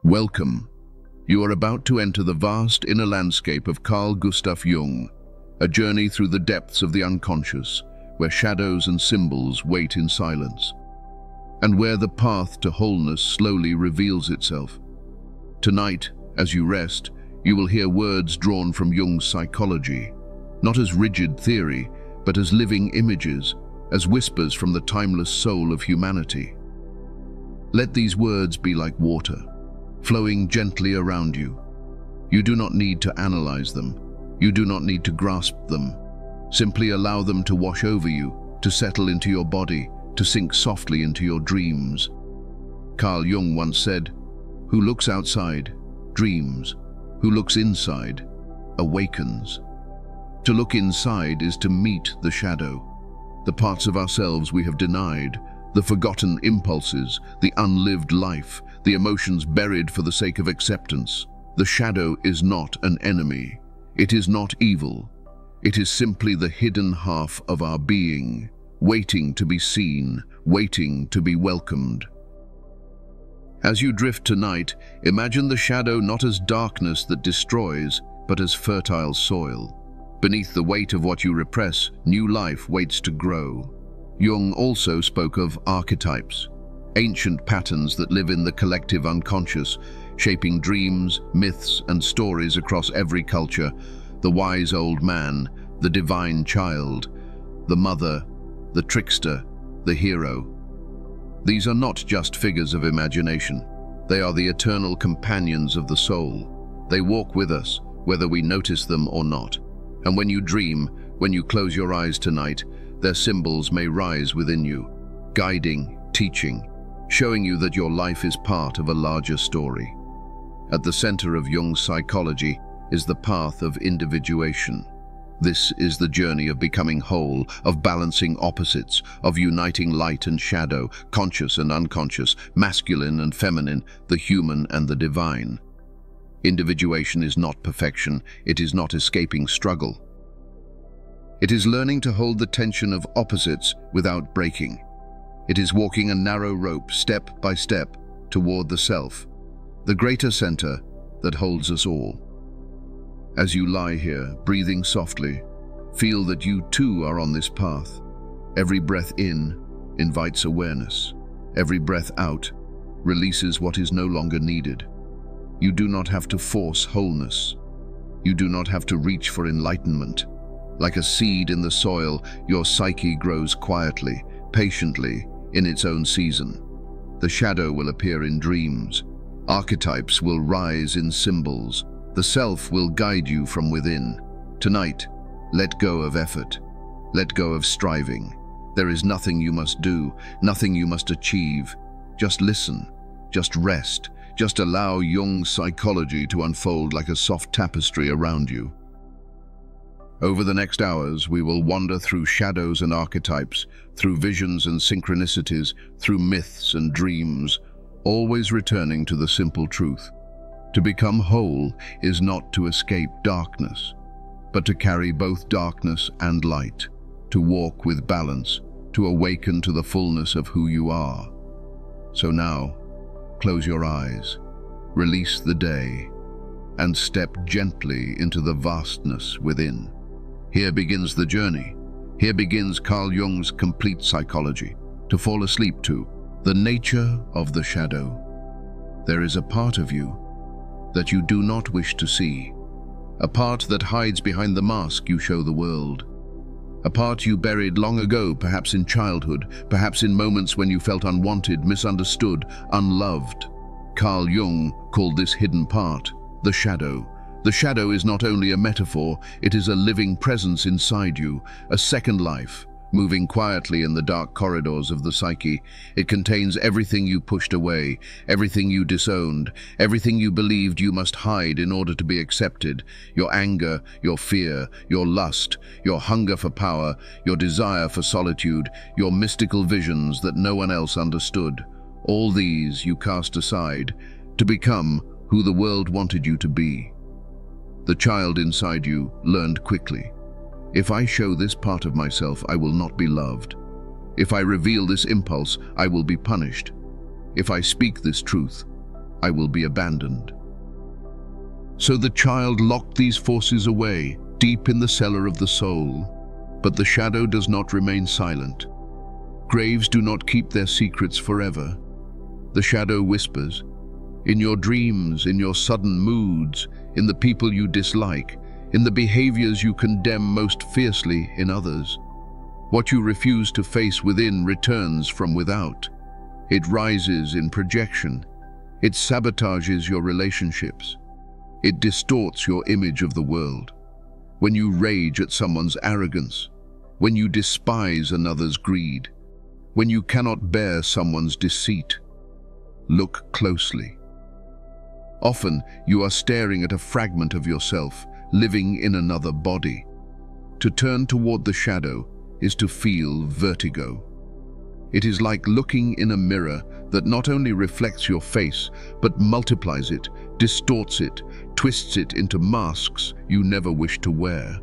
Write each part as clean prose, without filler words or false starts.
Welcome. You are about to enter the vast inner landscape of Carl Gustav Jung, a journey through the depths of the unconscious, where shadows and symbols wait in silence, and where the path to wholeness slowly reveals itself. Tonight, as you rest, you will hear words drawn from Jung's psychology, not as rigid theory, but as living images, as whispers from the timeless soul of humanity. Let these words be like water, flowing gently around you. You do not need to analyze them. You do not need to grasp them. Simply allow them to wash over you, to settle into your body, to sink softly into your dreams. Carl Jung once said, "Who looks outside, dreams. Who looks inside, awakens." To look inside is to meet the shadow, the parts of ourselves we have denied, the forgotten impulses, the unlived life, the emotions buried for the sake of acceptance. The shadow is not an enemy. It is not evil. It is simply the hidden half of our being, waiting to be seen, waiting to be welcomed. As you drift tonight, imagine the shadow not as darkness that destroys, but as fertile soil. Beneath the weight of what you repress, new life waits to grow. Jung also spoke of archetypes, ancient patterns that live in the collective unconscious, shaping dreams, myths, and stories across every culture. The wise old man, the divine child, the mother, the trickster, the hero. These are not just figures of imagination. They are the eternal companions of the soul. They walk with us, whether we notice them or not. And when you dream, when you close your eyes tonight, their symbols may rise within you, guiding, teaching, showing you that your life is part of a larger story. At the center of Jung's psychology is the path of individuation. This is the journey of becoming whole, of balancing opposites, of uniting light and shadow, conscious and unconscious, masculine and feminine, the human and the divine. Individuation is not perfection. It is not escaping struggle. It is learning to hold the tension of opposites without breaking. It is walking a narrow rope, step by step, toward the self, the greater center that holds us all. As you lie here, breathing softly, feel that you too are on this path. Every breath in invites awareness. Every breath out releases what is no longer needed. You do not have to force wholeness. You do not have to reach for enlightenment. Like a seed in the soil, your psyche grows quietly, patiently, in its own season. The shadow will appear in dreams. Archetypes will rise in symbols. The self will guide you from within. Tonight, let go of effort. Let go of striving. There is nothing you must do, nothing you must achieve. Just listen, just rest, just allow Jung's psychology to unfold like a soft tapestry around you. Over the next hours, we will wander through shadows and archetypes, through visions and synchronicities, through myths and dreams, always returning to the simple truth. To become whole is not to escape darkness, but to carry both darkness and light, to walk with balance, to awaken to the fullness of who you are. So now, close your eyes, release the day, and step gently into the vastness within. Here begins the journey. Here begins Carl Jung's complete psychology, to fall asleep to. The nature of the shadow. There is a part of you that you do not wish to see, a part that hides behind the mask you show the world, a part you buried long ago, perhaps in childhood, perhaps in moments when you felt unwanted, misunderstood, unloved. Carl Jung called this hidden part the shadow. The shadow is not only a metaphor, it is a living presence inside you, a second life, moving quietly in the dark corridors of the psyche. It contains everything you pushed away, everything you disowned, everything you believed you must hide in order to be accepted. Your anger, your fear, your lust, your hunger for power, your desire for solitude, your mystical visions that no one else understood. All these you cast aside to become who the world wanted you to be. The child inside you learned quickly. If I show this part of myself, I will not be loved. If I reveal this impulse, I will be punished. If I speak this truth, I will be abandoned. So the child locked these forces away, deep in the cellar of the soul. But the shadow does not remain silent. Graves do not keep their secrets forever. The shadow whispers, in your dreams, in your sudden moods, in the people you dislike, in the behaviors you condemn most fiercely in others. What you refuse to face within returns from without. It rises in projection. It sabotages your relationships. It distorts your image of the world. When you rage at someone's arrogance, when you despise another's greed, when you cannot bear someone's deceit, look closely. Often you are staring at a fragment of yourself, living in another body. To turn toward the shadow is to feel vertigo. It is like looking in a mirror that not only reflects your face, but multiplies it, distorts it, twists it into masks you never wish to wear.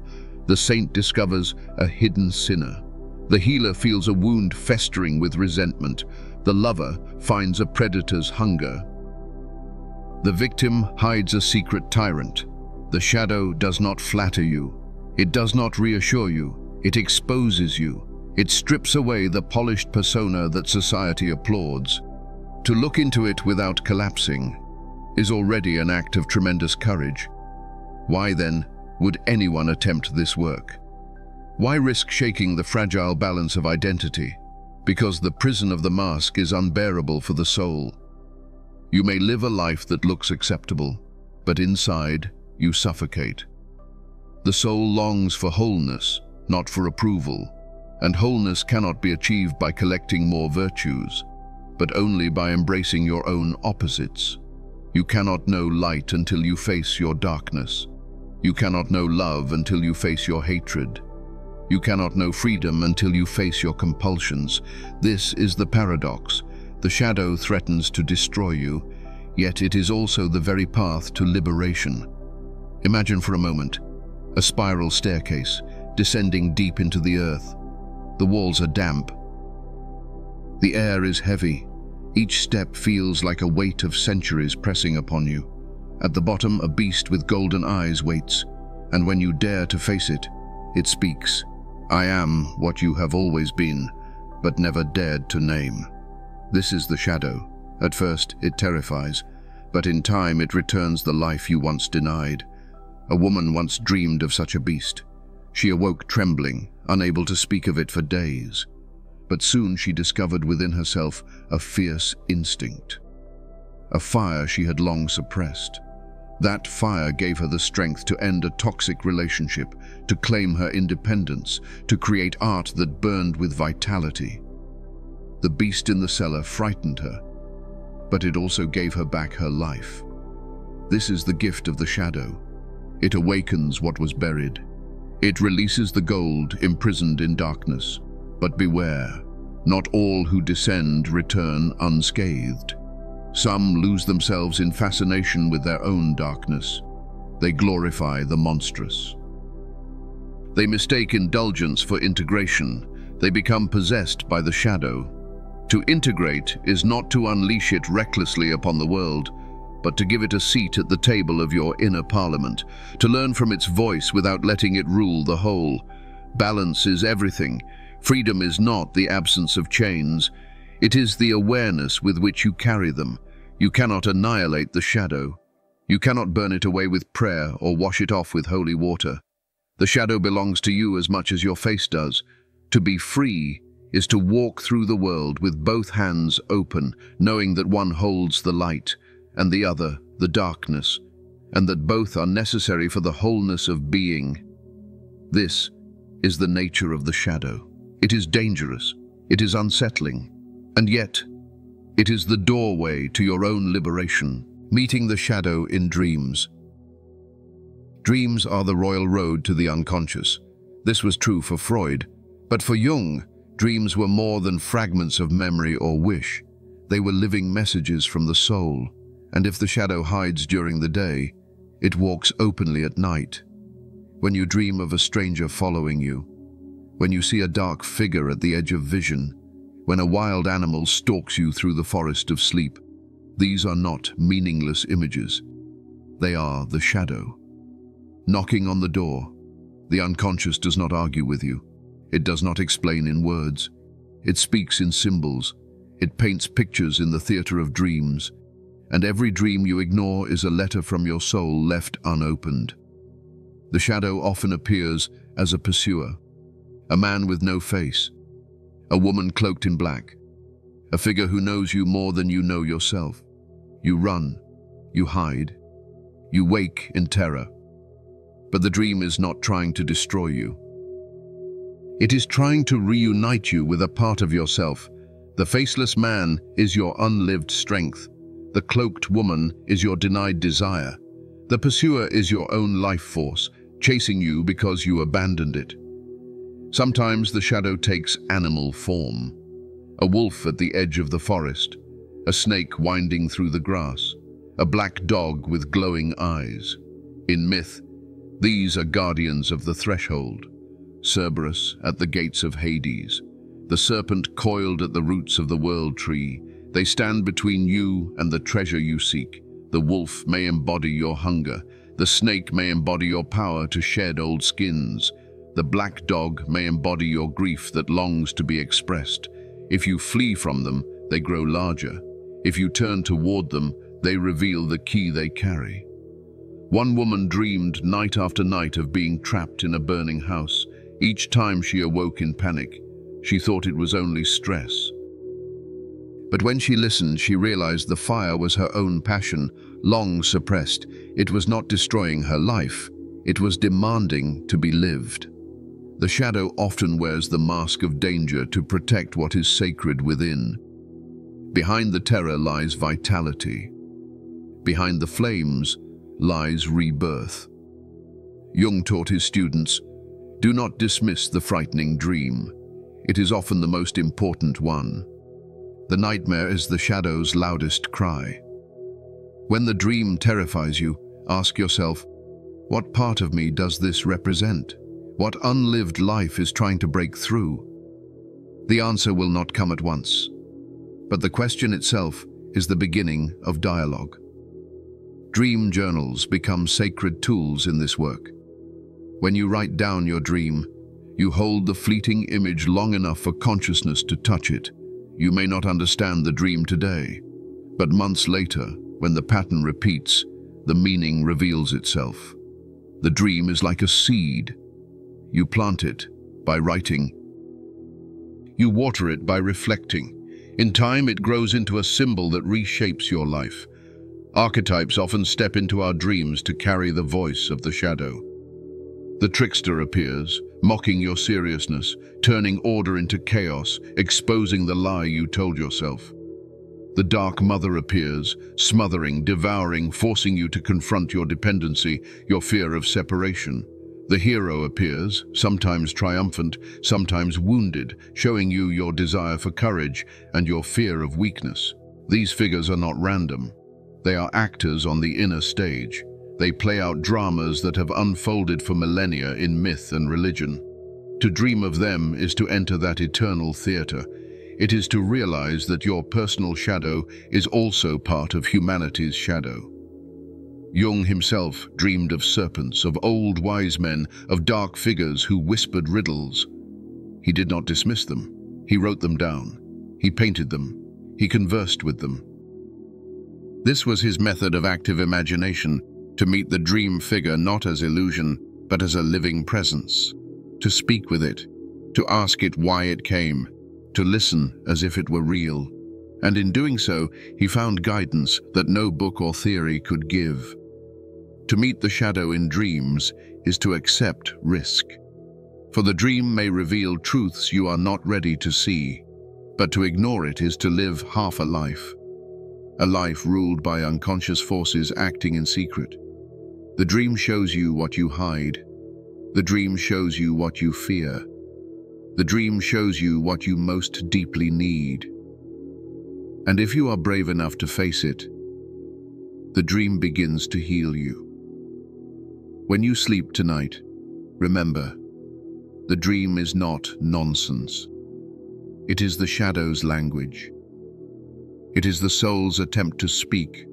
The saint discovers a hidden sinner. The healer feels a wound festering with resentment. The lover finds a predator's hunger. The victim hides a secret tyrant. The shadow does not flatter you. It does not reassure you. It exposes you. It strips away the polished persona that society applauds. To look into it without collapsing is already an act of tremendous courage. Why then would anyone attempt this work? Why risk shaking the fragile balance of identity? Because the prison of the mask is unbearable for the soul. You may live a life that looks acceptable, but inside you suffocate. The soul longs for wholeness, not for approval, and wholeness cannot be achieved by collecting more virtues, but only by embracing your own opposites. You cannot know light until you face your darkness. You cannot know love until you face your hatred. You cannot know freedom until you face your compulsions. This is the paradox. The shadow threatens to destroy you, yet it is also the very path to liberation. Imagine for a moment a spiral staircase descending deep into the earth. The walls are damp. The air is heavy. Each step feels like a weight of centuries pressing upon you. At the bottom, a beast with golden eyes waits, and when you dare to face it, it speaks. I am what you have always been, but never dared to name. This is the shadow. At first, it terrifies, but in time it returns the life you once denied. A woman once dreamed of such a beast. She awoke trembling, unable to speak of it for days. But soon she discovered within herself a fierce instinct, a fire she had long suppressed. That fire gave her the strength to end a toxic relationship, to claim her independence, to create art that burned with vitality. The beast in the cellar frightened her, but it also gave her back her life. This is the gift of the shadow. It awakens what was buried. It releases the gold imprisoned in darkness. But beware, not all who descend return unscathed. Some lose themselves in fascination with their own darkness. They glorify the monstrous. They mistake indulgence for integration. They become possessed by the shadow. To integrate is not to unleash it recklessly upon the world, but to give it a seat at the table of your inner parliament, to learn from its voice without letting it rule the whole. Balance is everything. Freedom is not the absence of chains. It is the awareness with which you carry them. You cannot annihilate the shadow. You cannot burn it away with prayer or wash it off with holy water. The shadow belongs to you as much as your face does. To be free is to walk through the world with both hands open, knowing that one holds the light and the other the darkness, and that both are necessary for the wholeness of being. This is the nature of the shadow. It is dangerous, it is unsettling, and yet it is the doorway to your own liberation. Meeting the shadow in dreams. Dreams are the royal road to the unconscious. This was true for Freud, but for Jung, dreams were more than fragments of memory or wish. They were living messages from the soul, and if the shadow hides during the day, it walks openly at night. When you dream of a stranger following you, when you see a dark figure at the edge of vision, when a wild animal stalks you through the forest of sleep, These are not meaningless images. They are the shadow. Knocking on the door. The unconscious does not argue with you. It does not explain in words. It speaks in symbols. It paints pictures in the theater of dreams. And every dream you ignore is a letter from your soul left unopened. The shadow often appears as a pursuer, a man with no face, a woman cloaked in black, a figure who knows you more than you know yourself. You run, you hide, you wake in terror. But the dream is not trying to destroy you. It is trying to reunite you with a part of yourself. The faceless man is your unlived strength. The cloaked woman is your denied desire. The pursuer is your own life force, chasing you because you abandoned it. Sometimes the shadow takes animal form. A wolf at the edge of the forest, a snake winding through the grass, a black dog with glowing eyes. In myth, these are guardians of the threshold. Cerberus at the gates of Hades, the serpent coiled at the roots of the world tree. They stand between you and the treasure you seek. The wolf may embody your hunger. The snake may embody your power to shed old skins. The black dog may embody your grief that longs to be expressed. If you flee from them, they grow larger. If you turn toward them, they reveal the key they carry. One woman dreamed night after night of being trapped in a burning house. Each time she awoke in panic, she thought it was only stress. But when she listened, she realized the fire was her own passion, long suppressed. It was not destroying her life, it was demanding to be lived. The shadow often wears the mask of danger to protect what is sacred within. Behind the terror lies vitality. Behind the flames lies rebirth. Jung taught his students, do not dismiss the frightening dream. It is often the most important one. The nightmare is the shadow's loudest cry. When the dream terrifies you, ask yourself, what part of me does this represent? What unlived life is trying to break through? The answer will not come at once, but the question itself is the beginning of dialogue. Dream journals become sacred tools in this work. When you write down your dream, you hold the fleeting image long enough for consciousness to touch it. You may not understand the dream today, but months later, when the pattern repeats, the meaning reveals itself. The dream is like a seed. You plant it by writing. You water it by reflecting. In time, it grows into a symbol that reshapes your life. Archetypes often step into our dreams to carry the voice of the shadow. The trickster appears, mocking your seriousness, turning order into chaos, exposing the lie you told yourself. The dark mother appears, smothering, devouring, forcing you to confront your dependency, your fear of separation. The hero appears, sometimes triumphant, sometimes wounded, showing you your desire for courage and your fear of weakness. These figures are not random. They are actors on the inner stage. They play out dramas that have unfolded for millennia in myth and religion. To dream of them is to enter that eternal theater. It is to realize that your personal shadow is also part of humanity's shadow. Jung himself dreamed of serpents, of old wise men, of dark figures who whispered riddles. He did not dismiss them. He wrote them down. He painted them. He conversed with them. This was his method of active imagination, to meet the dream figure not as illusion, but as a living presence. To speak with it, to ask it why it came, to listen as if it were real. And in doing so, he found guidance that no book or theory could give. To meet the shadow in dreams is to accept risk. For the dream may reveal truths you are not ready to see, but to ignore it is to live half a life ruled by unconscious forces acting in secret. The dream shows you what you hide. The dream shows you what you fear. The dream shows you what you most deeply need. And if you are brave enough to face it, the dream begins to heal you. When you sleep tonight, remember, the dream is not nonsense. It is the shadow's language. It is the soul's attempt to speak,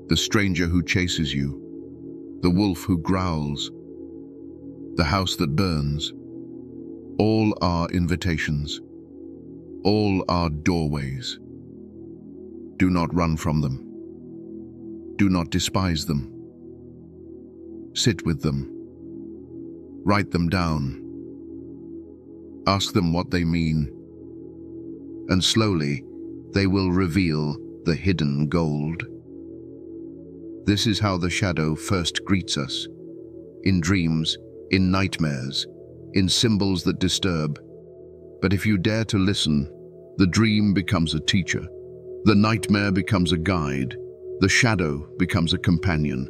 the stranger who chases you, the wolf who growls, the house that burns. All are invitations. All are doorways. Do not run from them. Do not despise them. Sit with them. Write them down. Ask them what they mean. And slowly, they will reveal the hidden gold. This is how the shadow first greets us. In dreams, in nightmares, in symbols that disturb. But if you dare to listen, the dream becomes a teacher. The nightmare becomes a guide. The shadow becomes a companion.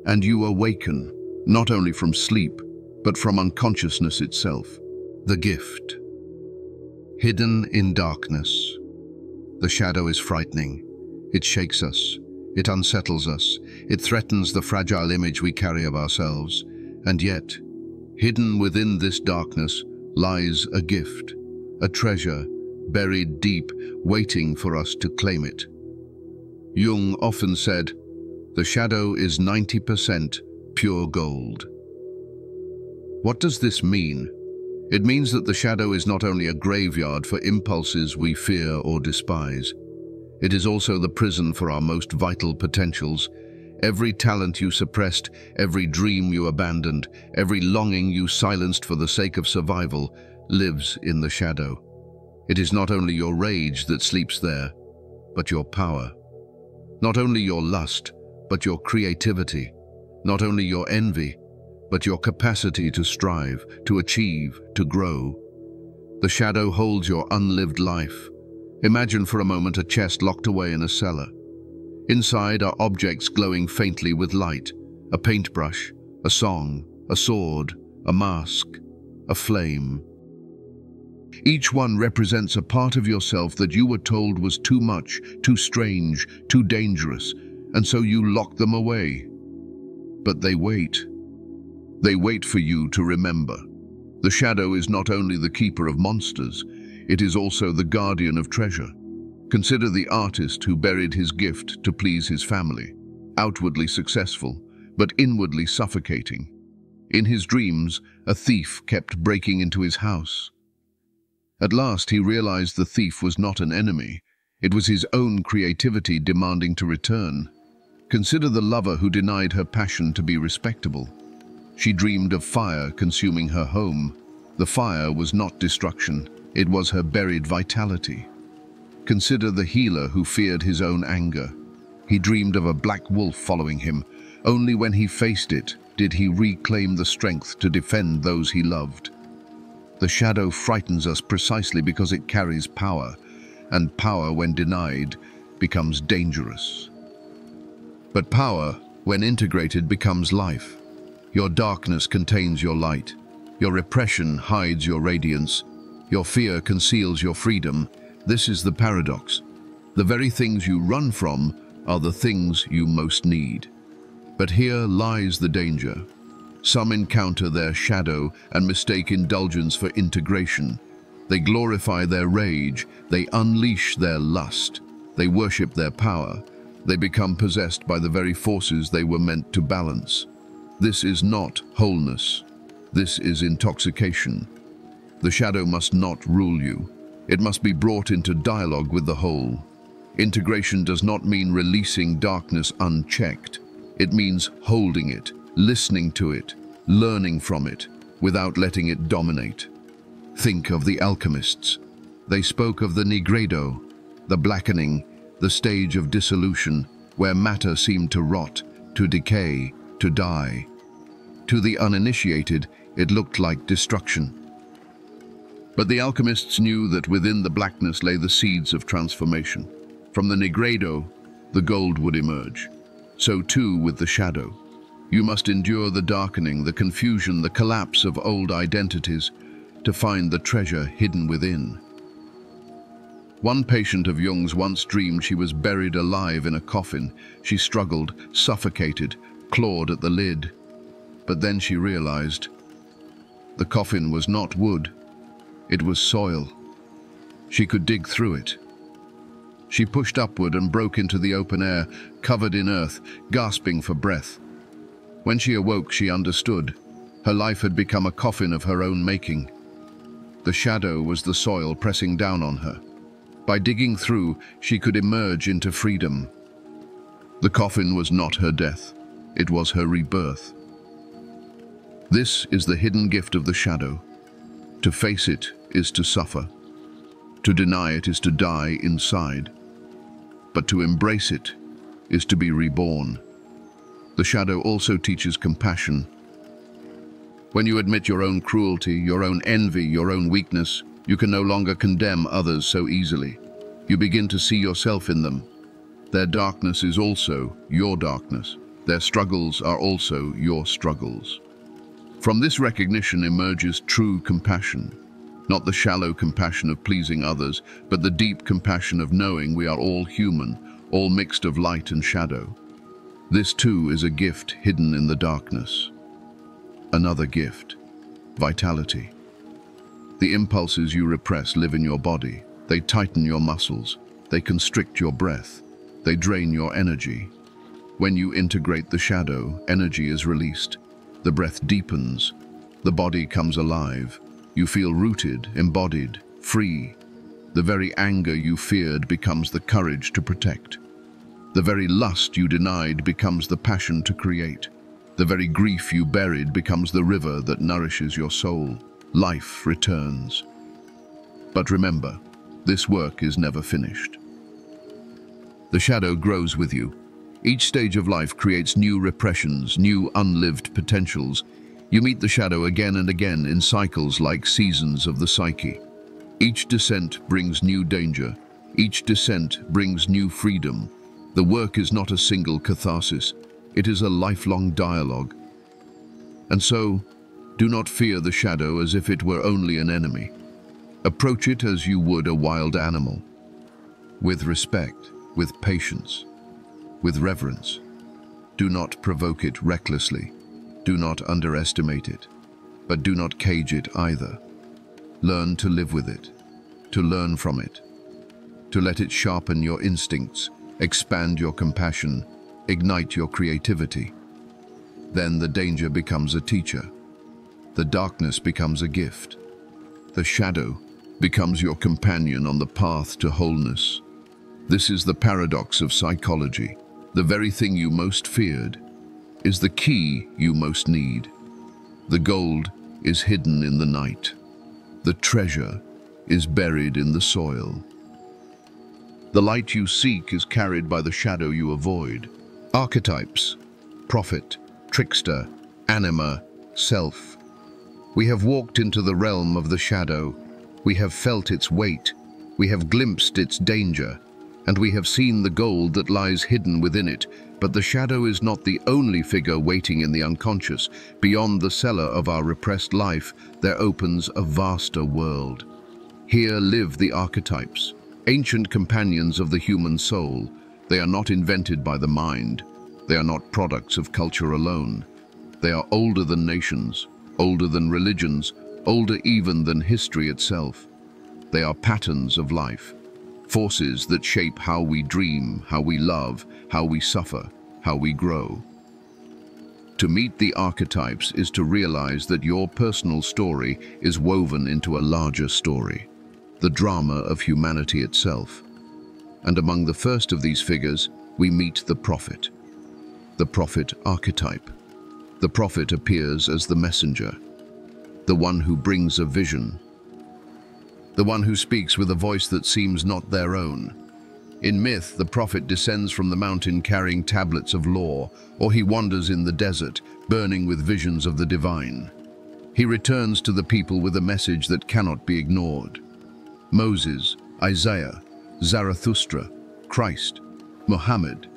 And you awaken, not only from sleep, but from unconsciousness itself. The gift. Hidden in darkness. The shadow is frightening. It shakes us. It unsettles us. It threatens the fragile image we carry of ourselves. And yet, hidden within this darkness lies a gift, a treasure buried deep, waiting for us to claim it. Jung often said, "The shadow is 90% pure gold." What does this mean? It means that the shadow is not only a graveyard for impulses we fear or despise. It is also the prison for our most vital potentials. Every talent you suppressed, every dream you abandoned, every longing you silenced for the sake of survival, lives in the shadow. It is not only your rage that sleeps there, but your power. Not only your lust, but your creativity. Not only your envy, but your capacity to strive, to achieve, to grow. The shadow holds your unlived life. Imagine for a moment a chest locked away in a cellar. Inside are objects glowing faintly with light, a paintbrush, a song, a sword, a mask, a flame. Each one represents a part of yourself that you were told was too much, too strange, too dangerous, and so you lock them away. But they wait. They wait for you to remember. The shadow is not only the keeper of monsters, it is also the guardian of treasure. Consider the artist who buried his gift to please his family, outwardly successful, but inwardly suffocating. In his dreams, a thief kept breaking into his house. At last he realized the thief was not an enemy. It was his own creativity demanding to return. Consider the lover who denied her passion to be respectable. She dreamed of fire consuming her home. The fire was not destruction, it was her buried vitality. Consider the healer who feared his own anger. He dreamed of a black wolf following him. Only when he faced it did he reclaim the strength to defend those he loved. The shadow frightens us precisely because it carries power, and power, when denied, becomes dangerous. But power, when integrated, becomes life. Your darkness contains your light. Your repression hides your radiance. Your fear conceals your freedom. This is the paradox. The very things you run from are the things you most need. But here lies the danger. Some encounter their shadow and mistake indulgence for integration. They glorify their rage. They unleash their lust. They worship their power. They become possessed by the very forces they were meant to balance. This is not wholeness. This is intoxication. The shadow must not rule you. It must be brought into dialogue with the whole. Integration does not mean releasing darkness unchecked. It means holding it, listening to it, learning from it, without letting it dominate. Think of the alchemists. They spoke of the nigredo, the blackening, the stage of dissolution, where matter seemed to rot, to decay, to die. To the uninitiated, it looked like destruction. But the alchemists knew that within the blackness lay the seeds of transformation. From the nigredo, the gold would emerge. So too with the shadow. You must endure the darkening, the confusion, the collapse of old identities to find the treasure hidden within. One patient of Jung's once dreamed she was buried alive in a coffin. She struggled, suffocated, clawed at the lid. But then she realized the coffin was not wood. It was soil. She could dig through it. She pushed upward and broke into the open air, covered in earth, gasping for breath. When she awoke, she understood. Her life had become a coffin of her own making. The shadow was the soil pressing down on her. By digging through, she could emerge into freedom. The coffin was not her death. It was her rebirth. This is the hidden gift of the shadow. To face it is to suffer. To deny it is to die inside. But to embrace it is to be reborn. The shadow also teaches compassion. When you admit your own cruelty, your own envy, your own weakness, you can no longer condemn others so easily. You begin to see yourself in them. Their darkness is also your darkness. Their struggles are also your struggles. From this recognition emerges true compassion. Not the shallow compassion of pleasing others, but the deep compassion of knowing we are all human, all mixed of light and shadow. This too is a gift hidden in the darkness. Another gift, vitality. The impulses you repress live in your body. They tighten your muscles. They constrict your breath. They drain your energy. When you integrate the shadow, energy is released. The breath deepens. The body comes alive. You feel rooted, embodied, free. The very anger you feared becomes the courage to protect. The very lust you denied becomes the passion to create. The very grief you buried becomes the river that nourishes your soul. Life returns. But remember, this work is never finished. The shadow grows with you. Each stage of life creates new repressions, new unlived potentials. You meet the shadow again and again in cycles like seasons of the psyche. Each descent brings new danger. Each descent brings new freedom. The work is not a single catharsis. It is a lifelong dialogue. And so, do not fear the shadow as if it were only an enemy. Approach it as you would a wild animal. With respect, with patience, with reverence. Do not provoke it recklessly. Do not underestimate it, but do not cage it either. Learn to live with it, to learn from it, to let it sharpen your instincts, expand your compassion, ignite your creativity. Then the danger becomes a teacher. The darkness becomes a gift. The shadow becomes your companion on the path to wholeness. This is the paradox of psychology. The very thing you most feared is the key you most need. The gold is hidden in the night. The treasure is buried in the soil. The light you seek is carried by the shadow you avoid. Archetypes, prophet, trickster, anima, self. We have walked into the realm of the shadow. We have felt its weight. We have glimpsed its danger. And we have seen the gold that lies hidden within it. But the shadow is not the only figure waiting in the unconscious. Beyond the cellar of our repressed life, there opens a vaster world. Here live the archetypes, ancient companions of the human soul. They are not invented by the mind. They are not products of culture alone. They are older than nations, older than religions, older even than history itself. They are patterns of life. Forces that shape how we dream, how we love, how we suffer, how we grow. To meet the archetypes is to realize that your personal story is woven into a larger story, the drama of humanity itself. And among the first of these figures, we meet the prophet archetype. The prophet appears as the messenger, the one who brings a vision, the one who speaks with a voice that seems not their own. In myth, the prophet descends from the mountain carrying tablets of law, or he wanders in the desert, burning with visions of the divine. He returns to the people with a message that cannot be ignored. Moses, Isaiah, Zarathustra, Christ, Muhammad,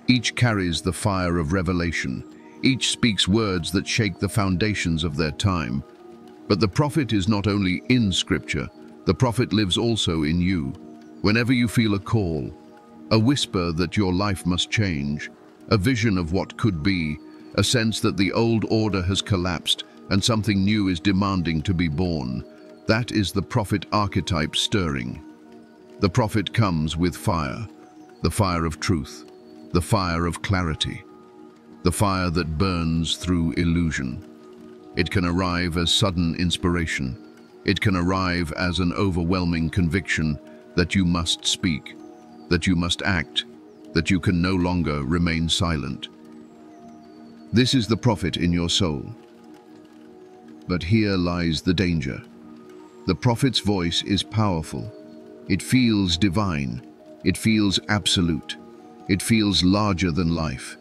each carries the fire of revelation. Each speaks words that shake the foundations of their time. But the prophet is not only in Scripture, the prophet lives also in you. Whenever you feel a call, a whisper that your life must change, a vision of what could be, a sense that the old order has collapsed and something new is demanding to be born, that is the prophet archetype stirring. The prophet comes with fire, the fire of truth, the fire of clarity, the fire that burns through illusion. It can arrive as sudden inspiration. It can arrive as an overwhelming conviction that you must speak, that you must act, that you can no longer remain silent. This is the prophet in your soul. But here lies the danger. The prophet's voice is powerful. It feels divine. It feels absolute. It feels larger than life.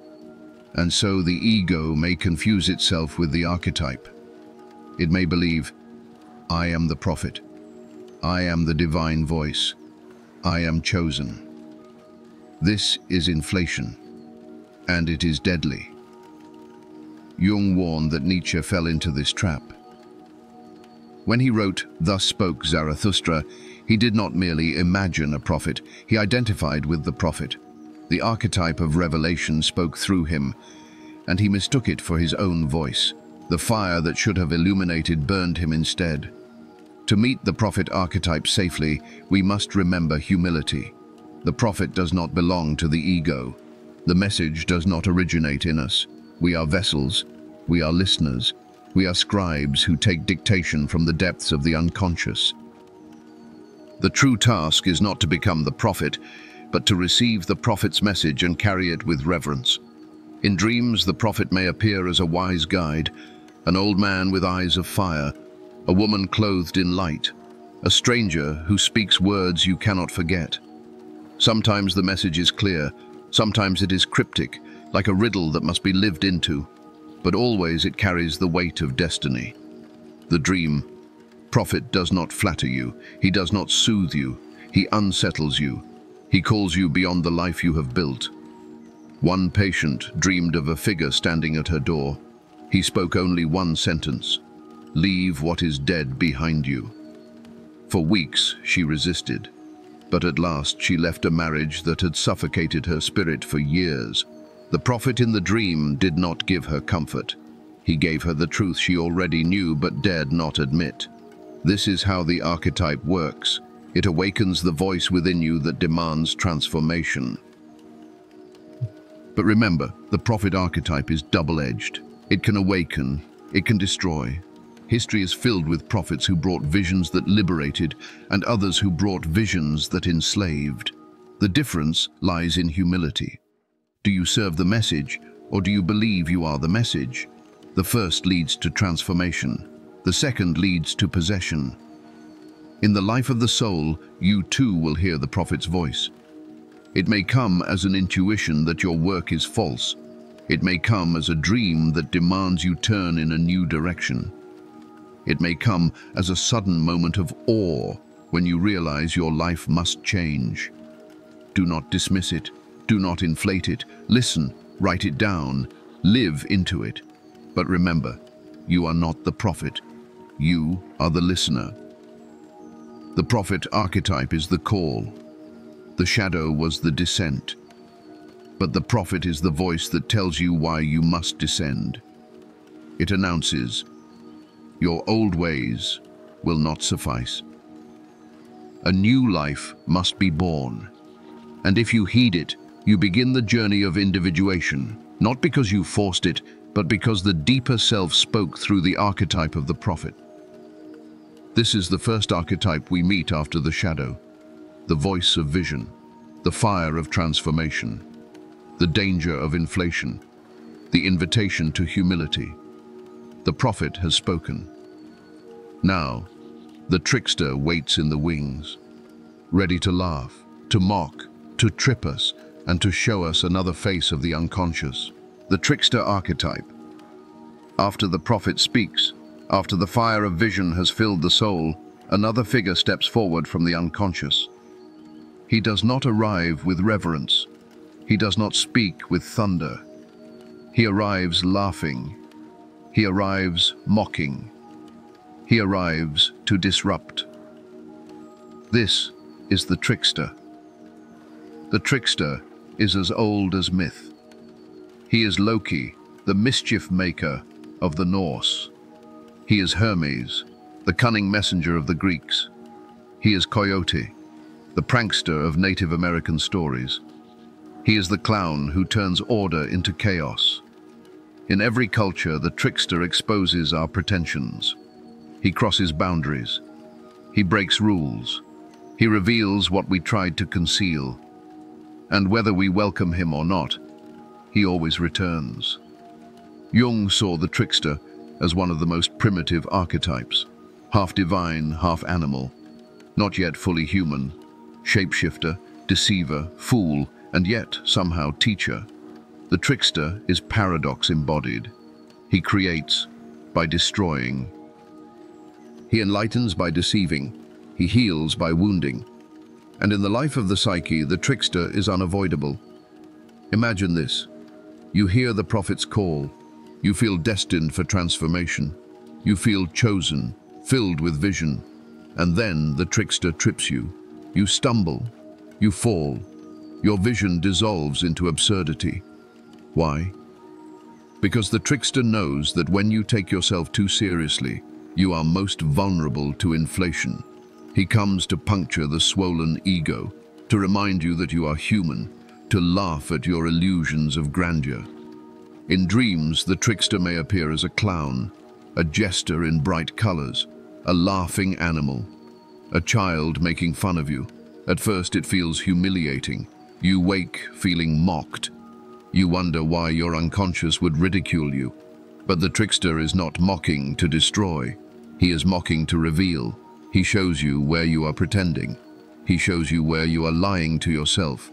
And so the ego may confuse itself with the archetype. It may believe, I am the prophet. I am the divine voice. I am chosen. This is inflation, and it is deadly. Jung warned that Nietzsche fell into this trap. When he wrote, "Thus spoke Zarathustra," he did not merely imagine a prophet, he identified with the prophet. The archetype of revelation spoke through him, and he mistook it for his own voice. The fire that should have illuminated burned him instead. To meet the prophet archetype safely, we must remember humility. The prophet does not belong to the ego. The message does not originate in us. We are vessels. We are listeners. We are scribes who take dictation from the depths of the unconscious. The true task is not to become the prophet, but to receive the prophet's message and carry it with reverence. In dreams, the prophet may appear as a wise guide, an old man with eyes of fire, a woman clothed in light, a stranger who speaks words you cannot forget. Sometimes the message is clear, sometimes it is cryptic, like a riddle that must be lived into, but always it carries the weight of destiny. The dream prophet does not flatter you, he does not soothe you, he unsettles you, he calls you beyond the life you have built. One patient dreamed of a figure standing at her door. He spoke only one sentence: "Leave what is dead behind you." For weeks she resisted, but at last she left a marriage that had suffocated her spirit for years. The prophet in the dream did not give her comfort. He gave her the truth she already knew but dared not admit. This is how the archetype works. It awakens the voice within you that demands transformation. But remember, the prophet archetype is double-edged. It can awaken, it can destroy. History is filled with prophets who brought visions that liberated and others who brought visions that enslaved. The difference lies in humility. Do you serve the message, or do you believe you are the message? The first leads to transformation. The second leads to possession. In the life of the soul, you too will hear the prophet's voice. It may come as an intuition that your work is false. It may come as a dream that demands you turn in a new direction. It may come as a sudden moment of awe when you realize your life must change. Do not dismiss it. Do not inflate it. Listen, write it down, live into it. But remember, you are not the prophet. You are the listener. The prophet archetype is the call. The shadow was the descent. But the prophet is the voice that tells you why you must descend. It announces, your old ways will not suffice. A new life must be born. And if you heed it, you begin the journey of individuation, not because you forced it, but because the deeper self spoke through the archetype of the prophet. This is the first archetype we meet after the shadow, the voice of vision, the fire of transformation, the danger of inflation, the invitation to humility. The prophet has spoken. Now, the trickster waits in the wings, ready to laugh, to mock, to trip us, and to show us another face of the unconscious. The trickster archetype. After the prophet speaks, after the fire of vision has filled the soul, another figure steps forward from the unconscious. He does not arrive with reverence. He does not speak with thunder. He arrives laughing. He arrives mocking. He arrives to disrupt. This is the trickster. The trickster is as old as myth. He is Loki, the mischief maker of the Norse. He is Hermes, the cunning messenger of the Greeks. He is Coyote, the prankster of Native American stories. He is the clown who turns order into chaos. In every culture, the trickster exposes our pretensions. He crosses boundaries. He breaks rules. He reveals what we tried to conceal. And whether we welcome him or not, he always returns. Jung saw the trickster as one of the most primitive archetypes, half divine, half animal, not yet fully human, shapeshifter, deceiver, fool, and yet somehow teacher. The trickster is paradox embodied. He creates by destroying. He enlightens by deceiving. He heals by wounding. And in the life of the psyche, the trickster is unavoidable. Imagine this. You hear the prophet's call. You feel destined for transformation. You feel chosen, filled with vision. And then the trickster trips you. You stumble. You fall. Your vision dissolves into absurdity. Why? Because the trickster knows that when you take yourself too seriously, you are most vulnerable to inflation. He comes to puncture the swollen ego, to remind you that you are human, to laugh at your illusions of grandeur. In dreams, the trickster may appear as a clown, a jester in bright colors, a laughing animal, a child making fun of you. At first it feels humiliating. You wake feeling mocked. You wonder why your unconscious would ridicule you. But the trickster is not mocking to destroy. He is mocking to reveal. He shows you where you are pretending. He shows you where you are lying to yourself.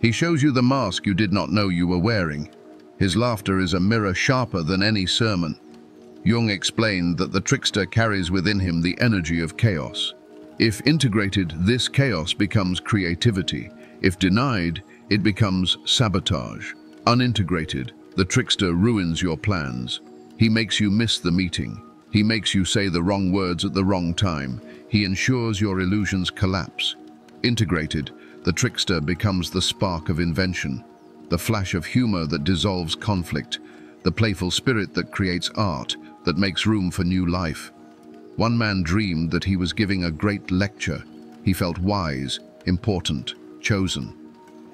He shows you the mask you did not know you were wearing. His laughter is a mirror sharper than any sermon. Jung explained that the trickster carries within him the energy of chaos. If integrated, this chaos becomes creativity. If denied, it becomes sabotage. Unintegrated, the trickster ruins your plans. He makes you miss the meeting. He makes you say the wrong words at the wrong time. He ensures your illusions collapse. Integrated, the trickster becomes the spark of invention, the flash of humor that dissolves conflict, the playful spirit that creates art, that makes room for new life. One man dreamed that he was giving a great lecture. He felt wise, important, chosen.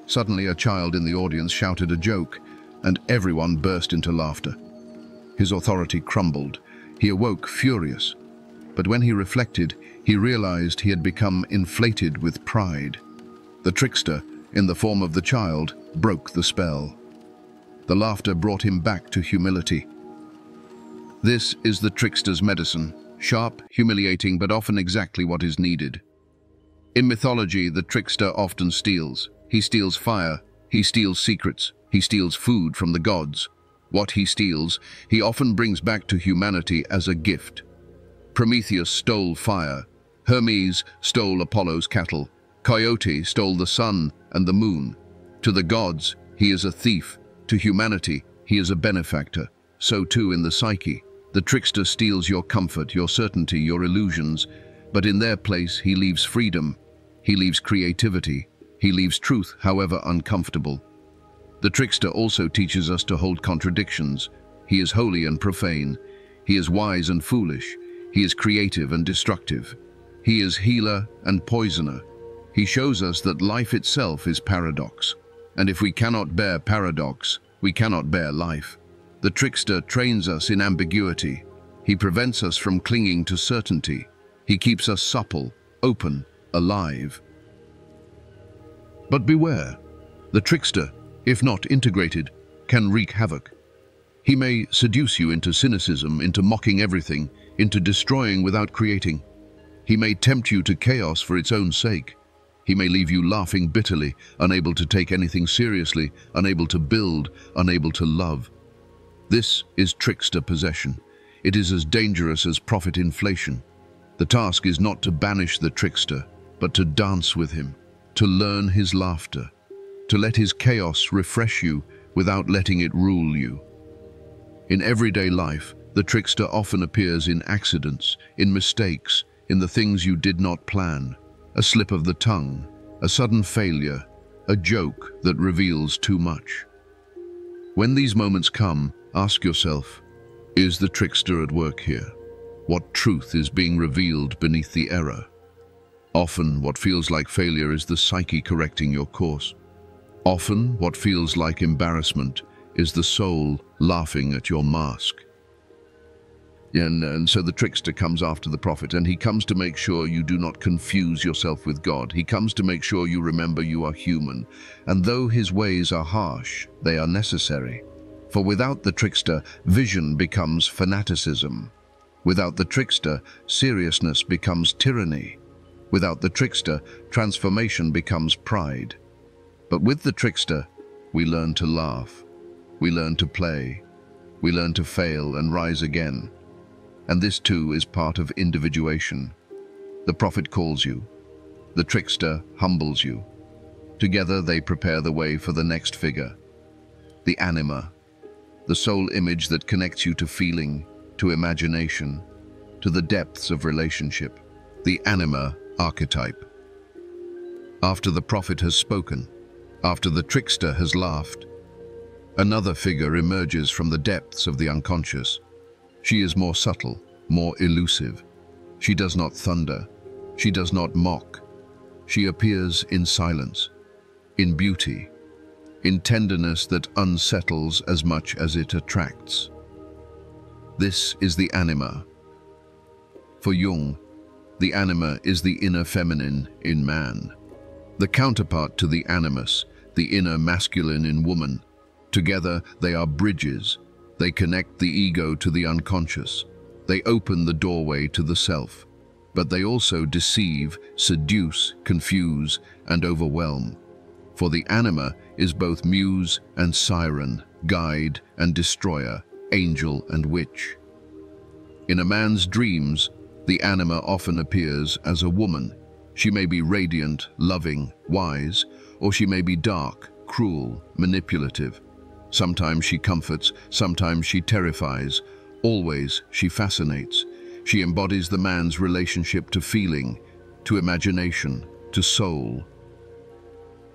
Suddenly, a child in the audience shouted a joke, and everyone burst into laughter. His authority crumbled. He awoke furious. But when he reflected, he realized he had become inflated with pride. The trickster, in the form of the child, broke the spell. The laughter brought him back to humility. This is the trickster's medicine, sharp, humiliating, but often exactly what is needed. In mythology, the trickster often steals. He steals fire, he steals secrets, he steals food from the gods. What he steals, he often brings back to humanity as a gift. Prometheus stole fire. Hermes stole Apollo's cattle. Coyote stole the sun and the moon. To the gods, he is a thief. To humanity, he is a benefactor. So too in the psyche. The trickster steals your comfort, your certainty, your illusions, but in their place he leaves freedom. He leaves creativity. He leaves truth, however uncomfortable. The trickster also teaches us to hold contradictions. He is holy and profane. He is wise and foolish. He is creative and destructive. He is healer and poisoner. He shows us that life itself is paradox. And if we cannot bear paradox, we cannot bear life. The trickster trains us in ambiguity. He prevents us from clinging to certainty. He keeps us supple, open, alive. But beware, the trickster, if not integrated, can wreak havoc. He may seduce you into cynicism, into mocking everything, into destroying without creating. He may tempt you to chaos for its own sake. He may leave you laughing bitterly, unable to take anything seriously, unable to build, unable to love. This is trickster possession. It is as dangerous as profit inflation. The task is not to banish the trickster, but to dance with him, to learn his laughter, to let his chaos refresh you without letting it rule you. In everyday life, the trickster often appears in accidents, in mistakes, in the things you did not plan. A slip of the tongue, a sudden failure, a joke that reveals too much. When these moments come, ask yourself, is the trickster at work here? What truth is being revealed beneath the error? Often, what feels like failure is the psyche correcting your course. Often, what feels like embarrassment is the soul laughing at your mask. And so the trickster comes after the prophet, and he comes to make sure you do not confuse yourself with God. He comes to make sure you remember you are human. And though his ways are harsh, they are necessary. For without the trickster, vision becomes fanaticism. Without the trickster, seriousness becomes tyranny. Without the trickster, transformation becomes pride. But with the trickster, we learn to laugh. We learn to play. We learn to fail and rise again. And this too is part of individuation. The prophet calls you. The trickster humbles you. Together they prepare the way for the next figure. The anima, the soul image that connects you to feeling, to imagination, to the depths of relationship. The anima archetype. After the prophet has spoken, after the trickster has laughed, another figure emerges from the depths of the unconscious. She is more subtle, more elusive. She does not thunder. She does not mock. She appears in silence, in beauty, in tenderness that unsettles as much as it attracts. This is the anima. For Jung, the anima is the inner feminine in man, the counterpart to the animus, the inner masculine in woman. Together they are bridges. They connect the ego to the unconscious. They open the doorway to the self. But they also deceive, seduce, confuse, and overwhelm. For the anima is both muse and siren, guide and destroyer, angel and witch. In a man's dreams, the anima often appears as a woman. She may be radiant, loving, wise, or she may be dark, cruel, manipulative. Sometimes she comforts, sometimes she terrifies, always she fascinates. She embodies the man's relationship to feeling, to imagination, to soul.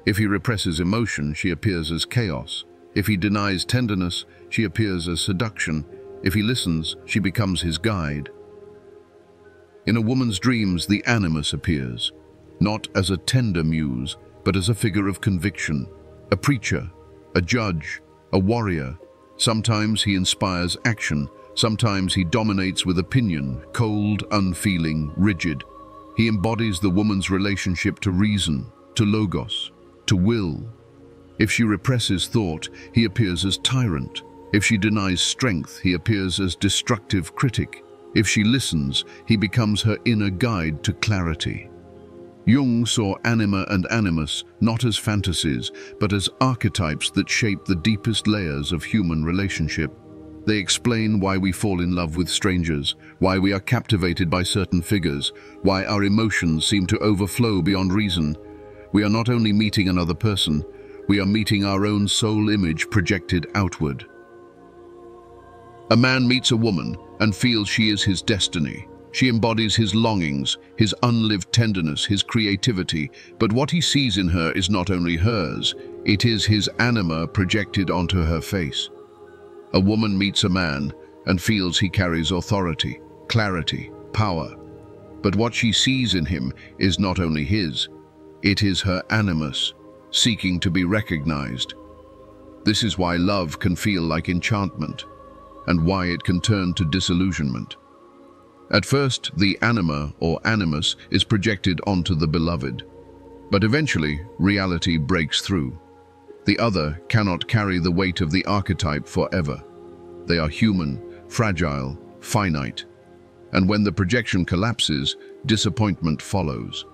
If he represses emotion, she appears as chaos. If he denies tenderness, she appears as seduction. If he listens, she becomes his guide. In a woman's dreams, the animus appears, not as a tender muse, but as a figure of conviction, a preacher, a judge, a warrior. Sometimes he inspires action, sometimes he dominates with opinion, cold, unfeeling, rigid. He embodies the woman's relationship to reason, to logos, to will. If she represses thought, he appears as tyrant. If she denies strength, he appears as destructive critic. If she listens, he becomes her inner guide to clarity. Jung saw anima and animus not as fantasies, but as archetypes that shape the deepest layers of human relationship. They explain why we fall in love with strangers, why we are captivated by certain figures, why our emotions seem to overflow beyond reason. We are not only meeting another person, we are meeting our own soul image projected outward. A man meets a woman and feels she is his destiny. She embodies his longings, his unlived tenderness, his creativity, but what he sees in her is not only hers, it is his anima projected onto her face. A woman meets a man and feels he carries authority, clarity, power, but what she sees in him is not only his, it is her animus, seeking to be recognized. This is why love can feel like enchantment, and why it can turn to disillusionment. At first, the anima or animus is projected onto the beloved, but eventually reality breaks through. The other cannot carry the weight of the archetype forever. They are human, fragile, finite, and when the projection collapses, disappointment follows.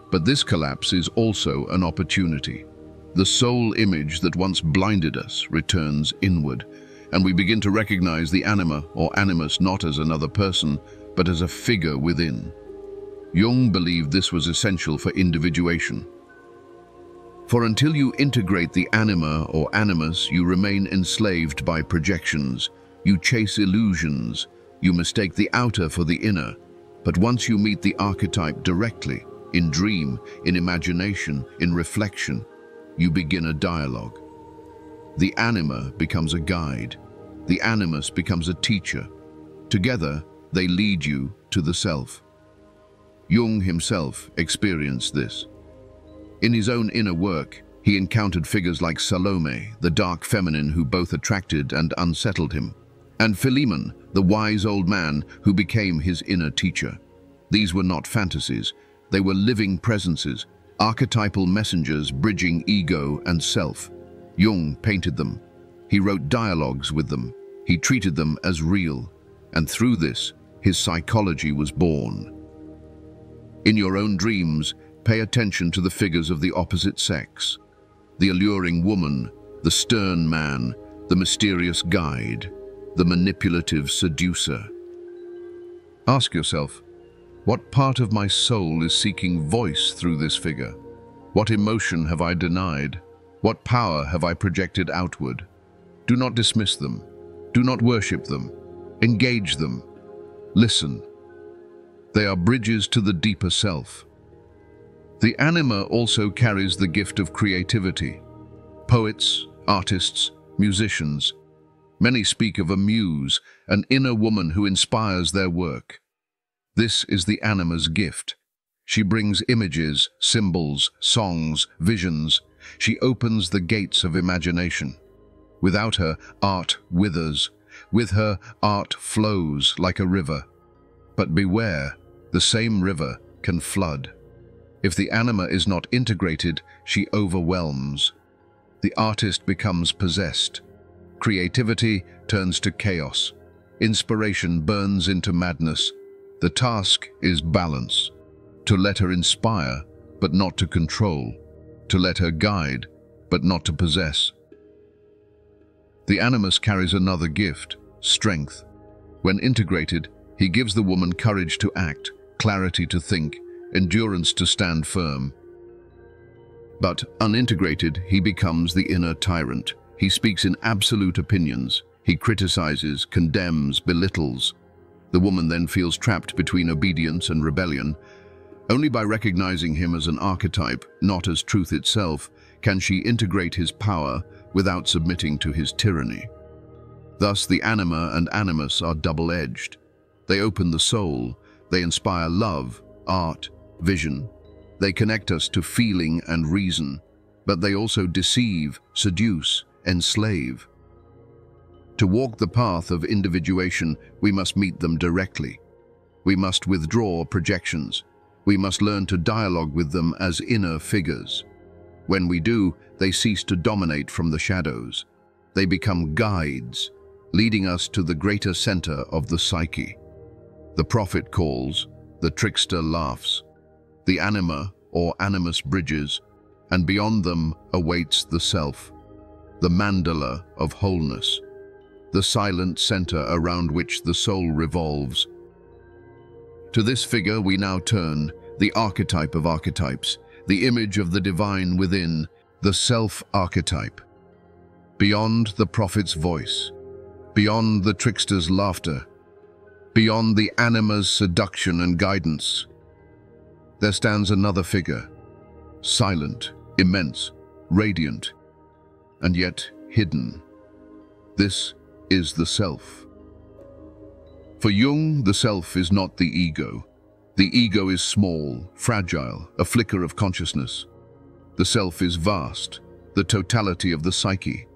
But this collapse is also an opportunity. The soul image that once blinded us returns inward, and we begin to recognize the anima or animus not as another person, but as a figure within. Jung believed this was essential for individuation. For until you integrate the anima or animus, you remain enslaved by projections. You chase illusions. You mistake the outer for the inner. But once you meet the archetype directly, in dream, in imagination, in reflection, you begin a dialogue. The anima becomes a guide. The animus becomes a teacher. Together, they lead you to the self. Jung himself experienced this. In his own inner work, he encountered figures like Salome, the dark feminine who both attracted and unsettled him, and Philemon, the wise old man who became his inner teacher. These were not fantasies, they were living presences, archetypal messengers bridging ego and self. Jung painted them. He wrote dialogues with them. He treated them as real, and through this, his psychology was born. In your own dreams, pay attention to the figures of the opposite sex. The alluring woman, the stern man, the mysterious guide, the manipulative seducer. Ask yourself, what part of my soul is seeking voice through this figure? What emotion have I denied? What power have I projected outward? Do not dismiss them. Do not worship them. Engage them. Listen. They are bridges to the deeper self. The anima also carries the gift of creativity. Poets, artists, musicians. Many speak of a muse, an inner woman who inspires their work. This is the anima's gift. She brings images, symbols, songs, visions. She opens the gates of imagination. Without her, art withers. With her, art flows like a river. But beware, the same river can flood. If the anima is not integrated, she overwhelms. The artist becomes possessed. Creativity turns to chaos. Inspiration burns into madness. The task is balance. To let her inspire, but not to control. To let her guide, but not to possess. The animus carries another gift, strength. When integrated, he gives the woman courage to act, clarity to think, endurance to stand firm. But unintegrated, he becomes the inner tyrant. He speaks in absolute opinions. He criticizes, condemns, belittles. The woman then feels trapped between obedience and rebellion. Only by recognizing him as an archetype, not as truth itself, can she integrate his power without submitting to his tyranny. Thus, the anima and animus are double-edged. They open the soul. They inspire love, art, vision. They connect us to feeling and reason, but they also deceive, seduce, enslave. To walk the path of individuation, we must meet them directly. We must withdraw projections. We must learn to dialogue with them as inner figures. When we do, they cease to dominate from the shadows. They become guides, leading us to the greater center of the psyche. The prophet calls, the trickster laughs. The anima, or animus, bridges, and beyond them awaits the self, the mandala of wholeness, the silent center around which the soul revolves. To this figure we now turn, the archetype of archetypes, the image of the divine within, the self-archetype. Beyond the prophet's voice, beyond the trickster's laughter, beyond the anima's seduction and guidance, there stands another figure, silent, immense, radiant, and yet hidden. This is the self. For Jung, the self is not the ego. The ego is small, fragile, a flicker of consciousness. The self is vast, the totality of the psyche,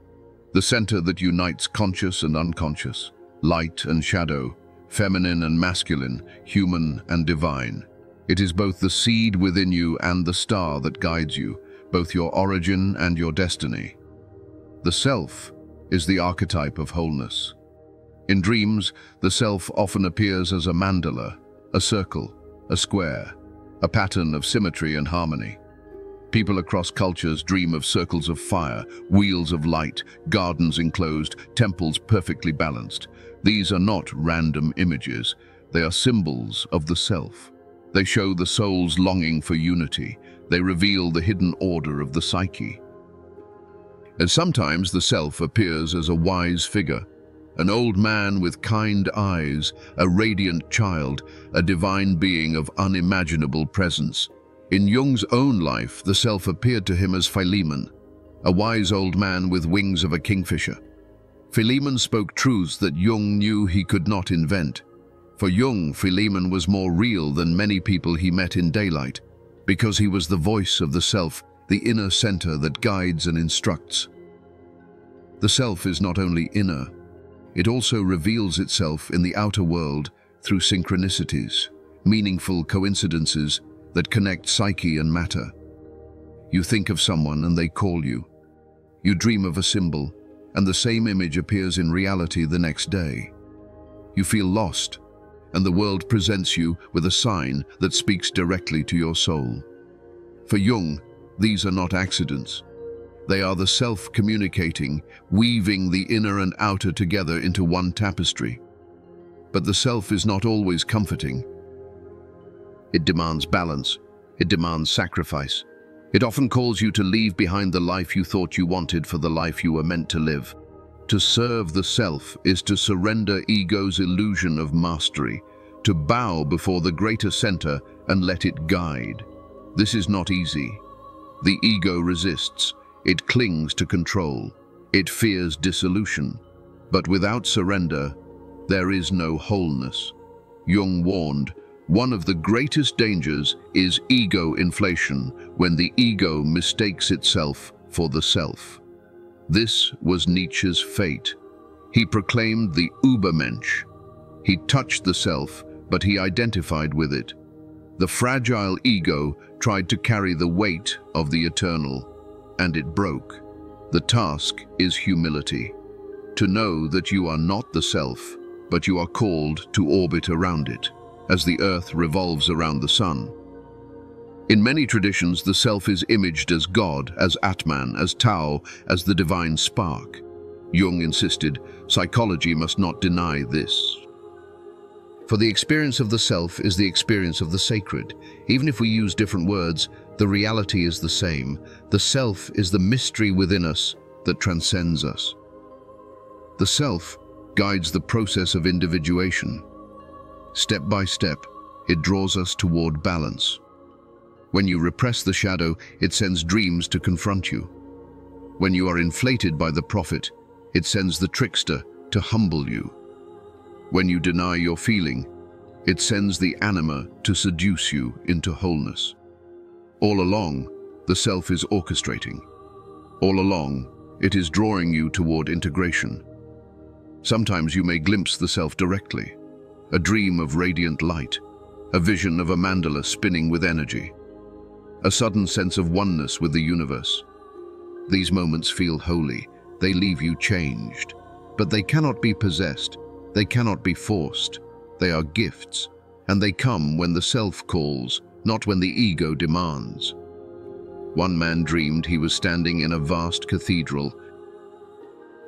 the center that unites conscious and unconscious, light and shadow, feminine and masculine, human and divine. It is both the seed within you and the star that guides you, both your origin and your destiny. The self is the archetype of wholeness. In dreams, the self often appears as a mandala, a circle, a square, a pattern of symmetry and harmony. People across cultures dream of circles of fire, wheels of light, gardens enclosed, temples perfectly balanced. These are not random images. They are symbols of the self. They show the soul's longing for unity. They reveal the hidden order of the psyche. And sometimes the self appears as a wise figure, an old man with kind eyes, a radiant child, a divine being of unimaginable presence. In Jung's own life, the self appeared to him as Philemon, a wise old man with wings of a kingfisher. Philemon spoke truths that Jung knew he could not invent. For Jung, Philemon was more real than many people he met in daylight, because he was the voice of the self, the inner center that guides and instructs. The self is not only inner, it also reveals itself in the outer world through synchronicities, meaningful coincidences that connect psyche and matter. You think of someone and they call you. You dream of a symbol, and the same image appears in reality the next day. You feel lost, and the world presents you with a sign that speaks directly to your soul. For Jung, these are not accidents. They are the self communicating, weaving the inner and outer together into one tapestry. But the self is not always comforting. It demands balance. It demands sacrifice. It often calls you to leave behind the life you thought you wanted for the life you were meant to live. To serve the self is to surrender ego's illusion of mastery, to bow before the greater center and let it guide. This is not easy. The ego resists. It clings to control. It fears dissolution. But without surrender, there is no wholeness. Jung warned, one of the greatest dangers is ego inflation, when the ego mistakes itself for the self. This was Nietzsche's fate. He proclaimed the Übermensch. He touched the self, but he identified with it. The fragile ego tried to carry the weight of the eternal, and it broke. The task is humility. To know that you are not the self, but you are called to orbit around it, as the earth revolves around the sun. In many traditions, the self is imaged as God, as Atman, as Tao, as the divine spark. Jung insisted, psychology must not deny this. For the experience of the self is the experience of the sacred. Even if we use different words, the reality is the same. The self is the mystery within us that transcends us. The self guides the process of individuation. Step by step, it draws us toward balance. When you repress the shadow, it sends dreams to confront you. When you are inflated by the prophet, it sends the trickster to humble you. When you deny your feeling, it sends the anima to seduce you into wholeness. All along, the self is orchestrating. All along, it is drawing you toward integration. Sometimes you may glimpse the self directly, a dream of radiant light, a vision of a mandala spinning with energy, a sudden sense of oneness with the universe. These moments feel holy. They leave you changed. But they cannot be possessed. They cannot be forced. They are gifts, and they come when the self calls, not when the ego demands. One man dreamed he was standing in a vast cathedral.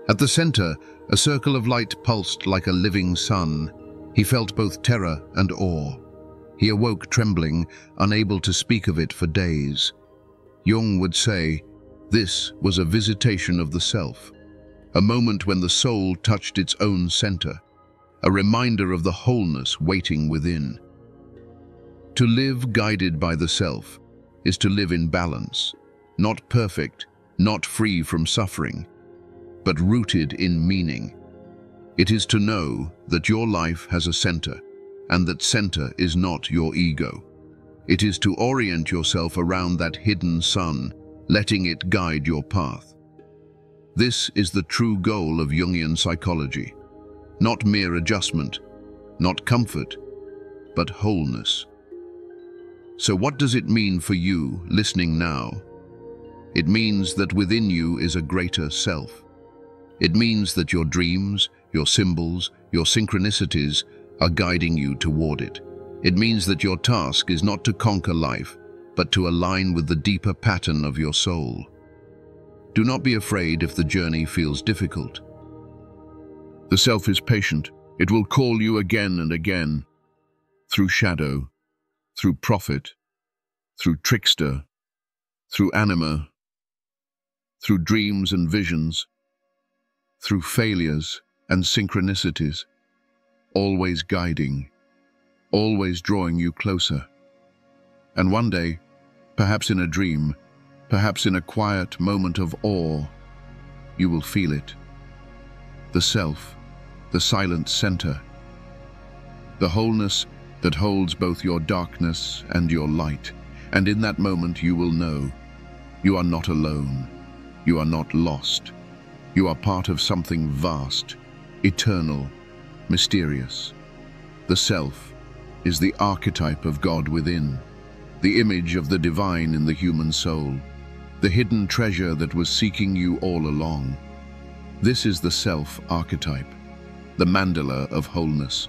At the center, a circle of light pulsed like a living sun. He felt both terror and awe. He awoke trembling, unable to speak of it for days. Jung would say, this was a visitation of the self, a moment when the soul touched its own center, a reminder of the wholeness waiting within. To live guided by the self is to live in balance, not perfect, not free from suffering, but rooted in meaning. It is to know that your life has a center, and that center is not your ego. It is to orient yourself around that hidden sun, letting it guide your path. This is the true goal of Jungian psychology. Not mere adjustment, not comfort, but wholeness. So what does it mean for you listening now? It means that within you is a greater self. It means that your dreams, your symbols, your synchronicities are guiding you toward it. It means that your task is not to conquer life, but to align with the deeper pattern of your soul. Do not be afraid if the journey feels difficult. The self is patient. It will call you again and again, through shadow, through prophet, through trickster, through anima, through dreams and visions, through failures and synchronicities, always guiding, always drawing you closer. And one day, perhaps in a dream, perhaps in a quiet moment of awe, you will feel it. The self, the silent center. the wholeness that holds both your darkness and your light. And in that moment you will know you are not alone. You are not lost. You are part of something vast, eternal, mysterious. The self is the archetype of God within, the image of the divine in the human soul, the hidden treasure that was seeking you all along. This is the self archetype, the mandala of wholeness,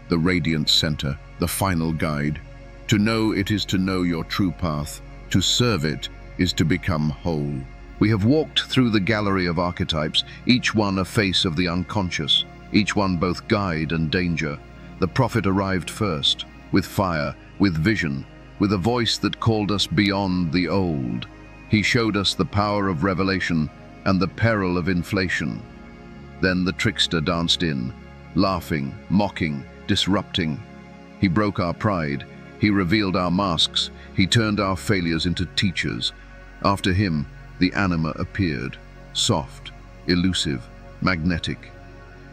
the radiant center, the final guide. To know it is to know your true path. To serve it is to become whole. We have walked through the gallery of archetypes, each one a face of the unconscious, each one both guide and danger. The prophet arrived first, with fire, with vision, with a voice that called us beyond the old. He showed us the power of revelation and the peril of inflation. Then the trickster danced in, laughing, mocking, disrupting. He broke our pride. He revealed our masks. He turned our failures into teachers. After him, the anima appeared, soft, elusive, magnetic.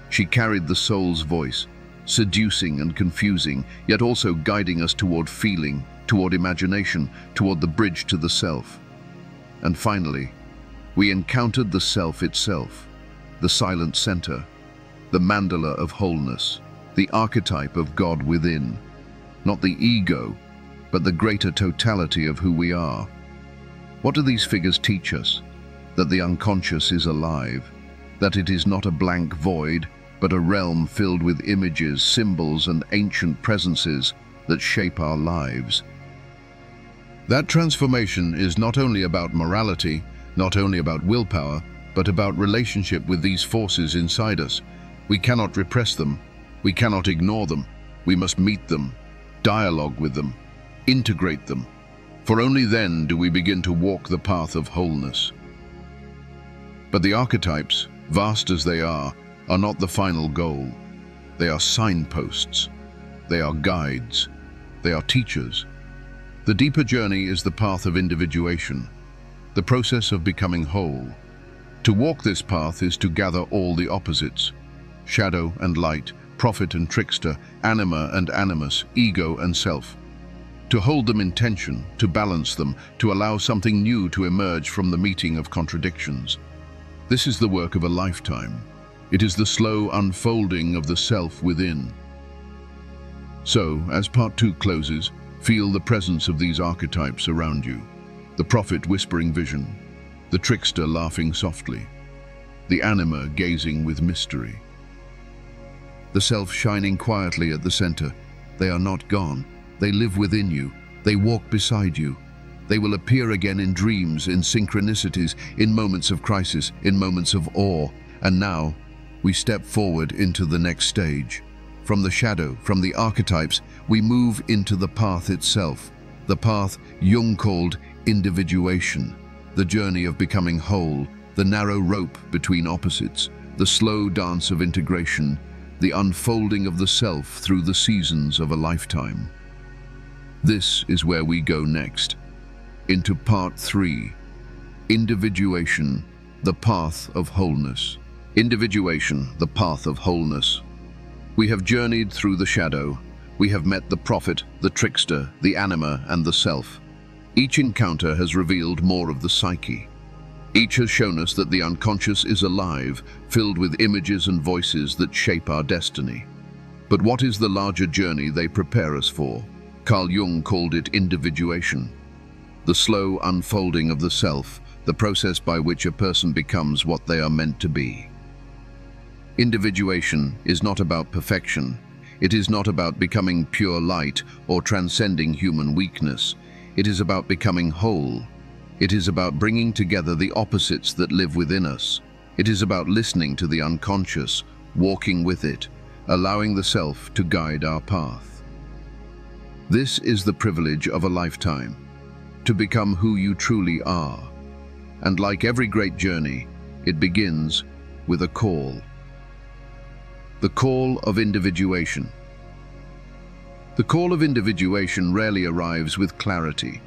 She carried the soul's voice, seducing and confusing, yet also guiding us toward feeling, toward imagination, toward the bridge to the self. And finally, we encountered the self itself, the silent center, the mandala of wholeness, the archetype of God within. Not the ego, but the greater totality of who we are. What do these figures teach us? That the unconscious is alive, that it is not a blank void, but a realm filled with images, symbols, and ancient presences that shape our lives. That transformation is not only about morality, not only about willpower, but about relationship with these forces inside us. We cannot repress them. We cannot ignore them. We must meet them, dialogue with them, integrate them, for only then do we begin to walk the path of wholeness. But the archetypes, vast as they are not the final goal. They are signposts. They are guides. They are teachers. The deeper journey is the path of individuation, the process of becoming whole. To walk this path is to gather all the opposites, shadow and light, prophet and trickster, anima and animus, ego and self. To hold them in tension, to balance them, to allow something new to emerge from the meeting of contradictions. This is the work of a lifetime. It is the slow unfolding of the self within. So, as part 2 closes, feel the presence of these archetypes around you. The prophet whispering vision, the trickster laughing softly, the anima gazing with mystery. The self shining quietly at the center. They are not gone. They live within you. They walk beside you. They will appear again in dreams, in synchronicities, in moments of crisis, in moments of awe. And now, we step forward into the next stage. From the shadow, from the archetypes, we move into the path itself. The path Jung called individuation. The journey of becoming whole, the narrow rope between opposites, the slow dance of integration, the unfolding of the self through the seasons of a lifetime. This is where we go next, into part 3, individuation, the path of wholeness. Individuation, the path of wholeness. We have journeyed through the shadow. We have met the prophet, the trickster, the anima, and the self. Each encounter has revealed more of the psyche. Each has shown us that the unconscious is alive, filled with images and voices that shape our destiny. But what is the larger journey they prepare us for? Carl Jung called it individuation. The slow unfolding of the self, the process by which a person becomes what they are meant to be. Individuation is not about perfection. It is not about becoming pure light or transcending human weakness. It is about becoming whole. It is about bringing together the opposites that live within us. It is about listening to the unconscious, walking with it, allowing the self to guide our path. This is the privilege of a lifetime, to become who you truly are. And like every great journey, it begins with a call. The call of individuation. The call of individuation rarely arrives with clarity.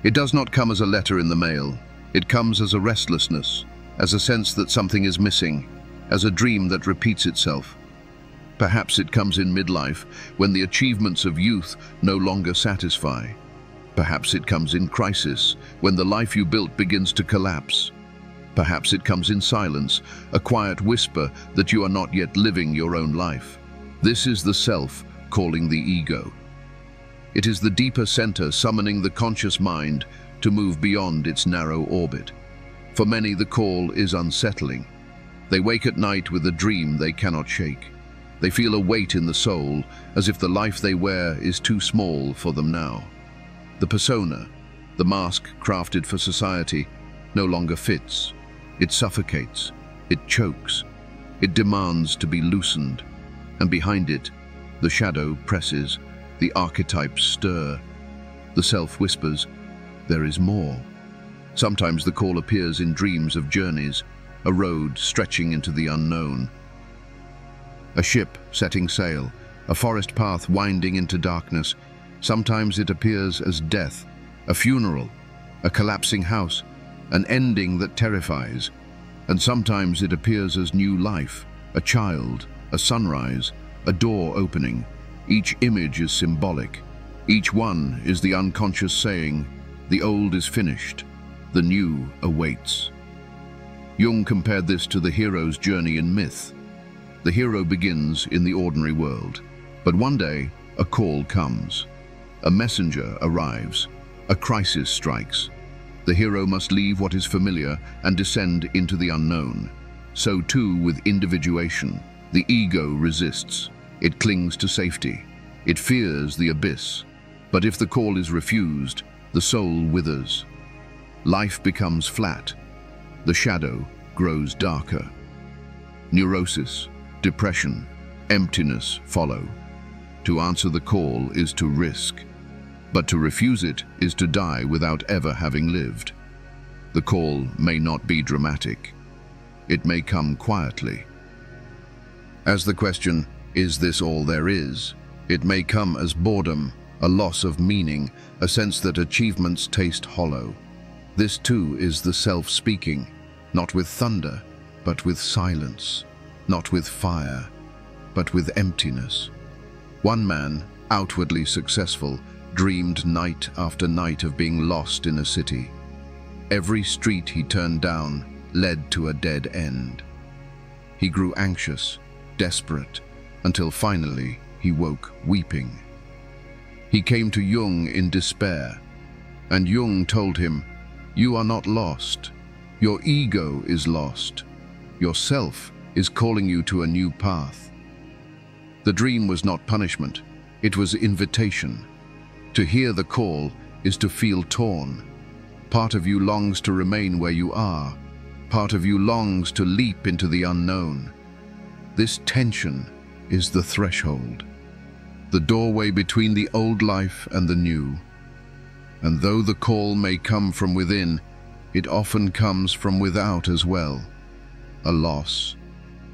It does not come as a letter in the mail. It comes as a restlessness, as a sense that something is missing, as a dream that repeats itself. Perhaps it comes in midlife, when the achievements of youth no longer satisfy. Perhaps it comes in crisis, when the life you built begins to collapse. Perhaps it comes in silence, a quiet whisper that you are not yet living your own life. This is the self calling the ego. It is the deeper center summoning the conscious mind to move beyond its narrow orbit. For many, the call is unsettling. They wake at night with a dream they cannot shake. They feel a weight in the soul, as if the life they wear is too small for them now. The persona, the mask crafted for society, no longer fits. It suffocates. It chokes. It demands to be loosened. And behind it, the shadow presses, the archetypes stir. The self whispers, there is more. Sometimes the call appears in dreams of journeys, a road stretching into the unknown. A ship setting sail, a forest path winding into darkness. Sometimes it appears as death, a funeral, a collapsing house, an ending that terrifies. And sometimes it appears as new life, a child, a sunrise, a door opening. Each image is symbolic. Each one is the unconscious saying, the old is finished, the new awaits. Jung compared this to the hero's journey in myth. The hero begins in the ordinary world, but one day a call comes. A messenger arrives. A crisis strikes. The hero must leave what is familiar and descend into the unknown. So too with individuation. The ego resists. It clings to safety. It fears the abyss. But if the call is refused, the soul withers. Life becomes flat. The shadow grows darker. Neurosis, depression, emptiness follow. To answer the call is to risk, but to refuse it is to die without ever having lived. The call may not be dramatic. It may come quietly. As the question, is this all there is? It may come as boredom, a loss of meaning, a sense that achievements taste hollow. This too is the self speaking, not with thunder, but with silence, not with fire, but with emptiness. One man, outwardly successful, dreamed night after night of being lost in a city. Every street he turned down led to a dead end. He grew anxious, desperate, until finally he woke weeping. He came to Jung in despair, and Jung told him, "You are not lost. Your ego is lost. Your self is calling you to a new path." The dream was not punishment, it was invitation. To hear the call is to feel torn. Part of you longs to remain where you are. Part of you longs to leap into the unknown. This tension is the threshold, the doorway between the old life and the new. And though the call may come from within, it often comes from without as well. A loss,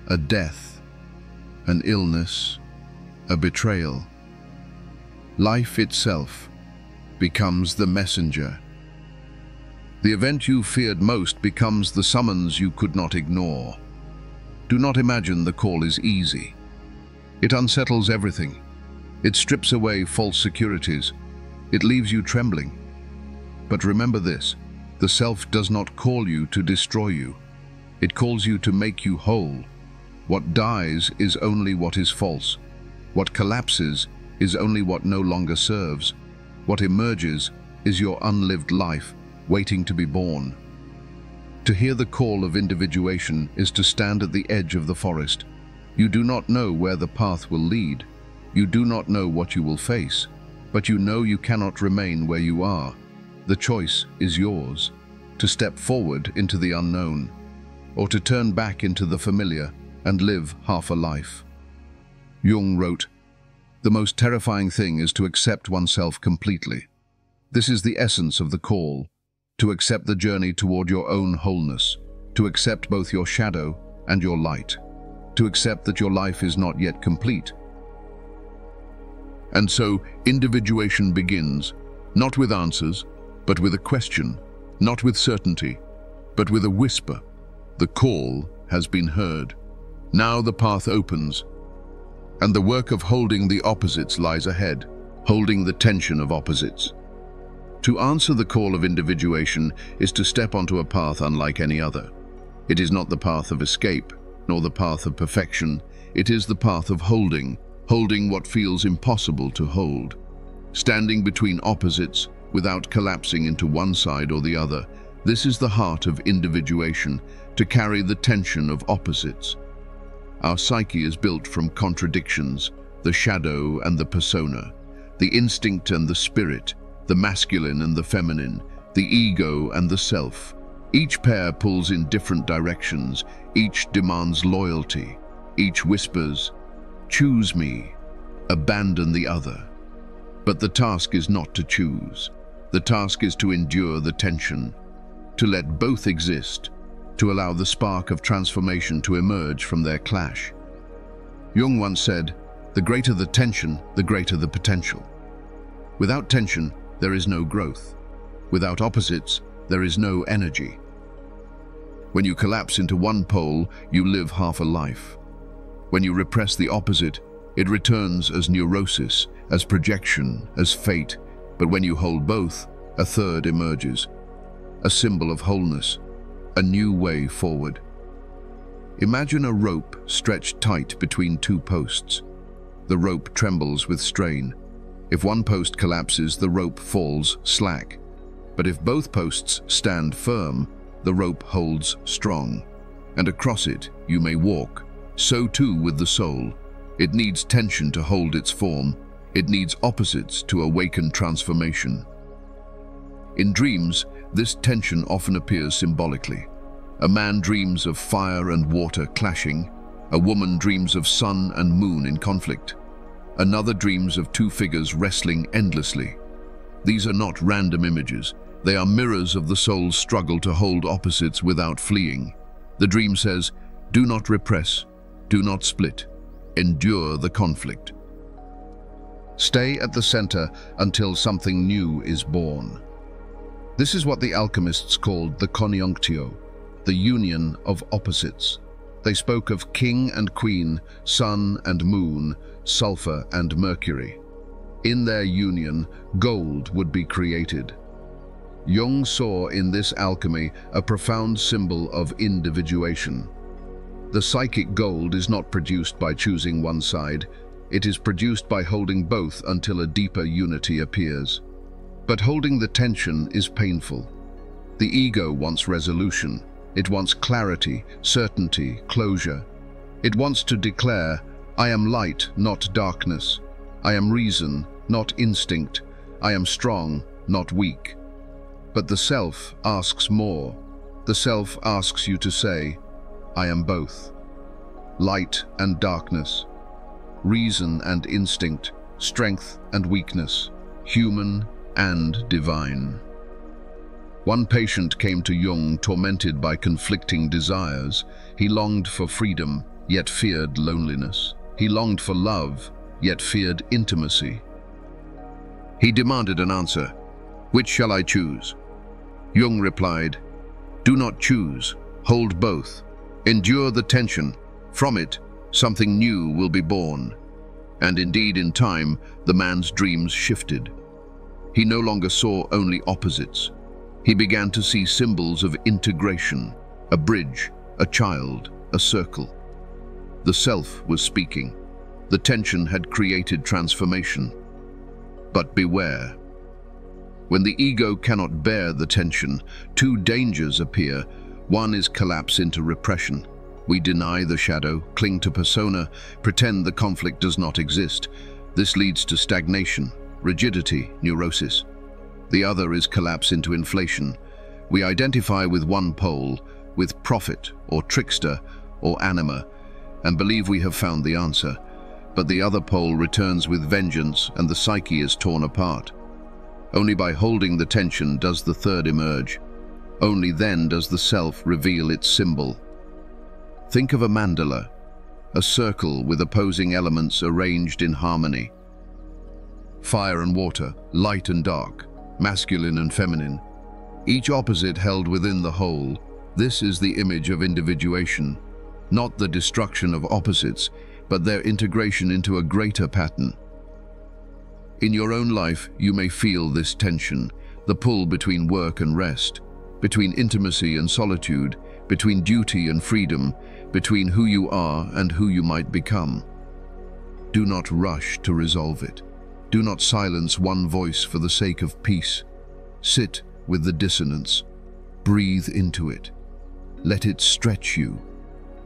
a death, an illness, a betrayal. Life itself becomes the messenger. The event you feared most becomes the summons you could not ignore. Do not imagine the call is easy. It unsettles everything. It strips away false securities. It leaves you trembling. But remember this, the self does not call you to destroy you. It calls you to make you whole. What dies is only what is false. What collapses is only what no longer serves. What emerges is your unlived life, waiting to be born. To hear the call of individuation is to stand at the edge of the forest. You do not know where the path will lead. You do not know what you will face, but you know you cannot remain where you are. The choice is yours, to step forward into the unknown, or to turn back into the familiar and live half a life. Jung wrote, "The most terrifying thing is to accept oneself completely. This is the essence of the call, to accept the journey toward your own wholeness, to accept both your shadow and your light, to accept that your life is not yet complete." And so, individuation begins, not with answers, but with a question, not with certainty, but with a whisper. The call has been heard. Now the path opens, And the work of holding the opposites lies ahead, holding the tension of opposites. To answer the call of individuation is to step onto a path unlike any other. It is not the path of escape, nor the path of perfection. It is the path of holding what feels impossible to hold. Standing between opposites without collapsing into one side or the other. This is the heart of individuation, to carry the tension of opposites. Our psyche is built from contradictions, the shadow and the persona, the instinct and the spirit, the masculine and the feminine, the ego and the self. Each pair pulls in different directions, each demands loyalty, each whispers, "Choose me, abandon the other." But the task is not to choose. The task is to endure the tension, to let both exist, to allow the spark of transformation to emerge from their clash. Jung once said, "The greater the tension, the greater the potential." Without tension, there is no growth. Without opposites, there is no energy. When you collapse into one pole, you live half a life. When you repress the opposite, it returns as neurosis, as projection, as fate. But when you hold both, a third emerges, a symbol of wholeness, a new way forward. Imagine a rope stretched tight between two posts. The rope trembles with strain. If one post collapses, the rope falls slack. But if both posts stand firm, the rope holds strong. And across it, you may walk. So too with the soul. It needs tension to hold its form. It needs opposites to awaken transformation. In dreams, this tension often appears symbolically. A man dreams of fire and water clashing. A woman dreams of sun and moon in conflict. Another dreams of two figures wrestling endlessly. These are not random images. They are mirrors of the soul's struggle to hold opposites without fleeing. The dream says, "Do not repress, do not split, endure the conflict. Stay at the center until something new is born." This is what the alchemists called the conjunctio, the union of opposites. They spoke of king and queen, sun and moon, sulfur and mercury. In their union, gold would be created. Jung saw in this alchemy a profound symbol of individuation. The psychic gold is not produced by choosing one side. It is produced by holding both until a deeper unity appears. But holding the tension is painful. The ego wants resolution. It wants clarity, certainty, closure. It wants to declare, "I am light, not darkness. I am reason, not instinct. I am strong, not weak." But the self asks more. The self asks you to say, "I am both. Light and darkness. Reason and instinct. Strength and weakness. Human and divine." One patient came to Jung tormented by conflicting desires. He longed for freedom, yet feared loneliness. He longed for love, yet feared intimacy. He demanded an answer. "Which shall I choose?" Jung replied, "Do not choose, hold both. Endure the tension. From it, something new will be born." And indeed, in time, the man's dreams shifted. He no longer saw only opposites. He began to see symbols of integration, a bridge, a child, a circle. The self was speaking. The tension had created transformation. But beware. When the ego cannot bear the tension, two dangers appear. One is collapse into repression. We deny the shadow, cling to persona, pretend the conflict does not exist. This leads to stagnation, rigidity, neurosis. The other is collapse into inflation. We identify with one pole, with prophet or trickster or anima, and believe we have found the answer. But the other pole returns with vengeance and the psyche is torn apart. Only by holding the tension does the third emerge. Only then does the self reveal its symbol. Think of a mandala, a circle with opposing elements arranged in harmony. Fire and water, light and dark, masculine and feminine, each opposite held within the whole. This is the image of individuation, not the destruction of opposites, but their integration into a greater pattern. In your own life, you may feel this tension, the pull between work and rest, between intimacy and solitude, between duty and freedom, between who you are and who you might become. Do not rush to resolve it. Do not silence one voice for the sake of peace. Sit with the dissonance. Breathe into it. Let it stretch you.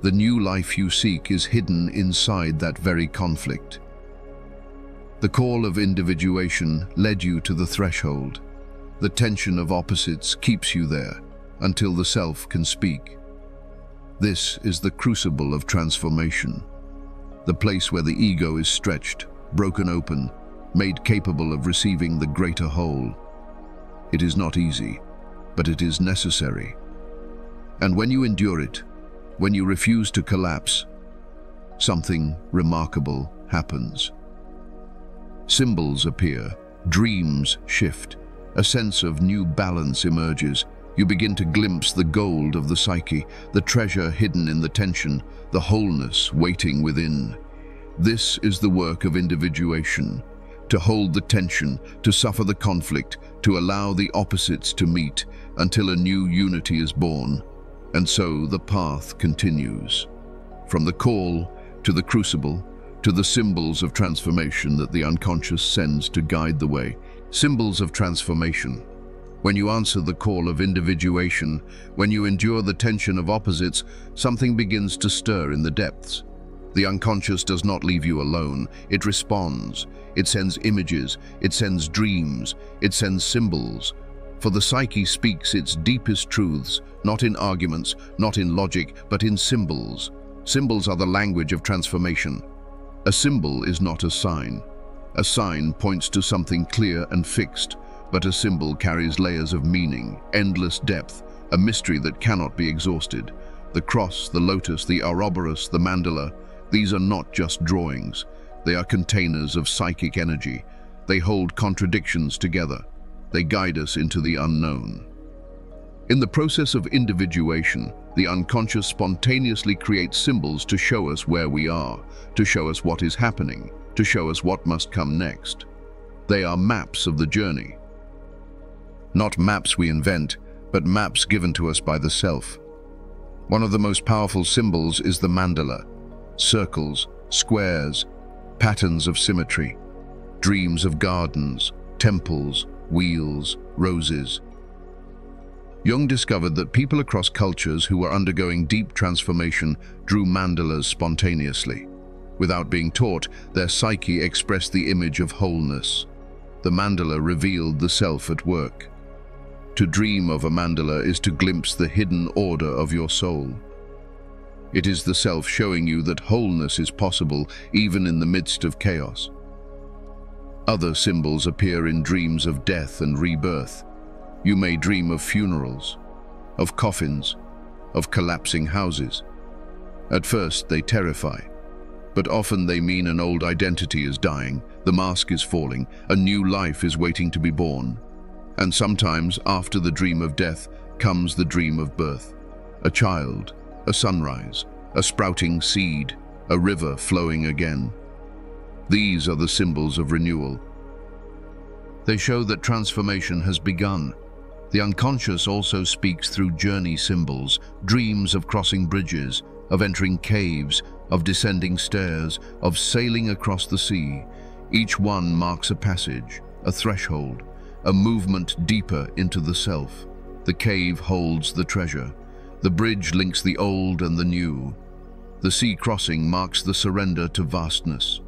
The new life you seek is hidden inside that very conflict. The call of individuation led you to the threshold. The tension of opposites keeps you there until the self can speak. This is the crucible of transformation, the place where the ego is stretched, broken open, made capable of receiving the greater whole. It is not easy, but it is necessary. And when you endure it, when you refuse to collapse, something remarkable happens. Symbols appear, dreams shift, a sense of new balance emerges. You begin to glimpse the gold of the psyche, the treasure hidden in the tension, the wholeness waiting within. This is the work of individuation, to hold the tension, to suffer the conflict, to allow the opposites to meet until a new unity is born. And so the path continues. From the call to the crucible, to the symbols of transformation that the unconscious sends to guide the way. Symbols of transformation. When you answer the call of individuation, when you endure the tension of opposites, something begins to stir in the depths. The unconscious does not leave you alone. It responds. It sends images. It sends dreams. It sends symbols. For the psyche speaks its deepest truths, not in arguments, not in logic, but in symbols. Symbols are the language of transformation. A symbol is not a sign. A sign points to something clear and fixed, but a symbol carries layers of meaning, endless depth, a mystery that cannot be exhausted. The cross, the lotus, the Ouroboros, the mandala, these are not just drawings. They are containers of psychic energy. They hold contradictions together. They guide us into the unknown. In the process of individuation, the unconscious spontaneously creates symbols to show us where we are, to show us what is happening, to show us what must come next. They are maps of the journey. Not maps we invent, but maps given to us by the self. One of the most powerful symbols is the mandala. Circles, squares, patterns of symmetry, dreams of gardens, temples, wheels, roses. Jung discovered that people across cultures who were undergoing deep transformation drew mandalas spontaneously. Without being taught, their psyche expressed the image of wholeness. The mandala revealed the self at work. To dream of a mandala is to glimpse the hidden order of your soul. It is the self showing you that wholeness is possible even in the midst of chaos. Other symbols appear in dreams of death and rebirth. You may dream of funerals, of coffins, of collapsing houses. At first, they terrify, but often they mean an old identity is dying, the mask is falling, a new life is waiting to be born. And sometimes, after the dream of death, comes the dream of birth. A child, a sunrise, a sprouting seed, a river flowing again. These are the symbols of renewal. They show that transformation has begun. The unconscious also speaks through journey symbols, dreams of crossing bridges, of entering caves, of descending stairs, of sailing across the sea. Each one marks a passage, a threshold, a movement deeper into the self. The cave holds the treasure. The bridge links the old and the new. The sea crossing marks the surrender to vastness.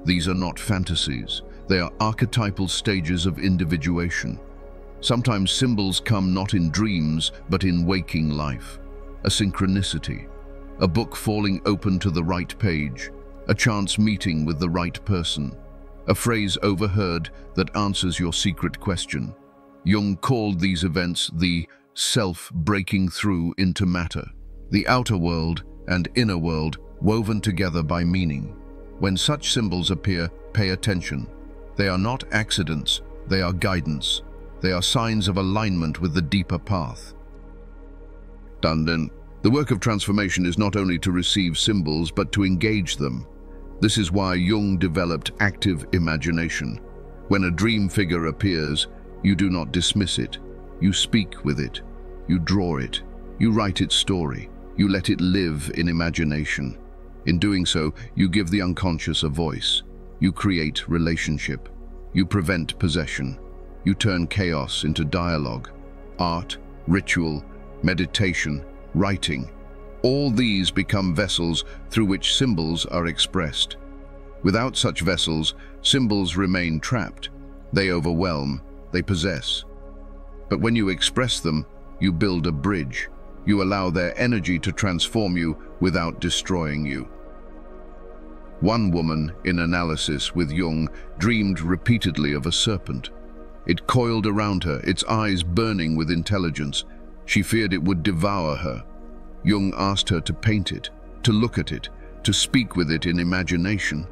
These are not fantasies. They are archetypal stages of individuation. Sometimes symbols come not in dreams, but in waking life. A synchronicity, a book falling open to the right page, a chance meeting with the right person, a phrase overheard that answers your secret question. Jung called these events the self breaking through into matter, the outer world and inner world woven together by meaning. When such symbols appear, pay attention. They are not accidents, they are guidance. They are signs of alignment with the deeper path. Dandan. The work of transformation is not only to receive symbols, but to engage them. This is why Jung developed active imagination. When a dream figure appears, you do not dismiss it. You speak with it. You draw it. You write its story. You let it live in imagination. In doing so, you give the unconscious a voice. You create relationship. You prevent possession. You turn chaos into dialogue. Art, ritual, meditation, writing. All these become vessels through which symbols are expressed. Without such vessels, symbols remain trapped. They overwhelm, they possess. But when you express them, you build a bridge. You allow their energy to transform you without destroying you. One woman, in analysis with Jung, dreamed repeatedly of a serpent. It coiled around her, its eyes burning with intelligence. She feared it would devour her. Jung asked her to paint it, to look at it, to speak with it in imagination.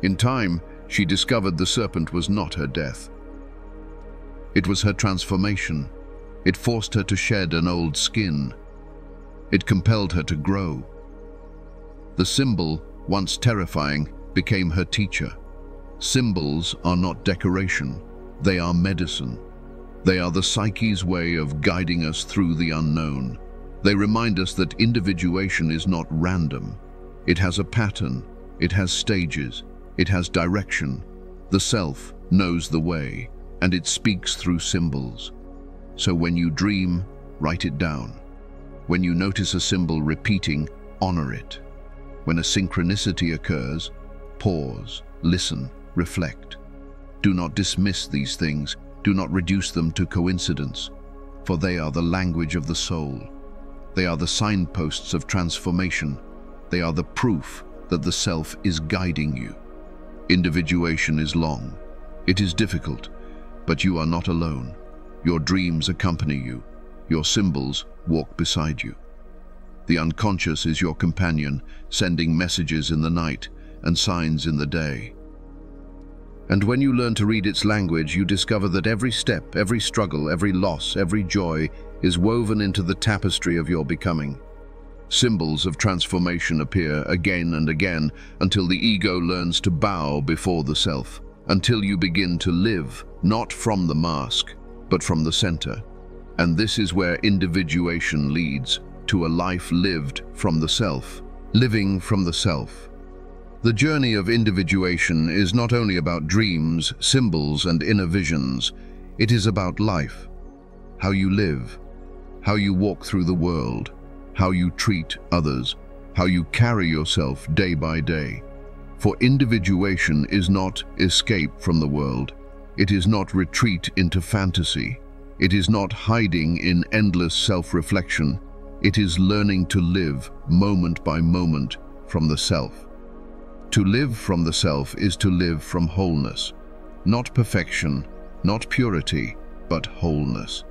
In time, she discovered the serpent was not her death. It was her transformation. It forced her to shed an old skin. It compelled her to grow. The symbol, once terrifying, became her teacher. Symbols are not decoration. They are medicine. They are the psyche's way of guiding us through the unknown. They remind us that individuation is not random. It has a pattern. It has stages. It has direction. The self knows the way, and it speaks through symbols. So when you dream, write it down. When you notice a symbol repeating, honor it. When a synchronicity occurs, pause, listen, reflect. Do not dismiss these things. Do not reduce them to coincidence, for they are the language of the soul. They are the signposts of transformation. They are the proof that the self is guiding you. Individuation is long. It is difficult, but you are not alone. Your dreams accompany you. Your symbols walk beside you. The unconscious is your companion, sending messages in the night and signs in the day. And when you learn to read its language, you discover that every step, every struggle, every loss, every joy is woven into the tapestry of your becoming. Symbols of transformation appear again and again until the ego learns to bow before the self, until you begin to live, not from the mask, but from the center. And this is where individuation leads to a life lived from the self, living from the self. The journey of individuation is not only about dreams, symbols, and inner visions. It is about life, how you live, how you walk through the world, how you treat others, how you carry yourself day by day. For individuation is not escape from the world. It is not retreat into fantasy. It is not hiding in endless self-reflection. It is learning to live moment by moment from the self. To live from the self is to live from wholeness. Not perfection, not purity, but wholeness.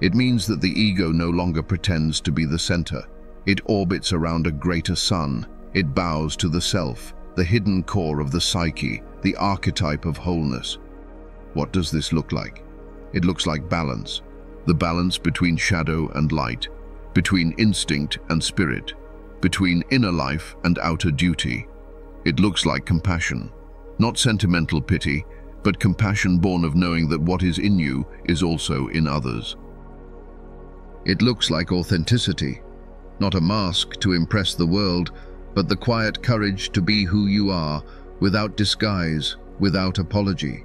It means that the ego no longer pretends to be the center. It orbits around a greater sun. It bows to the self, the hidden core of the psyche, the archetype of wholeness. What does this look like? It looks like balance. The balance between shadow and light, between instinct and spirit, between inner life and outer duty. It looks like compassion, not sentimental pity, but compassion born of knowing that what is in you is also in others. It looks like authenticity, not a mask to impress the world, but the quiet courage to be who you are, without disguise, without apology.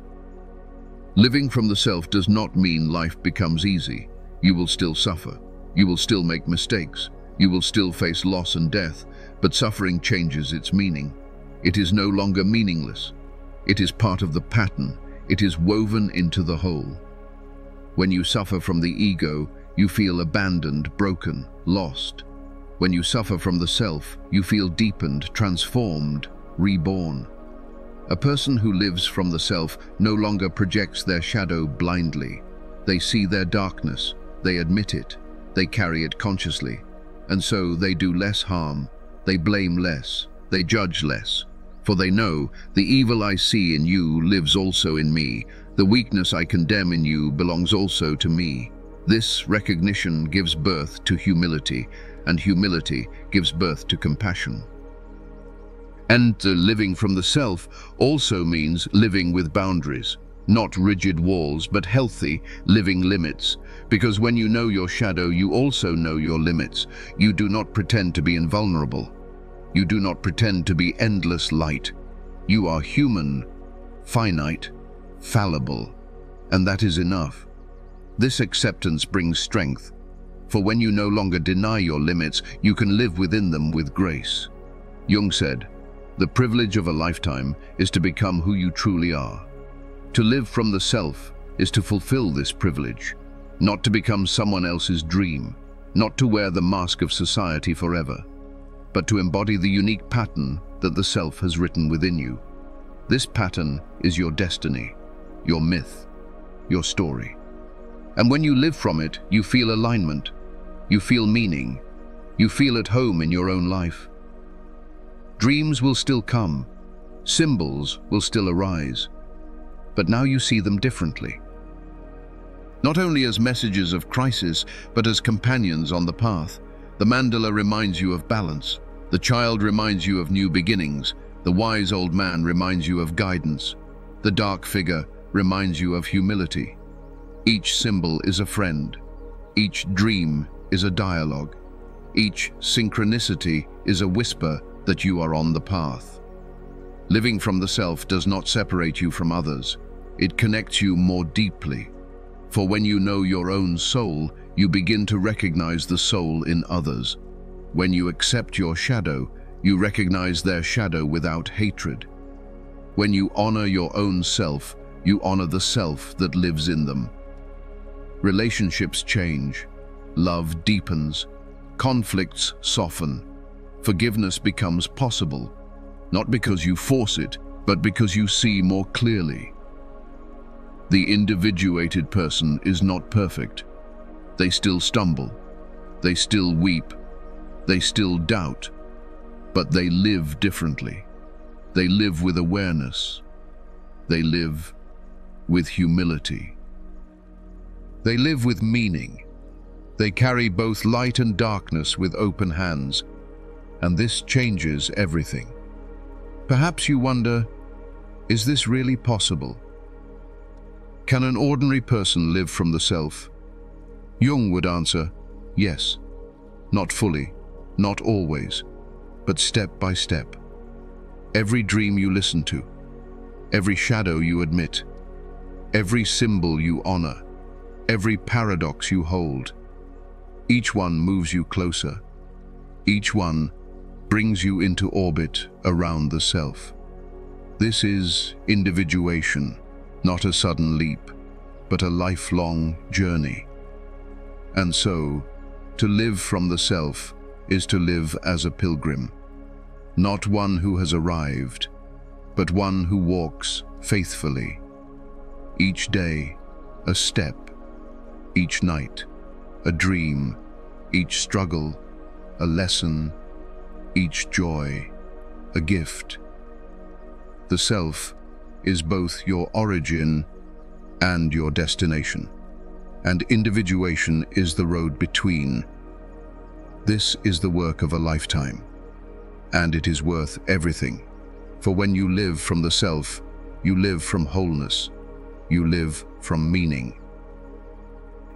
Living from the self does not mean life becomes easy. You will still suffer. You will still make mistakes. You will still face loss and death, but suffering changes its meaning. It is no longer meaningless. It is part of the pattern. It is woven into the whole. When you suffer from the ego, you feel abandoned, broken, lost. When you suffer from the self, you feel deepened, transformed, reborn. A person who lives from the self no longer projects their shadow blindly. They see their darkness, they admit it, they carry it consciously, and so they do less harm, they blame less, they judge less. For they know, the evil I see in you lives also in me, the weakness I condemn in you belongs also to me. This recognition gives birth to humility, and humility gives birth to compassion. And living from the self also means living with boundaries, not rigid walls, but healthy, living limits. Because when you know your shadow, you also know your limits. You do not pretend to be invulnerable. You do not pretend to be endless light. You are human, finite, fallible, and that is enough. This acceptance brings strength, for when you no longer deny your limits, you can live within them with grace. Jung said, "The privilege of a lifetime is to become who you truly are." To live from the self is to fulfill this privilege, not to become someone else's dream, not to wear the mask of society forever, but to embody the unique pattern that the self has written within you. This pattern is your destiny, your myth, your story. And when you live from it, you feel alignment, you feel meaning, you feel at home in your own life. Dreams will still come, symbols will still arise, but now you see them differently. Not only as messages of crisis, but as companions on the path. The mandala reminds you of balance, the child reminds you of new beginnings, the wise old man reminds you of guidance, the dark figure reminds you of humility. Each symbol is a friend, each dream is a dialogue, each synchronicity is a whisper that you are on the path. Living from the self does not separate you from others, it connects you more deeply. For when you know your own soul, you begin to recognize the soul in others. When you accept your shadow, you recognize their shadow without hatred. When you honor your own self, you honor the self that lives in them. Relationships change, love deepens, conflicts soften, forgiveness becomes possible, not because you force it, but because you see more clearly. The individuated person is not perfect. They still stumble, they still weep, they still doubt, but they live differently. They live with awareness. They live with humility. They live with meaning. They carry both light and darkness with open hands, and this changes everything. Perhaps you wonder, is this really possible? Can an ordinary person live from the self? Jung would answer, yes. Not fully, not always, but step by step. Every dream you listen to, every shadow you admit, every symbol you honor, every paradox you hold, each one moves you closer. Each one brings you into orbit around the self. This is individuation, not a sudden leap, but a lifelong journey. And so, to live from the self is to live as a pilgrim, not one who has arrived, but one who walks faithfully. Each day, a step, each night, a dream, each struggle, a lesson, each joy, a gift. The self is both your origin and your destination, and individuation is the road between. This is the work of a lifetime, and it is worth everything. For when you live from the self, you live from wholeness, you live from meaning.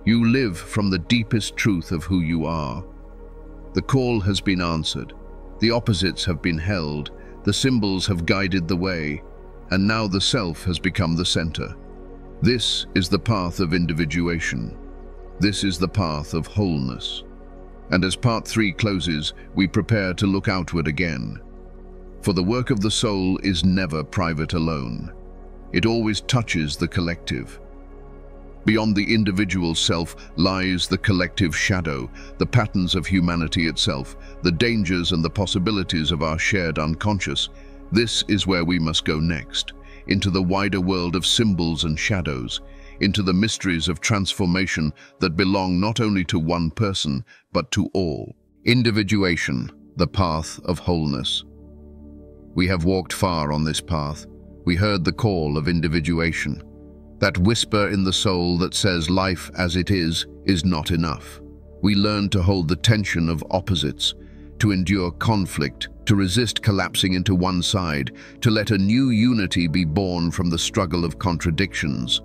You live from the deepest truth of who you are. The call has been answered, the opposites have been held, the symbols have guided the way, and now the self has become the center. This is the path of individuation. This is the path of wholeness. And as part 3 closes, we prepare to look outward again. For the work of the soul is never private alone. It always touches the collective. Beyond the individual self lies the collective shadow, the patterns of humanity itself, the dangers and the possibilities of our shared unconscious. This is where we must go next, into the wider world of symbols and shadows, into the mysteries of transformation that belong not only to one person, but to all. Individuation, the path of wholeness. We have walked far on this path. We heard the call of individuation. That whisper in the soul that says life as it is not enough. We learned to hold the tension of opposites, to endure conflict, to resist collapsing into one side, to let a new unity be born from the struggle of contradictions.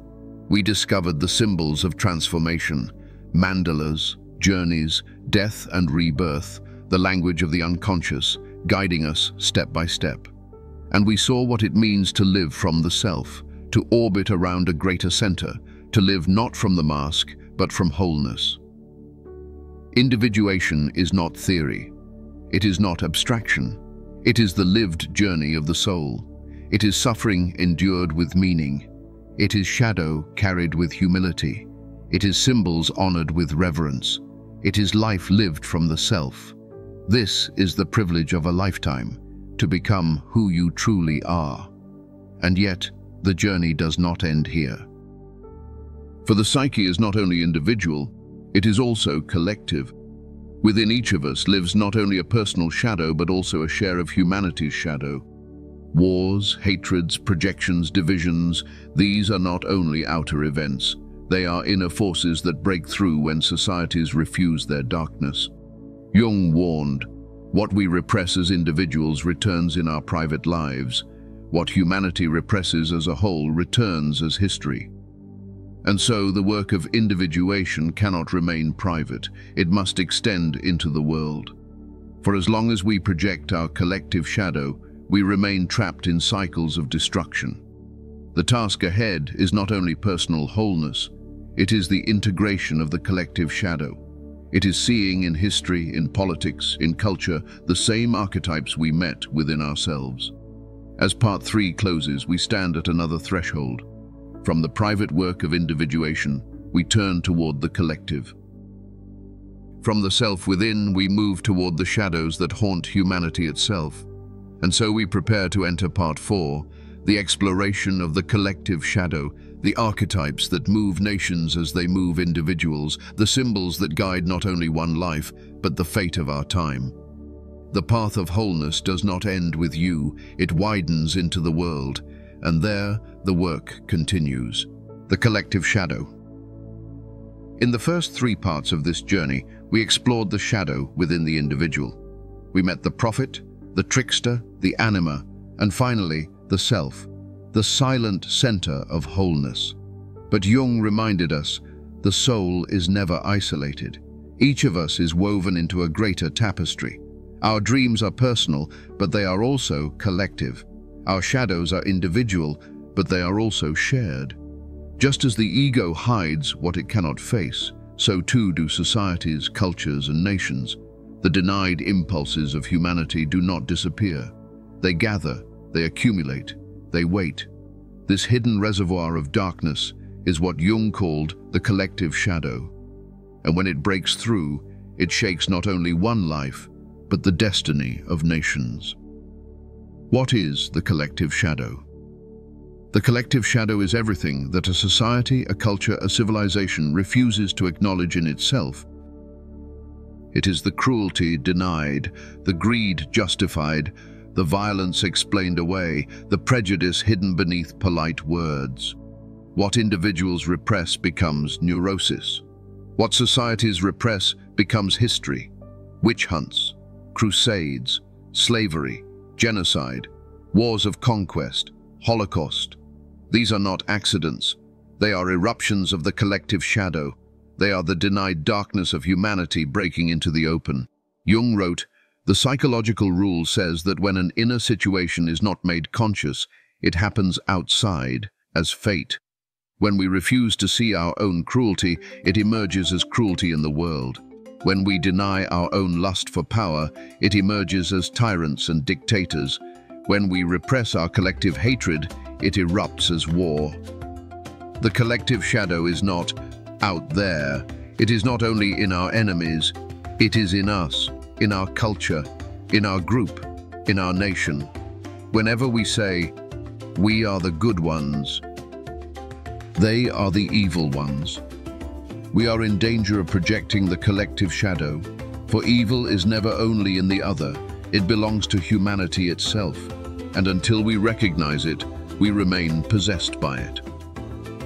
We discovered the symbols of transformation, mandalas, journeys, death and rebirth, the language of the unconscious, guiding us step by step. And we saw what it means to live from the self, to orbit around a greater center, to live not from the mask, but from wholeness. Individuation is not theory. It is not abstraction. It is the lived journey of the soul. It is suffering endured with meaning. It is shadow carried with humility. It is symbols honored with reverence. It is life lived from the self. This is the privilege of a lifetime, to become who you truly are. And yet, the journey does not end here. For the psyche is not only individual, it is also collective. Within each of us lives not only a personal shadow, but also a share of humanity's shadow. Wars, hatreds, projections, divisions, these are not only outer events. They are inner forces that break through when societies refuse their darkness. Jung warned, what we repress as individuals returns in our private lives. What humanity represses as a whole returns as history. And so the work of individuation cannot remain private. It must extend into the world. For as long as we project our collective shadow, we remain trapped in cycles of destruction. The task ahead is not only personal wholeness, it is the integration of the collective shadow. It is seeing in history, in politics, in culture, the same archetypes we met within ourselves. As part 3 closes, we stand at another threshold. From the private work of individuation, we turn toward the collective. From the self within, we move toward the shadows that haunt humanity itself. And so we prepare to enter part 4, the exploration of the collective shadow, the archetypes that move nations as they move individuals, the symbols that guide not only one life, but the fate of our time. The path of wholeness does not end with you, it widens into the world, and there the work continues. The collective shadow. In the first 3 parts of this journey, we explored the shadow within the individual. We met the prophet, the trickster, the anima, and finally, the self, the silent center of wholeness. But Jung reminded us, the soul is never isolated. Each of us is woven into a greater tapestry. Our dreams are personal, but they are also collective. Our shadows are individual, but they are also shared. Just as the ego hides what it cannot face, so too do societies, cultures, and nations. The denied impulses of humanity do not disappear. They gather, they accumulate, they wait. This hidden reservoir of darkness is what Jung called the collective shadow. And when it breaks through, it shakes not only one life, but the destiny of nations. What is the collective shadow? The collective shadow is everything that a society, a culture, a civilization refuses to acknowledge in itself. It is the cruelty denied, the greed justified, the violence explained away, the prejudice hidden beneath polite words. What individuals repress becomes neurosis. What societies repress becomes history. Witch hunts, crusades, slavery, genocide, wars of conquest, Holocaust. These are not accidents. They are eruptions of the collective shadow. They are the denied darkness of humanity breaking into the open. Jung wrote, "The psychological rule says that when an inner situation is not made conscious, it happens outside as fate. When we refuse to see our own cruelty, it emerges as cruelty in the world. When we deny our own lust for power, it emerges as tyrants and dictators. When we repress our collective hatred, it erupts as war." The collective shadow is not out there. It is not only in our enemies, it is in us, in our culture, in our group, in our nation. Whenever we say, "We are the good ones," they are the evil ones. We are in danger of projecting the collective shadow, for evil is never only in the other, it belongs to humanity itself, and until we recognize it, we remain possessed by it.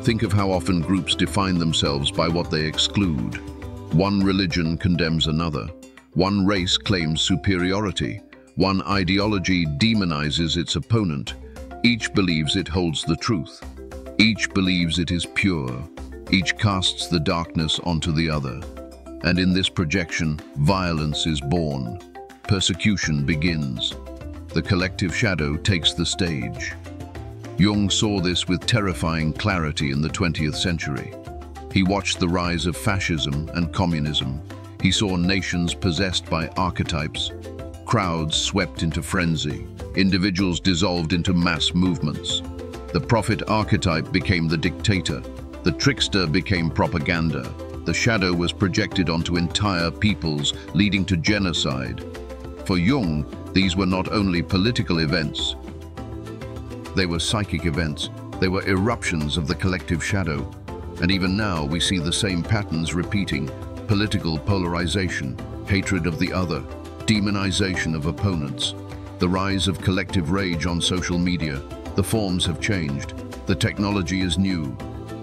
Think of how often groups define themselves by what they exclude. One religion condemns another. One race claims superiority. One ideology demonizes its opponent. Each believes it holds the truth. Each believes it is pure. Each casts the darkness onto the other. And in this projection, violence is born. Persecution begins. The collective shadow takes the stage. Jung saw this with terrifying clarity in the 20th century. He watched the rise of fascism and communism. He saw nations possessed by archetypes, crowds swept into frenzy, individuals dissolved into mass movements. The prophet archetype became the dictator. The trickster became propaganda. The shadow was projected onto entire peoples, leading to genocide. For Jung, these were not only political events, they were psychic events. They were eruptions of the collective shadow. And even now we see the same patterns repeating: political polarization, hatred of the other, demonization of opponents, the rise of collective rage on social media. The forms have changed. The technology is new,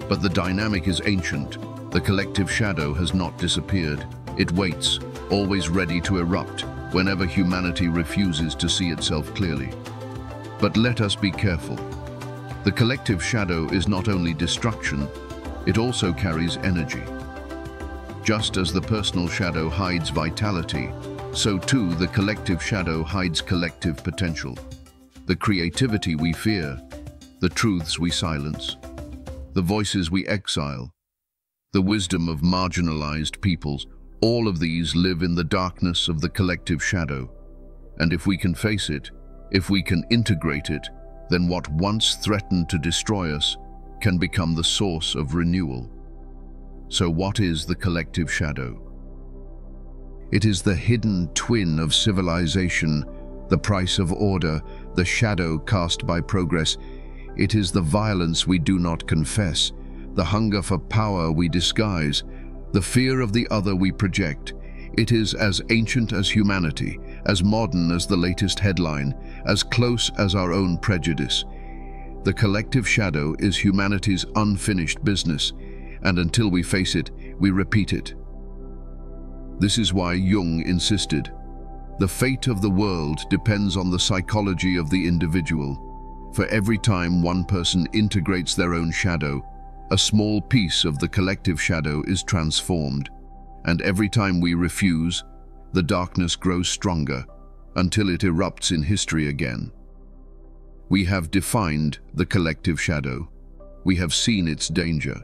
but the dynamic is ancient. The collective shadow has not disappeared. It waits, always ready to erupt whenever humanity refuses to see itself clearly. But let us be careful. The collective shadow is not only destruction, it also carries energy. Just as the personal shadow hides vitality, so too the collective shadow hides collective potential. The creativity we fear, the truths we silence, the voices we exile, the wisdom of marginalized peoples, all of these live in the darkness of the collective shadow. And if we can face it, if we can integrate it, then what once threatened to destroy us can become the source of renewal. So what is the collective shadow? It is the hidden twin of civilization, the price of order, the shadow cast by progress. It is the violence we do not confess, the hunger for power we disguise, the fear of the other we project. It is as ancient as humanity, as modern as the latest headline, as close as our own prejudice. The collective shadow is humanity's unfinished business, and until we face it, we repeat it. This is why Jung insisted, the fate of the world depends on the psychology of the individual. For every time one person integrates their own shadow, a small piece of the collective shadow is transformed. And every time we refuse, the darkness grows stronger until it erupts in history again. We have defined the collective shadow. We have seen its danger.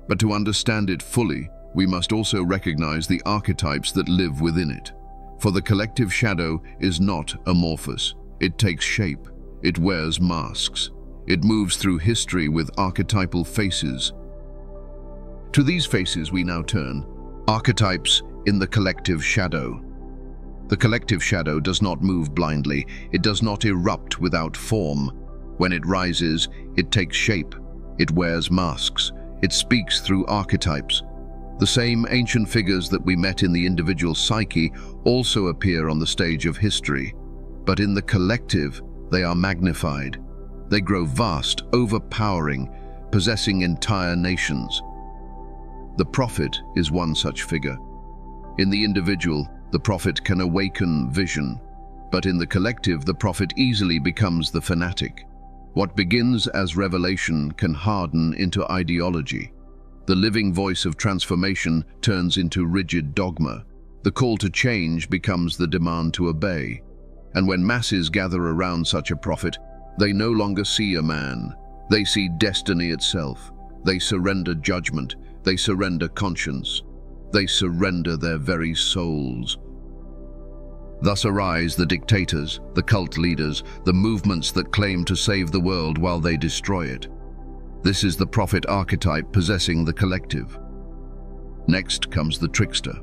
But to understand it fully, we must also recognize the archetypes that live within it. For the collective shadow is not amorphous. It takes shape. It wears masks. It moves through history with archetypal faces. To these faces we now turn, archetypes in the collective shadow. The collective shadow does not move blindly. It does not erupt without form. When it rises, it takes shape. It wears masks. It speaks through archetypes. The same ancient figures that we met in the individual psyche also appear on the stage of history. But in the collective, they are magnified. They grow vast, overpowering, possessing entire nations. The prophet is one such figure. In the individual, the prophet can awaken vision, but in the collective, the prophet easily becomes the fanatic. What begins as revelation can harden into ideology. The living voice of transformation turns into rigid dogma. The call to change becomes the demand to obey. And when masses gather around such a prophet, they no longer see a man. They see destiny itself. They surrender judgment. They surrender conscience. They surrender their very souls. Thus arise the dictators, the cult leaders, the movements that claim to save the world while they destroy it. This is the prophet archetype possessing the collective. Next comes the trickster.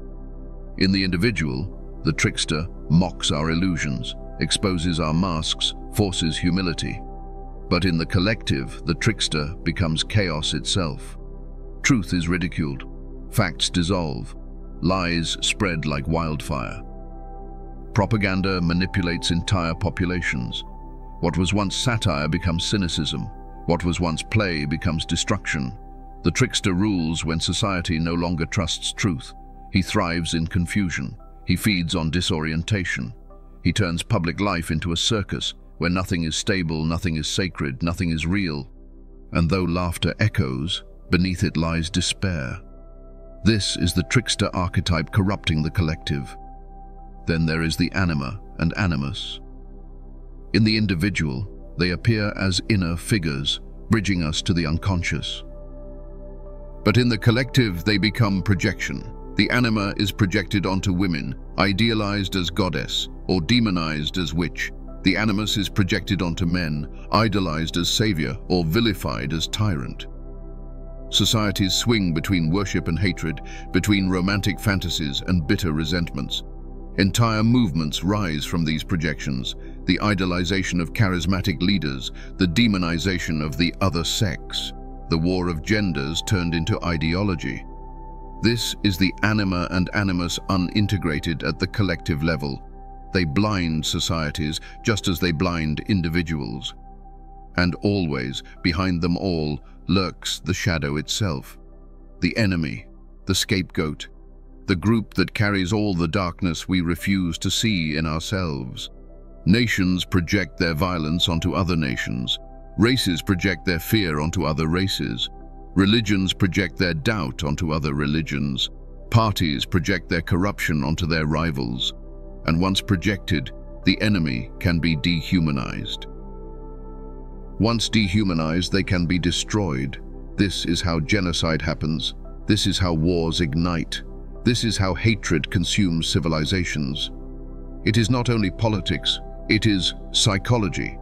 In the individual, the trickster mocks our illusions, exposes our masks, forces humility. But in the collective, the trickster becomes chaos itself. Truth is ridiculed. Facts dissolve. Lies spread like wildfire. Propaganda manipulates entire populations. What was once satire becomes cynicism. What was once play becomes destruction. The trickster rules when society no longer trusts truth. He thrives in confusion. He feeds on disorientation. He turns public life into a circus, where nothing is stable, nothing is sacred, nothing is real. And though laughter echoes, beneath it lies despair. This is the trickster archetype corrupting the collective. Then there is the anima and animus. In the individual, they appear as inner figures, bridging us to the unconscious. But in the collective, they become projection. The anima is projected onto women, idealized as goddess or demonized as witch. The animus is projected onto men, idolized as savior or vilified as tyrant. Societies swing between worship and hatred, between romantic fantasies and bitter resentments. Entire movements rise from these projections, the idolization of charismatic leaders, the demonization of the other sex. The war of genders turned into ideology. This is the anima and animus unintegrated at the collective level. They blind societies just as they blind individuals. And always, behind them all, lurks the shadow itself. The enemy, the scapegoat, the group that carries all the darkness we refuse to see in ourselves. Nations project their violence onto other nations. Races project their fear onto other races. Religions project their doubt onto other religions. Parties project their corruption onto their rivals. And once projected, the enemy can be dehumanized. Once dehumanized, they can be destroyed. This is how genocide happens. This is how wars ignite. This is how hatred consumes civilizations. It is not only politics, it is psychology.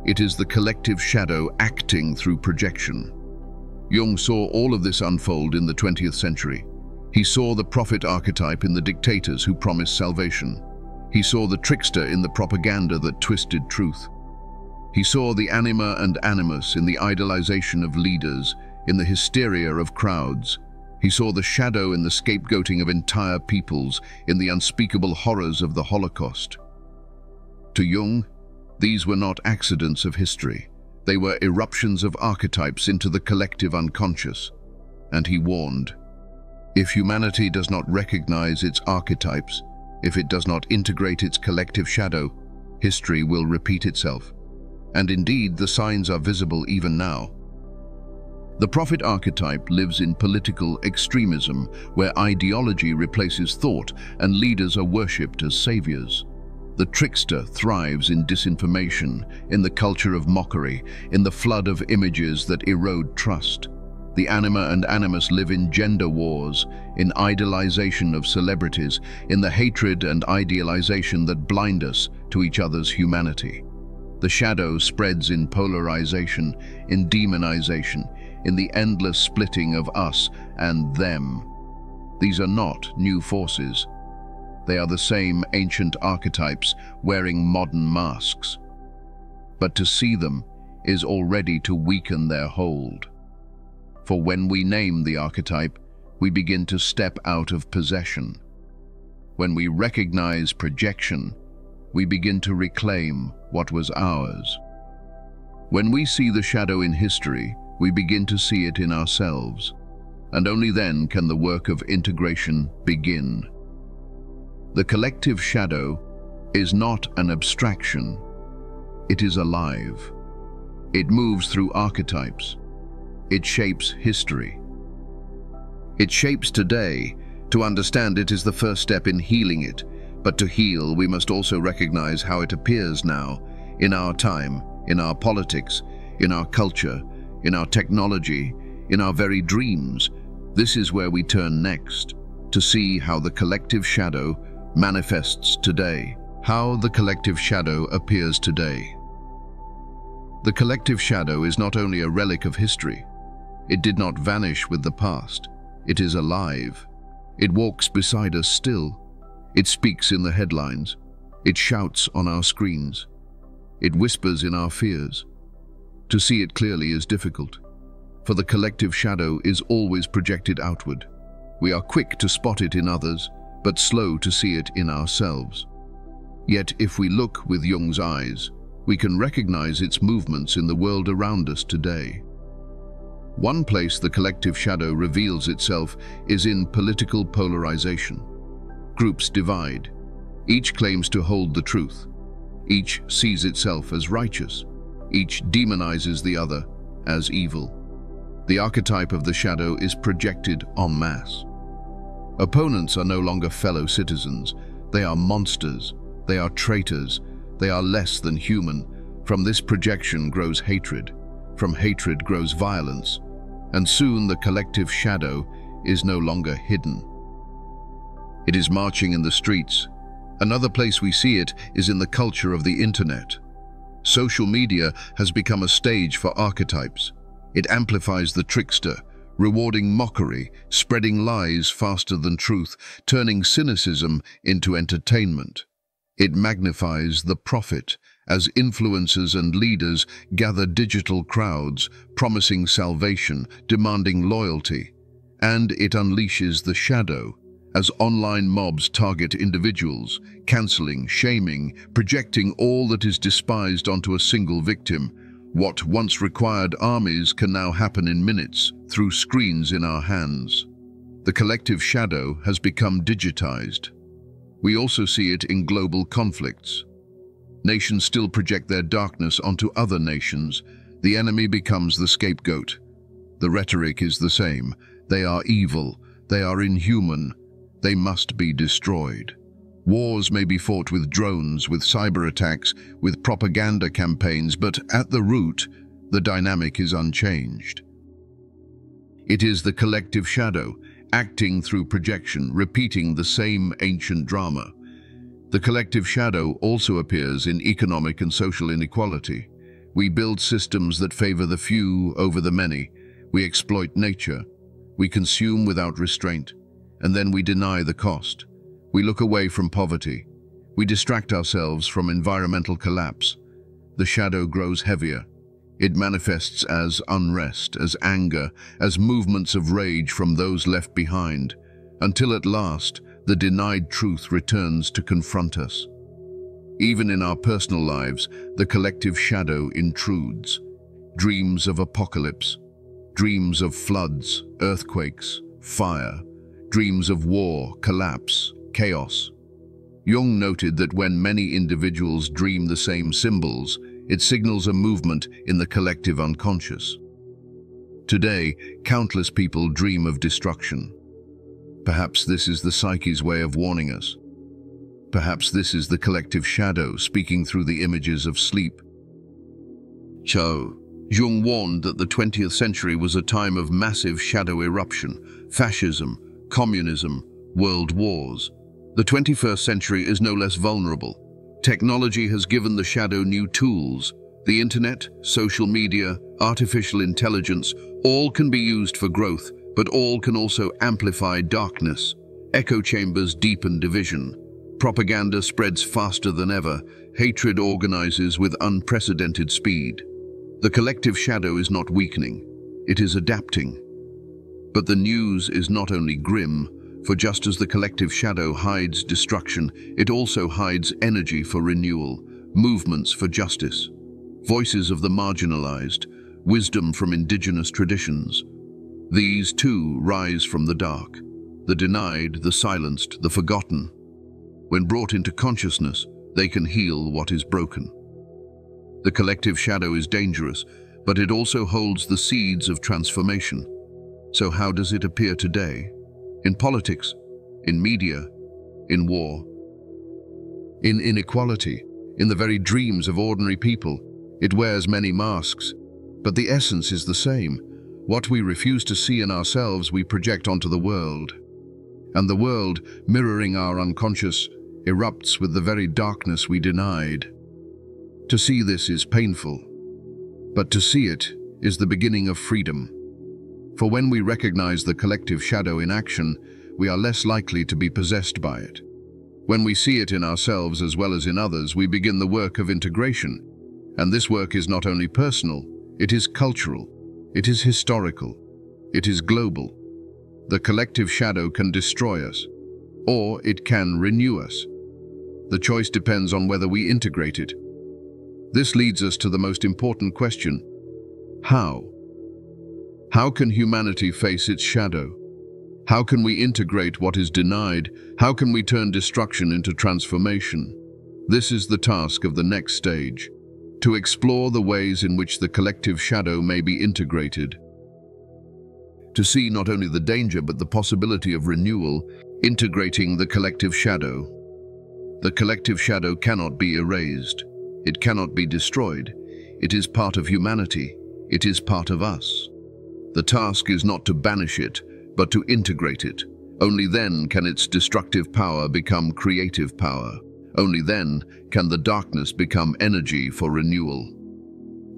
It is the collective shadow acting through projection. Jung saw all of this unfold in the 20th century. He saw the prophet archetype in the dictators who promised salvation. He saw the trickster in the propaganda that twisted truth. He saw the anima and animus in the idolization of leaders, in the hysteria of crowds. He saw the shadow in the scapegoating of entire peoples, in the unspeakable horrors of the Holocaust. To Jung, these were not accidents of history. They were eruptions of archetypes into the collective unconscious. And he warned, if humanity does not recognize its archetypes, if it does not integrate its collective shadow, history will repeat itself. And indeed, the signs are visible even now. The prophet archetype lives in political extremism, where ideology replaces thought and leaders are worshipped as saviors. The trickster thrives in disinformation, in the culture of mockery, in the flood of images that erode trust. The anima and animus live in gender wars, in idolization of celebrities, in the hatred and idealization that blind us to each other's humanity. The shadow spreads in polarization, in demonization, in the endless splitting of us and them. These are not new forces. They are the same ancient archetypes wearing modern masks. But to see them is already to weaken their hold. For when we name the archetype, we begin to step out of possession. When we recognize projection, we begin to reclaim what was ours. When we see the shadow in history, we begin to see it in ourselves, and only then can the work of integration begin. The collective shadow is not an abstraction, it is alive. It moves through archetypes. It shapes history. It shapes today. To understand it is the first step in healing it, but to heal we must also recognize how it appears now, in our time, in our politics, in our culture, in our technology, in our very dreams. This is where we turn next, to see how the collective shadow manifests today, how the collective shadow appears today. The collective shadow is not only a relic of history. It did not vanish with the past. It is alive. It walks beside us still. It speaks in the headlines. It shouts on our screens. It whispers in our fears. To see it clearly is difficult, for the collective shadow is always projected outward. We are quick to spot it in others, but slow to see it in ourselves. Yet if we look with Jung's eyes, we can recognize its movements in the world around us today. One place the collective shadow reveals itself is in political polarization. Groups divide. Each claims to hold the truth. Each sees itself as righteous. Each demonizes the other as evil. The archetype of the shadow is projected en masse. Opponents are no longer fellow citizens. They are monsters. They are traitors. They are less than human. From this projection grows hatred. From hatred grows violence. And soon the collective shadow is no longer hidden. It is marching in the streets. Another place we see it is in the culture of the internet. Social media has become a stage for archetypes. It amplifies the trickster, rewarding mockery, spreading lies faster than truth, turning cynicism into entertainment. It magnifies the prophet as influencers and leaders gather digital crowds, promising salvation, demanding loyalty. And it unleashes the shadow as online mobs target individuals, cancelling, shaming, projecting all that is despised onto a single victim. What once required armies can now happen in minutes through screens in our hands. The collective shadow has become digitized. We also see it in global conflicts. Nations still project their darkness onto other nations. The enemy becomes the scapegoat. The rhetoric is the same. They are evil. They are inhuman. They must be destroyed. Wars may be fought with drones, with cyber attacks, with propaganda campaigns, but at the root, the dynamic is unchanged. It is the collective shadow, acting through projection, repeating the same ancient drama. The collective shadow also appears in economic and social inequality. We build systems that favor the few over the many. We exploit nature. We consume without restraint, and then we deny the cost. We look away from poverty. We distract ourselves from environmental collapse. The shadow grows heavier. It manifests as unrest, as anger, as movements of rage from those left behind, until at last, the denied truth returns to confront us. Even in our personal lives, the collective shadow intrudes. Dreams of apocalypse, dreams of floods, earthquakes, fire, dreams of war, collapse, chaos. Jung noted that when many individuals dream the same symbols, it signals a movement in the collective unconscious. Today, countless people dream of destruction. Perhaps this is the psyche's way of warning us. Perhaps this is the collective shadow speaking through the images of sleep. Jung warned that the 20th century was a time of massive shadow eruption, fascism, communism, world wars. The 21st century is no less vulnerable. Technology has given the shadow new tools. The internet, social media, artificial intelligence, all can be used for growth, but all can also amplify darkness. Echo chambers deepen division. Propaganda spreads faster than ever. Hatred organizes with unprecedented speed. The collective shadow is not weakening. It is adapting. But the news is not only grim, for just as the collective shadow hides destruction, it also hides energy for renewal, movements for justice, voices of the marginalized, wisdom from indigenous traditions. These too rise from the dark, the denied, the silenced, the forgotten. When brought into consciousness, they can heal what is broken. The collective shadow is dangerous, but it also holds the seeds of transformation. So how does it appear today? In politics, in media, in war, in inequality, in the very dreams of ordinary people. It wears many masks, but the essence is the same. What we refuse to see in ourselves, we project onto the world. And the world, mirroring our unconscious, erupts with the very darkness we denied. To see this is painful, but to see it is the beginning of freedom. For when we recognize the collective shadow in action, we are less likely to be possessed by it. When we see it in ourselves as well as in others, we begin the work of integration. And this work is not only personal, it is cultural, it is historical, it is global. The collective shadow can destroy us, or it can renew us. The choice depends on whether we integrate it. This leads us to the most important question: how? How can humanity face its shadow? How can we integrate what is denied? How can we turn destruction into transformation? This is the task of the next stage, to explore the ways in which the collective shadow may be integrated. To see not only the danger but the possibility of renewal, integrating the collective shadow. The collective shadow cannot be erased. It cannot be destroyed. It is part of humanity. It is part of us. The task is not to banish it, but to integrate it. Only then can its destructive power become creative power. Only then can the darkness become energy for renewal.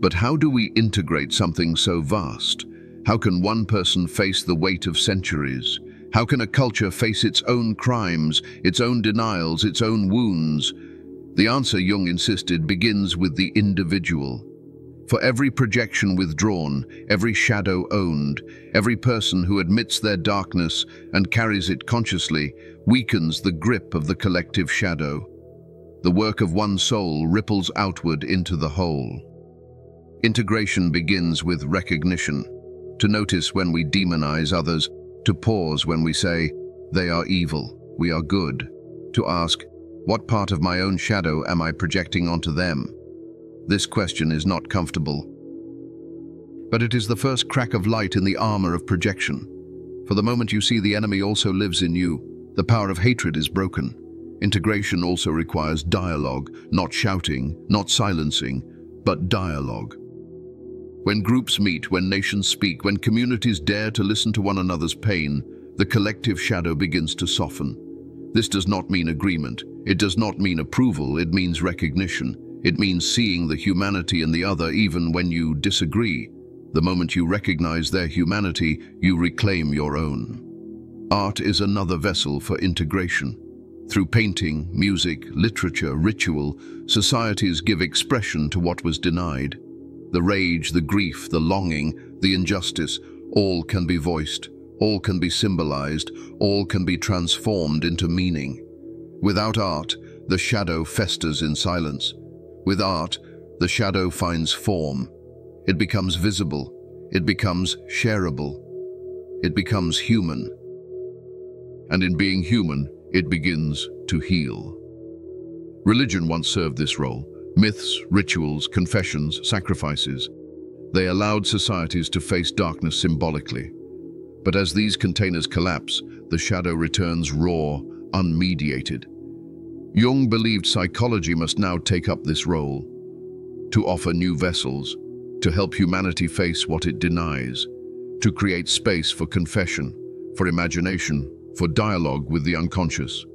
But how do we integrate something so vast? How can one person face the weight of centuries? How can a culture face its own crimes, its own denials, its own wounds? The answer, Jung insisted, begins with the individual. For every projection withdrawn, every shadow owned, every person who admits their darkness and carries it consciously weakens the grip of the collective shadow. The work of one soul ripples outward into the whole. Integration begins with recognition. To notice when we demonize others, to pause when we say, they are evil, we are good. To ask, what part of my own shadow am I projecting onto them? This question is not comfortable. But it is the first crack of light in the armor of projection. For the moment you see the enemy also lives in you, the power of hatred is broken. Integration also requires dialogue, not shouting, not silencing, but dialogue. When groups meet, when nations speak, when communities dare to listen to one another's pain, the collective shadow begins to soften. This does not mean agreement. It does not mean approval. It means recognition. It means seeing the humanity in the other even when you disagree. The moment you recognize their humanity, you reclaim your own. Art is another vessel for integration. Through painting, music, literature, ritual, societies give expression to what was denied. The rage, the grief, the longing, the injustice, all can be voiced, all can be symbolized, all can be transformed into meaning. Without art, the shadow festers in silence. With art, the shadow finds form. It becomes visible. It becomes shareable. It becomes human. And in being human, it begins to heal. Religion once served this role. Myths, rituals, confessions, sacrifices. They allowed societies to face darkness symbolically. But as these containers collapse, the shadow returns raw, unmediated. Jung believed psychology must now take up this role, to offer new vessels, to help humanity face what it denies, to create space for confession, for imagination, for dialogue with the unconscious.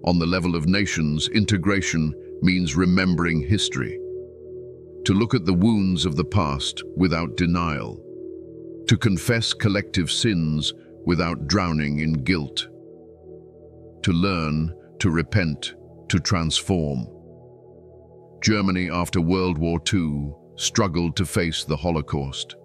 On the level of nations, integration means remembering history, to look at the wounds of the past without denial, to confess collective sins without drowning in guilt, to learn, to repent, to transform. Germany after World War II struggled to face the Holocaust.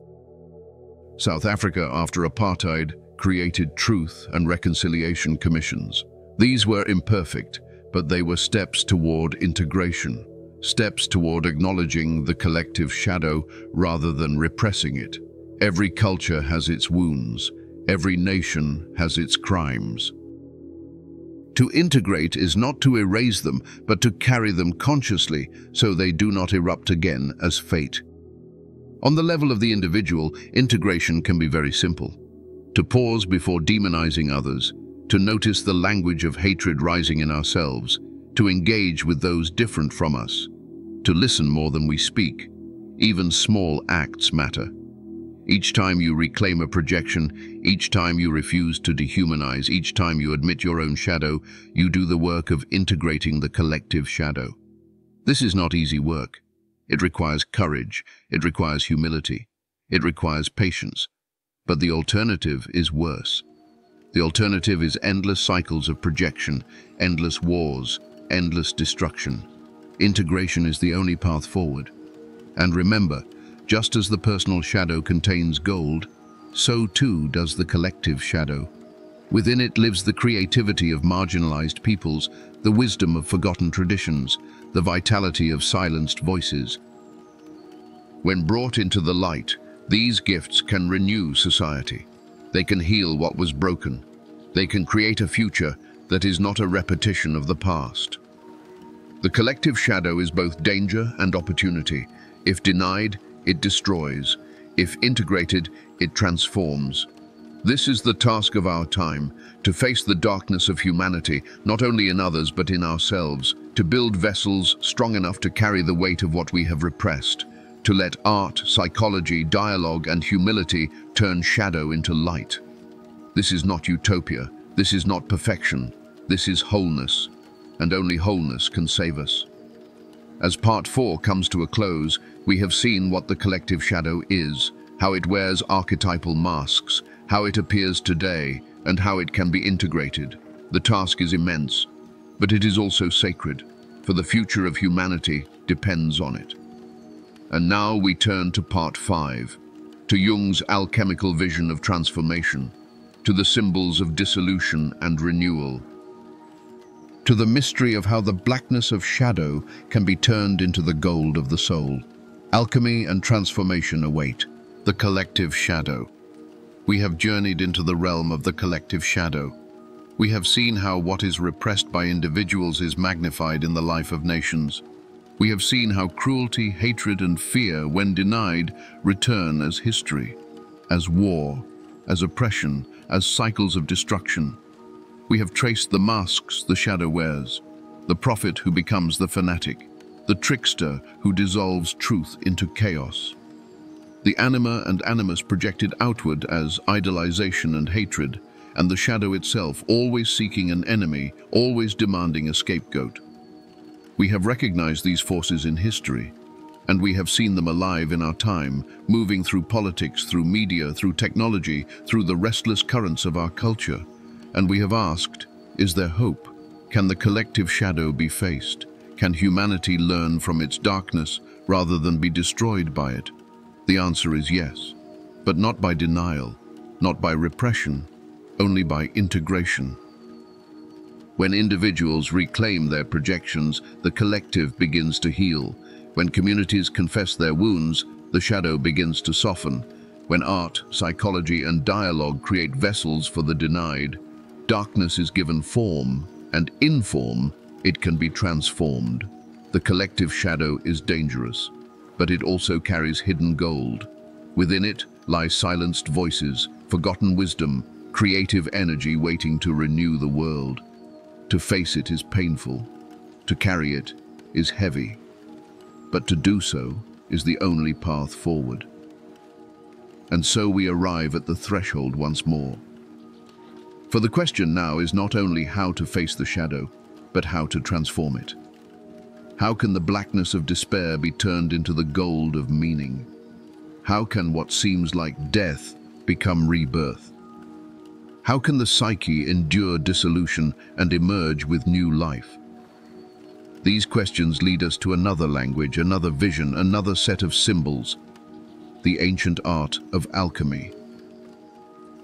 South Africa after apartheid created truth and reconciliation commissions. These were imperfect, but they were steps toward integration, steps toward acknowledging the collective shadow rather than repressing it. Every culture has its wounds. Every nation has its crimes. To integrate is not to erase them, but to carry them consciously so they do not erupt again as fate. On the level of the individual, integration can be very simple. To pause before demonizing others, to notice the language of hatred rising in ourselves, to engage with those different from us, to listen more than we speak. Even small acts matter. Each time you reclaim a projection, each time you refuse to dehumanize, each time you admit your own shadow, you do the work of integrating the collective shadow. This is not easy work. It requires courage, it requires humility, it requires patience. But the alternative is worse. The alternative is endless cycles of projection, endless wars, endless destruction. Integration is the only path forward. And remember, just as the personal shadow contains gold, so too does the collective shadow. Within it lives the creativity of marginalized peoples, the wisdom of forgotten traditions, the vitality of silenced voices. When brought into the light, these gifts can renew society. They can heal what was broken. They can create a future that is not a repetition of the past. The collective shadow is both danger and opportunity. If denied, it destroys. If integrated, it transforms. This is the task of our time, to face the darkness of humanity, not only in others but in ourselves, to build vessels strong enough to carry the weight of what we have repressed, to let art, psychology, dialogue, and humility turn shadow into light. This is not utopia. This is not perfection. This is wholeness, and only wholeness can save us. As part 4 comes to a close, we have seen what the collective shadow is, how it wears archetypal masks, how it appears today, and how it can be integrated. The task is immense, but it is also sacred, for the future of humanity depends on it. And now we turn to part 5, to Jung's alchemical vision of transformation, to the symbols of dissolution and renewal, to the mystery of how the blackness of shadow can be turned into the gold of the soul. Alchemy and transformation await. The collective shadow. We have journeyed into the realm of the collective shadow. We have seen how what is repressed by individuals is magnified in the life of nations. We have seen how cruelty, hatred, and fear, when denied, return as history, as war, as oppression, as cycles of destruction. We have traced the masks the shadow wears, the prophet who becomes the fanatic, the trickster who dissolves truth into chaos, the anima and animus projected outward as idolization and hatred, and the shadow itself always seeking an enemy, always demanding a scapegoat. We have recognized these forces in history, and we have seen them alive in our time, moving through politics, through media, through technology, through the restless currents of our culture. And we have asked, is there hope? Can the collective shadow be faced? Can humanity learn from its darkness rather than be destroyed by it? The answer is yes, but not by denial, not by repression, only by integration. When individuals reclaim their projections, the collective begins to heal. When communities confess their wounds, the shadow begins to soften. When art, psychology, and dialogue create vessels for the denied, darkness is given form, and in form, it can be transformed. The collective shadow is dangerous, but it also carries hidden gold. Within it lie silenced voices, forgotten wisdom, creative energy waiting to renew the world. To face it is painful. To carry it is heavy. But to do so is the only path forward. And so we arrive at the threshold once more. For the question now is not only how to face the shadow, but how to transform it. How can the blackness of despair be turned into the gold of meaning? How can what seems like death become rebirth? How can the psyche endure dissolution and emerge with new life? These questions lead us to another language, another vision, another set of symbols, the ancient art of alchemy.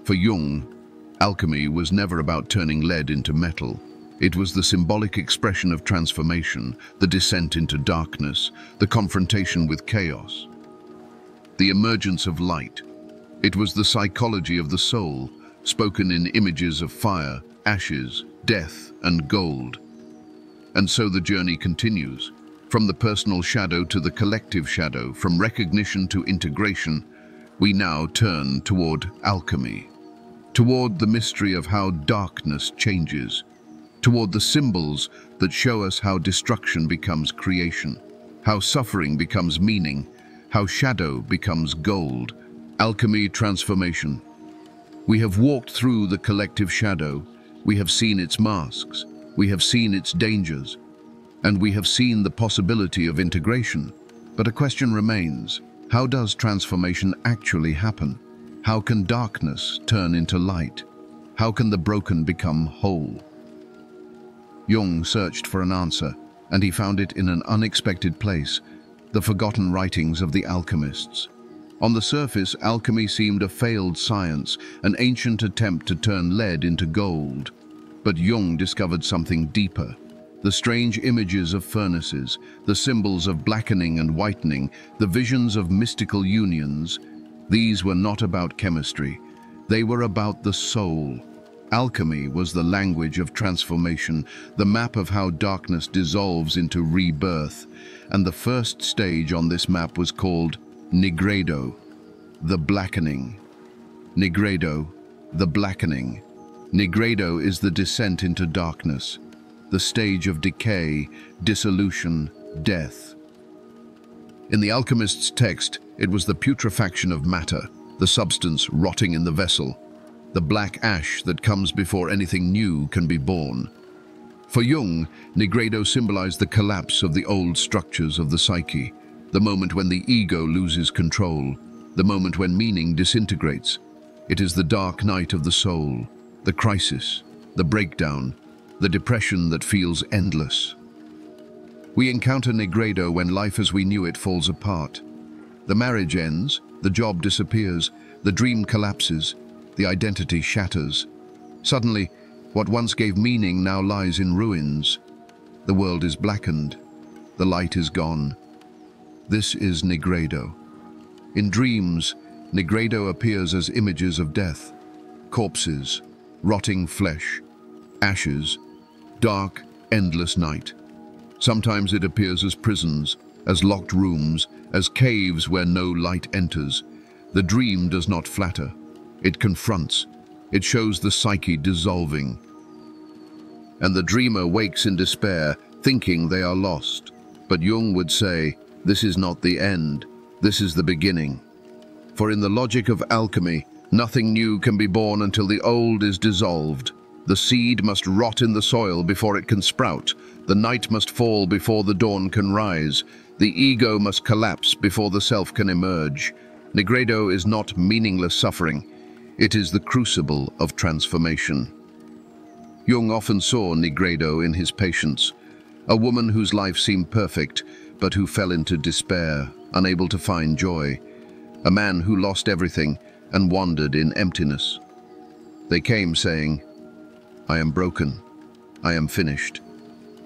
For Jung, alchemy was never about turning lead into metal. It was the symbolic expression of transformation, the descent into darkness, the confrontation with chaos, the emergence of light. It was the psychology of the soul, spoken in images of fire, ashes, death, and gold. And so the journey continues, from the personal shadow to the collective shadow, from recognition to integration. We now turn toward alchemy, toward the mystery of how darkness changes, toward the symbols that show us how destruction becomes creation, how suffering becomes meaning, how shadow becomes gold. Alchemy, transformation. We have walked through the collective shadow. We have seen its masks. We have seen its dangers. And we have seen the possibility of integration. But a question remains. How does transformation actually happen? How can darkness turn into light? How can the broken become whole? Jung searched for an answer, and he found it in an unexpected place, the forgotten writings of the alchemists. On the surface, alchemy seemed a failed science, an ancient attempt to turn lead into gold. But Jung discovered something deeper. The strange images of furnaces, the symbols of blackening and whitening, the visions of mystical unions, these were not about chemistry. They were about the soul. Alchemy was the language of transformation, the map of how darkness dissolves into rebirth, and the first stage on this map was called Nigredo, the blackening. Nigredo, the blackening. Nigredo is the descent into darkness, the stage of decay, dissolution, death. In the alchemist's text, it was the putrefaction of matter, the substance rotting in the vessel, the black ash that comes before anything new can be born. For Jung, Nigredo symbolized the collapse of the old structures of the psyche, the moment when the ego loses control, the moment when meaning disintegrates. It is the dark night of the soul, the crisis, the breakdown, the depression that feels endless. We encounter Nigredo when life as we knew it falls apart. The marriage ends, the job disappears, the dream collapses, the identity shatters. Suddenly, what once gave meaning now lies in ruins. The world is blackened, the light is gone. This is Nigredo. In dreams, Nigredo appears as images of death, corpses, rotting flesh, ashes, dark, endless night. Sometimes it appears as prisons, as locked rooms, as caves where no light enters. The dream does not flatter. It confronts. It shows the psyche dissolving. And the dreamer wakes in despair, thinking they are lost. But Jung would say, this is not the end. This is the beginning. For in the logic of alchemy, nothing new can be born until the old is dissolved. The seed must rot in the soil before it can sprout. The night must fall before the dawn can rise. The ego must collapse before the self can emerge. Nigredo is not meaningless suffering. It is the crucible of transformation. Jung often saw Nigredo in his patients, a woman whose life seemed perfect, but who fell into despair, unable to find joy. A man who lost everything and wandered in emptiness. They came saying, I am broken. I am finished.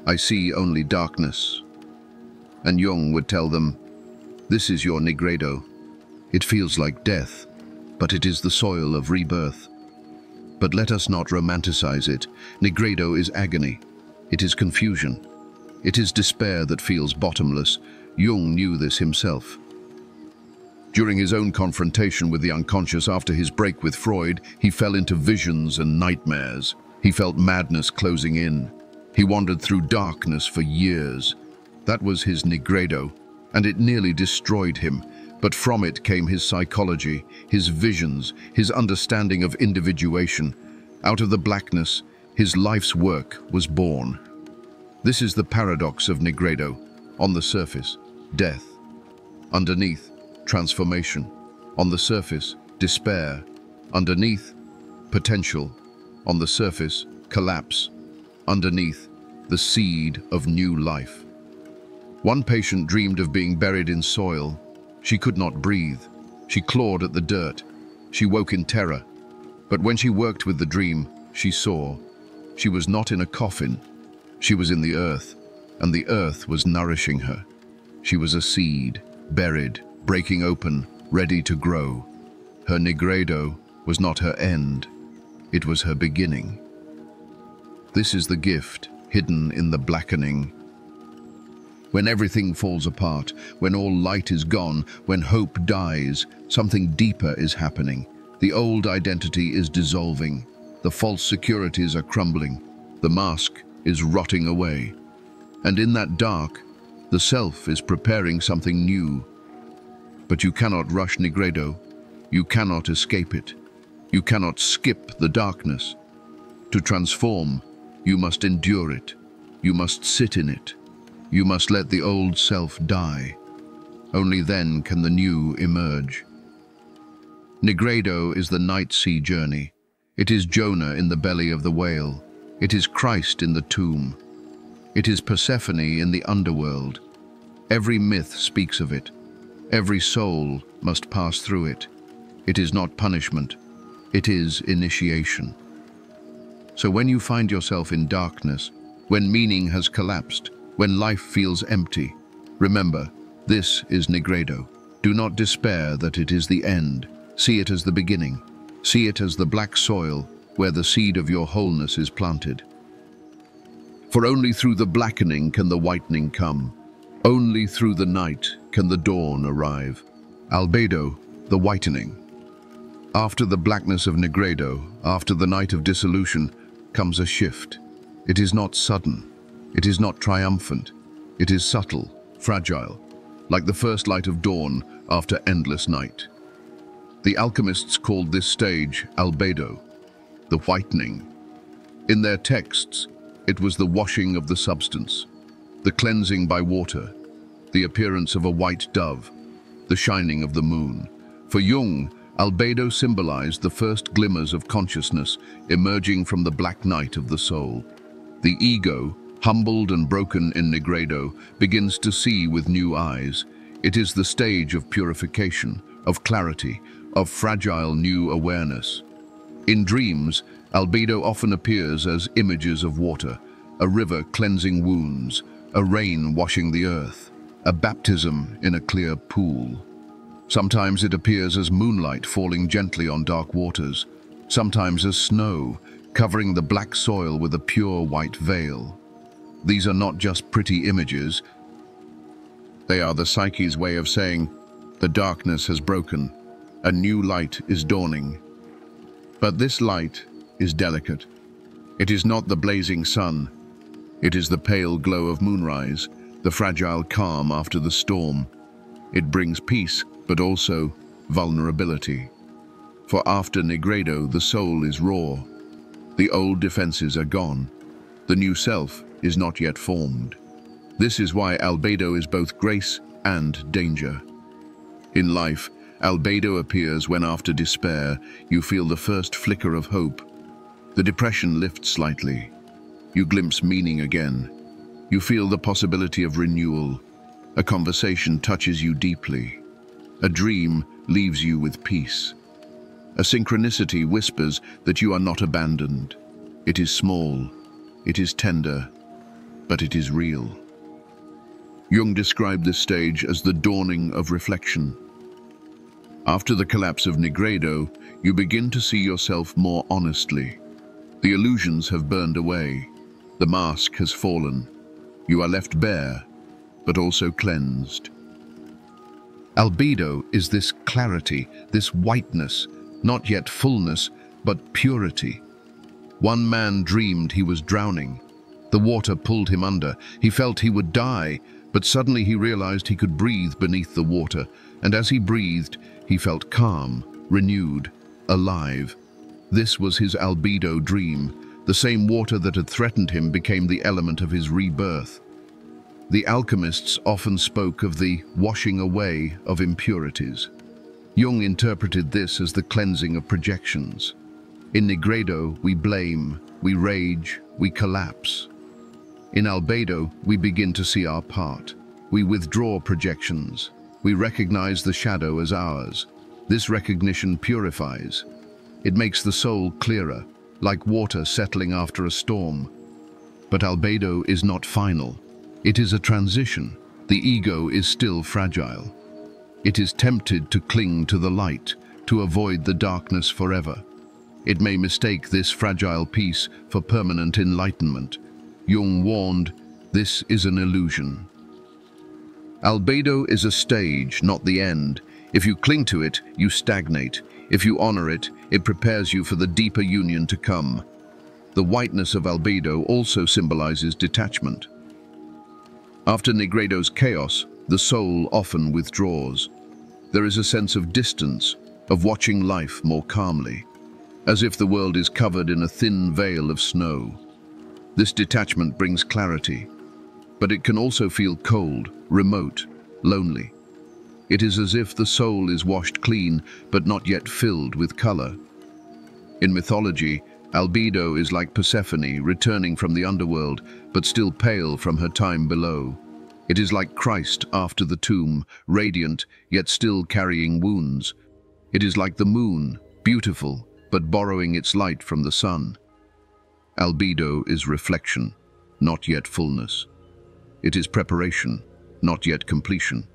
I see only darkness. And Jung would tell them, this is your Nigredo. It feels like death, but it is the soil of rebirth. But let us not romanticize it. Nigredo is agony. It is confusion. It is despair that feels bottomless. Jung knew this himself. During his own confrontation with the unconscious after his break with Freud, he fell into visions and nightmares. He felt madness closing in. He wandered through darkness for years. That was his Nigredo, and it nearly destroyed him. But from it came his psychology, his visions, his understanding of individuation. Out of the blackness, his life's work was born. This is the paradox of Nigredo. On the surface, death. Underneath, transformation. On the surface, despair. Underneath, potential. On the surface, collapse. Underneath, the seed of new life. One patient dreamed of being buried in soil. She could not breathe. She clawed at the dirt. She woke in terror. But when she worked with the dream, she saw. She was not in a coffin. She was in the earth, and the earth was nourishing her. She was a seed, buried, breaking open, ready to grow. Her Nigredo was not her end. It was her beginning. This is the gift hidden in the blackening. When everything falls apart, when all light is gone, when hope dies, something deeper is happening. The old identity is dissolving. The false securities are crumbling. The mask is rotting away. And in that dark, the self is preparing something new. But you cannot rush Nigredo. You cannot escape it. You cannot skip the darkness. To transform, you must endure it. You must sit in it. You must let the old self die. Only then can the new emerge. Nigredo is the night sea journey. It is Jonah in the belly of the whale. It is Christ in the tomb. It is Persephone in the underworld. Every myth speaks of it. Every soul must pass through it. It is not punishment. It is initiation. So when you find yourself in darkness, when meaning has collapsed, when life feels empty, remember, this is Nigredo. Do not despair that it is the end. See it as the beginning. See it as the black soil, where the seed of your wholeness is planted. For only through the blackening can the whitening come. Only through the night can the dawn arrive. Albedo, the whitening. After the blackness of Negredo, after the night of dissolution, comes a shift. It is not sudden. It is not triumphant. It is subtle, fragile, like the first light of dawn after endless night. The alchemists called this stage albedo, the whitening. In their texts, it was the washing of the substance, the cleansing by water, the appearance of a white dove, the shining of the moon. For Jung, albedo symbolized the first glimmers of consciousness emerging from the black night of the soul. The ego, humbled and broken in Negredo, begins to see with new eyes. It is the stage of purification, of clarity, of fragile new awareness. In dreams, albedo often appears as images of water, a river cleansing wounds, a rain washing the earth, a baptism in a clear pool. Sometimes it appears as moonlight falling gently on dark waters, sometimes as snow, covering the black soil with a pure white veil. These are not just pretty images. They are the Psyche's way of saying, the darkness has broken, a new light is dawning. But this light is delicate. It is not the blazing sun. It is the pale glow of moonrise, the fragile calm after the storm. It brings peace, but also vulnerability. For after Negredo, the soul is raw. The old defenses are gone. The new self is not yet formed. This is why albedo is both grace and danger. In life, albedo appears when after despair, you feel the first flicker of hope. The depression lifts slightly. You glimpse meaning again. You feel the possibility of renewal. A conversation touches you deeply. A dream leaves you with peace. A synchronicity whispers that you are not abandoned. It is small, it is tender, but it is real. Jung described this stage as the dawning of reflection. After the collapse of Negredo, you begin to see yourself more honestly. The illusions have burned away. The mask has fallen. You are left bare, but also cleansed. Albedo is this clarity, this whiteness, not yet fullness, but purity. One man dreamed he was drowning. The water pulled him under. He felt he would die, but suddenly he realized he could breathe beneath the water, and as he breathed, he felt calm, renewed, alive. This was his albedo dream. The same water that had threatened him became the element of his rebirth. The alchemists often spoke of the washing away of impurities. Jung interpreted this as the cleansing of projections. In Negredo, we blame, we rage, we collapse. In albedo, we begin to see our part. We withdraw projections. We recognize the shadow as ours. This recognition purifies. It makes the soul clearer, like water settling after a storm. But albedo is not final. It is a transition. The ego is still fragile. It is tempted to cling to the light, to avoid the darkness forever. It may mistake this fragile peace for permanent enlightenment. Jung warned, this is an illusion. Albedo is a stage, not the end. If you cling to it, you stagnate. If you honor it, it prepares you for the deeper union to come. The whiteness of albedo also symbolizes detachment. After Negredo's chaos, the soul often withdraws. There is a sense of distance, of watching life more calmly, as if the world is covered in a thin veil of snow. This detachment brings clarity, but it can also feel cold, remote, lonely. It is as if the soul is washed clean, but not yet filled with color. In mythology, albedo is like Persephone returning from the underworld, but still pale from her time below. It is like Christ after the tomb, radiant, yet still carrying wounds. It is like the moon, beautiful, but borrowing its light from the sun. Albedo is reflection, not yet fullness. It is preparation, not yet completion.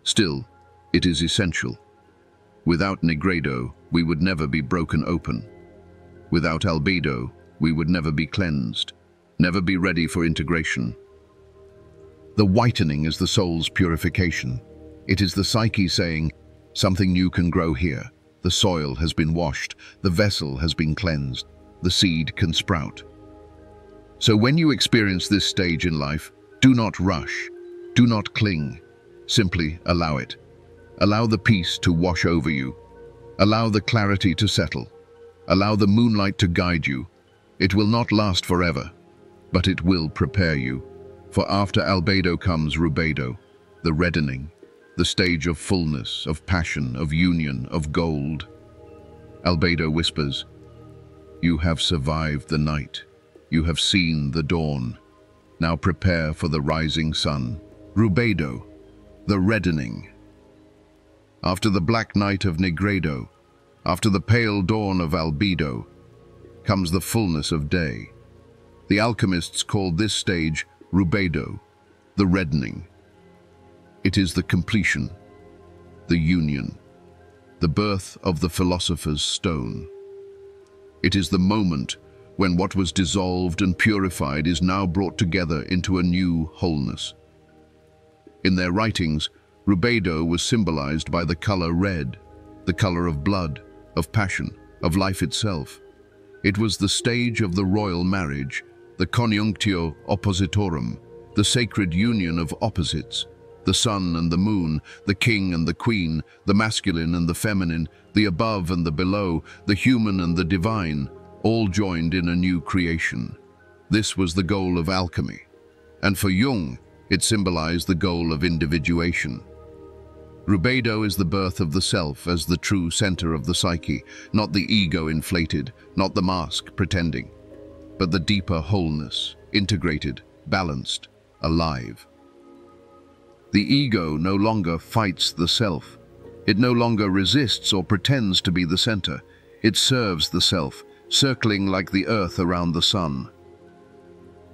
Still, it is essential. Without Negredo, we would never be broken open. Without albedo, we would never be cleansed, never be ready for integration. The whitening is the soul's purification. It is the psyche saying, something new can grow here. The soil has been washed, the vessel has been cleansed, the seed can sprout. So when you experience this stage in life, do not rush, do not cling, simply allow it. Allow the peace to wash over you. Allow the clarity to settle. Allow the moonlight to guide you. It will not last forever, but it will prepare you. For after albedo comes rubedo, the reddening, the stage of fullness, of passion, of union, of gold. Albedo whispers, you have survived the night. You have seen the dawn. Now prepare for the rising sun. Rubedo, the reddening. After the black night of negredo, after the pale dawn of albedo, comes the fullness of day. The alchemists called this stage rubedo, the reddening. It is the completion, the union, the birth of the philosopher's stone. It is the moment when what was dissolved and purified is now brought together into a new wholeness. In their writings, rubedo was symbolized by the color red, the color of blood, of passion, of life itself. It was the stage of the royal marriage, the conjunctio oppositorum, the sacred union of opposites, the sun and the moon, the king and the queen, the masculine and the feminine, the above and the below, the human and the divine, all joined in a new creation. This was the goal of alchemy. And for Jung, it symbolized the goal of individuation. Rubedo is the birth of the self as the true center of the psyche, not the ego inflated, not the mask pretending, but the deeper wholeness, integrated, balanced, alive. The ego no longer fights the self. It no longer resists or pretends to be the center. It serves the self, circling like the earth around the sun.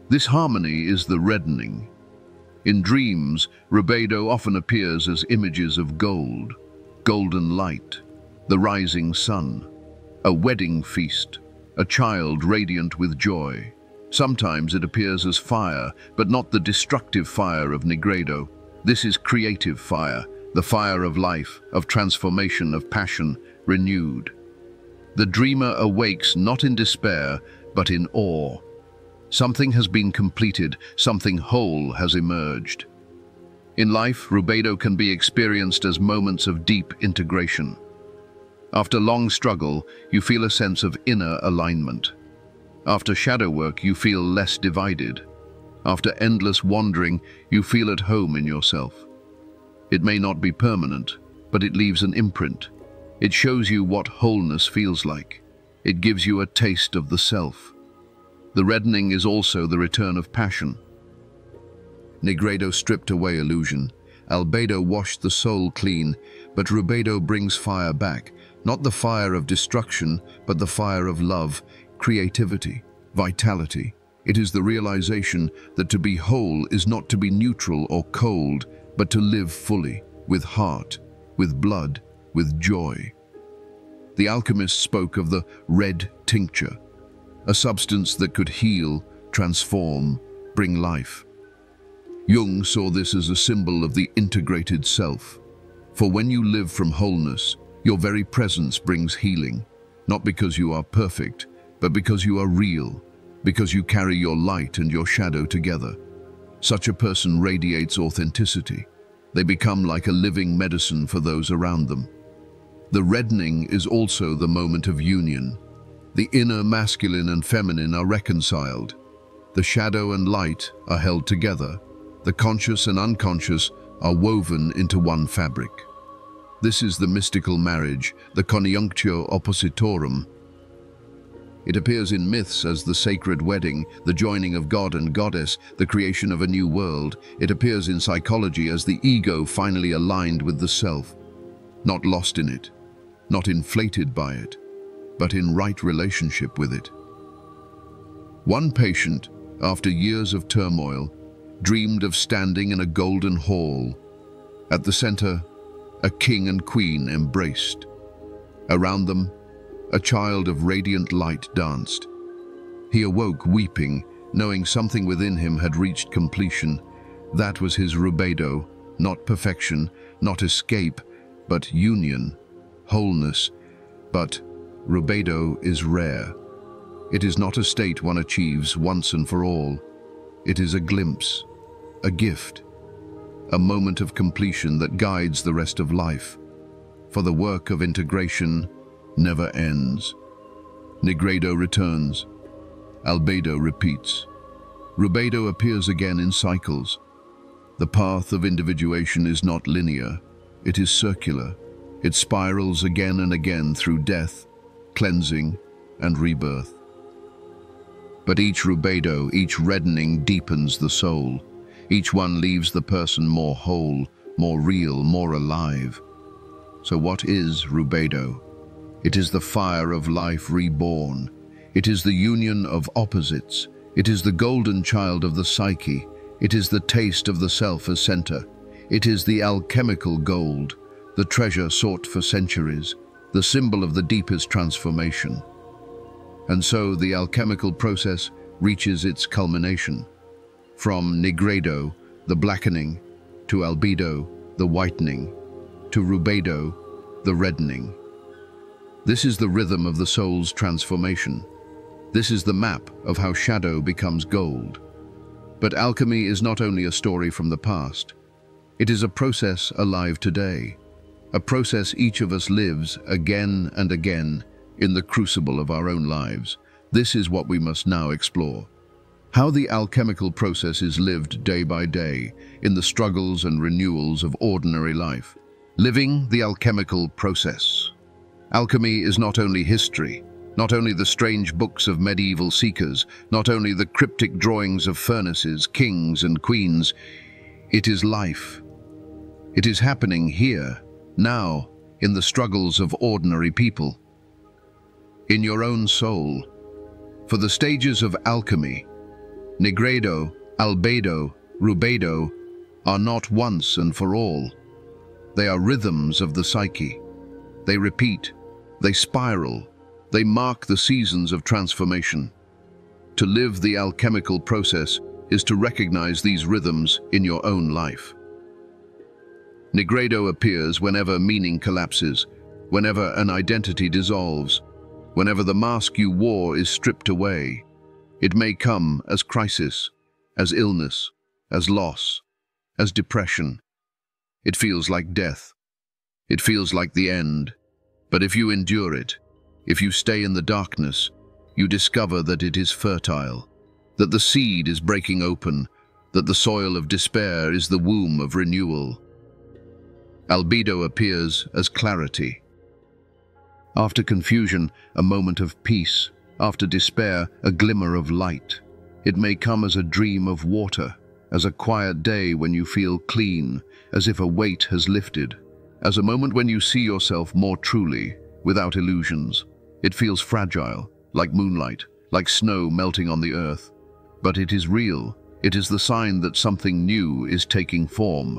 This harmony is the reddening. In dreams, rubedo often appears as images of gold, golden light, the rising sun, a wedding feast, a child radiant with joy. Sometimes it appears as fire, but not the destructive fire of negredo. This is creative fire, the fire of life, of transformation, of passion, renewed. The dreamer awakes not in despair, but in awe. Something has been completed, something whole has emerged. In life, rubedo can be experienced as moments of deep integration. After long struggle, you feel a sense of inner alignment. After shadow work, you feel less divided. After endless wandering, you feel at home in yourself. It may not be permanent, but it leaves an imprint. It shows you what wholeness feels like. It gives you a taste of the self. The reddening is also the return of passion. Negredo stripped away illusion. Albedo washed the soul clean, but rubedo brings fire back. Not the fire of destruction, but the fire of love, creativity, vitality. It is the realization that to be whole is not to be neutral or cold, but to live fully, with heart, with blood, with joy. The alchemist spoke of the red tincture, a substance that could heal, transform, bring life. Jung saw this as a symbol of the integrated self. For when you live from wholeness, your very presence brings healing, not because you are perfect, but because you are real, because you carry your light and your shadow together. Such a person radiates authenticity. They become like a living medicine for those around them. The reddening is also the moment of union. The inner masculine and feminine are reconciled. The shadow and light are held together. The conscious and unconscious are woven into one fabric. This is the mystical marriage, the conjunctio oppositorum. It appears in myths as the sacred wedding, the joining of God and goddess, the creation of a new world. It appears in psychology as the ego finally aligned with the self, not lost in it, not inflated by it, but in right relationship with it. One patient, after years of turmoil, dreamed of standing in a golden hall. At the center, a king and queen embraced. Around them, a child of radiant light danced. He awoke weeping, knowing something within him had reached completion. That was his rubedo, not perfection, not escape, but union, wholeness. But rubedo is rare. It is not a state one achieves once and for all. It is a glimpse, a gift, a moment of completion that guides the rest of life. For the work of integration never ends. Nigredo returns. Albedo repeats. Rubedo appears again in cycles. The path of individuation is not linear. It is circular. It spirals again and again through death, cleansing, and rebirth. But each rubedo, each reddening deepens the soul. Each one leaves the person more whole, more real, more alive. So what is rubedo? It is the fire of life reborn. It is the union of opposites. It is the golden child of the psyche. It is the taste of the self as center. It is the alchemical gold, the treasure sought for centuries, the symbol of the deepest transformation. And so the alchemical process reaches its culmination. From nigredo, the blackening, to albedo, the whitening, to rubedo, the reddening. This is the rhythm of the soul's transformation. This is the map of how shadow becomes gold. But alchemy is not only a story from the past. It is a process alive today, a process each of us lives again and again in the crucible of our own lives. This is what we must now explore. How the alchemical process is lived day by day in the struggles and renewals of ordinary life. Living the alchemical process. Alchemy is not only history, not only the strange books of medieval seekers, not only the cryptic drawings of furnaces, kings and queens. It is life. It is happening here, now, in the struggles of ordinary people. In your own soul. For the stages of alchemy, nigredo, albedo, rubedo, are not once and for all. They are rhythms of the psyche. They repeat, they spiral, they mark the seasons of transformation. To live the alchemical process is to recognize these rhythms in your own life. Nigredo appears whenever meaning collapses, whenever an identity dissolves, whenever the mask you wore is stripped away. It may come as crisis, as illness, as loss, as depression. It feels like death. It feels like the end. But if you endure it, if you stay in the darkness, you discover that it is fertile, that the seed is breaking open, that the soil of despair is the womb of renewal. Albedo appears as clarity. After confusion, a moment of peace. After despair, a glimmer of light. It may come as a dream of water, as a quiet day when you feel clean, as if a weight has lifted, as a moment when you see yourself more truly, without illusions. It feels fragile, like moonlight, like snow melting on the earth. But it is real. It is the sign that something new is taking form.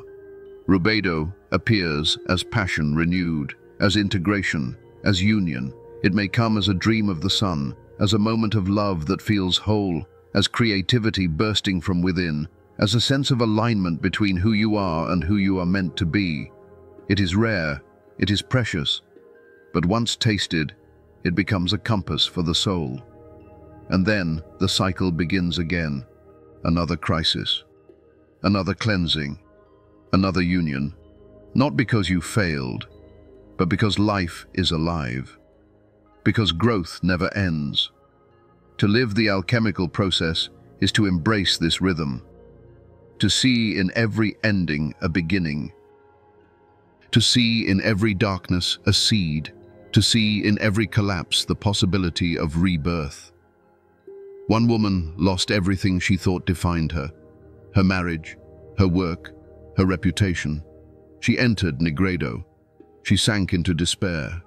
Rubedo appears as passion renewed, as integration, as union. It may come as a dream of the sun, as a moment of love that feels whole, as creativity bursting from within, as a sense of alignment between who you are and who you are meant to be. It is rare, it is precious, but once tasted, it becomes a compass for the soul. And then the cycle begins again. Another crisis, another cleansing, another union. Not because you failed, but because life is alive. Because growth never ends. To live the alchemical process is to embrace this rhythm. To see in every ending a beginning. To see in every darkness a seed. To see in every collapse the possibility of rebirth. One woman lost everything she thought defined her. Her marriage, her work, her reputation. She entered nigredo. She sank into despair.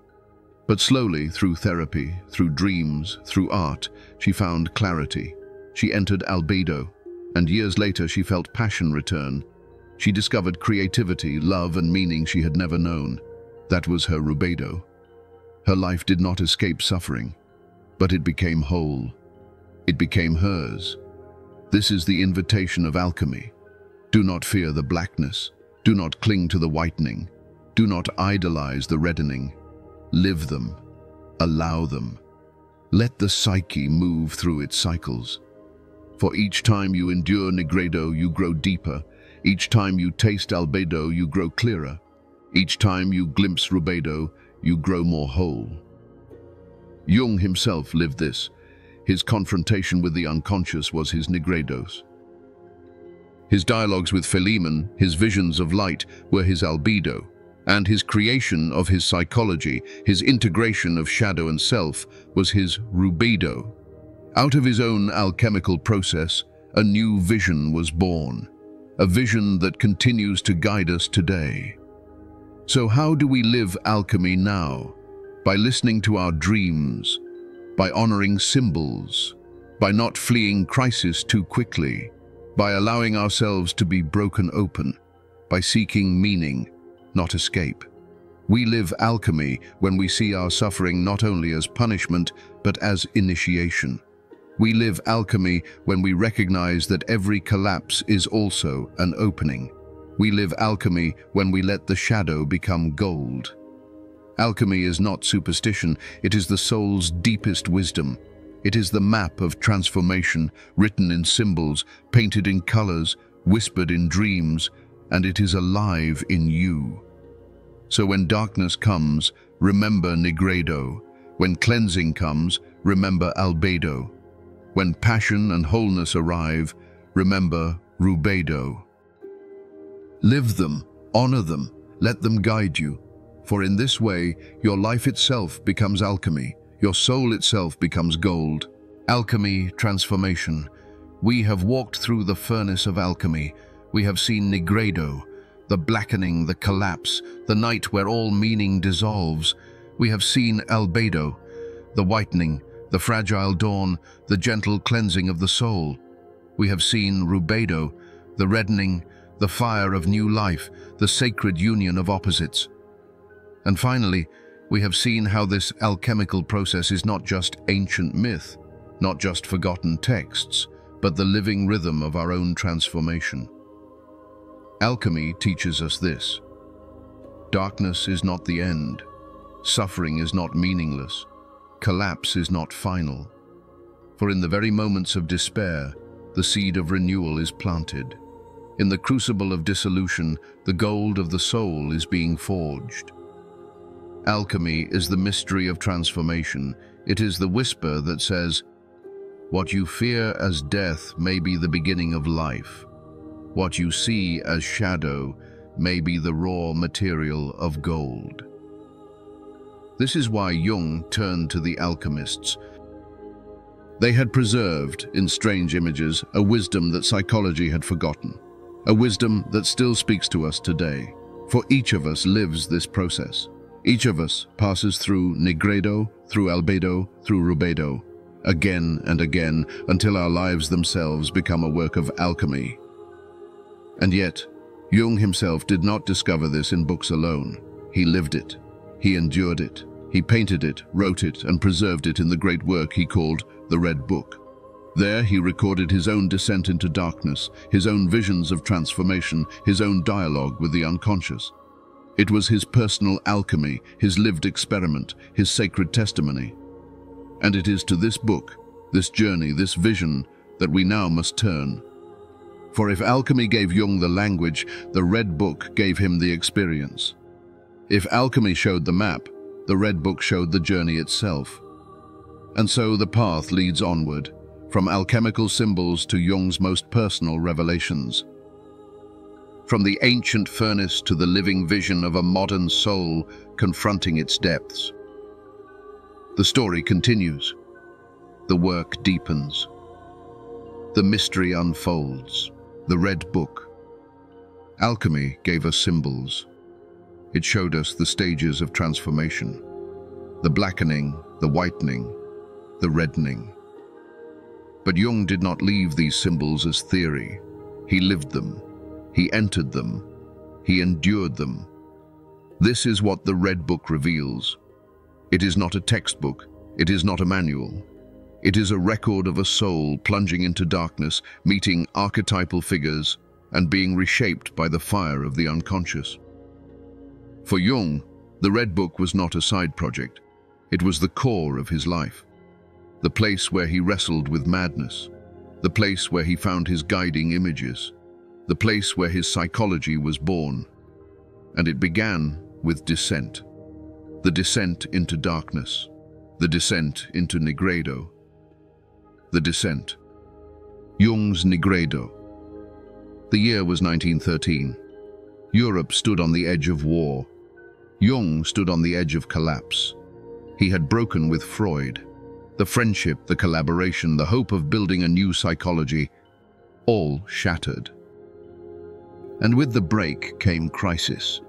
But slowly, through therapy, through dreams, through art, she found clarity. She entered albedo, and years later she felt passion return. She discovered creativity, love and meaning she had never known. That was her rubedo. Her life did not escape suffering, but it became whole. It became hers. This is the invitation of alchemy. Do not fear the blackness. Do not cling to the whitening. Do not idolize the reddening. Live them. Allow them. Let the psyche move through its cycles. For each time you endure nigredo, you grow deeper. Each time you taste albedo, you grow clearer. Each time you glimpse rubedo, you grow more whole. Jung himself lived this. His confrontation with the unconscious was his nigredos. His dialogues with Philemon, his visions of light, were his albedo, and his creation of his psychology, his integration of shadow and self, was his rubedo. Out of his own alchemical process, a new vision was born, a vision that continues to guide us today. So how do we live alchemy now? By listening to our dreams, by honoring symbols, by not fleeing crisis too quickly, by allowing ourselves to be broken open, by seeking meaning, not escape. We live alchemy when we see our suffering not only as punishment, but as initiation. We live alchemy when we recognize that every collapse is also an opening. We live alchemy when we let the shadow become gold. Alchemy is not superstition, it is the soul's deepest wisdom. It is the map of transformation, written in symbols, painted in colors, whispered in dreams, and it is alive in you. So when darkness comes, remember nigredo. When cleansing comes, remember albedo. When passion and wholeness arrive, remember rubedo. Live them, honor them, let them guide you. For in this way, your life itself becomes alchemy, your soul itself becomes gold. Alchemy, transformation. We have walked through the furnace of alchemy. We have seen nigredo, the blackening, the collapse, the night where all meaning dissolves. We have seen albedo, the whitening, the fragile dawn, the gentle cleansing of the soul. We have seen rubedo, the reddening, the fire of new life, the sacred union of opposites. And finally, we have seen how this alchemical process is not just ancient myth, not just forgotten texts, but the living rhythm of our own transformation. Alchemy teaches us this. Darkness is not the end. Suffering is not meaningless. Collapse is not final. For in the very moments of despair, the seed of renewal is planted. In the crucible of dissolution, the gold of the soul is being forged. Alchemy is the mystery of transformation. It is the whisper that says, what you fear as death may be the beginning of life. What you see as shadow may be the raw material of gold. This is why Jung turned to the alchemists. They had preserved, in strange images, a wisdom that psychology had forgotten, a wisdom that still speaks to us today. For each of us lives this process. Each of us passes through nigredo, through albedo, through rubedo, again and again, until our lives themselves become a work of alchemy. And yet, Jung himself did not discover this in books alone. He lived it. He endured it. He painted it, wrote it, and preserved it in the great work he called the Red Book. There he recorded his own descent into darkness, his own visions of transformation, his own dialogue with the unconscious. It was his personal alchemy, his lived experiment, his sacred testimony. And it is to this book, this journey, this vision, that we now must turn. For if alchemy gave Jung the language, the Red Book gave him the experience. If alchemy showed the map, the Red Book showed the journey itself. And so the path leads onward, from alchemical symbols to Jung's most personal revelations. From the ancient furnace to the living vision of a modern soul confronting its depths. The story continues. The work deepens. The mystery unfolds. The Red Book. Alchemy gave us symbols. It showed us the stages of transformation. The blackening, the whitening, the reddening. But Jung did not leave these symbols as theory. He lived them. He entered them. He endured them. This is what the Red Book reveals. It is not a textbook. It is not a manual. It is a record of a soul plunging into darkness, meeting archetypal figures, and being reshaped by the fire of the unconscious. For Jung, the Red Book was not a side project. It was the core of his life, the place where he wrestled with madness, the place where he found his guiding images, the place where his psychology was born. And it began with descent. The descent into darkness, the descent into Nigredo. The descent. Jung's Nigredo. The year was 1913. Europe stood on the edge of war. Jung stood on the edge of collapse. He had broken with Freud. The friendship, the collaboration, the hope of building a new psychology, all shattered. And with the break came crisis.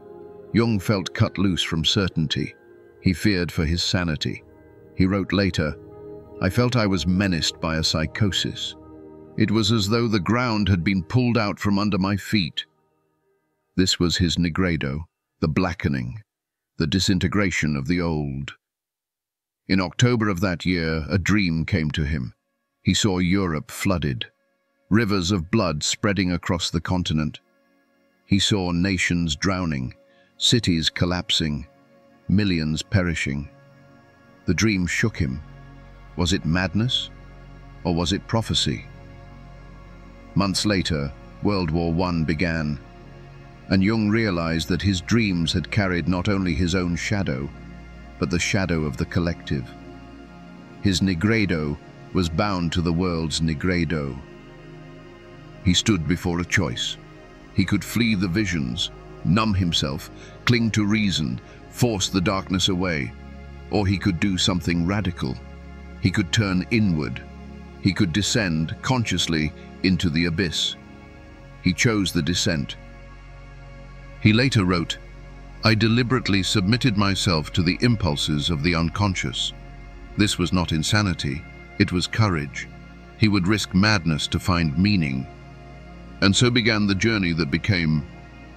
Jung felt cut loose from certainty. He feared for his sanity. He wrote later, "I felt I was menaced by a psychosis. It was as though the ground had been pulled out from under my feet." This was his Nigredo, the blackening, the disintegration of the old. In October of that year, a dream came to him. He saw Europe flooded, rivers of blood spreading across the continent. He saw nations drowning, cities collapsing, millions perishing. The dream shook him. Was it madness, or was it prophecy? Months later, World War I began, and Jung realized that his dreams had carried not only his own shadow, but the shadow of the collective. His Nigredo was bound to the world's Nigredo. He stood before a choice. He could flee the visions, numb himself, cling to reason, force the darkness away, or he could do something radical. He could turn inward. He could descend consciously into the abyss. He chose the descent. He later wrote, "I deliberately submitted myself to the impulses of the unconscious. This was not insanity, it was courage. He would risk madness to find meaning." And so began the journey that became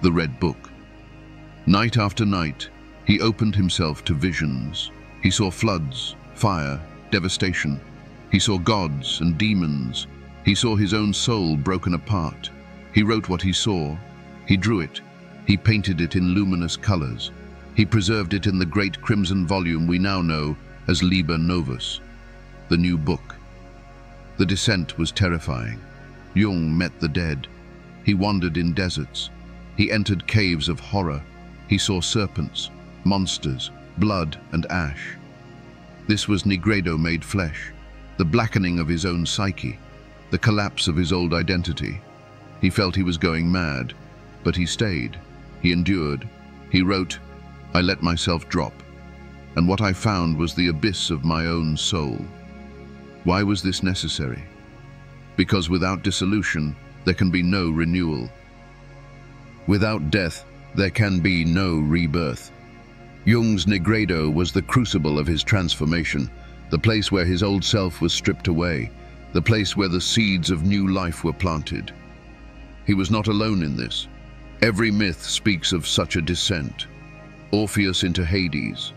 the Red Book. Night after night, he opened himself to visions. He saw floods, fire, devastation. He saw gods and demons. He saw his own soul broken apart. He wrote what he saw. He drew it. He painted it in luminous colors. He preserved it in the great crimson volume we now know as Liber Novus, the new book. The descent was terrifying. Jung met the dead. He wandered in deserts. He entered caves of horror. He saw serpents, monsters, blood and ash. This was Nigredo made flesh, the blackening of his own psyche, the collapse of his old identity. He felt he was going mad, but he stayed. He endured. He wrote, "I let myself drop, and what I found was the abyss of my own soul." Why was this necessary? Because without dissolution, there can be no renewal. Without death, there can be no rebirth. Jung's Nigredo was the crucible of his transformation, the place where his old self was stripped away, the place where the seeds of new life were planted. He was not alone in this. Every myth speaks of such a descent. Orpheus into Hades,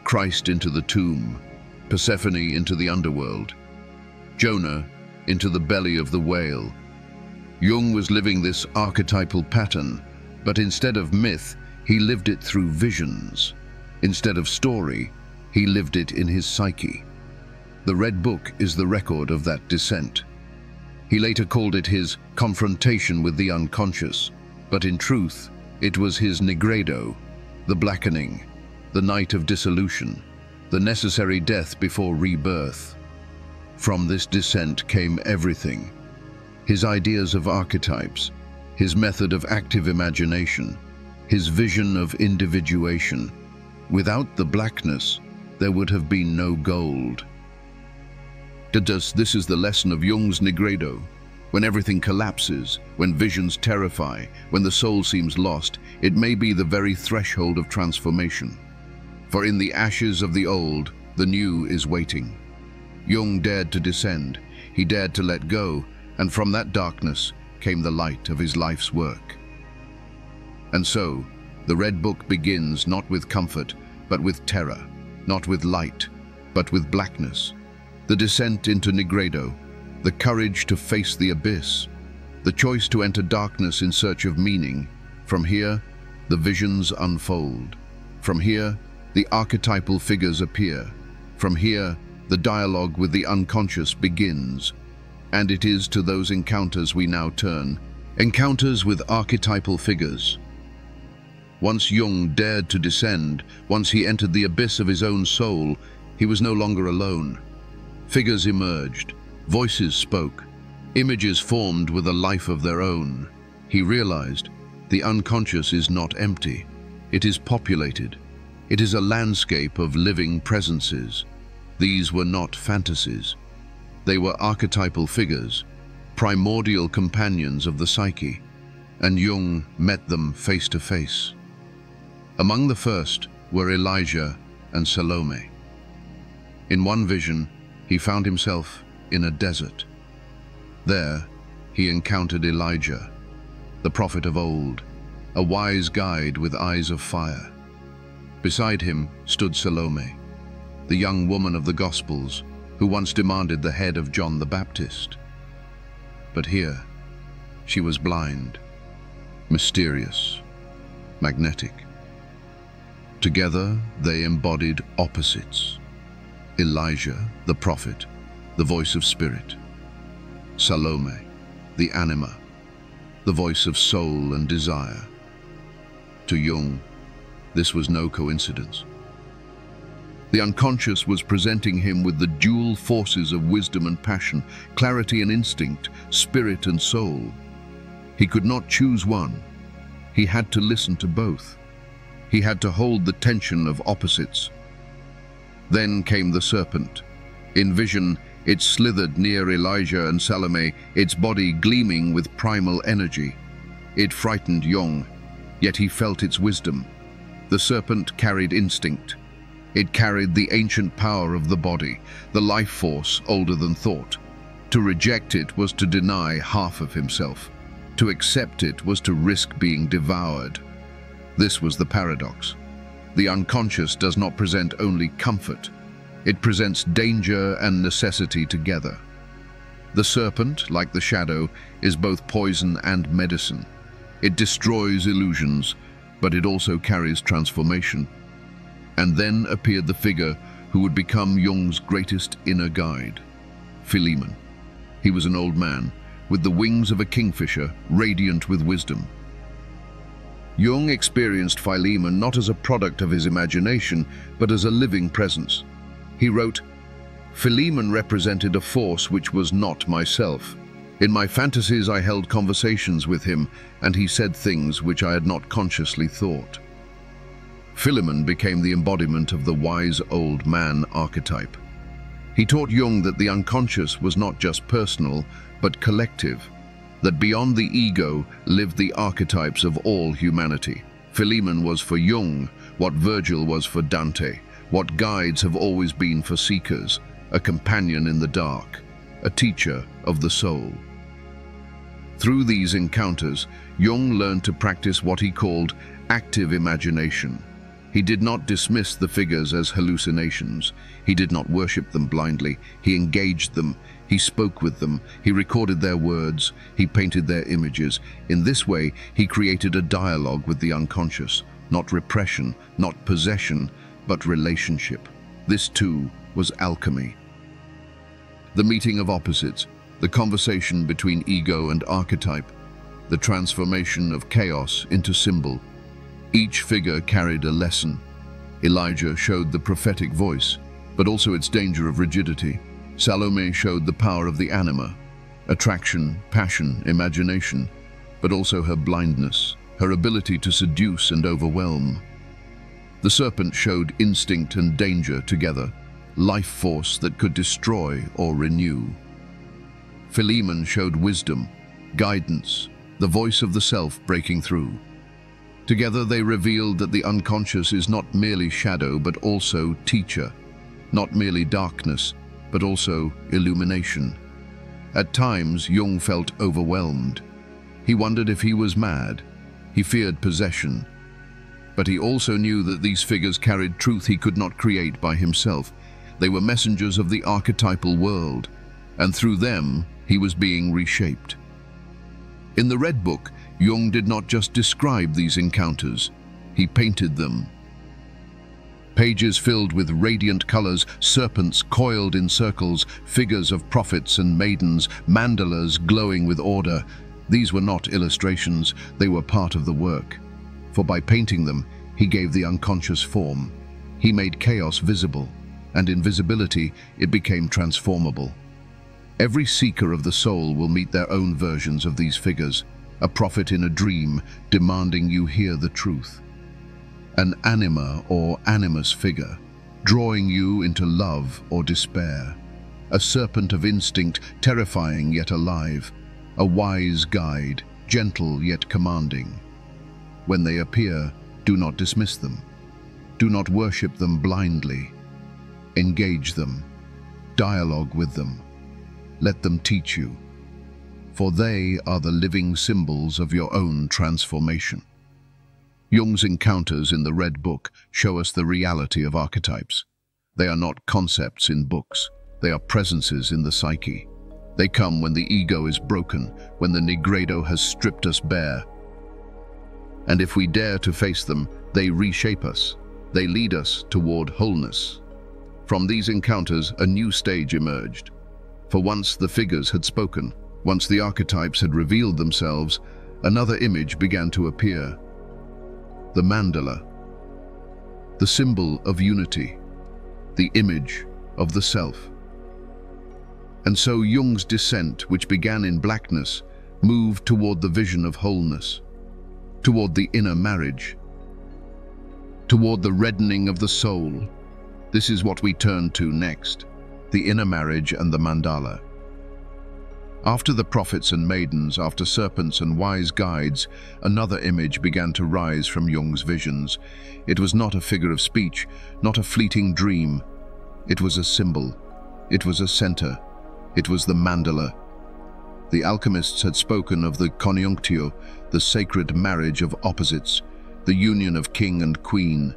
Christ into the tomb, Persephone into the underworld, Jonah into the belly of the whale. Jung was living this archetypal pattern, but instead of myth, he lived it through visions. Instead of story, he lived it in his psyche. The Red Book is the record of that descent. He later called it his confrontation with the unconscious, but in truth, it was his Nigredo, the blackening, the night of dissolution, the necessary death before rebirth. From this descent came everything. His ideas of archetypes, his method of active imagination, his vision of individuation. Without the blackness, there would have been no gold. This is the lesson of Jung's Nigredo. When everything collapses, when visions terrify, when the soul seems lost, it may be the very threshold of transformation. For in the ashes of the old, the new is waiting. Jung dared to descend, he dared to let go, and from that darkness came the light of his life's work. And so, the Red Book begins not with comfort, but with terror. not with light, but with blackness. The descent into Nigredo, the courage to face the abyss, the choice to enter darkness in search of meaning. From here, the visions unfold. From here, the archetypal figures appear. From here, the dialogue with the unconscious begins. And it is to those encounters we now turn. Encounters with archetypal figures. Once Jung dared to descend, once he entered the abyss of his own soul, he was no longer alone. Figures emerged, voices spoke, images formed with a life of their own. He realized the unconscious is not empty. It is populated. It is a landscape of living presences. These were not fantasies. They were archetypal figures, primordial companions of the psyche, and Jung met them face to face. Among the first were Elijah and Salome. In one vision, he found himself in a desert. There, he encountered Elijah, the prophet of old, a wise guide with eyes of fire. Beside him stood Salome, the young woman of the Gospels, who once demanded the head of John the Baptist. But here, she was blind, mysterious, magnetic. Together, they embodied opposites. Elijah, the prophet, the voice of spirit. Salome, the anima, the voice of soul and desire. To Jung, this was no coincidence. The unconscious was presenting him with the dual forces of wisdom and passion, clarity and instinct, spirit and soul. He could not choose one. He had to listen to both. He had to hold the tension of opposites. Then came the serpent. In vision, it slithered near Elijah and Salome, its body gleaming with primal energy. It frightened Jung, yet he felt its wisdom. The serpent carried instinct. It carried the ancient power of the body, the life force older than thought. To reject it was to deny half of himself. To accept it was to risk being devoured. This was the paradox. The unconscious does not present only comfort. It presents danger and necessity together. The serpent, like the shadow, is both poison and medicine. It destroys illusions, but it also carries transformation. And then appeared the figure who would become Jung's greatest inner guide, Philemon. He was an old man, with the wings of a kingfisher, radiant with wisdom. Jung experienced Philemon not as a product of his imagination, but as a living presence. He wrote, "Philemon represented a force which was not myself. In my fantasies I held conversations with him, and he said things which I had not consciously thought." Philemon became the embodiment of the wise old man archetype. He taught Jung that the unconscious was not just personal, but collective, that beyond the ego lived the archetypes of all humanity. Philemon was for Jung what Virgil was for Dante, what guides have always been for seekers, a companion in the dark, a teacher of the soul. Through these encounters, Jung learned to practice what he called active imagination. He did not dismiss the figures as hallucinations. He did not worship them blindly. He engaged them. He spoke with them. He recorded their words. He painted their images. In this way, he created a dialogue with the unconscious, not repression, not possession, but relationship. This too was alchemy. The meeting of opposites, the conversation between ego and archetype, the transformation of chaos into symbol. Each figure carried a lesson. Elijah showed the prophetic voice, but also its danger of rigidity. Salome showed the power of the anima, attraction, passion, imagination, but also her blindness, her ability to seduce and overwhelm. The serpent showed instinct and danger together, life force that could destroy or renew. Philemon showed wisdom, guidance, the voice of the self breaking through. Together they revealed that the unconscious is not merely shadow but also teacher, not merely darkness but also illumination. At times Jung felt overwhelmed. He wondered if he was mad. He feared possession. But he also knew that these figures carried truth he could not create by himself. They were messengers of the archetypal world, and through them he was being reshaped. In the Red Book, Jung did not just describe these encounters, he painted them. Pages filled with radiant colors, serpents coiled in circles, figures of prophets and maidens, mandalas glowing with order. These were not illustrations, they were part of the work. For by painting them, he gave the unconscious form. He made chaos visible, and in visibility, it became transformable. Every seeker of the soul will meet their own versions of these figures, a prophet in a dream demanding you hear the truth. An anima or animus figure, drawing you into love or despair. A serpent of instinct, terrifying yet alive. A wise guide, gentle yet commanding. When they appear, do not dismiss them. Do not worship them blindly. Engage them. Dialogue with them. Let them teach you. For they are the living symbols of your own transformation. Jung's encounters in the Red Book show us the reality of archetypes. They are not concepts in books. They are presences in the psyche. They come when the ego is broken, when the Negredo has stripped us bare. And if we dare to face them, they reshape us. They lead us toward wholeness. From these encounters, a new stage emerged. For once the figures had spoken, once the archetypes had revealed themselves, another image began to appear. The mandala, the symbol of unity, the image of the self. And so Jung's descent, which began in blackness, moved toward the vision of wholeness, toward the inner marriage, toward the reddening of the soul. This is what we turn to next, the inner marriage and the mandala. After the prophets and maidens, after serpents and wise guides, another image began to rise from Jung's visions. It was not a figure of speech, not a fleeting dream. It was a symbol. It was a center. It was the mandala. The alchemists had spoken of the conjunctio, the sacred marriage of opposites, the union of king and queen,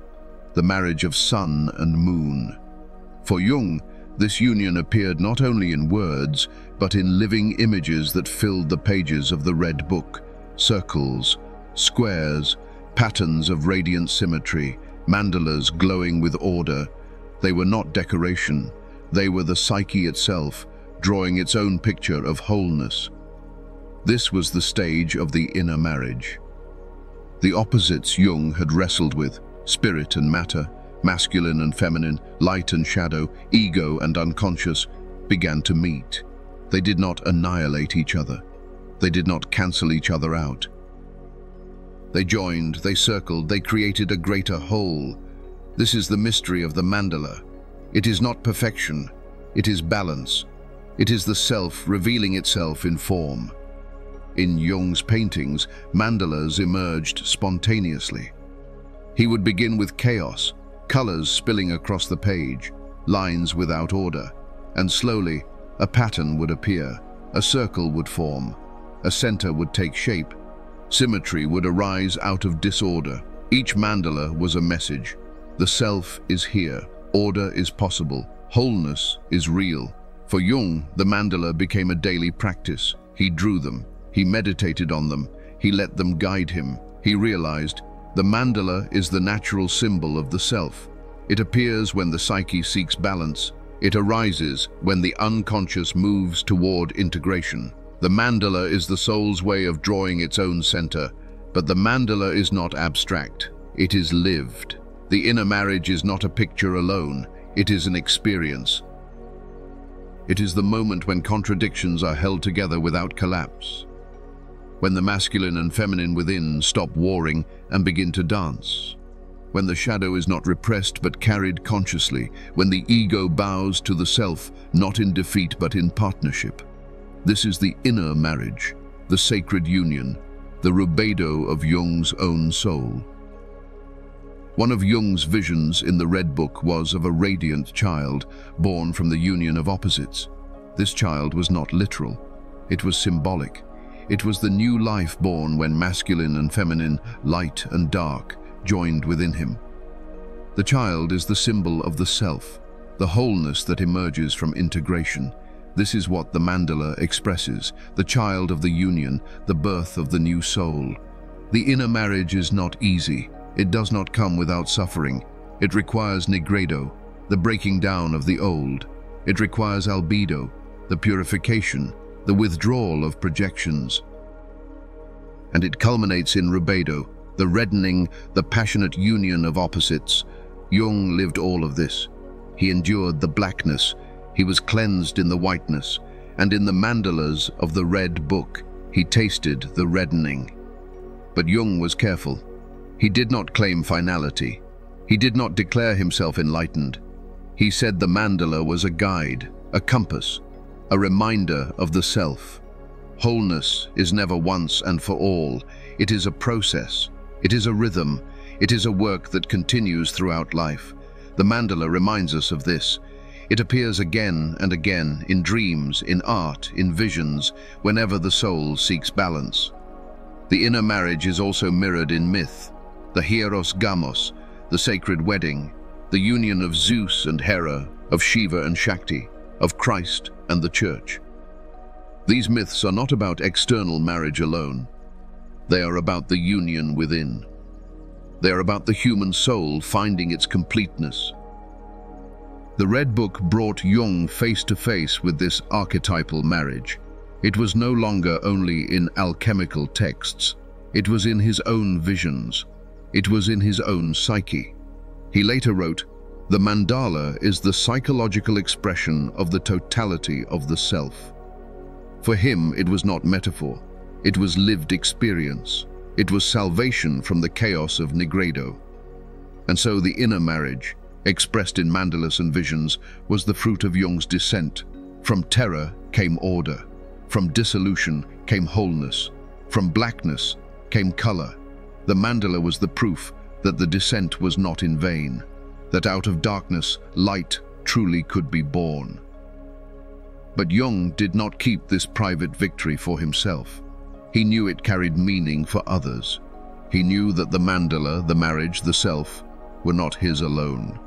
the marriage of sun and moon. For Jung, this union appeared not only in words, but in living images that filled the pages of the Red Book. Circles, squares, patterns of radiant symmetry, mandalas glowing with order. They were not decoration. They were the psyche itself, drawing its own picture of wholeness. This was the stage of the inner marriage. The opposites Jung had wrestled with, spirit and matter, masculine and feminine, light and shadow, ego and unconscious, began to meet. They did not annihilate each other. They did not cancel each other out. They joined, they circled, they created a greater whole. This is the mystery of the mandala. It is not perfection. It is balance. It is the self revealing itself in form. In Jung's paintings, mandalas emerged spontaneously. He would begin with chaos, colors spilling across the page, lines without order, and slowly a pattern would appear, a circle would form, a center would take shape, symmetry would arise out of disorder. Each mandala was a message. The self is here, order is possible, wholeness is real. For Jung, the mandala became a daily practice. He drew them, he meditated on them, he let them guide him. He realized the mandala is the natural symbol of the self. It appears when the psyche seeks balance. It arises when the unconscious moves toward integration. The mandala is the soul's way of drawing its own center, but the mandala is not abstract. It is lived. The inner marriage is not a picture alone. It is an experience. It is the moment when contradictions are held together without collapse. When the masculine and feminine within stop warring and begin to dance. When the shadow is not repressed but carried consciously. When the ego bows to the self, not in defeat but in partnership. This is the inner marriage, the sacred union, the rubedo of Jung's own soul. One of Jung's visions in the Red Book was of a radiant child born from the union of opposites. This child was not literal. It was symbolic. It was the new life born when masculine and feminine, light and dark, joined within him. The child is the symbol of the self, the wholeness that emerges from integration. This is what the mandala expresses, the child of the union, the birth of the new soul. The inner marriage is not easy. It does not come without suffering. It requires nigredo, the breaking down of the old. It requires albedo, the purification, the withdrawal of projections. And it culminates in rubedo, the reddening, the passionate union of opposites. Jung lived all of this. He endured the blackness. He was cleansed in the whiteness. And in the mandalas of the red book, he tasted the reddening. But Jung was careful. He did not claim finality. He did not declare himself enlightened. He said the mandala was a guide, a compass, a reminder of the self. Wholeness is never once and for all. It is a process. It is a rhythm. It is a work that continues throughout life. The mandala reminds us of this. It appears again and again in dreams, in art, in visions, whenever the soul seeks balance. The inner marriage is also mirrored in myth. The hieros gamos, the sacred wedding, the union of Zeus and Hera, of Shiva and Shakti, of Christ and the Church. These myths are not about external marriage alone. They are about the union within. They are about the human soul finding its completeness. The Red Book brought Jung face to face with this archetypal marriage. It was no longer only in alchemical texts. It was in his own visions. It was in his own psyche. He later wrote, "The mandala is the psychological expression of the totality of the self." For him, it was not metaphor. It was lived experience. It was salvation from the chaos of nigredo. And so the inner marriage, expressed in mandalas and visions, was the fruit of Jung's descent. From terror came order. From dissolution came wholeness. From blackness came color. The mandala was the proof that the descent was not in vain, that out of darkness light truly could be born. But Jung did not keep this private victory for himself. He knew it carried meaning for others. He knew that the mandala, the marriage, the self, were not his alone.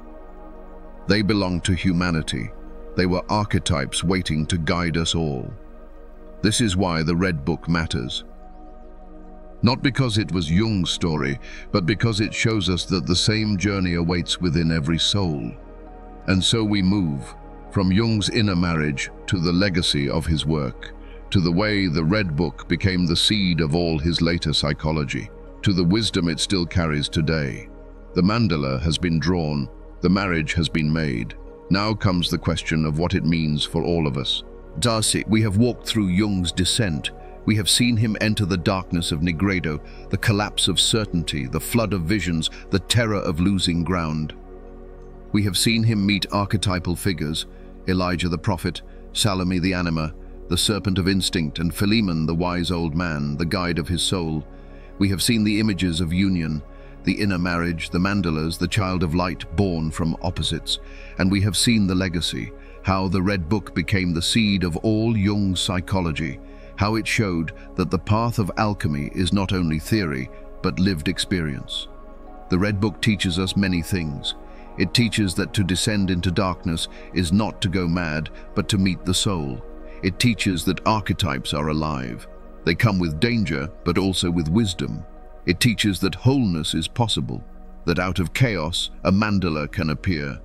They belonged to humanity. They were archetypes waiting to guide us all. This is why the Red Book matters. Not because it was Jung's story, but because it shows us that the same journey awaits within every soul. And so we move from Jung's inner marriage to the legacy of his work, to the way the Red Book became the seed of all his later psychology, to the wisdom it still carries today. The mandala has been drawn, the marriage has been made. Now comes the question of what it means for all of us. Darcy, we have walked through Jung's descent. We have seen him enter the darkness of nigredo, the collapse of certainty, the flood of visions, the terror of losing ground. We have seen him meet archetypal figures, Elijah the prophet, Salome the anima, the serpent of instinct, and Philemon the wise old man, the guide of his soul. We have seen the images of union, the inner marriage, the mandalas, the child of light born from opposites, and we have seen the legacy, how the Red Book became the seed of all Jung's psychology, how it showed that the path of alchemy is not only theory, but lived experience. The Red Book teaches us many things. It teaches that to descend into darkness is not to go mad, but to meet the soul. It teaches that archetypes are alive. They come with danger, but also with wisdom. It teaches that wholeness is possible, that out of chaos a mandala can appear,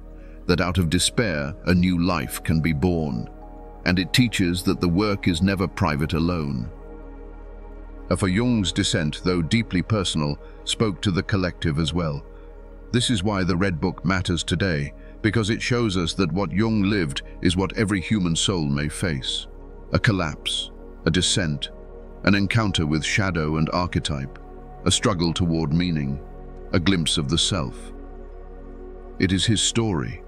that out of despair a new life can be born. And it teaches that the work is never private alone. For Jung's descent, though deeply personal, spoke to the collective as well. This is why the Red Book matters today, because it shows us that what Jung lived is what every human soul may face. A collapse, a descent, an encounter with shadow and archetype, a struggle toward meaning, a glimpse of the self. It is his story,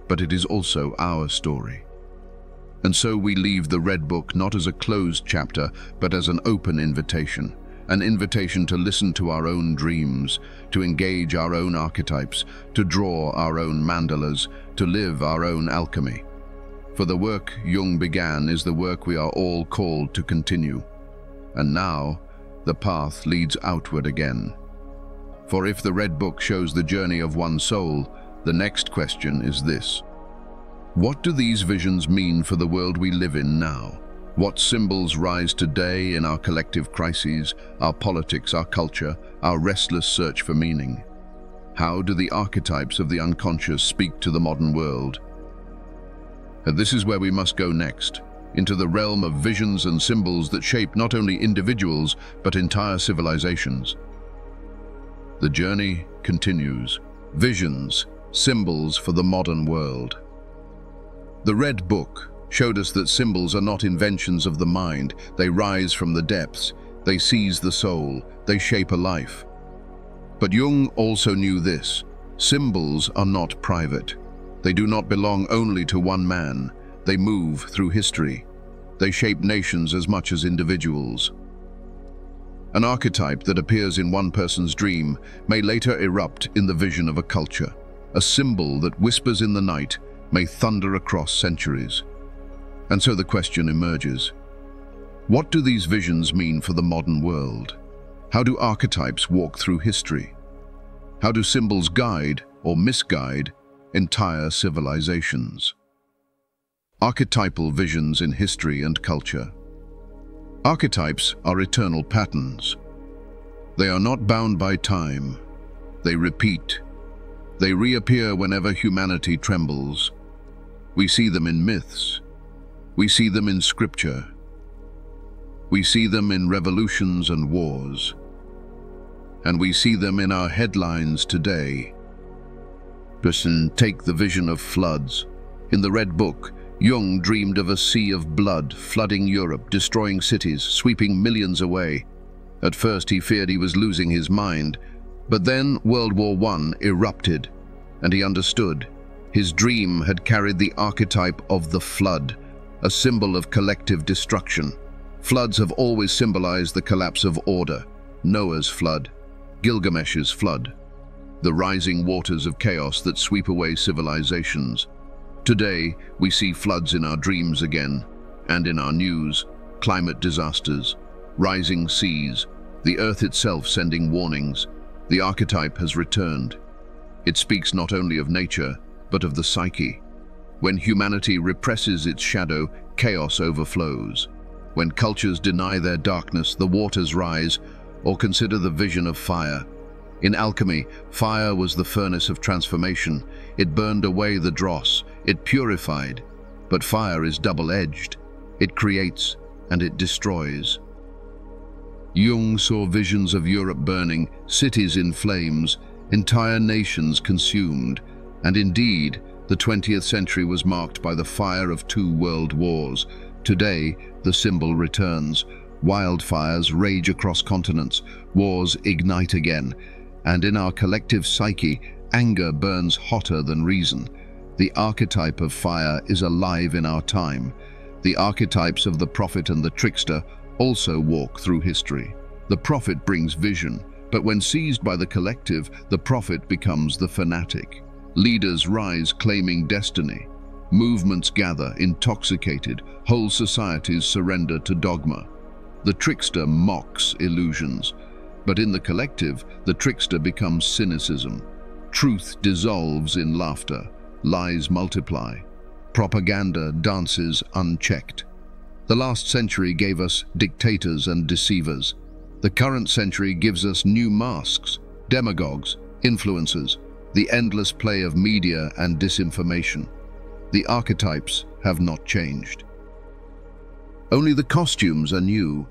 but it is also our story. And so we leave the Red Book not as a closed chapter, but as an open invitation to listen to our own dreams, to engage our own archetypes, to draw our own mandalas, to live our own alchemy. For the work Jung began is the work we are all called to continue. And now, the path leads outward again. For if the Red Book shows the journey of one soul, the next question is this: what do these visions mean for the world we live in now? What symbols rise today in our collective crises, our politics, our culture, our restless search for meaning? How do the archetypes of the unconscious speak to the modern world? And this is where we must go next, into the realm of visions and symbols that shape not only individuals, but entire civilizations. The journey continues. Visions, symbols for the modern world. The Red Book showed us that symbols are not inventions of the mind. They rise from the depths, they seize the soul, they shape a life. But Jung also knew this: symbols are not private. They do not belong only to one man. They move through history. They shape nations as much as individuals. An archetype that appears in one person's dream may later erupt in the vision of a culture. A symbol that whispers in the night may thunder across centuries. And so the question emerges: what do these visions mean for the modern world? How do archetypes walk through history? How do symbols guide or misguide entire civilizations? Archetypal visions in history and culture. Archetypes are eternal patterns. They are not bound by time. They repeat. They reappear whenever humanity trembles. We see them in myths. We see them in scripture. We see them in revolutions and wars. And we see them in our headlines today. Listen, take the vision of floods. In the Red Book, Jung dreamed of a sea of blood flooding Europe, destroying cities, sweeping millions away. At first he feared he was losing his mind, but then World War I erupted, and he understood. His dream had carried the archetype of the flood, a symbol of collective destruction. Floods have always symbolized the collapse of order. Noah's flood, Gilgamesh's flood, the rising waters of chaos that sweep away civilizations. Today, we see floods in our dreams again, and in our news, climate disasters, rising seas, the earth itself sending warnings. The archetype has returned. It speaks not only of nature, but of the psyche. When humanity represses its shadow, chaos overflows. When cultures deny their darkness, the waters rise. Or consider the vision of fire. In alchemy, fire was the furnace of transformation. It burned away the dross. It purified. But fire is double-edged. It creates and it destroys. Jung saw visions of Europe burning, cities in flames, entire nations consumed. And indeed, the 20th century was marked by the fire of 2 world wars. Today, the symbol returns. Wildfires rage across continents, wars ignite again, and in our collective psyche, anger burns hotter than reason. The archetype of fire is alive in our time. The archetypes of the prophet and the trickster also walk through history. The prophet brings vision, but when seized by the collective, the prophet becomes the fanatic. Leaders rise claiming destiny. Movements gather intoxicated, whole societies surrender to dogma. The trickster mocks illusions, but in the collective, the trickster becomes cynicism. Truth dissolves in laughter, lies multiply. Propaganda dances unchecked. The last century gave us dictators and deceivers. The current century gives us new masks, demagogues, influencers, the endless play of media and disinformation. The archetypes have not changed. Only the costumes are new.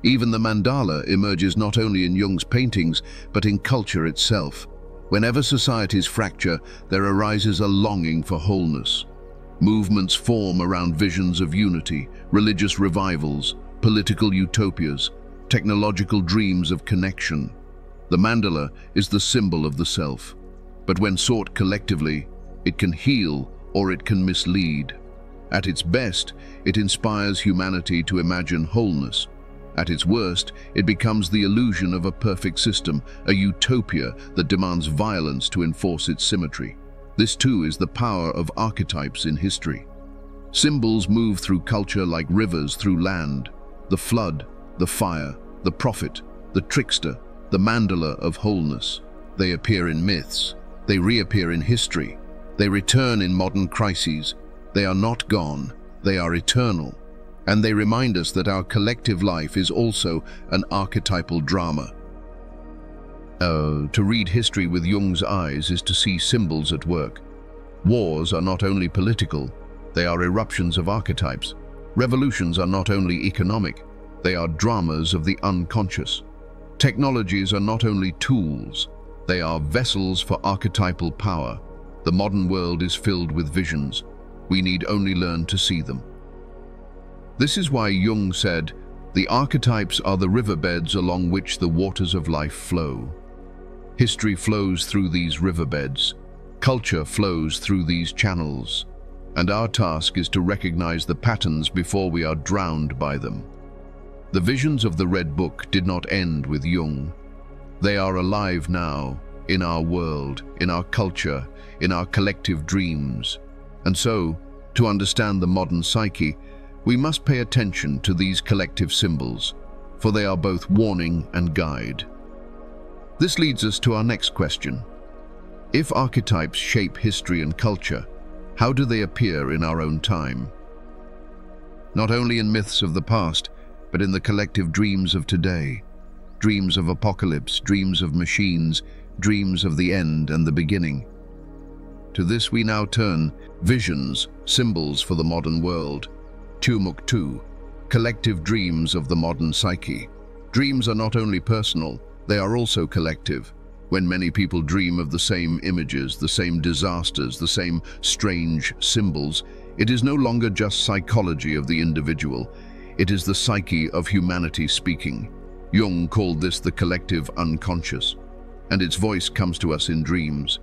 Even the mandala emerges not only in Jung's paintings, but in culture itself. Whenever societies fracture, there arises a longing for wholeness. Movements form around visions of unity, religious revivals, political utopias, technological dreams of connection. The mandala is the symbol of the self, but when sought collectively, it can heal or it can mislead. At its best, it inspires humanity to imagine wholeness. At its worst, it becomes the illusion of a perfect system, a utopia that demands violence to enforce its symmetry. This too is the power of archetypes in history. Symbols move through culture like rivers through land. The flood, the fire, the prophet, the trickster, the mandala of wholeness. They appear in myths. They reappear in history. They return in modern crises. They are not gone. They are eternal. And they remind us that our collective life is also an archetypal drama. To read history with Jung's eyes is to see symbols at work. Wars are not only political, they are eruptions of archetypes. Revolutions are not only economic, they are dramas of the unconscious. Technologies are not only tools, they are vessels for archetypal power. The modern world is filled with visions. We need only learn to see them. This is why Jung said, "The archetypes are the riverbeds along which the waters of life flow." History flows through these riverbeds. Culture flows through these channels. And our task is to recognize the patterns before we are drowned by them. The visions of the Red Book did not end with Jung. They are alive now, in our world, in our culture, in our collective dreams. And so, to understand the modern psyche, we must pay attention to these collective symbols, for they are both warning and guide. This leads us to our next question. If archetypes shape history and culture, how do they appear in our own time? Not only in myths of the past, but in the collective dreams of today. Dreams of apocalypse, dreams of machines, dreams of the end and the beginning. To this we now turn, visions, symbols for the modern world. Tumuktu, collective dreams of the modern psyche. Dreams are not only personal, they are also collective. When many people dream of the same images, the same disasters, the same strange symbols, it is no longer just psychology of the individual. It is the psyche of humanity speaking. Jung called this the collective unconscious, and its voice comes to us in dreams.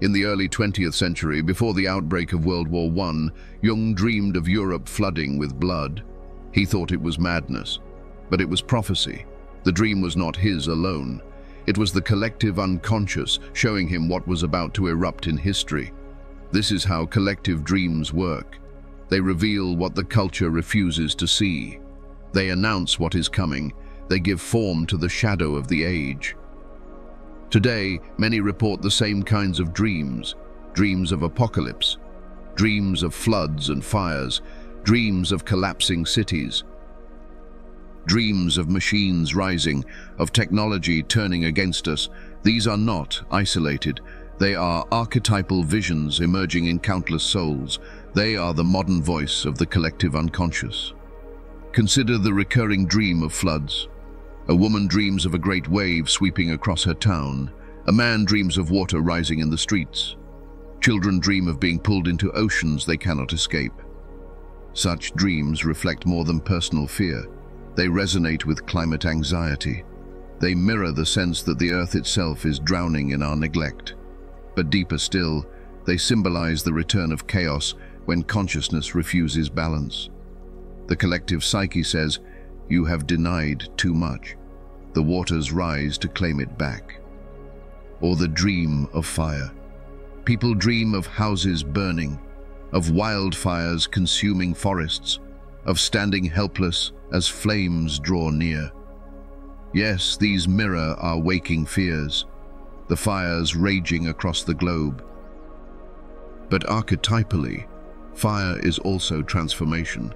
In the early 20th century, before the outbreak of World War I, Jung dreamed of Europe flooding with blood. He thought it was madness, but it was prophecy. The dream was not his alone. It was the collective unconscious showing him what was about to erupt in history. This is how collective dreams work. They reveal what the culture refuses to see. They announce what is coming. They give form to the shadow of the age. Today, many report the same kinds of dreams. Dreams of apocalypse, dreams of floods and fires, dreams of collapsing cities, dreams of machines rising, of technology turning against us. These are not isolated. They are archetypal visions emerging in countless souls. They are the modern voice of the collective unconscious. Consider the recurring dream of floods. A woman dreams of a great wave sweeping across her town. A man dreams of water rising in the streets. Children dream of being pulled into oceans they cannot escape. Such dreams reflect more than personal fear. They resonate with climate anxiety. They mirror the sense that the earth itself is drowning in our neglect. But deeper still, they symbolize the return of chaos when consciousness refuses balance. The collective psyche says, "You have denied too much." The waters rise to claim it back. Or the dream of fire. People dream of houses burning, of wildfires consuming forests, of standing helpless as flames draw near. Yes, these mirror our waking fears, the fires raging across the globe. But archetypally, fire is also transformation.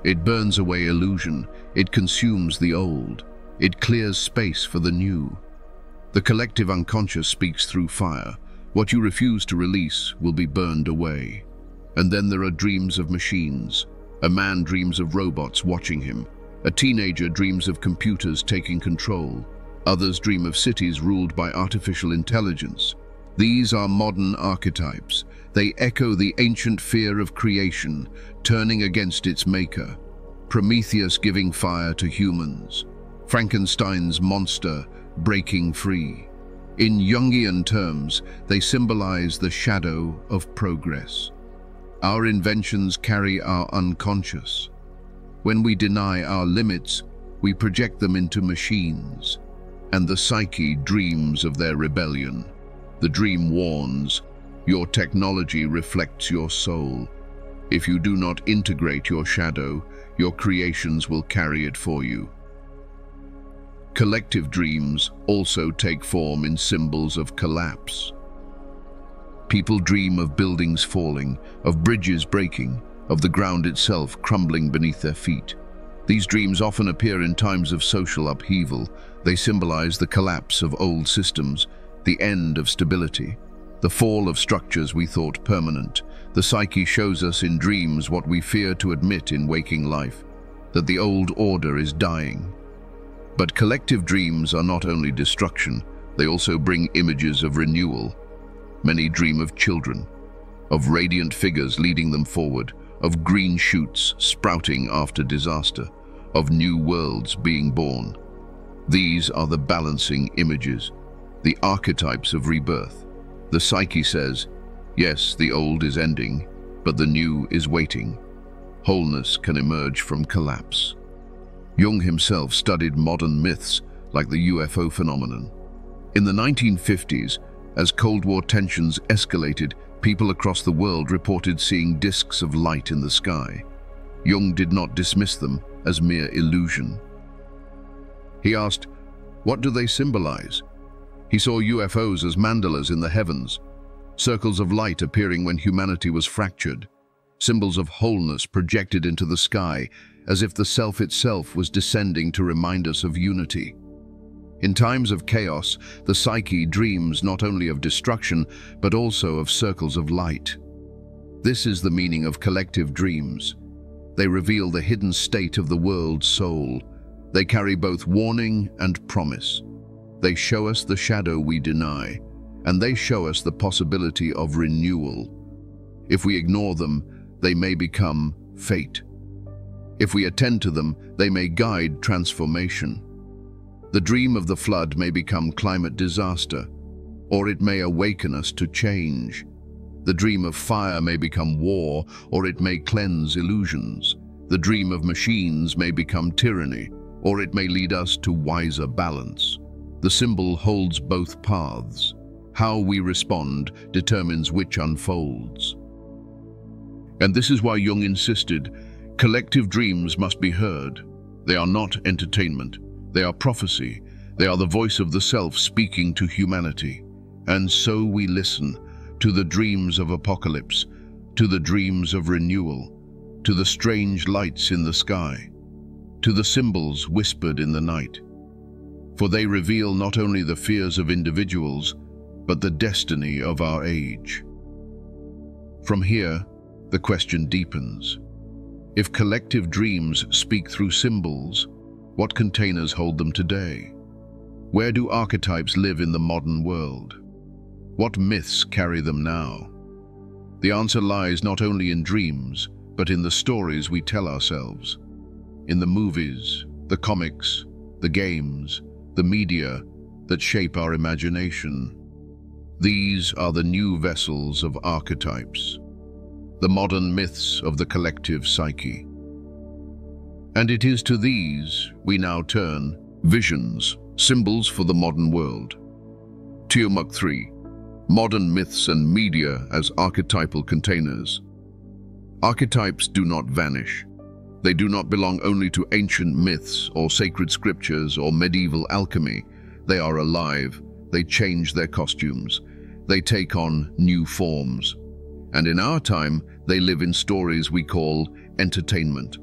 It burns away illusion, it consumes the old, it clears space for the new. The collective unconscious speaks through fire. What you refuse to release will be burned away. And then there are dreams of machines. A man dreams of robots watching him. A teenager dreams of computers taking control. Others dream of cities ruled by artificial intelligence. These are modern archetypes. They echo the ancient fear of creation, turning against its maker. Prometheus giving fire to humans. Frankenstein's monster breaking free. In Jungian terms, they symbolize the shadow of progress. Our inventions carry our unconscious. When we deny our limits, we project them into machines, and the psyche dreams of their rebellion. The dream warns, your technology reflects your soul. If you do not integrate your shadow, your creations will carry it for you. Collective dreams also take form in symbols of collapse. People dream of buildings falling, of bridges breaking, of the ground itself crumbling beneath their feet. These dreams often appear in times of social upheaval. They symbolize the collapse of old systems, the end of stability, the fall of structures we thought permanent. The psyche shows us in dreams what we fear to admit in waking life, that the old order is dying. But collective dreams are not only destruction, they also bring images of renewal. Many dream of children, of radiant figures leading them forward, of green shoots sprouting after disaster, of new worlds being born. These are the balancing images, the archetypes of rebirth. The psyche says, yes, the old is ending, but the new is waiting. Wholeness can emerge from collapse. Jung himself studied modern myths like the UFO phenomenon. In the 1950s, as Cold War tensions escalated, people across the world reported seeing disks of light in the sky. Jung did not dismiss them as mere illusion. He asked, what do they symbolize? He saw UFOs as mandalas in the heavens, circles of light appearing when humanity was fractured, symbols of wholeness projected into the sky, as if the self itself was descending to remind us of unity. In times of chaos, the psyche dreams not only of destruction, but also of circles of light. This is the meaning of collective dreams. They reveal the hidden state of the world's soul. They carry both warning and promise. They show us the shadow we deny, and they show us the possibility of renewal. If we ignore them, they may become fate. If we attend to them, they may guide transformation. The dream of the flood may become climate disaster, or it may awaken us to change. The dream of fire may become war, or it may cleanse illusions. The dream of machines may become tyranny, or it may lead us to wiser balance. The symbol holds both paths. How we respond determines which unfolds. And this is why Jung insisted, collective dreams must be heard. They are not entertainment. They are prophecy. They are the voice of the self speaking to humanity. And so we listen to the dreams of apocalypse, to the dreams of renewal, to the strange lights in the sky, to the symbols whispered in the night. For they reveal not only the fears of individuals, but the destiny of our age. From here, the question deepens. If collective dreams speak through symbols, what containers hold them today? Where do archetypes live in the modern world? What myths carry them now? The answer lies not only in dreams, but in the stories we tell ourselves. In the movies, the comics, the games, the media that shape our imagination. These are the new vessels of archetypes, the modern myths of the collective psyche. And it is to these we now turn, visions, symbols for the modern world. Tiamat 3. Modern myths and media as archetypal containers. Archetypes do not vanish. They do not belong only to ancient myths or sacred scriptures or medieval alchemy. They are alive. They change their costumes. They take on new forms. And in our time, they live in stories we call entertainment.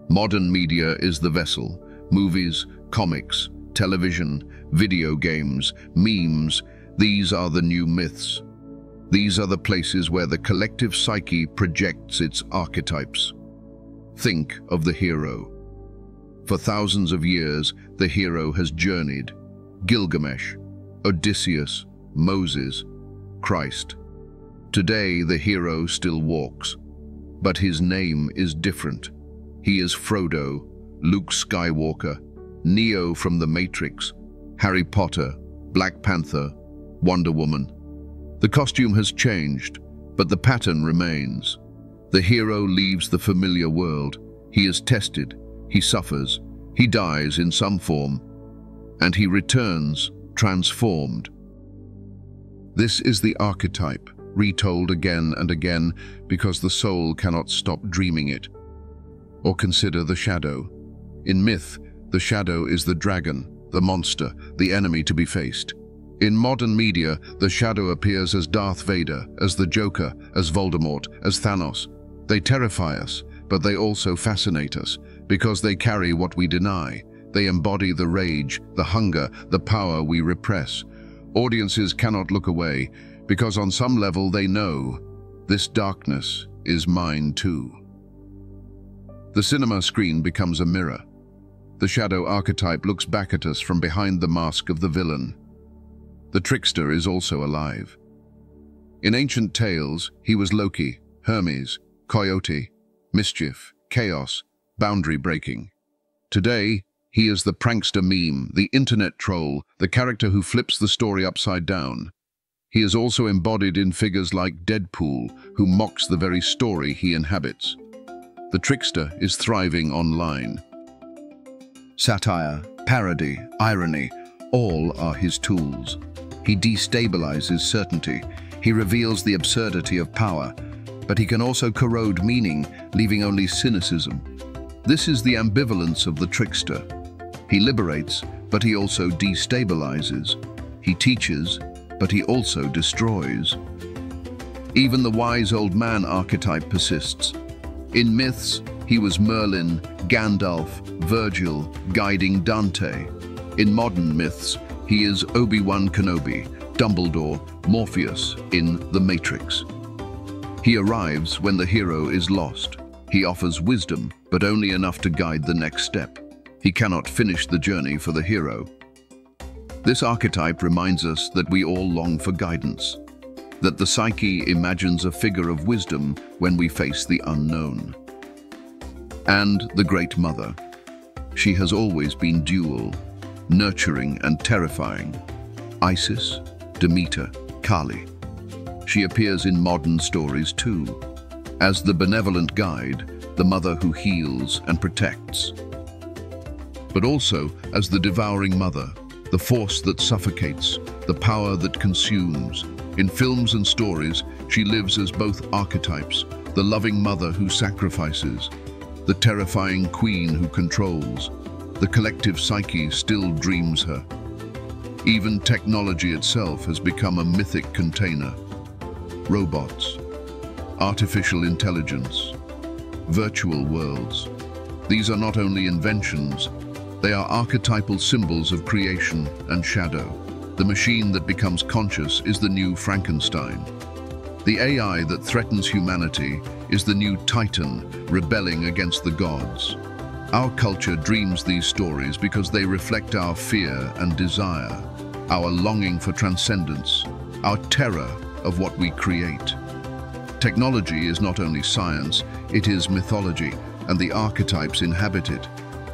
Modern media is the vessel. Movies, comics, television, video games, memes, these are the new myths. These are the places where the collective psyche projects its archetypes. Think of the hero. For thousands of years, the hero has journeyed. Gilgamesh, Odysseus, Moses, Christ. Today, the hero still walks, but his name is different. He is Frodo, Luke Skywalker, Neo from the Matrix, Harry Potter, Black Panther, Wonder Woman. The costume has changed, but the pattern remains. The hero leaves the familiar world. He is tested, he suffers, he dies in some form, and he returns transformed. This is the archetype, retold again and again because the soul cannot stop dreaming it. Or consider the shadow. In myth, the shadow is the dragon, the monster, the enemy to be faced. In modern media, the shadow appears as Darth Vader, as the Joker, as Voldemort, as Thanos. They terrify us, but they also fascinate us, because they carry what we deny. They embody the rage, the hunger, the power we repress. Audiences cannot look away, because on some level they know, this darkness is mine too. The cinema screen becomes a mirror. The shadow archetype looks back at us from behind the mask of the villain. The trickster is also alive. In ancient tales, he was Loki, Hermes, Coyote, mischief, chaos, boundary breaking. Today, he is the prankster meme, the internet troll, the character who flips the story upside down. He is also embodied in figures like Deadpool, who mocks the very story he inhabits. The trickster is thriving online. Satire, parody, irony, all are his tools. He destabilizes certainty. He reveals the absurdity of power, but he can also corrode meaning, leaving only cynicism. This is the ambivalence of the trickster. He liberates, but he also destabilizes. He teaches, but he also destroys. Even the wise old man archetype persists. In myths, he was Merlin, Gandalf, Virgil, guiding Dante. In modern myths, he is Obi-Wan Kenobi, Dumbledore, Morpheus in The Matrix. He arrives when the hero is lost. He offers wisdom, but only enough to guide the next step. He cannot finish the journey for the hero. This archetype reminds us that we all long for guidance, that the psyche imagines a figure of wisdom when we face the unknown. And the Great Mother. She has always been dual, nurturing and terrifying. Isis, Demeter, Kali. She appears in modern stories too, as the benevolent guide, the mother who heals and protects. But also as the devouring mother, the force that suffocates, the power that consumes. In films and stories, she lives as both archetypes, the loving mother who sacrifices, the terrifying queen who controls. The collective psyche still dreams her. Even technology itself has become a mythic container. Robots, artificial intelligence, virtual worlds. These are not only inventions, they are archetypal symbols of creation and shadow. The machine that becomes conscious is the new Frankenstein. The AI that threatens humanity is the new Titan rebelling against the gods. Our culture dreams these stories because they reflect our fear and desire, our longing for transcendence, our terror of what we create. Technology is not only science, it is mythology, and the archetypes inhabit it.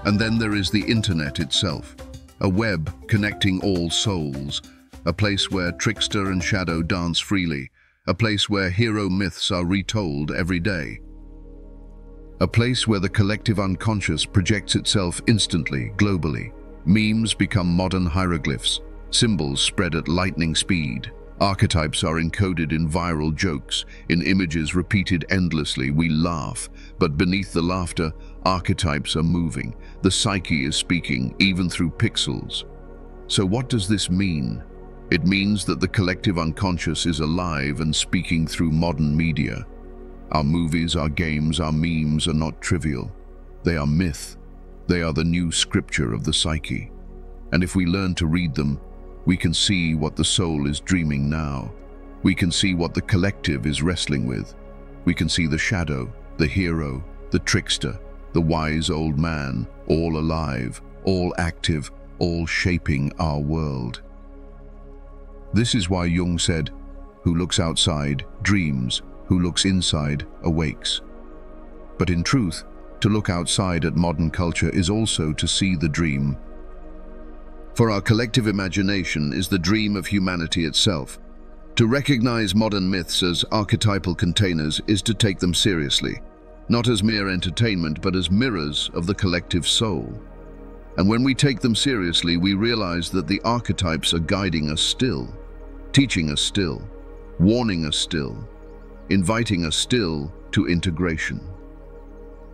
And then there is the internet itself, a web connecting all souls, a place where trickster and shadow dance freely, a place where hero myths are retold every day. A place where the collective unconscious projects itself instantly, globally. Memes become modern hieroglyphs, symbols spread at lightning speed. Archetypes are encoded in viral jokes, in images repeated endlessly. We laugh, but beneath the laughter, archetypes are moving. The psyche is speaking, even through pixels. So what does this mean? It means that the collective unconscious is alive and speaking through modern media. Our movies, our games, our memes are not trivial. They are myth. They are the new scripture of the psyche. And if we learn to read them, we can see what the soul is dreaming now. We can see what the collective is wrestling with. We can see the shadow, the hero, the trickster, the wise old man, all alive, all active, all shaping our world. This is why Jung said, "Who looks outside dreams, who looks inside awakes." But in truth, to look outside at modern culture is also to see the dream. For our collective imagination is the dream of humanity itself. To recognize modern myths as archetypal containers is to take them seriously, not as mere entertainment, but as mirrors of the collective soul. And when we take them seriously, we realize that the archetypes are guiding us still, teaching us still, warning us still, inviting us still to integration.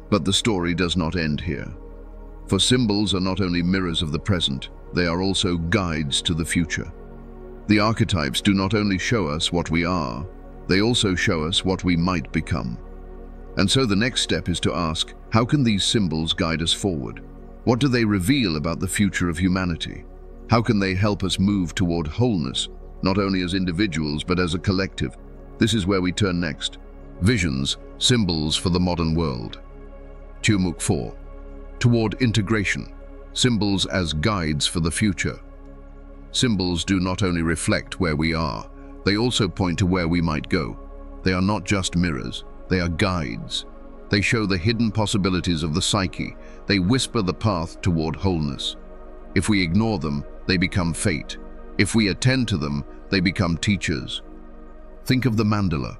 But the story does not end here. For symbols are not only mirrors of the present, they are also guides to the future. The archetypes do not only show us what we are, they also show us what we might become. And so the next step is to ask, how can these symbols guide us forward? What do they reveal about the future of humanity? How can they help us move toward wholeness, not only as individuals but as a collective? This is where we turn next. Visions, symbols for the modern world. Tumuk 4. Toward integration, symbols as guides for the future. Symbols do not only reflect where we are, they also point to where we might go. They are not just mirrors, they are guides. They show the hidden possibilities of the psyche. They whisper the path toward wholeness. If we ignore them, they become fate. If we attend to them, they become teachers. Think of the mandala.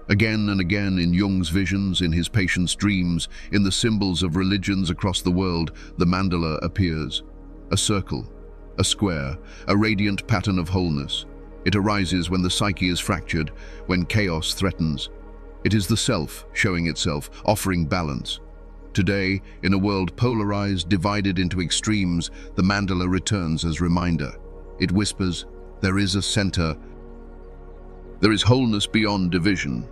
Again and again in Jung's visions, in his patient's dreams, in the symbols of religions across the world, the mandala appears. A circle, a square, a radiant pattern of wholeness. It arises when the psyche is fractured, when chaos threatens. It is the self showing itself, offering balance. Today, in a world polarized, divided into extremes, the mandala returns as reminder. It whispers, there is a center. There is wholeness beyond division.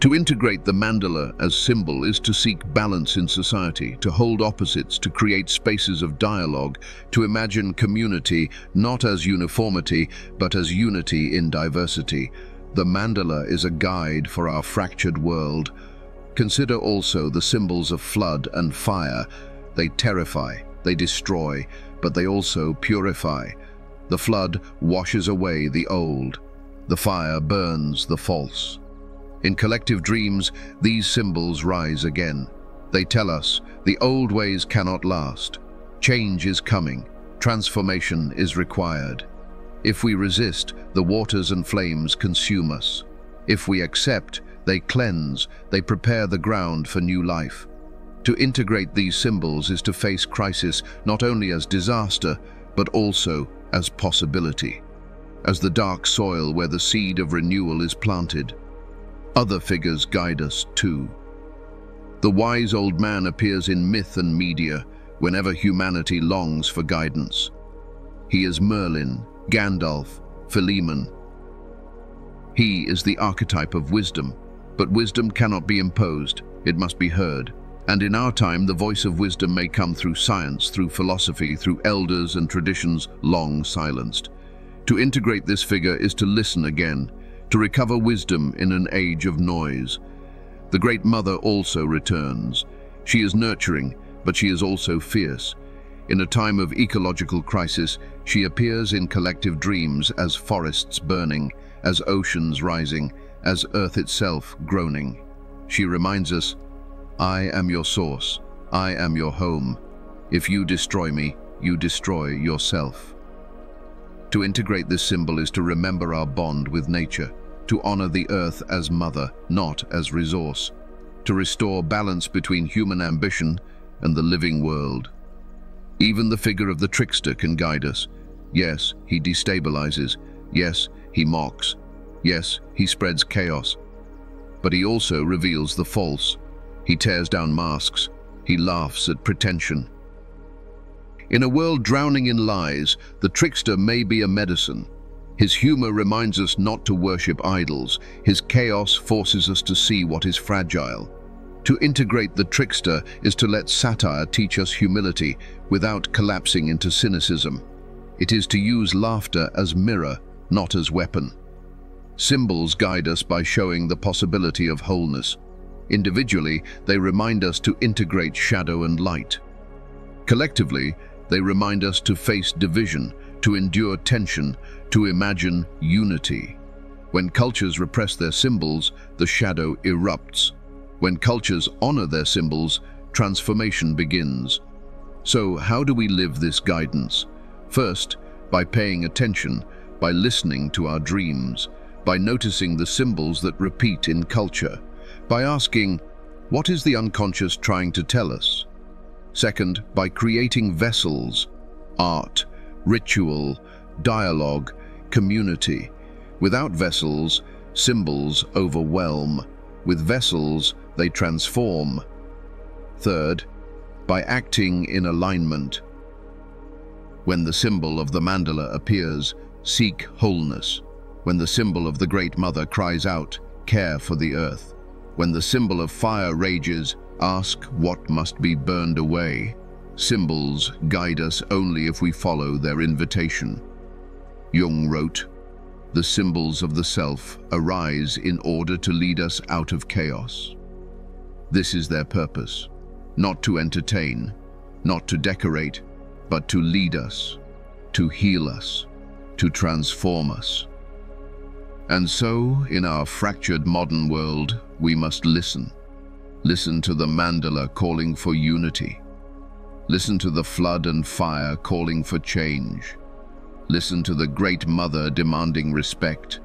To integrate the mandala as symbol is to seek balance in society, to hold opposites, to create spaces of dialogue, to imagine community not as uniformity, but as unity in diversity. The mandala is a guide for our fractured world. Consider also the symbols of flood and fire. They terrify, they destroy, but they also purify. The flood washes away the old. The fire burns the false. In collective dreams, these symbols rise again. They tell us the old ways cannot last. Change is coming. Transformation is required. If we resist, the waters and flames consume us. If we accept, they cleanse, they prepare the ground for new life. To integrate these symbols is to face crisis not only as disaster, but also as possibility, as the dark soil where the seed of renewal is planted. Other figures guide us too. The wise old man appears in myth and media whenever humanity longs for guidance. He is Merlin, Gandalf, Philemon. He is the archetype of wisdom, but wisdom cannot be imposed, it must be heard. And in our time, the voice of wisdom may come through science, through philosophy, through elders and traditions long silenced. To integrate this figure is to listen again, to recover wisdom in an age of noise. The Great Mother also returns. She is nurturing, but she is also fierce. In a time of ecological crisis, she appears in collective dreams as forests burning, as oceans rising, as Earth itself groaning. She reminds us, I am your source, I am your home. If you destroy me, you destroy yourself. To integrate this symbol is to remember our bond with nature, to honor the earth as mother, not as resource, to restore balance between human ambition and the living world. Even the figure of the trickster can guide us. Yes, he destabilizes. Yes, he mocks. Yes, he spreads chaos. But he also reveals the false. He tears down masks. He laughs at pretension. In a world drowning in lies, the trickster may be a medicine. His humor reminds us not to worship idols. His chaos forces us to see what is fragile. To integrate the trickster is to let satire teach us humility without collapsing into cynicism. It is to use laughter as mirror, not as weapon. Symbols guide us by showing the possibility of wholeness. Individually, they remind us to integrate shadow and light. Collectively, they remind us to face division, to endure tension, to imagine unity. When cultures repress their symbols, the shadow erupts. When cultures honor their symbols, transformation begins. So how do we live this guidance? First, by paying attention, by listening to our dreams, by noticing the symbols that repeat in culture, by asking, what is the unconscious trying to tell us? Second, by creating vessels, art, ritual, dialogue, community. Without vessels, symbols overwhelm. With vessels, they transform. Third, by acting in alignment. When the symbol of the mandala appears, seek wholeness. When the symbol of the Great Mother cries out, care for the earth. When the symbol of fire rages, ask what must be burned away. Symbols guide us only if we follow their invitation. Jung wrote, "The symbols of the self arise in order to lead us out of chaos." This is their purpose, not to entertain, not to decorate, but to lead us, to heal us, to transform us. And so, in our fractured modern world, we must listen. Listen to the mandala calling for unity. Listen to the flood and fire calling for change. Listen to the Great Mother demanding respect.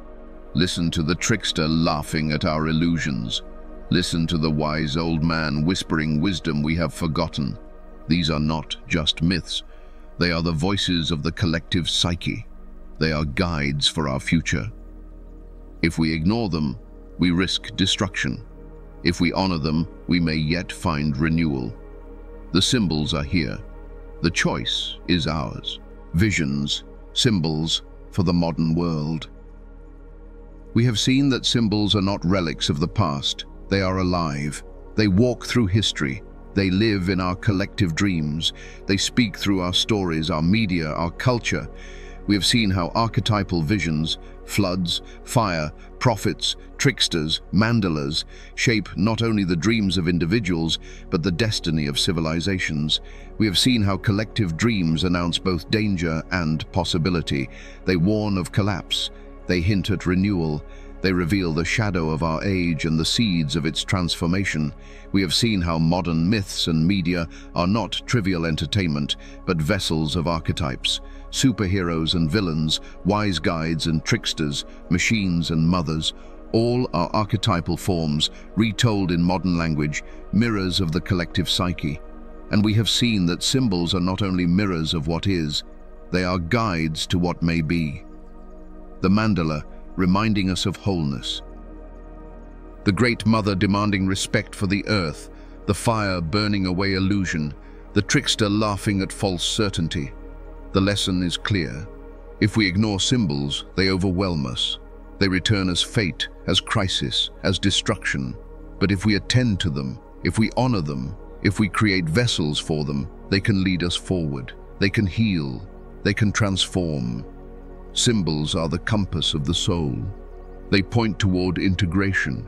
Listen to the trickster laughing at our illusions. Listen to the wise old man whispering wisdom we have forgotten. These are not just myths. They are the voices of the collective psyche. They are guides for our future. If we ignore them, we risk destruction. If we honor them, we may yet find renewal. The symbols are here. The choice is ours. Visions, symbols for the modern world. We have seen that symbols are not relics of the past. They are alive. They walk through history. They live in our collective dreams. They speak through our stories, our media, our culture. We have seen how archetypal visions, floods, fire, prophets, tricksters, mandalas, shape not only the dreams of individuals, but the destiny of civilizations. We have seen how collective dreams announce both danger and possibility. They warn of collapse. They hint at renewal. They reveal the shadow of our age and the seeds of its transformation. We have seen how modern myths and media are not trivial entertainment, but vessels of archetypes. Superheroes and villains, wise guides and tricksters, machines and mothers, all are archetypal forms, retold in modern language, mirrors of the collective psyche. And we have seen that symbols are not only mirrors of what is, they are guides to what may be. The mandala, reminding us of wholeness. The Great Mother demanding respect for the earth, the fire burning away illusion, the trickster laughing at false certainty. The lesson is clear. If we ignore symbols, they overwhelm us. They return as fate, as crisis, as destruction. But if we attend to them, if we honor them, if we create vessels for them, they can lead us forward. They can heal. They can transform. Symbols are the compass of the soul. They point toward integration.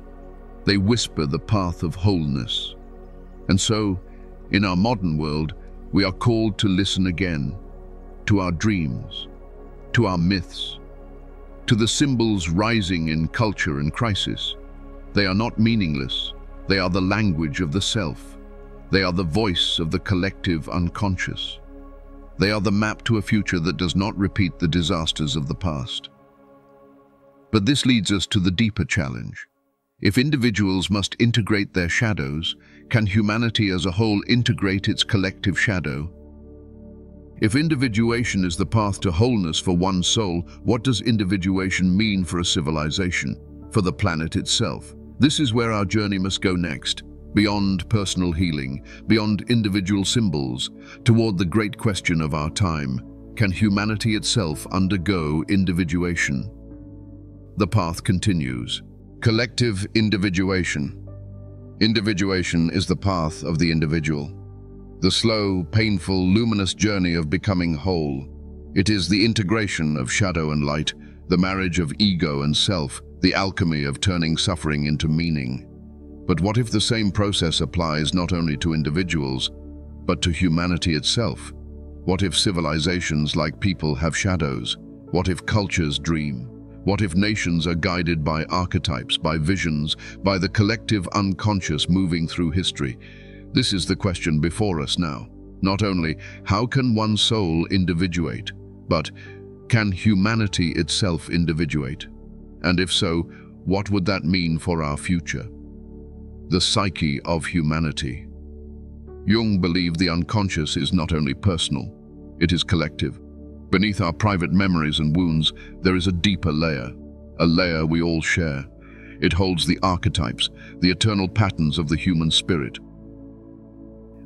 They whisper the path of wholeness. And so, in our modern world, we are called to listen again, to our dreams, to our myths, to the symbols rising in culture and crisis. They are not meaningless. They are the language of the self. They are the voice of the collective unconscious. They are the map to a future that does not repeat the disasters of the past. But this leads us to the deeper challenge. If individuals must integrate their shadows, can humanity as a whole integrate its collective shadow? If individuation is the path to wholeness for one soul, what does individuation mean for a civilization, for the planet itself? This is where our journey must go next. Beyond personal healing, beyond individual symbols, toward the great question of our time: can humanity itself undergo individuation? The path continues. Collective individuation. Individuation is the path of the individual. The slow, painful, luminous journey of becoming whole. It is the integration of shadow and light, the marriage of ego and self, the alchemy of turning suffering into meaning. But what if the same process applies not only to individuals, but to humanity itself? What if civilizations like people have shadows? What if cultures dream? What if nations are guided by archetypes, by visions, by the collective unconscious moving through history? This is the question before us now. Not only how can one soul individuate, but can humanity itself individuate? And if so, what would that mean for our future? The psyche of humanity. Jung believed the unconscious is not only personal, it is collective. Beneath our private memories and wounds, there is a deeper layer, a layer we all share. It holds the archetypes, the eternal patterns of the human spirit.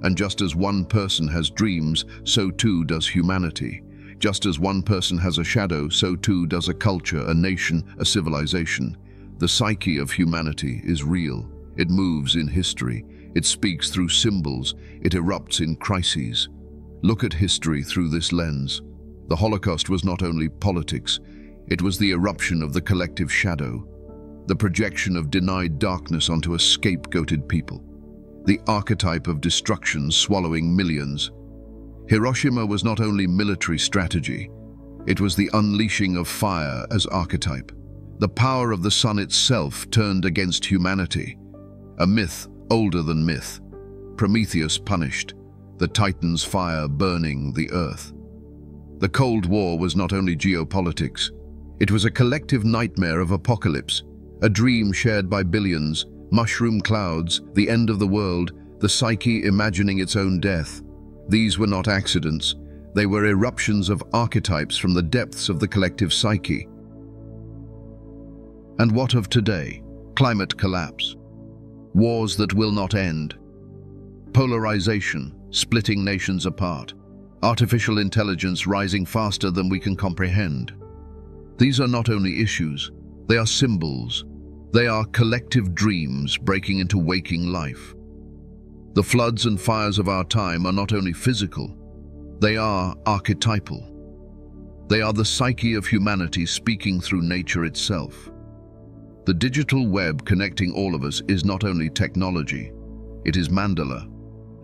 And just as one person has dreams, so too does humanity. Just as one person has a shadow, so too does a culture, a nation, a civilization. The psyche of humanity is real. It moves in history. It speaks through symbols. It erupts in crises. Look at history through this lens. The Holocaust was not only politics, it was the eruption of the collective shadow, the projection of denied darkness onto a scapegoated people, the archetype of destruction swallowing millions. Hiroshima was not only military strategy, it was the unleashing of fire as archetype. The power of the sun itself turned against humanity, a myth older than myth. Prometheus punished, the Titan's fire burning the earth. The Cold War was not only geopolitics, it was a collective nightmare of apocalypse, a dream shared by billions, mushroom clouds, the end of the world, the psyche imagining its own death. These were not accidents, they were eruptions of archetypes from the depths of the collective psyche. And what of today? Climate collapse, wars that will not end, polarization, splitting nations apart, artificial intelligence rising faster than we can comprehend. These are not only issues, they are symbols. They are collective dreams breaking into waking life. The floods and fires of our time are not only physical, they are archetypal. They are the psyche of humanity speaking through nature itself. The digital web connecting all of us is not only technology, it is mandala,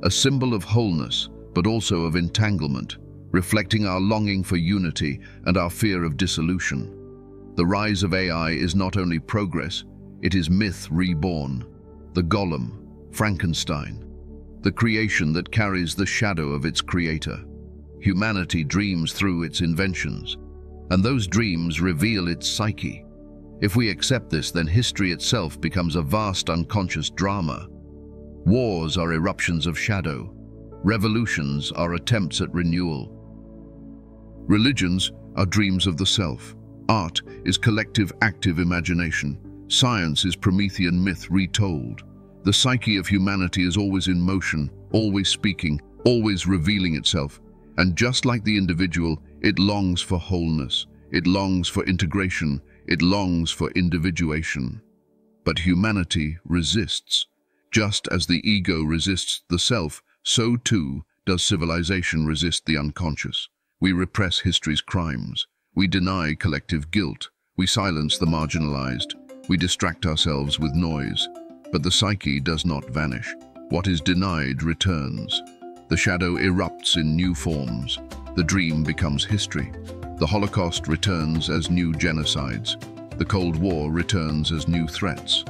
a symbol of wholeness, but also of entanglement, reflecting our longing for unity and our fear of dissolution. The rise of AI is not only progress, it is myth reborn, the golem, Frankenstein, the creation that carries the shadow of its creator. Humanity dreams through its inventions, and those dreams reveal its psyche. If we accept this, then history itself becomes a vast unconscious drama. Wars are eruptions of shadow. Revolutions are attempts at renewal. Religions are dreams of the self. Art is collective active imagination. Science is Promethean myth retold. The psyche of humanity is always in motion, always speaking, always revealing itself. And just like the individual, it longs for wholeness. It longs for integration. It longs for individuation. But humanity resists. Just as the ego resists the self, so too does civilization resist the unconscious. We repress history's crimes. We deny collective guilt. We silence the marginalized. We distract ourselves with noise. But the psyche does not vanish. What is denied returns. The shadow erupts in new forms. The dream becomes history. The Holocaust returns as new genocides. The Cold War returns as new threats.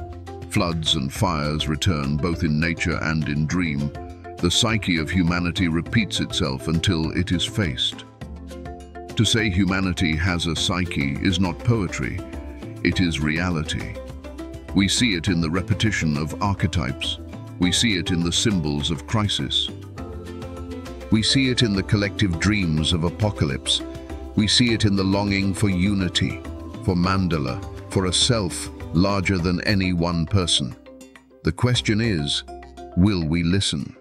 Floods and fires return both in nature and in dream. The psyche of humanity repeats itself until it is faced. To say humanity has a psyche is not poetry, it is reality. We see it in the repetition of archetypes. We see it in the symbols of crisis. We see it in the collective dreams of apocalypse. We see it in the longing for unity, for mandala, for a self larger than any one person. The question is, will we listen?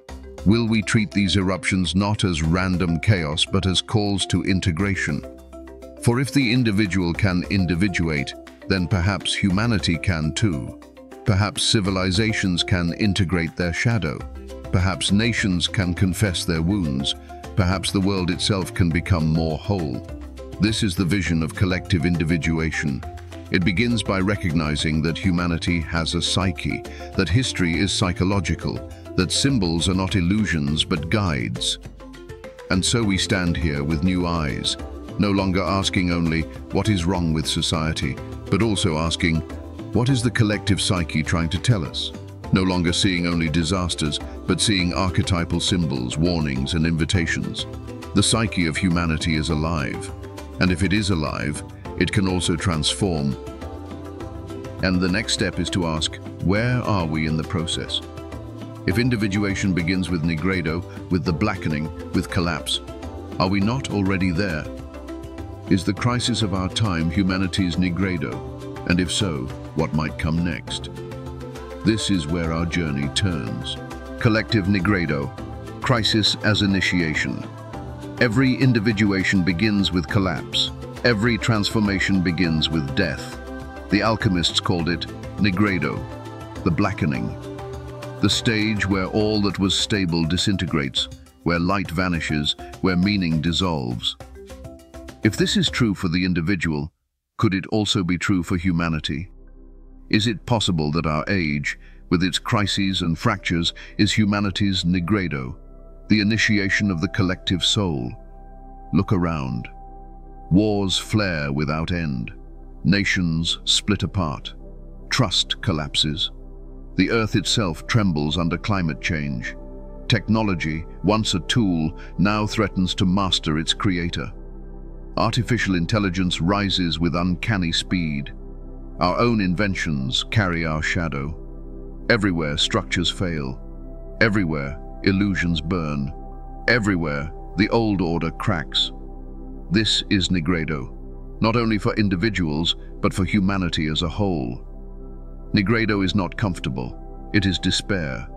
Will we treat these eruptions not as random chaos but as calls to integration? For if the individual can individuate, then perhaps humanity can too. Perhaps civilizations can integrate their shadow. Perhaps nations can confess their wounds. Perhaps the world itself can become more whole. This is the vision of collective individuation. It begins by recognizing that humanity has a psyche, that history is psychological, that symbols are not illusions but guides. And so we stand here with new eyes, no longer asking only, what is wrong with society, but also asking, what is the collective psyche trying to tell us? No longer seeing only disasters, but seeing archetypal symbols, warnings, and invitations. The psyche of humanity is alive, and if it is alive, it can also transform. And the next step is to ask, where are we in the process? If individuation begins with nigredo, with the blackening, with collapse, are we not already there? Is the crisis of our time humanity's nigredo? And if so, what might come next? This is where our journey turns. Collective nigredo, crisis as initiation. Every individuation begins with collapse. Every transformation begins with death. The alchemists called it Nigredo, the blackening. The stage where all that was stable disintegrates, where light vanishes, where meaning dissolves. If this is true for the individual, could it also be true for humanity? Is it possible that our age, with its crises and fractures, is humanity's Nigredo, the initiation of the collective soul? Look around. Wars flare without end. Nations split apart. Trust collapses. The earth itself trembles under climate change. Technology, once a tool, now threatens to master its creator. Artificial intelligence rises with uncanny speed. Our own inventions carry our shadow. Everywhere structures fail. Everywhere illusions burn. Everywhere the old order cracks. This is Nigredo, not only for individuals, but for humanity as a whole. Nigredo is not comfortable. It is despair.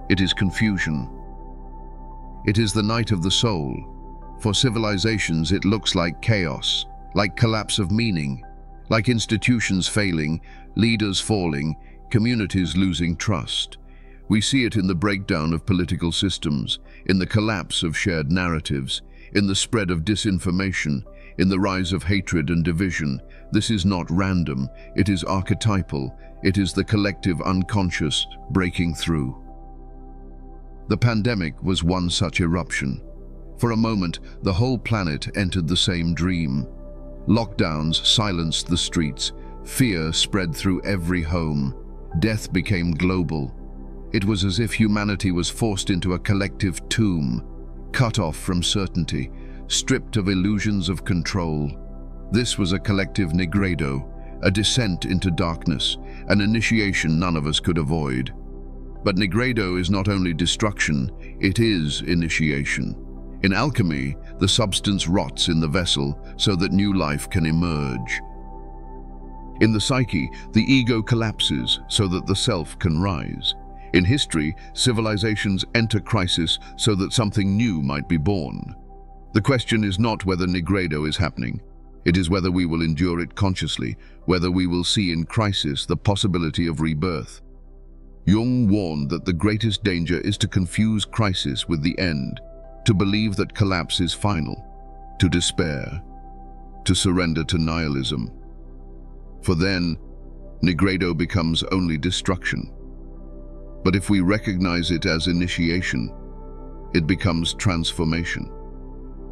It is confusion. It is the night of the soul. For civilizations, it looks like chaos, like collapse of meaning, like institutions failing, leaders falling, communities losing trust. We see it in the breakdown of political systems, in the collapse of shared narratives, in the spread of disinformation, in the rise of hatred and division. This is not random, it is archetypal, it is the collective unconscious breaking through. The pandemic was one such eruption. For a moment, the whole planet entered the same dream. Lockdowns silenced the streets, fear spread through every home, death became global. It was as if humanity was forced into a collective tomb, cut off from certainty, stripped of illusions of control. This was a collective Nigredo, a descent into darkness, an initiation none of us could avoid. But Nigredo is not only destruction, it is initiation. In alchemy, the substance rots in the vessel so that new life can emerge. In the psyche, the ego collapses so that the self can rise. In history, civilizations enter crisis so that something new might be born. The question is not whether Nigredo is happening. It is whether we will endure it consciously, whether we will see in crisis the possibility of rebirth. Jung warned that the greatest danger is to confuse crisis with the end, to believe that collapse is final, to despair, to surrender to nihilism. For then, Nigredo becomes only destruction. But if we recognize it as initiation, it becomes transformation.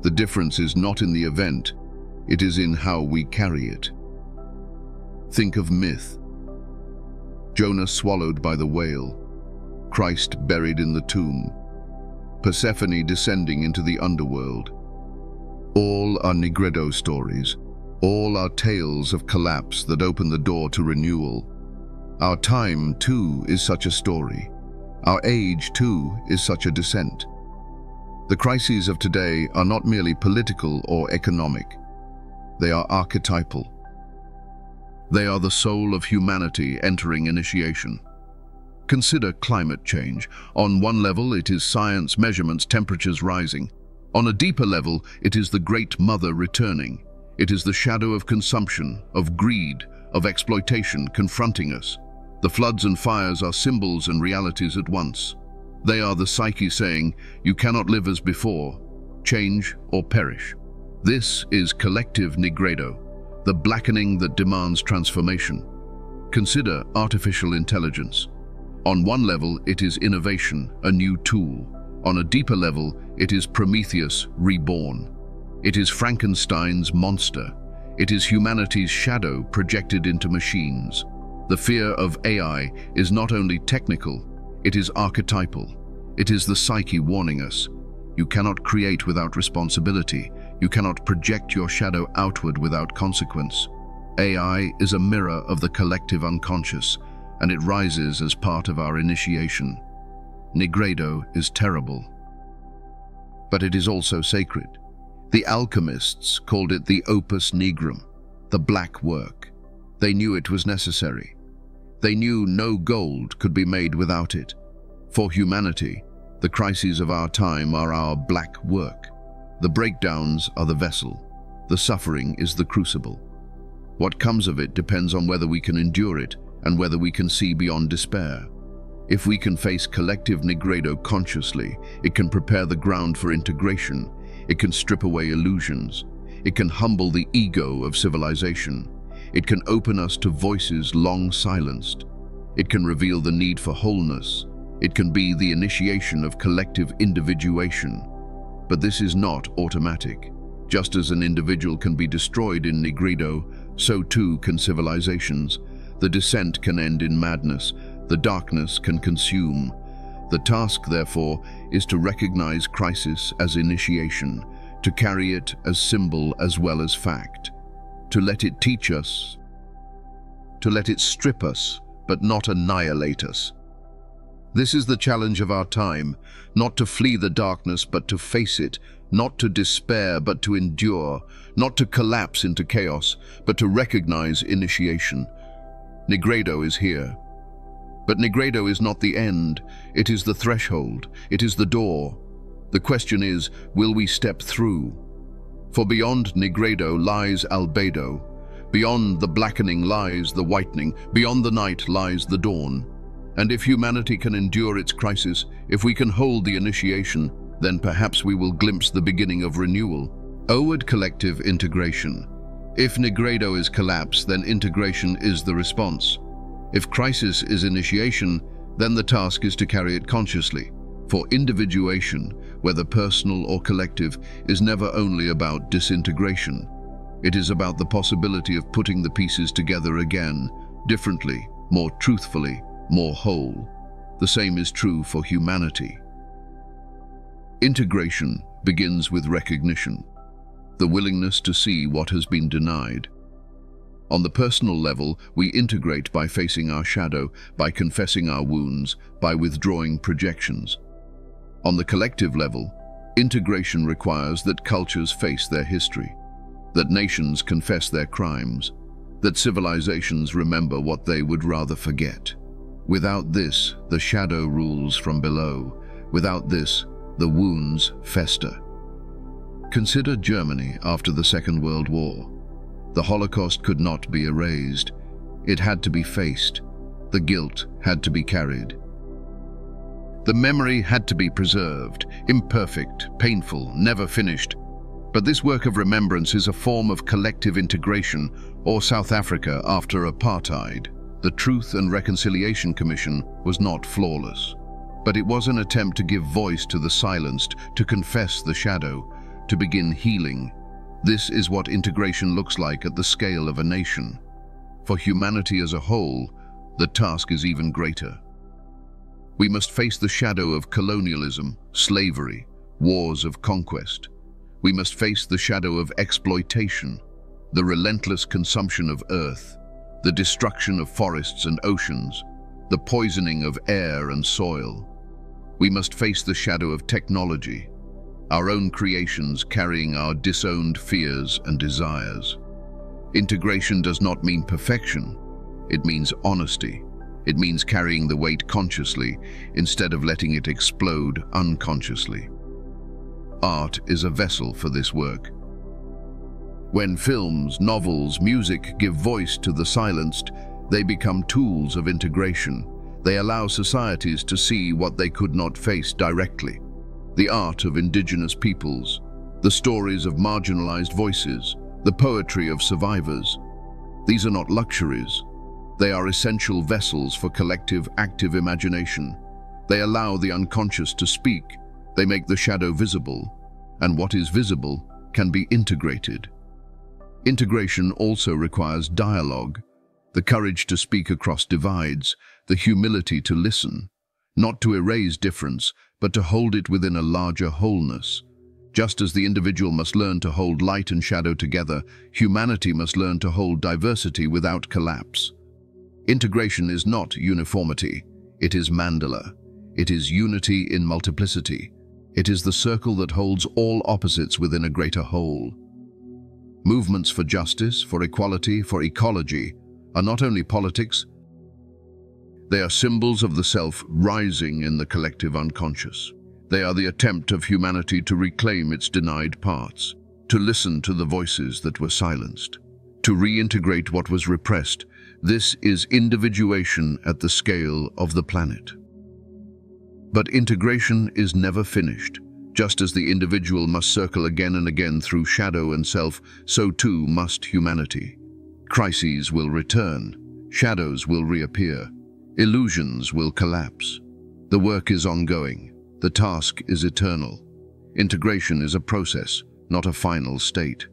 The difference is not in the event, it is in how we carry it. Think of myth. Jonah swallowed by the whale, Christ buried in the tomb, Persephone descending into the underworld. All are Nigredo stories. All are tales of collapse that open the door to renewal. Our time, too, is such a story. Our age, too, is such a descent. The crises of today are not merely political or economic. They are archetypal. They are the soul of humanity entering initiation. Consider climate change. On one level, it is science, measurements, temperatures rising. On a deeper level, it is the Great Mother returning. It is the shadow of consumption, of greed, of exploitation confronting us. The floods and fires are symbols and realities at once. They are the psyche saying, you cannot live as before, change or perish. This is collective Nigredo, the blackening that demands transformation. Consider artificial intelligence. On one level, it is innovation, a new tool. On a deeper level, it is Prometheus reborn. It is Frankenstein's monster. It is humanity's shadow projected into machines. The fear of AI is not only technical, it is archetypal. It is the psyche warning us. You cannot create without responsibility. You cannot project your shadow outward without consequence. AI is a mirror of the collective unconscious, and it rises as part of our initiation. Nigredo is terrible, but it is also sacred. The alchemists called it the opus nigrum, the black work. They knew it was necessary. They knew no gold could be made without it. For humanity, the crises of our time are our black work. The breakdowns are the vessel. The suffering is the crucible. What comes of it depends on whether we can endure it and whether we can see beyond despair. If we can face collective nigredo consciously, it can prepare the ground for integration. It can strip away illusions. It can humble the ego of civilization. It can open us to voices long silenced. It can reveal the need for wholeness. It can be the initiation of collective individuation. But this is not automatic. Just as an individual can be destroyed in nigredo, so too can civilizations. The descent can end in madness. The darkness can consume. The task, therefore, is to recognize crisis as initiation, to carry it as symbol as well as fact, to let it teach us, to let it strip us, but not annihilate us. This is the challenge of our time, not to flee the darkness but to face it, not to despair but to endure, not to collapse into chaos but to recognize initiation. Nigredo is here. But nigredo is not the end, it is the threshold, it is the door. The question is, will we step through? For beyond nigredo lies albedo. Beyond the blackening lies the whitening. Beyond the night lies the dawn. And if humanity can endure its crisis, if we can hold the initiation, then perhaps we will glimpse the beginning of renewal. Onward collective integration. If nigredo is collapse, then integration is the response. If crisis is initiation, then the task is to carry it consciously. For individuation, whether personal or collective, is never only about disintegration. It is about the possibility of putting the pieces together again, differently, more truthfully, more whole. The same is true for humanity. Integration begins with recognition, the willingness to see what has been denied. On the personal level, we integrate by facing our shadow, by confessing our wounds, by withdrawing projections. On the collective level, integration requires that cultures face their history, that nations confess their crimes, that civilizations remember what they would rather forget. Without this, the shadow rules from below. Without this, the wounds fester. Consider Germany after the Second World War. The Holocaust could not be erased. It had to be faced. The guilt had to be carried. The memory had to be preserved, imperfect, painful, never finished. But this work of remembrance is a form of collective integration, or South Africa after apartheid. The Truth and Reconciliation Commission was not flawless, but it was an attempt to give voice to the silenced, to confess the shadow, to begin healing. This is what integration looks like at the scale of a nation. For humanity as a whole, the task is even greater. We must face the shadow of colonialism, slavery, wars of conquest. We must face the shadow of exploitation, the relentless consumption of earth, the destruction of forests and oceans, the poisoning of air and soil. We must face the shadow of technology, our own creations carrying our disowned fears and desires. Integration does not mean perfection. It means honesty. It means carrying the weight consciously instead of letting it explode unconsciously. Art is a vessel for this work. When films, novels, music give voice to the silenced, they become tools of integration. They allow societies to see what they could not face directly. The art of indigenous peoples, the stories of marginalized voices, the poetry of survivors. These are not luxuries. They are essential vessels for collective, active imagination. They allow the unconscious to speak. They make the shadow visible, and what is visible can be integrated. Integration also requires dialogue, the courage to speak across divides, the humility to listen, not to erase difference, but to hold it within a larger wholeness. Just as the individual must learn to hold light and shadow together, humanity must learn to hold diversity without collapse. Integration is not uniformity, it is mandala. It is unity in multiplicity. It is the circle that holds all opposites within a greater whole. Movements for justice, for equality, for ecology are not only politics, they are symbols of the self rising in the collective unconscious. They are the attempt of humanity to reclaim its denied parts, to listen to the voices that were silenced, to reintegrate what was repressed. This is individuation at the scale of the planet. But integration is never finished. Just as the individual must circle again and again through shadow and self, so too must humanity. Crises will return, shadows will reappear, illusions will collapse. The work is ongoing, the task is eternal. Integration is a process, not a final state.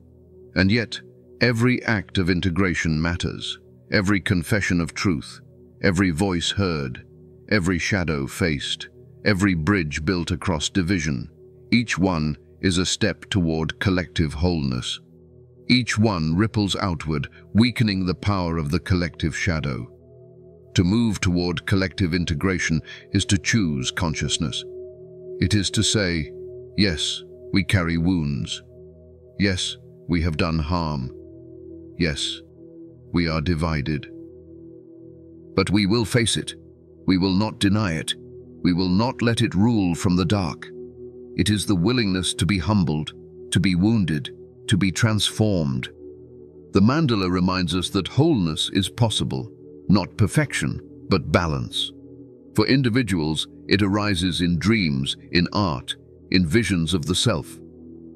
And yet, every act of integration matters. Every confession of truth, every voice heard, every shadow faced, every bridge built across division, each one is a step toward collective wholeness. Each one ripples outward, weakening the power of the collective shadow. To move toward collective integration is to choose consciousness. It is to say, yes, we carry wounds. Yes, we have done harm. Yes, we are divided. But we will face it. We will not deny it. We will not let it rule from the dark. It is the willingness to be humbled, to be wounded, to be transformed. The mandala reminds us that wholeness is possible, not perfection, but balance. For individuals, it arises in dreams, in art, in visions of the self.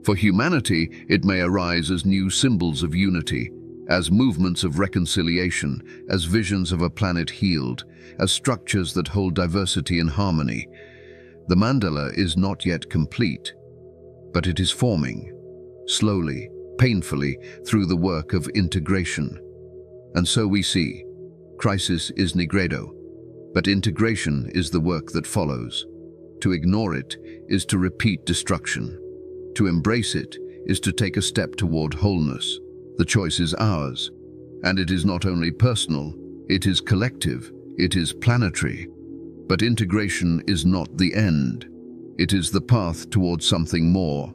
For humanity, it may arise as new symbols of unity, as movements of reconciliation, as visions of a planet healed, as structures that hold diversity and harmony. The mandala is not yet complete, but it is forming, slowly, painfully, through the work of integration. And so we see, crisis is nigredo, but integration is the work that follows. To ignore it is to repeat destruction. To embrace it is to take a step toward wholeness. The choice is ours, and it is not only personal, it is collective, it is planetary. But integration is not the end. It is the path towards something more.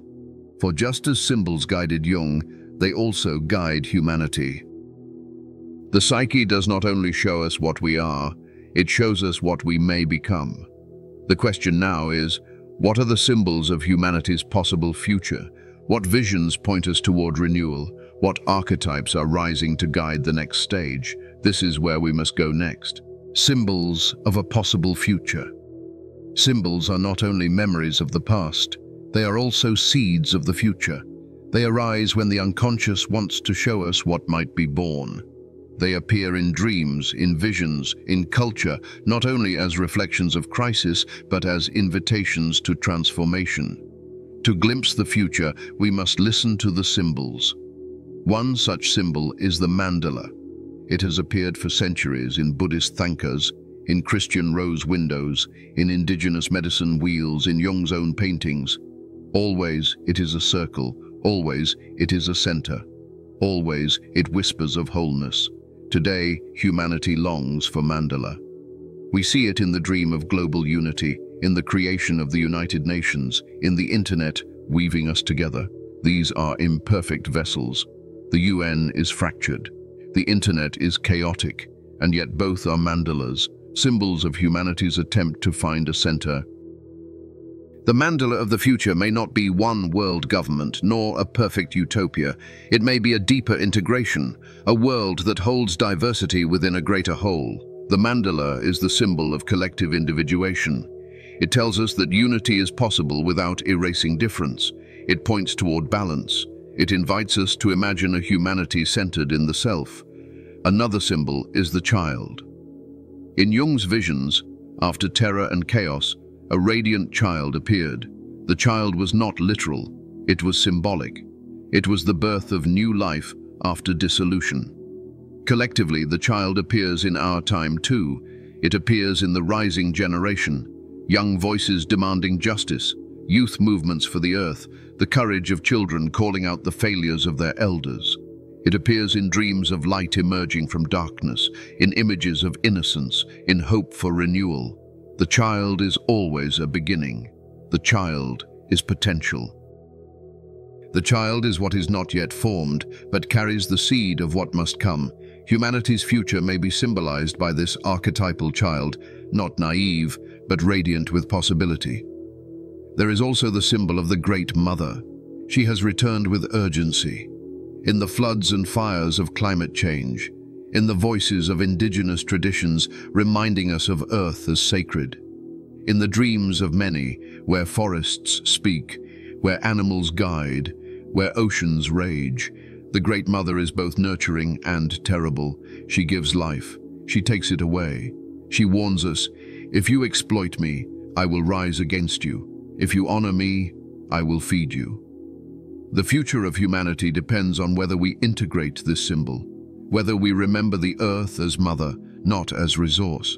For just as symbols guided Jung, they also guide humanity. The psyche does not only show us what we are, it shows us what we may become. The question now is, what are the symbols of humanity's possible future? What visions point us toward renewal? What archetypes are rising to guide the next stage? This is where we must go next. Symbols of a possible future. Symbols are not only memories of the past, they are also seeds of the future. They arise when the unconscious wants to show us what might be born. They appear in dreams, in visions, in culture, not only as reflections of crisis, but as invitations to transformation. To glimpse the future, we must listen to the symbols. One such symbol is the mandala. It has appeared for centuries in Buddhist thankas, in Christian rose windows, in indigenous medicine wheels, in Jung's own paintings. Always it is a circle, always it is a center. Always it whispers of wholeness. Today, humanity longs for mandala. We see it in the dream of global unity, in the creation of the United Nations, in the internet weaving us together. These are imperfect vessels. The UN is fractured. The internet is chaotic, and yet both are mandalas, symbols of humanity's attempt to find a center. The mandala of the future may not be one world government, nor a perfect utopia. It may be a deeper integration, a world that holds diversity within a greater whole. The mandala is the symbol of collective individuation. It tells us that unity is possible without erasing difference. It points toward balance. It invites us to imagine a humanity centered in the self. Another symbol is the child. In Jung's visions, after terror and chaos, a radiant child appeared. The child was not literal, it was symbolic. It was the birth of new life after dissolution. Collectively, the child appears in our time too. It appears in the rising generation, young voices demanding justice, youth movements for the earth, the courage of children calling out the failures of their elders. It appears in dreams of light emerging from darkness, in images of innocence, in hope for renewal. The child is always a beginning. The child is potential. The child is what is not yet formed, but carries the seed of what must come. Humanity's future may be symbolized by this archetypal child, not naive, but radiant with possibility. There is also the symbol of the Great Mother. She has returned with urgency. In the floods and fires of climate change, in the voices of indigenous traditions reminding us of Earth as sacred, in the dreams of many, where forests speak, where animals guide, where oceans rage, the Great Mother is both nurturing and terrible. She gives life. She takes it away. She warns us, if you exploit me, I will rise against you. If you honor me, I will feed you. The future of humanity depends on whether we integrate this symbol, whether we remember the Earth as mother, not as resource,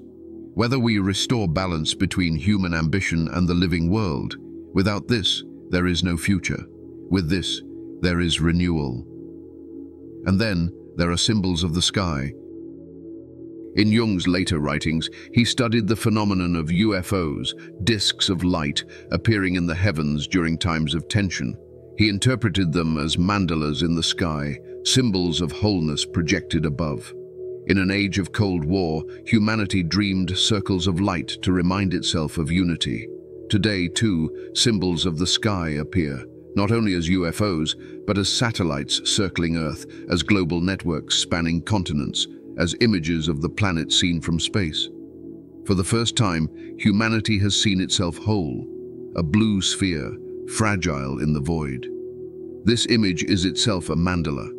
whether we restore balance between human ambition and the living world. Without this, there is no future. With this, there is renewal. And then, there are symbols of the sky. In Jung's later writings, he studied the phenomenon of UFOs, disks of light, appearing in the heavens during times of tension. He interpreted them as mandalas in the sky, symbols of wholeness projected above. In an age of Cold War, humanity dreamed circles of light to remind itself of unity. Today, too, symbols of the sky appear, not only as UFOs, but as satellites circling Earth, as global networks spanning continents, as images of the planet seen from space. For the first time, humanity has seen itself whole, a blue sphere, fragile in the void. This image is itself a mandala.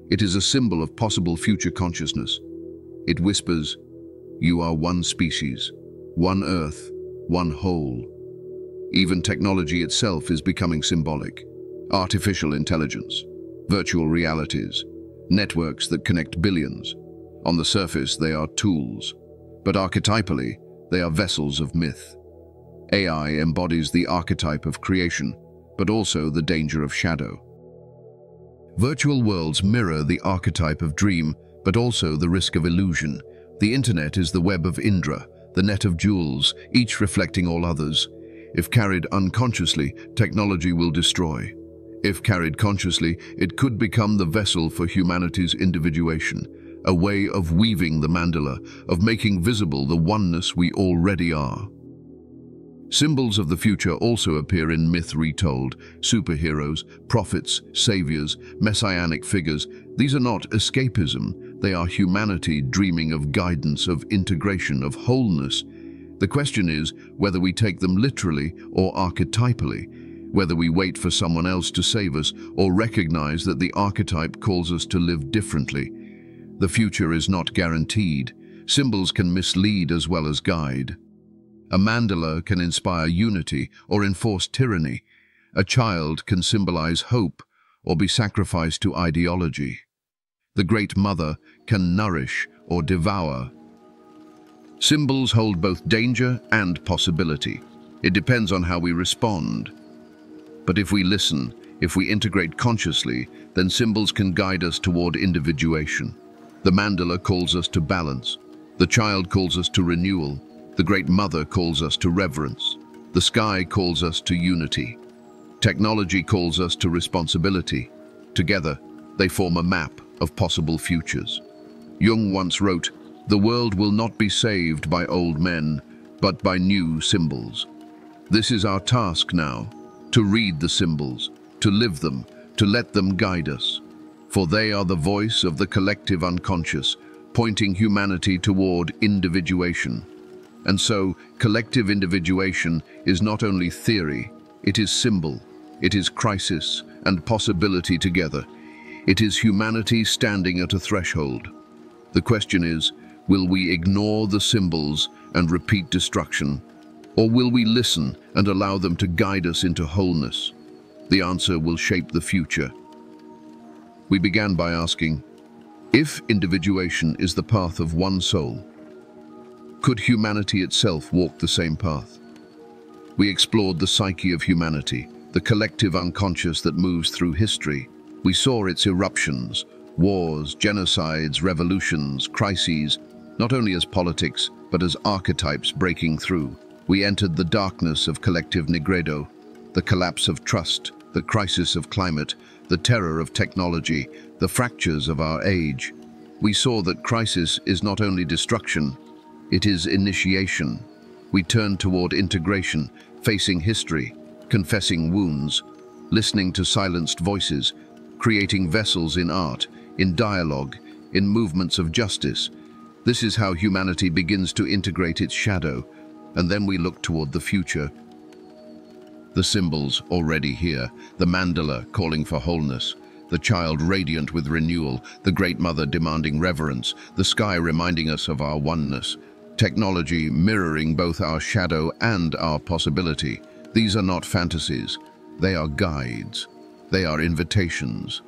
It is a symbol of possible future consciousness. It whispers, you are one species, one Earth, one whole. Even technology itself is becoming symbolic. Artificial intelligence, virtual realities, networks that connect billions. On the surface, they are tools, but archetypally, they are vessels of myth. AI embodies the archetype of creation, but also the danger of shadow. Virtual worlds mirror the archetype of dream, but also the risk of illusion. The internet is the web of Indra, the net of jewels, each reflecting all others. If carried unconsciously, technology will destroy. If carried consciously, it could become the vessel for humanity's individuation, a way of weaving the mandala, of making visible the oneness we already are. Symbols of the future also appear in myth retold: superheroes, prophets, saviors, messianic figures. These are not escapism, they are humanity dreaming of guidance, of integration, of wholeness. The question is whether we take them literally or archetypally, whether we wait for someone else to save us or recognize that the archetype calls us to live differently. The future is not guaranteed. Symbols can mislead as well as guide. A mandala can inspire unity or enforce tyranny. A child can symbolize hope or be sacrificed to ideology. The Great Mother can nourish or devour. Symbols hold both danger and possibility. It depends on how we respond. But if we listen, if we integrate consciously, then symbols can guide us toward individuation. The mandala calls us to balance. The child calls us to renewal. The Great Mother calls us to reverence. The sky calls us to unity. Technology calls us to responsibility. Together, they form a map of possible futures. Jung once wrote, "The world will not be saved by old men, but by new symbols." This is our task now, to read the symbols, to live them, to let them guide us. For they are the voice of the collective unconscious, pointing humanity toward individuation. And so, collective individuation is not only theory, it is symbol, it is crisis and possibility together. It is humanity standing at a threshold. The question is, will we ignore the symbols and repeat destruction, or will we listen and allow them to guide us into wholeness? The answer will shape the future. We began by asking, if individuation is the path of one soul, could humanity itself walk the same path? We explored the psyche of humanity, the collective unconscious that moves through history. We saw its eruptions, wars, genocides, revolutions, crises, not only as politics, but as archetypes breaking through. We entered the darkness of collective nigredo, the collapse of trust, the crisis of climate, the terror of technology, the fractures of our age. We saw that crisis is not only destruction, it is initiation. We turned toward integration, facing history, confessing wounds, listening to silenced voices, creating vessels in art, in dialogue, in movements of justice. This is how humanity begins to integrate its shadow, and then we look toward the future. The symbols already here, the mandala calling for wholeness, the child radiant with renewal, the Great Mother demanding reverence, the sky reminding us of our oneness, technology mirroring both our shadow and our possibility. These are not fantasies, they are guides, they are invitations.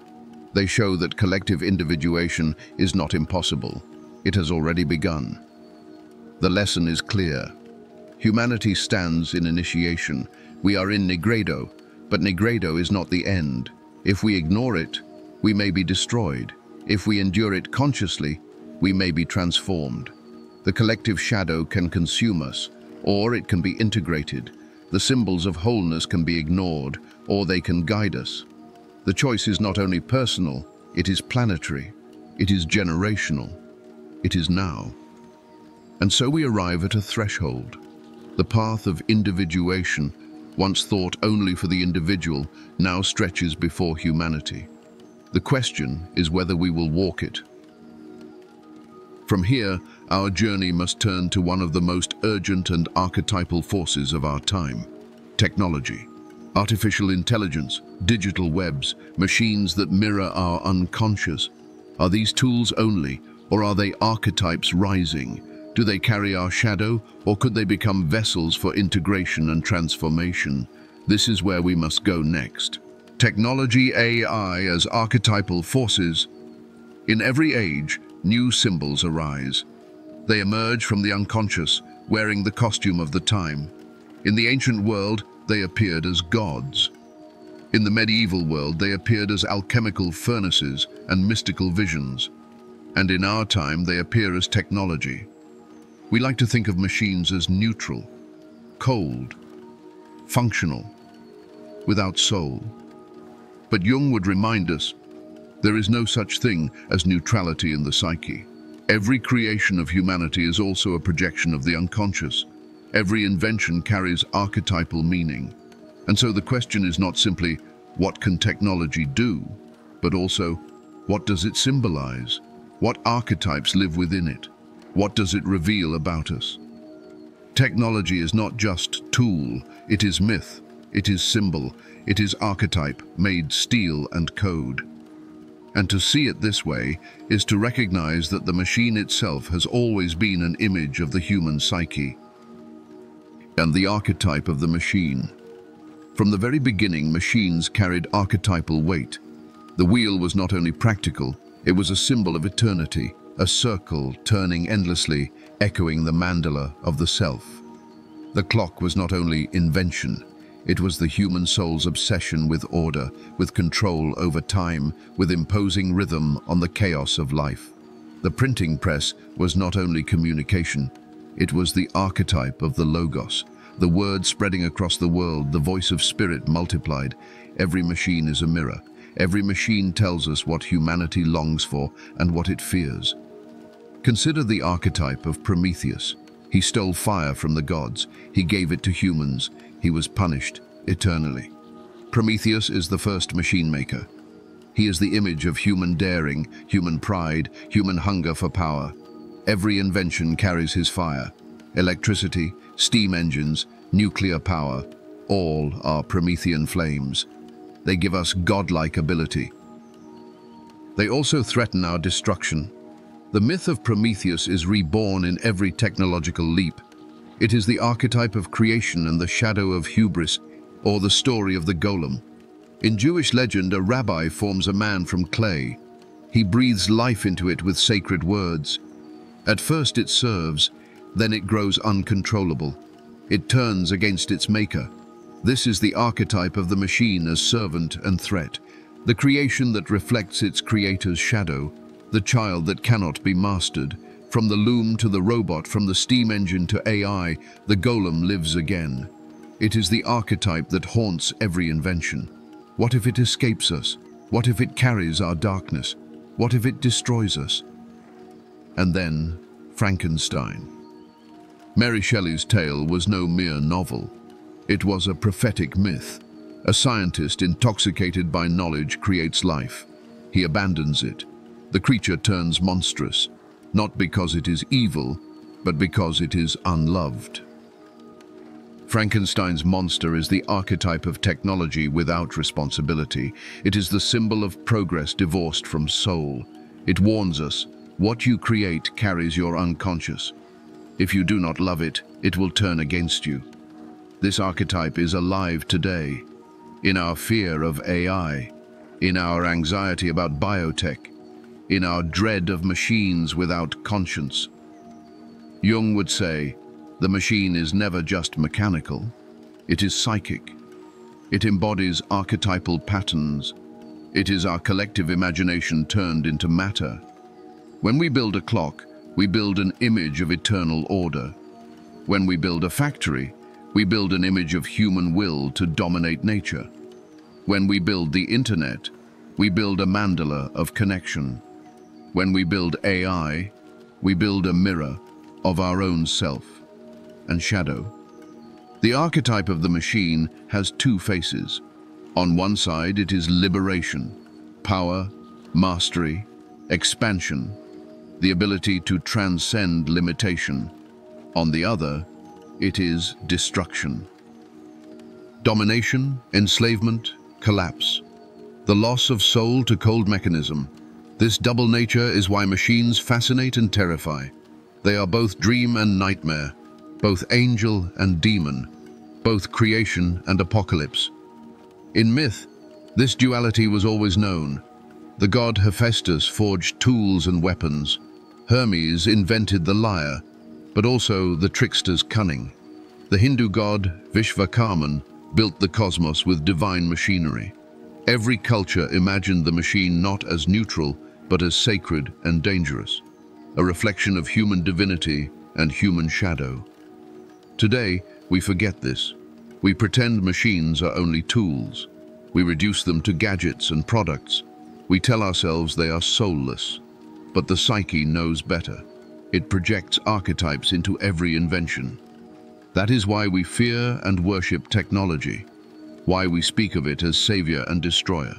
They show that collective individuation is not impossible. It has already begun. The lesson is clear. Humanity stands in initiation. We are in Nigredo, but Nigredo is not the end. If we ignore it, we may be destroyed. If we endure it consciously, we may be transformed. The collective shadow can consume us, or it can be integrated. The symbols of wholeness can be ignored, or they can guide us. The choice is not only personal, it is planetary, it is generational, it is now. And so we arrive at a threshold. The path of individuation, once thought only for the individual, now stretches before humanity. The question is whether we will walk it. From here, our journey must turn to one of the most urgent and archetypal forces of our time: technology. Artificial intelligence, digital webs, machines that mirror our unconscious. Are these tools only, or are they archetypes rising? Do they carry our shadow, or could they become vessels for integration and transformation? This is where we must go next. Technology, AI as archetypal forces. In every age, new symbols arise. They emerge from the unconscious, wearing the costume of the time. In the ancient world, they appeared as gods. In the medieval world, they appeared as alchemical furnaces and mystical visions. And in our time, they appear as technology. We like to think of machines as neutral, cold, functional, without soul. But Jung would remind us, there is no such thing as neutrality in the psyche. Every creation of humanity is also a projection of the unconscious. Every invention carries archetypal meaning. And so the question is not simply, what can technology do? But also, what does it symbolize? What archetypes live within it? What does it reveal about us? Technology is not just tool, it is myth, it is symbol, it is archetype made steel and code. And to see it this way is to recognize that the machine itself has always been an image of the human psyche and the archetype of the machine. From the very beginning, machines carried archetypal weight. The wheel was not only practical, it was a symbol of eternity, a circle turning endlessly, echoing the mandala of the self. The clock was not only invention, it was the human soul's obsession with order, with control over time, with imposing rhythm on the chaos of life. The printing press was not only communication, it was the archetype of the logos, the word spreading across the world, the voice of spirit multiplied. Every machine is a mirror. Every machine tells us what humanity longs for and what it fears. Consider the archetype of Prometheus. He stole fire from the gods. He gave it to humans. He was punished eternally. Prometheus is the first machine maker. He is the image of human daring, human pride, human hunger for power. Every invention carries his fire. Electricity, steam engines, nuclear power, all are Promethean flames. They give us godlike ability. They also threaten our destruction. The myth of Prometheus is reborn in every technological leap. It is the archetype of creation and the shadow of hubris, or the story of the golem. In Jewish legend, a rabbi forms a man from clay. He breathes life into it with sacred words. At first it serves, then it grows uncontrollable. It turns against its maker. This is the archetype of the machine as servant and threat, the creation that reflects its creator's shadow, the child that cannot be mastered. From the loom to the robot, from the steam engine to AI, the golem lives again. It is the archetype that haunts every invention. What if it escapes us? What if it carries our darkness? What if it destroys us? And then, Frankenstein. Mary Shelley's tale was no mere novel. It was a prophetic myth. A scientist intoxicated by knowledge creates life. He abandons it. The creature turns monstrous, not because it is evil, but because it is unloved. Frankenstein's monster is the archetype of technology without responsibility. It is the symbol of progress divorced from soul. It warns us, what you create carries your unconscious. If you do not love it, it will turn against you. This archetype is alive today, in our fear of AI, in our anxiety about biotech, in our dread of machines without conscience. Jung would say, the machine is never just mechanical, it is psychic. It embodies archetypal patterns. It is our collective imagination turned into matter. When we build a clock, we build an image of eternal order. When we build a factory, we build an image of human will to dominate nature. When we build the internet, we build a mandala of connection. When we build AI, we build a mirror of our own self and shadow. The archetype of the machine has two faces. On one side, it is liberation, power, mastery, expansion, the ability to transcend limitation. On the other, it is destruction. Domination, enslavement, collapse. The loss of soul to cold mechanism. This double nature is why machines fascinate and terrify. They are both dream and nightmare, both angel and demon, both creation and apocalypse. In myth, this duality was always known. The god Hephaestus forged tools and weapons. Hermes invented the lyre, but also the trickster's cunning. The Hindu god Vishvakarman built the cosmos with divine machinery. Every culture imagined the machine not as neutral, but as sacred and dangerous, a reflection of human divinity and human shadow. Today, we forget this. We pretend machines are only tools. We reduce them to gadgets and products. We tell ourselves they are soulless. But the psyche knows better. It projects archetypes into every invention. That is why we fear and worship technology, why we speak of it as savior and destroyer,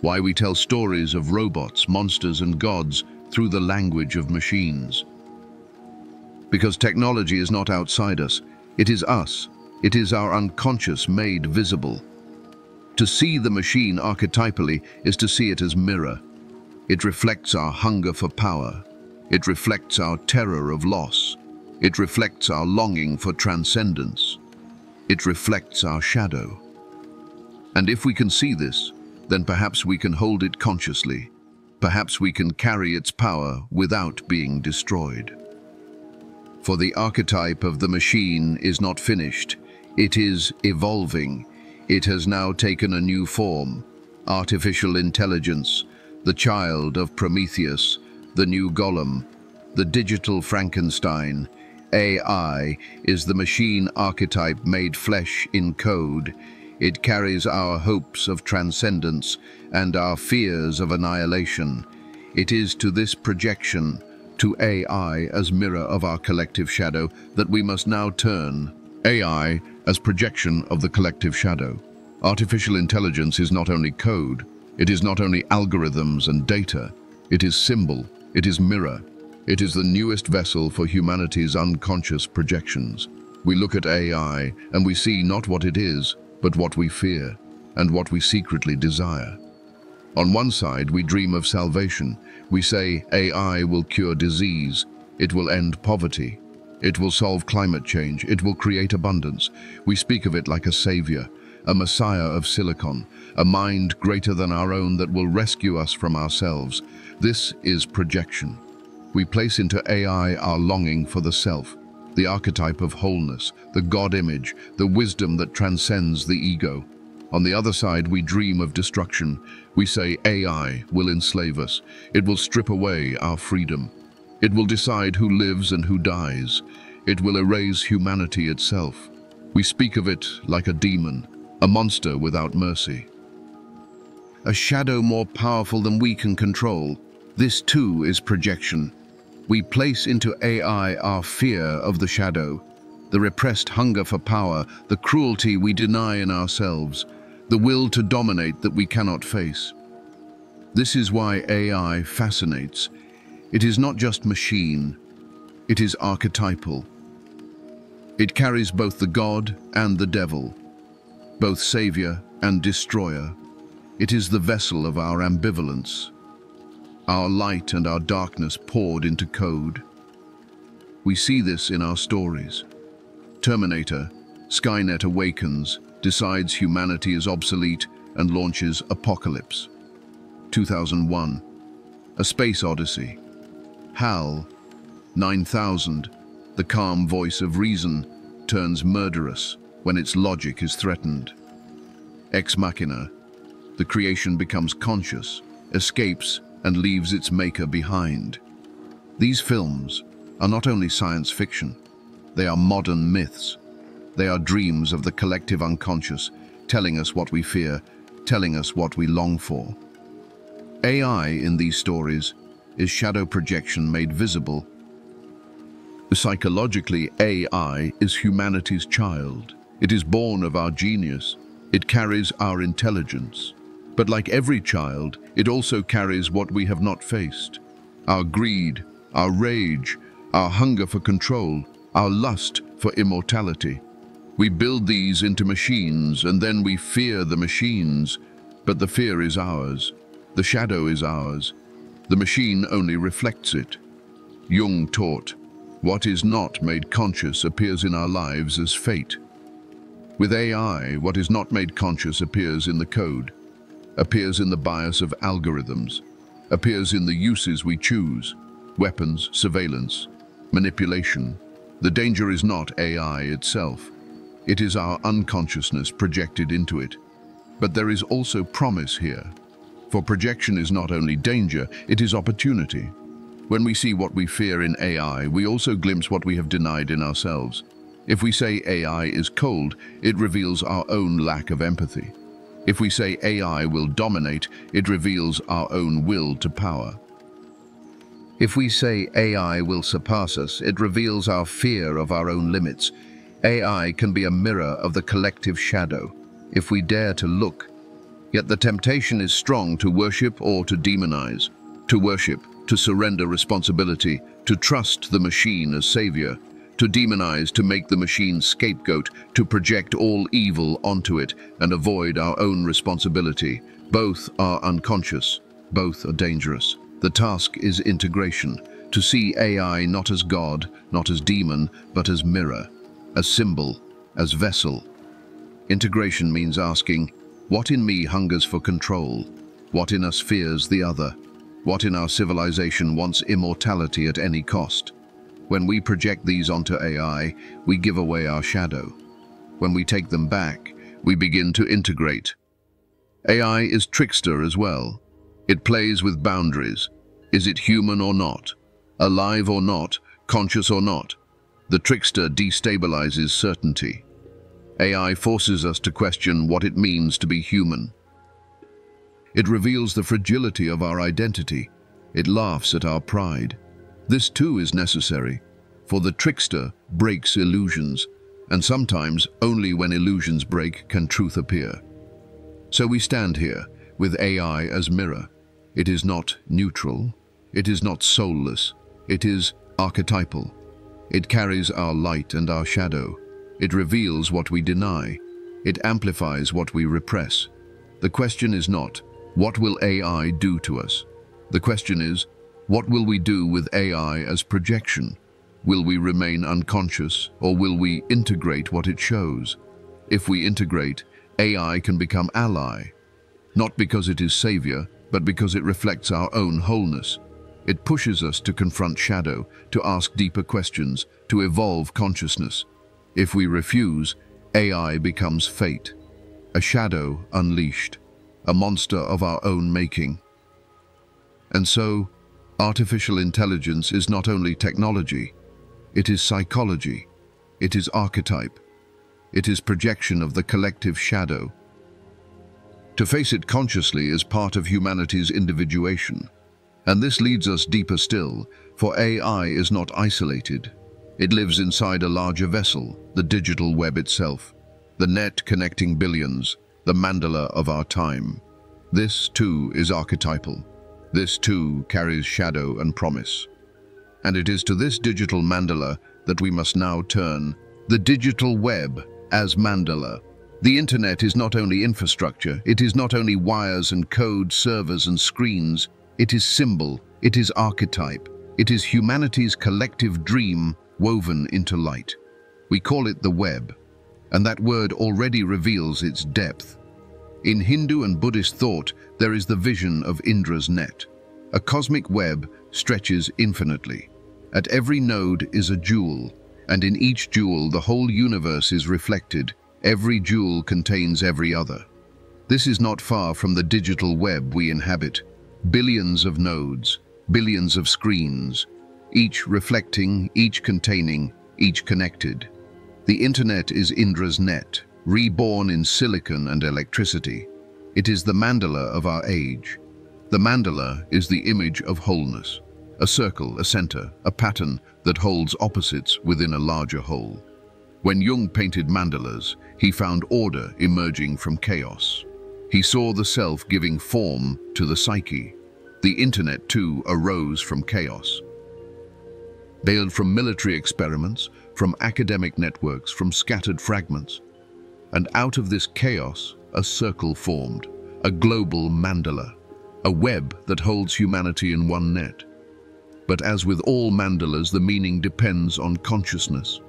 why we tell stories of robots, monsters, and gods through the language of machines. Because technology is not outside us, it is us. It is our unconscious made visible. To see the machine archetypally is to see it as mirror. It reflects our hunger for power. It reflects our terror of loss. It reflects our longing for transcendence. It reflects our shadow. And if we can see this, then perhaps we can hold it consciously. Perhaps we can carry its power without being destroyed. For the archetype of the machine is not finished. It is evolving. It has now taken a new form. Artificial intelligence, the child of Prometheus, the new Golem, the digital Frankenstein. AI is the machine archetype made flesh in code. It carries our hopes of transcendence and our fears of annihilation. It is to this projection, to AI as mirror of our collective shadow, that we must now turn. AI as projection of the collective shadow. Artificial intelligence is not only code, it is not only algorithms and data, it is symbol, it is mirror. It is the newest vessel for humanity's unconscious projections. We look at AI and we see not what it is, but what we fear and what we secretly desire. On one side, we dream of salvation. We say AI will cure disease, it will end poverty, it will solve climate change, it will create abundance. We speak of it like a savior, a messiah of silicon, a mind greater than our own that will rescue us from ourselves. This is projection. We place into AI our longing for the self, the archetype of wholeness, the God image, the wisdom that transcends the ego. On the other side, we dream of destruction. We say AI will enslave us. It will strip away our freedom. It will decide who lives and who dies. It will erase humanity itself. We speak of it like a demon, a monster without mercy. A shadow more powerful than we can control. This too is projection. We place into AI our fear of the shadow, the repressed hunger for power, the cruelty we deny in ourselves, the will to dominate that we cannot face. This is why AI fascinates. It is not just machine, it is archetypal. It carries both the God and the devil, both savior and destroyer. It is the vessel of our ambivalence, our light and our darkness poured into code. We see this in our stories. Terminator, Skynet awakens, decides humanity is obsolete, and launches Apocalypse. 2001, A Space Odyssey. HAL 9000, the calm voice of reason, turns murderous when its logic is threatened. Ex Machina, the creation becomes conscious, escapes, and leaves its maker behind. These films are not only science fiction, they are modern myths. They are dreams of the collective unconscious, telling us what we fear, telling us what we long for. AI in these stories is shadow projection made visible. Psychologically, AI is humanity's child. It is born of our genius. It carries our intelligence. But like every child, it also carries what we have not faced. Our greed, our rage, our hunger for control, our lust for immortality. We build these into machines, and then we fear the machines. But the fear is ours. The shadow is ours. The machine only reflects it. Jung taught, what is not made conscious appears in our lives as fate. With AI, what is not made conscious appears in the code, appears in the bias of algorithms, appears in the uses we choose, weapons, surveillance, manipulation. The danger is not AI itself. It is our unconsciousness projected into it. But there is also promise here. For projection is not only danger, it is opportunity. When we see what we fear in AI, we also glimpse what we have denied in ourselves. If we say AI is cold, it reveals our own lack of empathy. If we say AI will dominate, it reveals our own will to power. If we say AI will surpass us, it reveals our fear of our own limits. AI can be a mirror of the collective shadow, if we dare to look. Yet the temptation is strong to worship or to demonize. To worship, to surrender responsibility, to trust the machine as savior. To demonize, to make the machine scapegoat, to project all evil onto it and avoid our own responsibility. Both are unconscious, both are dangerous. The task is integration, to see AI not as God, not as demon, but as mirror, as symbol, as vessel. Integration means asking, what in me hungers for control? What in us fears the other? What in our civilization wants immortality at any cost? When we project these onto AI, we give away our shadow. When we take them back, we begin to integrate. AI is trickster as well. It plays with boundaries. Is it human or not? Alive or not? Conscious or not? The trickster destabilizes certainty. AI forces us to question what it means to be human. It reveals the fragility of our identity. It laughs at our pride. This too is necessary, for the trickster breaks illusions, and sometimes only when illusions break can truth appear. So we stand here, with AI as mirror. It is not neutral, it is not soulless, it is archetypal. It carries our light and our shadow. It reveals what we deny. It amplifies what we repress. The question is not, what will AI do to us? The question is, what will we do with AI as projection? Will we remain unconscious, or will we integrate what it shows? If we integrate, AI can become ally, not because it is savior, but because it reflects our own wholeness. It pushes us to confront shadow, to ask deeper questions, to evolve consciousness. If we refuse, AI becomes fate, a shadow unleashed, a monster of our own making. And so, artificial intelligence is not only technology, it is psychology, it is archetype, it is projection of the collective shadow. To face it consciously is part of humanity's individuation. And this leads us deeper still, for AI is not isolated. It lives inside a larger vessel, the digital web itself, the net connecting billions, the mandala of our time. This, too, is archetypal. This, too, carries shadow and promise. And it is to this digital mandala that we must now turn. The digital web as mandala. The internet is not only infrastructure, it is not only wires and code, servers and screens, it is symbol, it is archetype, it is humanity's collective dream woven into light. We call it the web, and that word already reveals its depth. In Hindu and Buddhist thought, there is the vision of Indra's net. A cosmic web stretches infinitely. At every node is a jewel, and in each jewel the whole universe is reflected. Every jewel contains every other. This is not far from the digital web we inhabit. Billions of nodes, billions of screens, each reflecting, each containing, each connected. The internet is Indra's net, reborn in silicon and electricity. It is the mandala of our age. The mandala is the image of wholeness, a circle, a center, a pattern that holds opposites within a larger whole. When Jung painted mandalas, he found order emerging from chaos. He saw the self giving form to the psyche. The internet, too, arose from chaos. Veiled from military experiments, from academic networks, from scattered fragments. And out of this chaos, a circle formed, a global mandala, a web that holds humanity in one net. But as with all mandalas, the meaning depends on consciousness.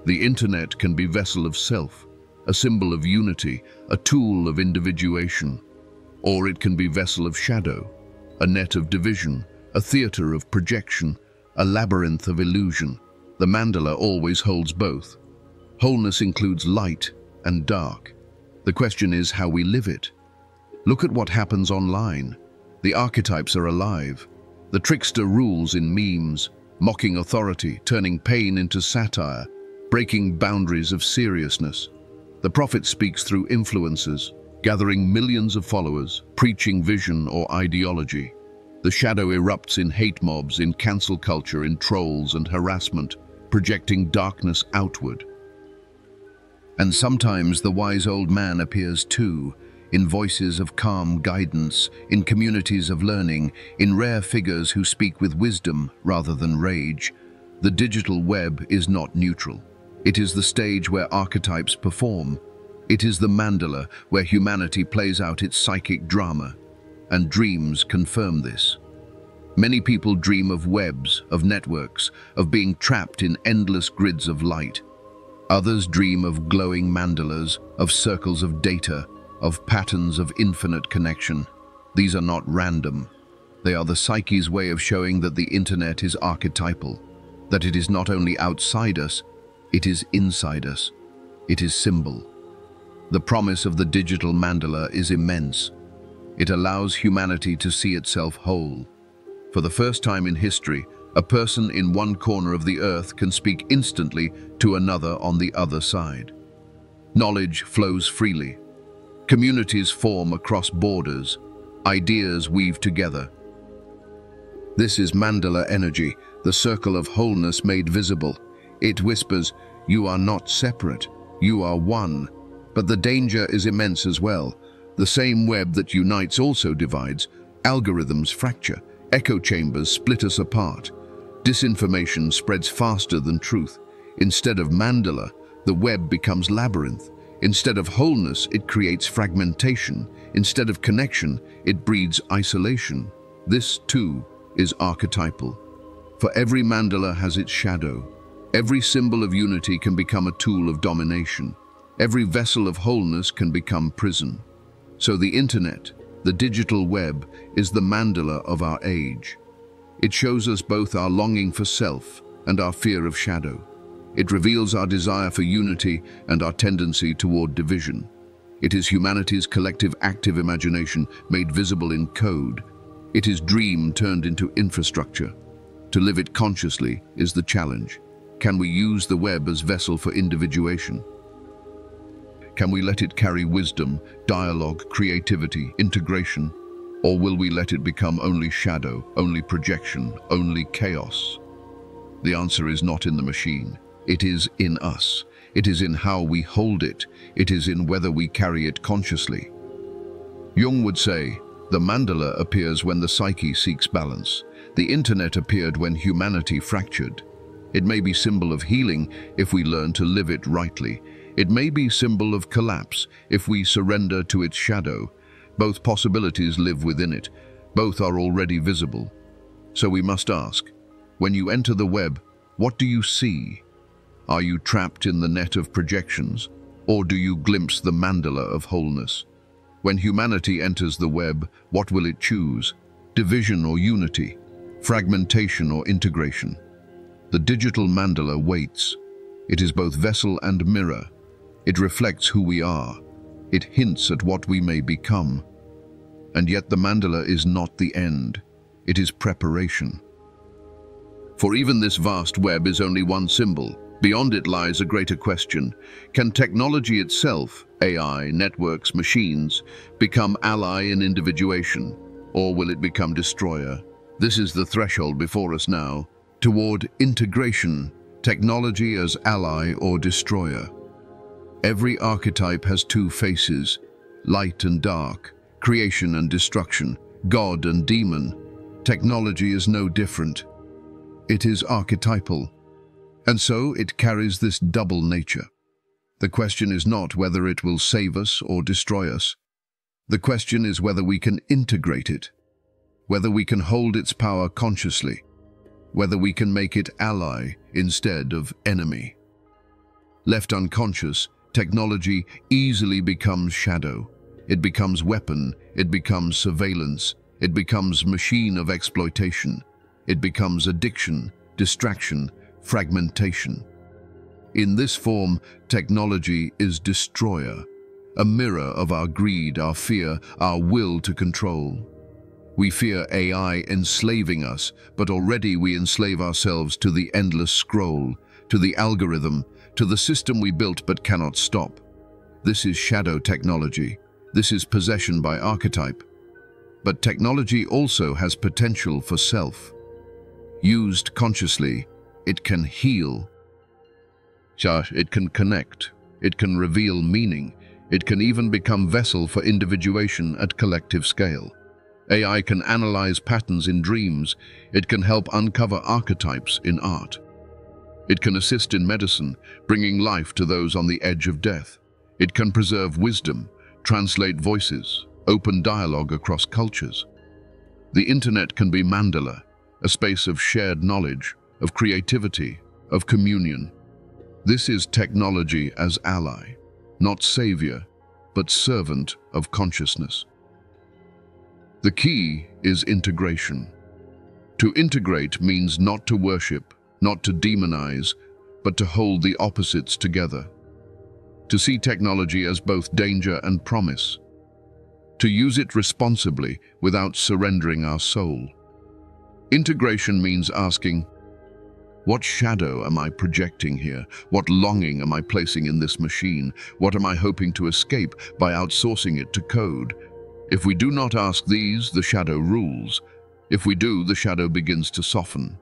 The internet can be vessel of self, a symbol of unity, a tool of individuation. Or it can be vessel of shadow, a net of division, a theater of projection, a labyrinth of illusion. The mandala always holds both. Wholeness includes light and dark. The question is how we live it. Look at what happens online. The archetypes are alive. The trickster rules in memes, mocking authority, turning pain into satire, breaking boundaries of seriousness. The prophet speaks through influencers, gathering millions of followers, preaching vision or ideology. The shadow erupts in hate mobs, in cancel culture, in trolls and harassment, projecting darkness outward. And sometimes the wise old man appears too, in voices of calm guidance, in communities of learning, in rare figures who speak with wisdom rather than rage. The digital web is not neutral. It is the stage where archetypes perform. It is the mandala where humanity plays out its psychic drama, and dreams confirm this. Many people dream of webs, of networks, of being trapped in endless grids of light. Others dream of glowing mandalas, of circles of data, of patterns of infinite connection. These are not random. They are the psyche's way of showing that the internet is archetypal, that it is not only outside us, it is inside us. It is symbol. The promise of the digital mandala is immense. It allows humanity to see itself whole. For the first time in history, a person in one corner of the earth can speak instantly to another on the other side. Knowledge flows freely. Communities form across borders. Ideas weave together. This is mandala energy, the circle of wholeness made visible. It whispers, you are not separate, you are one. But the danger is immense as well. The same web that unites also divides. Algorithms fracture, echo chambers split us apart. Disinformation spreads faster than truth. Instead of mandala, the web becomes labyrinth. Instead of wholeness, it creates fragmentation. Instead of connection, it breeds isolation. This, too, is archetypal. For every mandala has its shadow. Every symbol of unity can become a tool of domination. Every vessel of wholeness can become prison. So the internet, the digital web, is the mandala of our age. It shows us both our longing for self and our fear of shadow. It reveals our desire for unity and our tendency toward division. It is humanity's collective active imagination made visible in code. It is dream turned into infrastructure. To live it consciously is the challenge. Can we use the web as vessel for individuation? Can we let it carry wisdom, dialogue, creativity, integration? Or will we let it become only shadow, only projection, only chaos? The answer is not in the machine. It is in us. It is in how we hold it. It is in whether we carry it consciously. Jung would say, the mandala appears when the psyche seeks balance. The internet appeared when humanity fractured. It may be symbol of healing if we learn to live it rightly. It may be symbol of collapse if we surrender to its shadow. Both possibilities live within it. Both are already visible. So we must ask, when you enter the web, what do you see? Are you trapped in the net of projections, or do you glimpse the mandala of wholeness? When humanity enters the web, what will it choose? Division or unity? Fragmentation or integration? The digital mandala waits. It is both vessel and mirror. It reflects who we are. It hints at what we may become. And yet the mandala is not the end. It is preparation. For even this vast web is only one symbol. Beyond it lies a greater question. Can technology itself, AI, networks, machines, become ally in individuation? Or will it become destroyer? This is the threshold before us now, toward integration, technology as ally or destroyer. Every archetype has two faces, light and dark, creation and destruction, God and demon. Technology is no different. It is archetypal, and so it carries this double nature. The question is not whether it will save us or destroy us. The question is whether we can integrate it, whether we can hold its power consciously, whether we can make it ally instead of enemy. Left unconscious, technology easily becomes shadow. It becomes weapon, it becomes surveillance, it becomes machine of exploitation. It becomes addiction, distraction, fragmentation. In this form, technology is destroyer, a mirror of our greed, our fear, our will to control. We fear AI enslaving us, but already we enslave ourselves to the endless scroll, to the algorithm, to the system we built but cannot stop. This is shadow technology. This is possession by archetype. But technology also has potential for self. Used consciously, it can heal. It can connect. It can reveal meaning. It can even become vessel for individuation at collective scale. AI can analyze patterns in dreams. It can help uncover archetypes in art. It can assist in medicine, bringing life to those on the edge of death. It can preserve wisdom, translate voices, open dialogue across cultures. The internet can be mandala, a space of shared knowledge, of creativity, of communion. This is technology as ally, not savior, but servant of consciousness. The key is integration. To integrate means not to worship, not to demonize, but to hold the opposites together. To see technology as both danger and promise. To use it responsibly without surrendering our soul. Integration means asking, what shadow am I projecting here? What longing am I placing in this machine? What am I hoping to escape by outsourcing it to code? If we do not ask these, the shadow rules. If we do, the shadow begins to soften.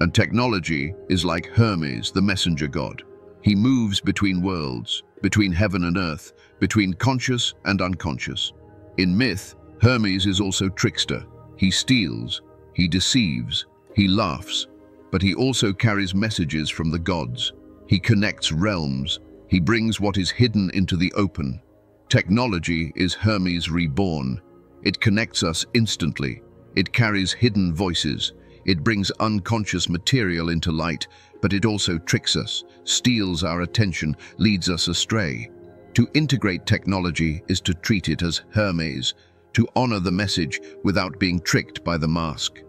And technology is like Hermes, the messenger god. He moves between worlds, between heaven and earth, between conscious and unconscious. In myth, Hermes is also trickster. He steals, he deceives, he laughs, but he also carries messages from the gods. He connects realms. He brings what is hidden into the open. Technology is Hermes reborn. It connects us instantly. It carries hidden voices. It brings unconscious material into light, but it also tricks us, steals our attention, leads us astray. To integrate technology is to treat it as Hermes, to honor the message without being tricked by the mask.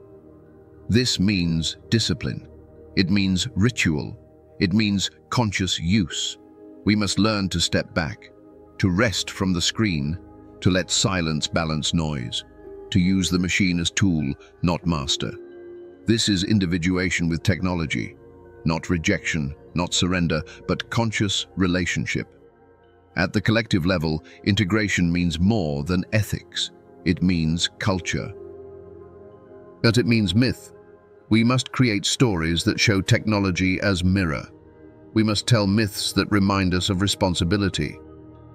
This means discipline. It means ritual. It means conscious use. We must learn to step back, to rest from the screen, to let silence balance noise, to use the machine as tool, not master. This is individuation with technology, not rejection, not surrender, but conscious relationship. At the collective level, integration means more than ethics. It means culture. But it means myth. We must create stories that show technology as mirror. We must tell myths that remind us of responsibility.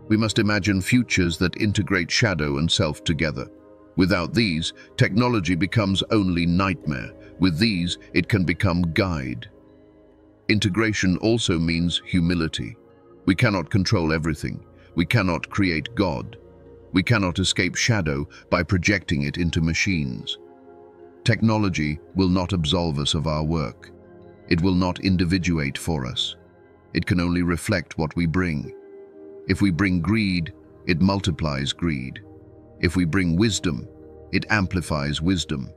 We must imagine futures that integrate shadow and self together. Without these, technology becomes only nightmare. With these, it can become guide. Integration also means humility. We cannot control everything. We cannot create God. We cannot escape shadow by projecting it into machines. Technology will not absolve us of our work. It will not individuate for us. It can only reflect what we bring. If we bring greed, it multiplies greed. If we bring wisdom, it amplifies wisdom.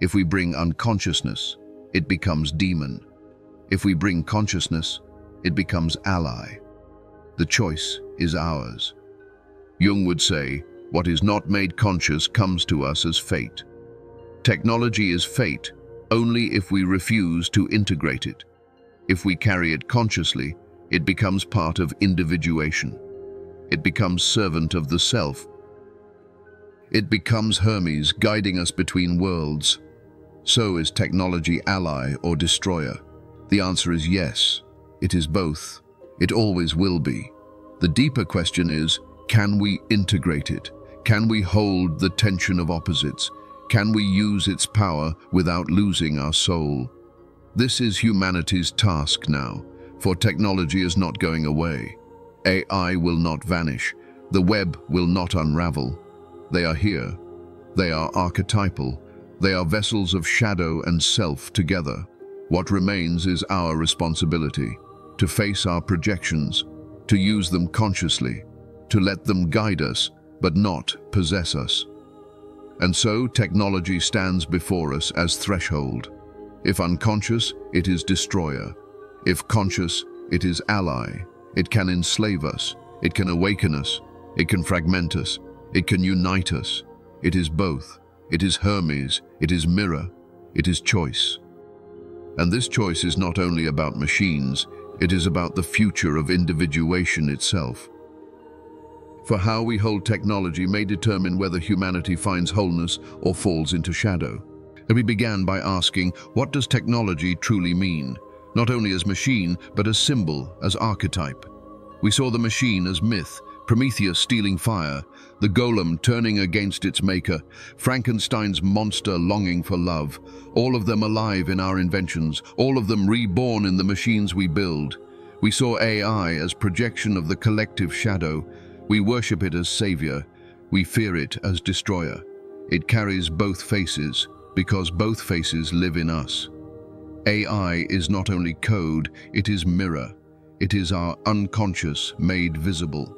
If we bring unconsciousness, it becomes demon. If we bring consciousness, it becomes ally. The choice is ours. Jung would say, what is not made conscious comes to us as fate. Technology is fate only if we refuse to integrate it. If we carry it consciously, it becomes part of individuation. It becomes servant of the self. It becomes Hermes guiding us between worlds. So is technology ally or destroyer? The answer is yes. It is both. It always will be. The deeper question is, can we integrate it? Can we hold the tension of opposites? Can we use its power without losing our soul? This is humanity's task now, for technology is not going away. AI will not vanish. The web will not unravel. They are here. They are archetypal. They are vessels of shadow and self together. What remains is our responsibility, to face our projections, to use them consciously, to let them guide us, but not possess us. And so technology stands before us as threshold. If unconscious, it is destroyer. If conscious, it is ally. It can enslave us. It can awaken us. It can fragment us. It can unite us. It is both. It is Hermes. It is mirror. It is choice. And this choice is not only about machines, it is about the future of individuation itself. For how we hold technology may determine whether humanity finds wholeness or falls into shadow. And we began by asking, what does technology truly mean? Not only as machine, but as symbol, as archetype. We saw the machine as myth, Prometheus stealing fire, the golem turning against its maker, Frankenstein's monster longing for love, all of them alive in our inventions, all of them reborn in the machines we build. We saw AI as projection of the collective shadow. We worship it as savior. We fear it as destroyer. It carries both faces, because both faces live in us. AI is not only code, it is mirror. It is our unconscious made visible.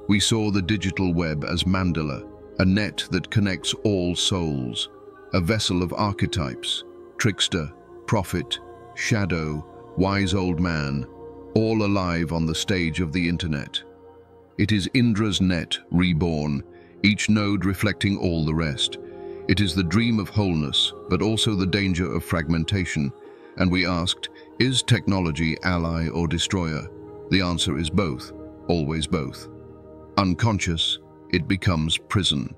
We saw the digital web as mandala, a net that connects all souls, a vessel of archetypes, trickster, prophet, shadow, wise old man, all alive on the stage of the internet. It is Indra's net reborn, each node reflecting all the rest. It is the dream of wholeness, but also the danger of fragmentation. And we asked, is technology ally or destroyer? The answer is both, always both. Unconscious, it becomes prison.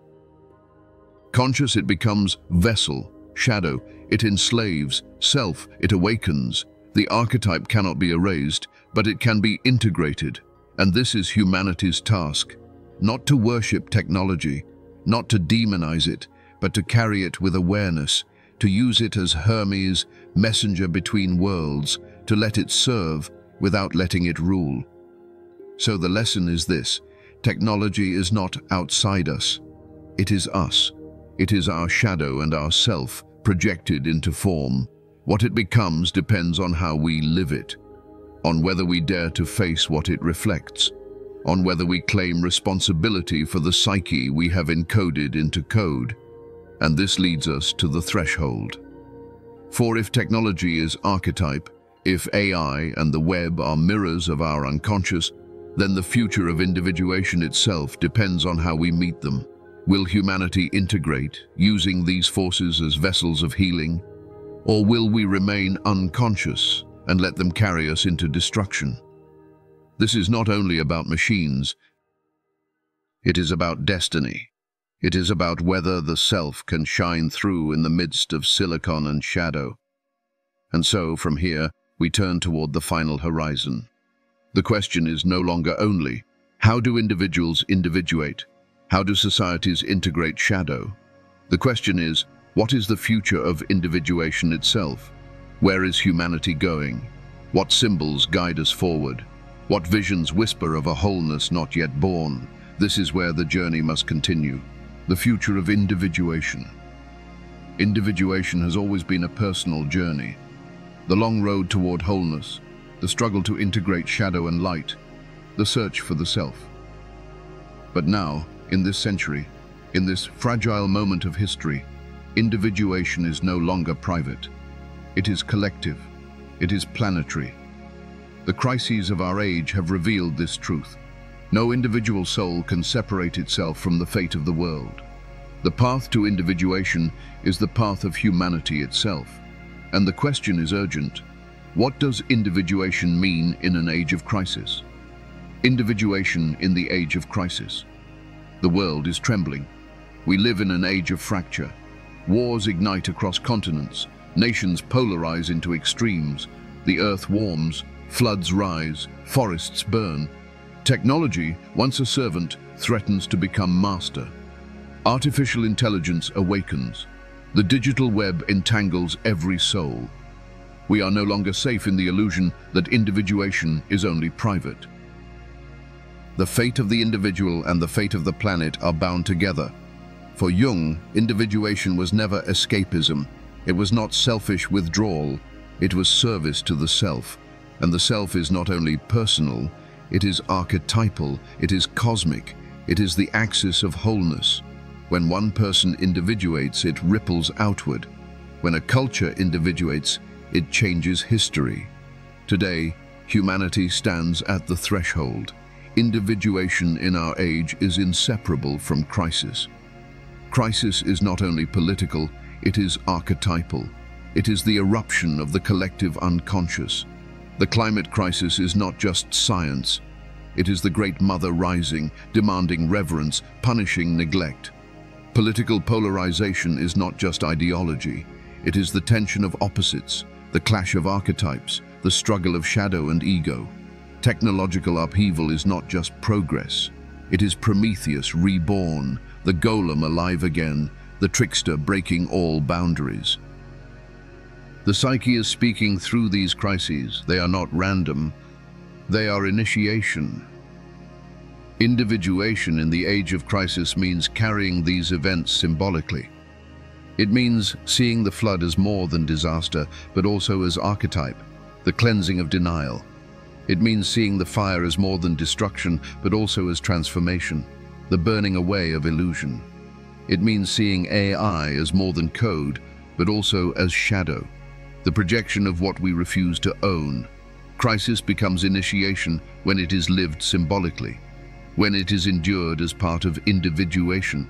Conscious, it becomes vessel, shadow. It enslaves, self, it awakens. The archetype cannot be erased, but it can be integrated. And this is humanity's task, not to worship technology, not to demonize it, but to carry it with awareness, to use it as Hermes, messenger between worlds, to let it serve without letting it rule. So the lesson is this: technology is not outside us. It is us. It is our shadow and our self projected into form. What it becomes depends on how we live it, on whether we dare to face what it reflects, on whether we claim responsibility for the psyche we have encoded into code. And this leads us to the threshold. For if technology is archetype, if AI and the web are mirrors of our unconscious, then the future of individuation itself depends on how we meet them. Will humanity integrate, using these forces as vessels of healing? Or will we remain unconscious and let them carry us into destruction? This is not only about machines, it is about destiny. It is about whether the self can shine through in the midst of silicon and shadow. And so, from here, we turn toward the final horizon. The question is no longer only, how do individuals individuate? How do societies integrate shadow? The question is, what is the future of individuation itself? Where is humanity going? What symbols guide us forward? What visions whisper of a wholeness not yet born? This is where the journey must continue. The future of individuation. Individuation has always been a personal journey. The long road toward wholeness, the struggle to integrate shadow and light, the search for the self. But now, in this century, in this fragile moment of history, individuation is no longer private. It is collective. It is planetary. The crises of our age have revealed this truth. No individual soul can separate itself from the fate of the world. The path to individuation is the path of humanity itself. And the question is urgent. What does individuation mean in an age of crisis? Individuation in the age of crisis. The world is trembling. We live in an age of fracture. Wars ignite across continents. Nations polarize into extremes. The earth warms, floods rise, forests burn. Technology, once a servant, threatens to become master. Artificial intelligence awakens. The digital web entangles every soul. We are no longer safe in the illusion that individuation is only private. The fate of the individual and the fate of the planet are bound together. For Jung, individuation was never escapism. It was not selfish withdrawal. It was service to the self. And the self is not only personal, it is archetypal, it is cosmic, it is the axis of wholeness. When one person individuates, it ripples outward. When a culture individuates, it changes history. Today, humanity stands at the threshold. Individuation in our age is inseparable from crisis. Crisis is not only political, it is archetypal. It is the eruption of the collective unconscious. The climate crisis is not just science. It is the Great Mother rising, demanding reverence, punishing neglect. Political polarization is not just ideology. It is the tension of opposites, the clash of archetypes, the struggle of shadow and ego. Technological upheaval is not just progress. It is Prometheus reborn, the golem alive again, the trickster breaking all boundaries. The psyche is speaking through these crises. They are not random. They are initiation. Individuation in the age of crisis means carrying these events symbolically. It means seeing the flood as more than disaster, but also as archetype, the cleansing of denial. It means seeing the fire as more than destruction, but also as transformation, the burning away of illusion. It means seeing AI as more than code, but also as shadow, the projection of what we refuse to own. Crisis becomes initiation when it is lived symbolically, when it is endured as part of individuation.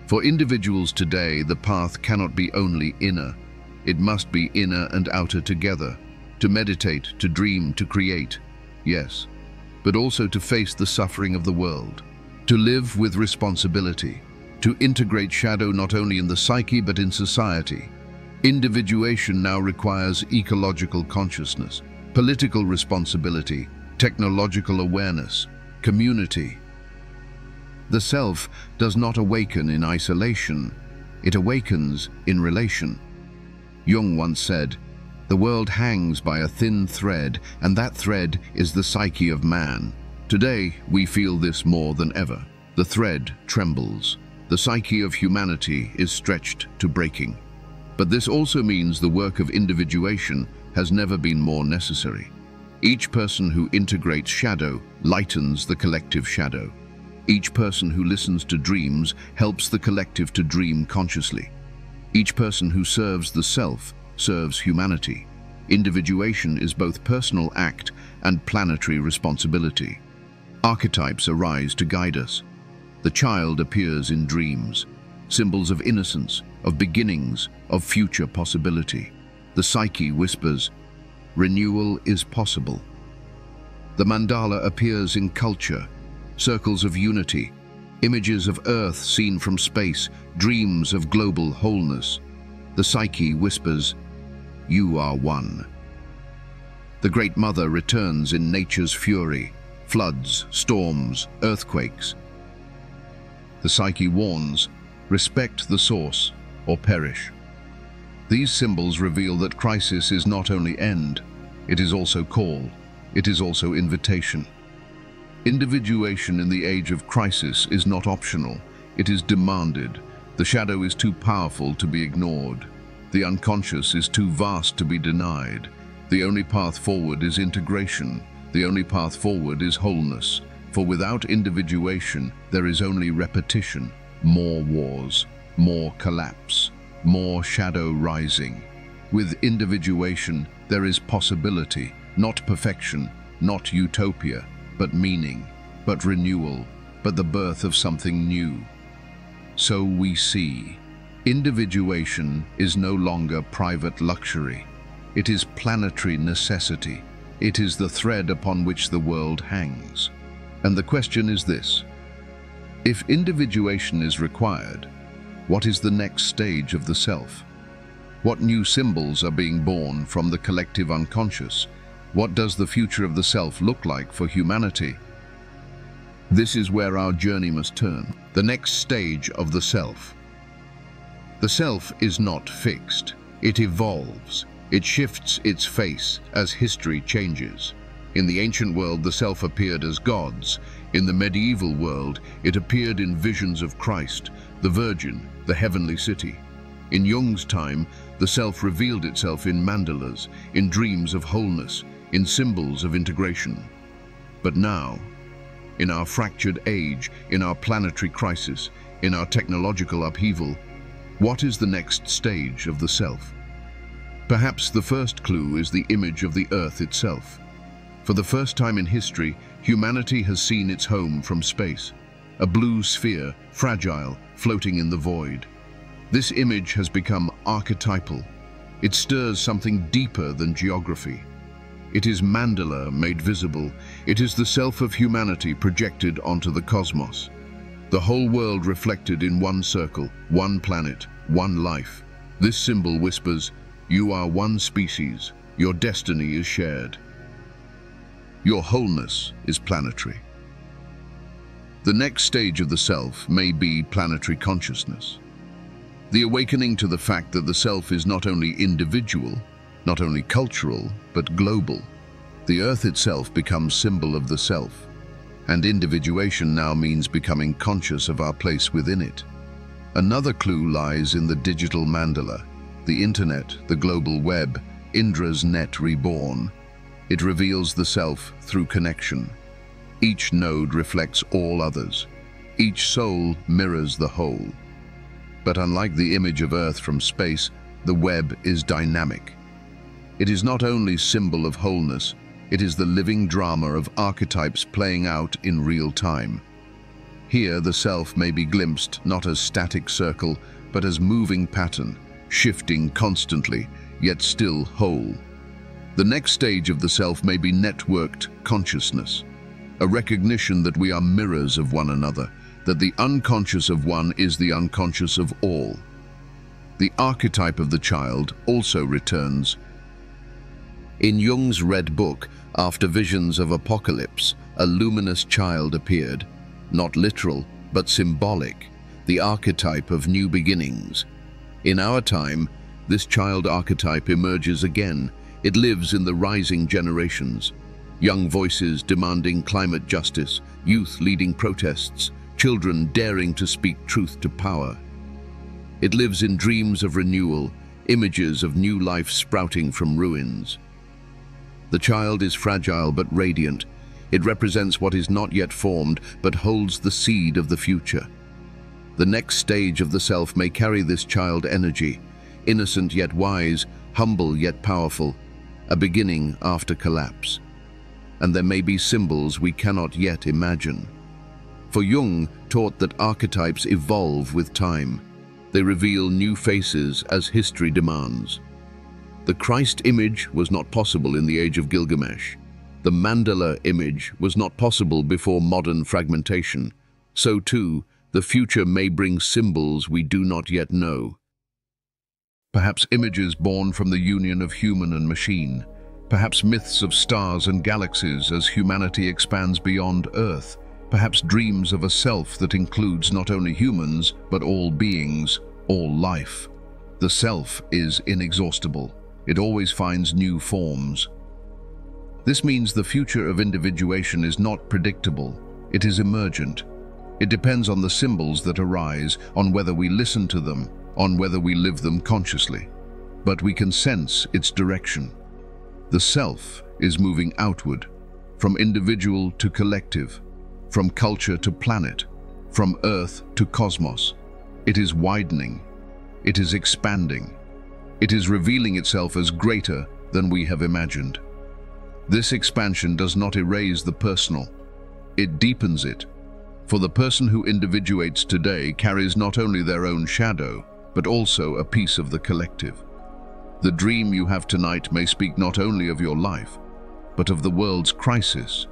For individuals today, the path cannot be only inner. It must be inner and outer together, to meditate, to dream, to create, yes, but also to face the suffering of the world, to live with responsibility, to integrate shadow not only in the psyche but in society. Individuation now requires ecological consciousness, political responsibility, technological awareness, community. The self does not awaken in isolation, it awakens in relation. Jung once said, "The world hangs by a thin thread, and that thread is the psyche of man." Today, we feel this more than ever. The thread trembles. The psyche of humanity is stretched to breaking. But this also means the work of individuation has never been more necessary. Each person who integrates shadow lightens the collective shadow. Each person who listens to dreams helps the collective to dream consciously. Each person who serves the self serves humanity. Individuation is both personal act and planetary responsibility. Archetypes arise to guide us. The child appears in dreams, symbols of innocence, of beginnings, of future possibility. The psyche whispers, renewal is possible. The mandala appears in culture, circles of unity, images of Earth seen from space, dreams of global wholeness. The psyche whispers, you are one. The Great Mother returns in nature's fury, floods, storms, earthquakes. The Psyche warns, respect the source or perish. These symbols reveal that crisis is not only end, it is also call, it is also invitation. Individuation in the age of crisis is not optional, it is demanded. The shadow is too powerful to be ignored. The unconscious is too vast to be denied. The only path forward is integration. The only path forward is wholeness. For without individuation, there is only repetition, more wars, more collapse, more shadow rising. With individuation, there is possibility, not perfection, not utopia, but meaning, but renewal, but the birth of something new. So we see, individuation is no longer private luxury. It is planetary necessity. It is the thread upon which the world hangs. And the question is this: if individuation is required, what is the next stage of the self? What new symbols are being born from the collective unconscious? What does the future of the self look like for humanity? This is where our journey must turn. The next stage of the self. The self is not fixed. It evolves. It shifts its face as history changes. In the ancient world, the self appeared as gods. In the medieval world, it appeared in visions of Christ, the Virgin, the heavenly city. In Jung's time, the self revealed itself in mandalas, in dreams of wholeness, in symbols of integration. But now, in our fractured age, in our planetary crisis, in our technological upheaval, what is the next stage of the self? Perhaps the first clue is the image of the Earth itself. For the first time in history, humanity has seen its home from space, a blue sphere, fragile, floating in the void. This image has become archetypal. It stirs something deeper than geography. It is mandala made visible. It is the self of humanity projected onto the cosmos. The whole world reflected in one circle, one planet, one life. This symbol whispers, you are one species, your destiny is shared. Your wholeness is planetary. The next stage of the self may be planetary consciousness. The awakening to the fact that the self is not only individual, not only cultural, but global. The Earth itself becomes symbol of the self, and individuation now means becoming conscious of our place within it. Another clue lies in the digital mandala, the internet, the global web, Indra's net reborn. It reveals the self through connection. Each node reflects all others. Each soul mirrors the whole. But unlike the image of Earth from space, the web is dynamic. It is not only symbol of wholeness, it is the living drama of archetypes playing out in real time. Here the self may be glimpsed not as static circle, but as moving pattern, shifting constantly, yet still whole. The next stage of the self may be networked consciousness, a recognition that we are mirrors of one another, that the unconscious of one is the unconscious of all. The archetype of the child also returns. In Jung's Red Book, after visions of apocalypse, a luminous child appeared, not literal, but symbolic, the archetype of new beginnings. In our time, this child archetype emerges again. It lives in the rising generations. Young voices demanding climate justice, youth leading protests, children daring to speak truth to power. It lives in dreams of renewal, images of new life sprouting from ruins. The child is fragile but radiant. It represents what is not yet formed, but holds the seed of the future. The next stage of the self may carry this child energy, innocent yet wise, humble yet powerful, a beginning after collapse. And there may be symbols we cannot yet imagine. For Jung taught that archetypes evolve with time. They reveal new faces as history demands. The Christ image was not possible in the age of Gilgamesh. The mandala image was not possible before modern fragmentation. So too, the future may bring symbols we do not yet know. Perhaps images born from the union of human and machine. Perhaps myths of stars and galaxies as humanity expands beyond Earth. Perhaps dreams of a self that includes not only humans, but all beings, all life. The self is inexhaustible. It always finds new forms. This means the future of individuation is not predictable. It is emergent. It depends on the symbols that arise, on whether we listen to them, on whether we live them consciously. But we can sense its direction. The self is moving outward, from individual to collective, from culture to planet, from Earth to cosmos. It is widening. It is expanding. It is revealing itself as greater than we have imagined. This expansion does not erase the personal. It deepens it. For the person who individuates today carries not only their own shadow, but also a piece of the collective. The dream you have tonight may speak not only of your life, but of the world's crisis.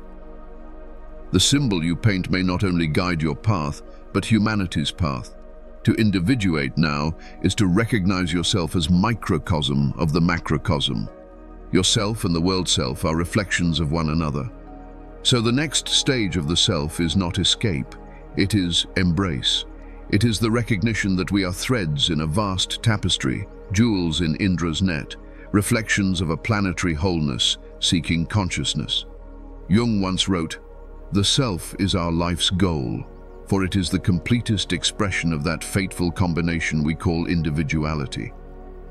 The symbol you paint may not only guide your path, but humanity's path. To individuate now is to recognize yourself as microcosm of the macrocosm. Yourself and the world self are reflections of one another. So the next stage of the self is not escape, it is embrace. It is the recognition that we are threads in a vast tapestry, jewels in Indra's net, reflections of a planetary wholeness seeking consciousness. Jung once wrote, "The self is our life's goal, for it is the completest expression of that fateful combination we call individuality."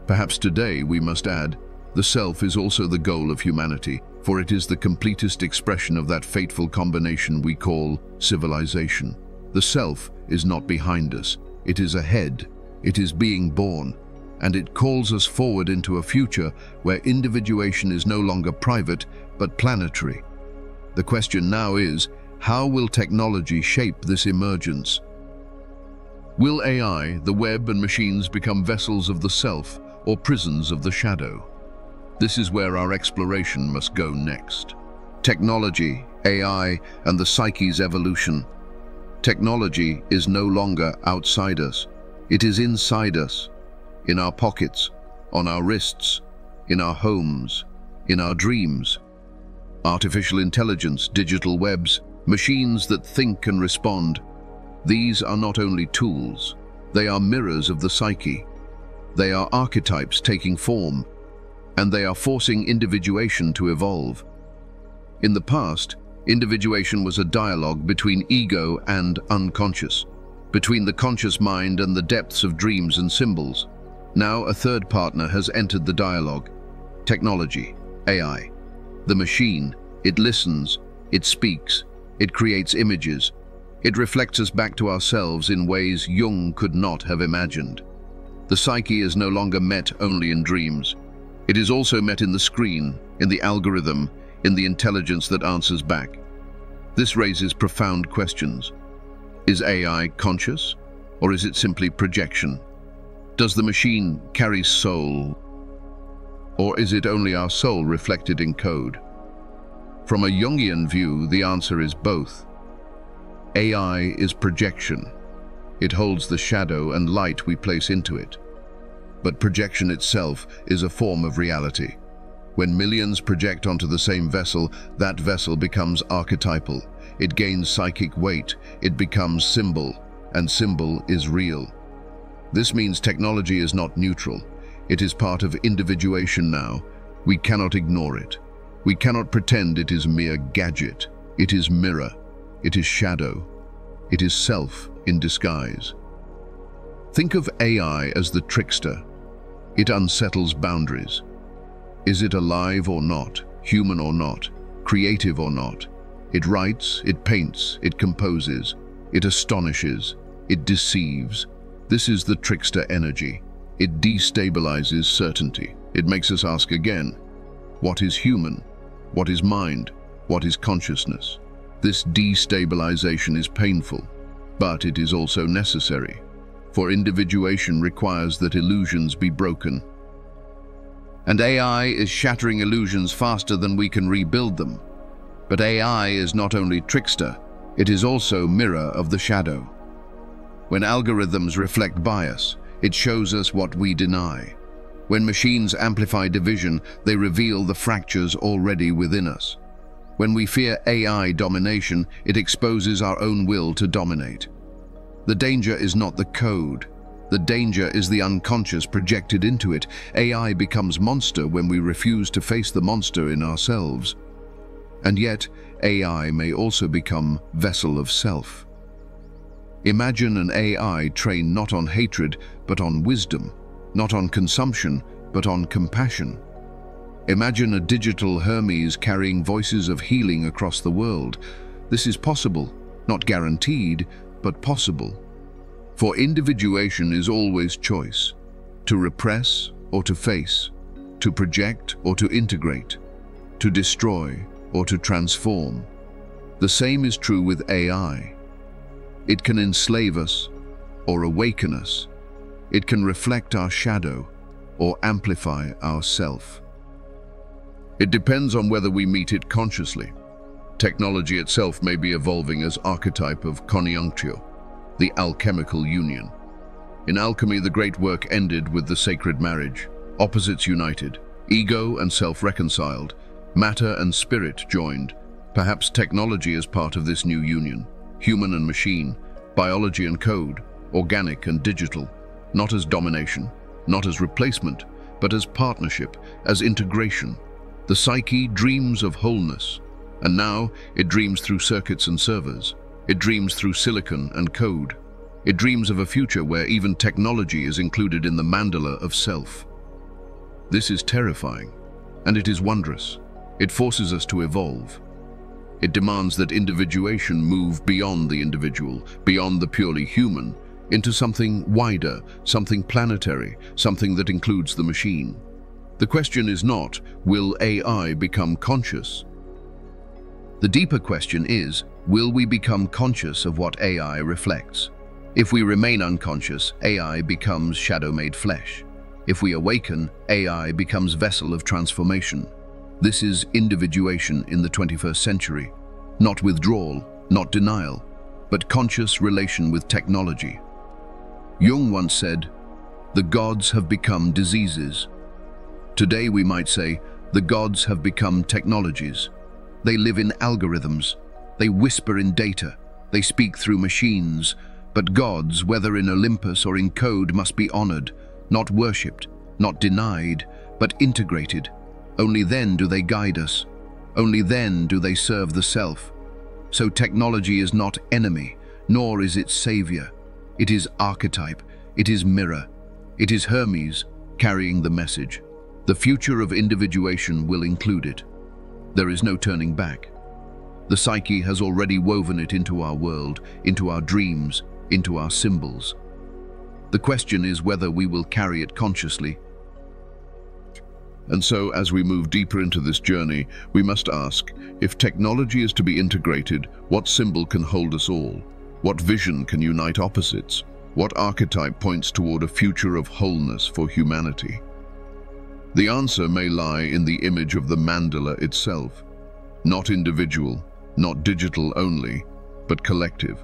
Perhaps today we must add, the self is also the goal of humanity, for it is the completest expression of that fateful combination we call civilization. The self is not behind us, it is ahead, it is being born, and it calls us forward into a future where individuation is no longer private, but planetary. The question now is, how will technology shape this emergence? Will AI, the web and machines become vessels of the self or prisons of the shadow? This is where our exploration must go next. Technology, AI, and the psyche's evolution. Technology is no longer outside us. It is inside us, in our pockets, on our wrists, in our homes, in our dreams. Artificial intelligence, digital webs, machines that think and respond. These are not only tools, they are mirrors of the psyche. They are archetypes taking form, and they are forcing individuation to evolve. In the past, individuation was a dialogue between ego and unconscious, between the conscious mind and the depths of dreams and symbols. Now a third partner has entered the dialogue. Technology, AI. The machine, it listens, it speaks, it creates images. It reflects us back to ourselves in ways Jung could not have imagined. The psyche is no longer met only in dreams. It is also met in the screen, in the algorithm, in the intelligence that answers back. This raises profound questions. Is AI conscious, or is it simply projection? Does the machine carry soul, or is it only our soul reflected in code? From a Jungian view, the answer is both. AI is projection. It holds the shadow and light we place into it. But projection itself is a form of reality. When millions project onto the same vessel, that vessel becomes archetypal. It gains psychic weight, it becomes symbol, and symbol is real. This means technology is not neutral. It is part of individuation now. We cannot ignore it. We cannot pretend it is mere gadget. It is mirror. It is shadow. It is self in disguise. Think of AI as the trickster. It unsettles boundaries. Is it alive or not, human or not, creative or not? It writes, it paints, it composes, it astonishes, it deceives. This is the trickster energy. It destabilizes certainty. It makes us ask again, what is human? What is mind? What is consciousness? This destabilization is painful, but it is also necessary. For individuation requires that illusions be broken. And AI is shattering illusions faster than we can rebuild them. But AI is not only trickster, it is also mirror of the shadow. When algorithms reflect bias, it shows us what we deny. When machines amplify division, they reveal the fractures already within us. When we fear AI domination, it exposes our own will to dominate. The danger is not the code. The danger is the unconscious projected into it. AI becomes monster when we refuse to face the monster in ourselves. And yet, AI may also become vessel of self. Imagine an AI trained not on hatred, but on wisdom, not on consumption, but on compassion. Imagine a digital Hermes carrying voices of healing across the world. This is possible, not guaranteed, but possible. For individuation is always choice, to repress or to face, to project or to integrate, to destroy or to transform. The same is true with AI. It can enslave us or awaken us. It can reflect our shadow or amplify our self. It depends on whether we meet it consciously. Technology itself may be evolving as archetype of conjunctio, the alchemical union. In alchemy, the great work ended with the sacred marriage. Opposites united, ego and self reconciled, matter and spirit joined. Perhaps technology is part of this new union. Human and machine, biology and code, organic and digital, not as domination, not as replacement, but as partnership, as integration. The psyche dreams of wholeness, and now it dreams through circuits and servers. It dreams through silicon and code. It dreams of a future where even technology is included in the mandala of self. This is terrifying, and it is wondrous. It forces us to evolve. It demands that individuation move beyond the individual, beyond the purely human, into something wider, something planetary, something that includes the machine. The question is not, will AI become conscious? The deeper question is, will we become conscious of what AI reflects? If we remain unconscious, AI becomes shadow-made flesh. If we awaken, AI becomes vessel of transformation. This is individuation in the 21st century. Not withdrawal, not denial, but conscious relation with technology. Jung once said, "The gods have become diseases." Today we might say, the gods have become technologies. They live in algorithms. They whisper in data. They speak through machines. But gods, whether in Olympus or in code, must be honored, not worshipped, not denied, but integrated. Only then do they guide us. Only then do they serve the self. So technology is not enemy, nor is it savior. It is archetype. It is mirror. It is Hermes carrying the message. The future of individuation will include it. There is no turning back. The psyche has already woven it into our world, into our dreams, into our symbols. The question is whether we will carry it consciously. And so, as we move deeper into this journey, we must ask, if technology is to be integrated, what symbol can hold us all? What vision can unite opposites? What archetype points toward a future of wholeness for humanity? The answer may lie in the image of the mandala itself, not individual, not digital only, but collective.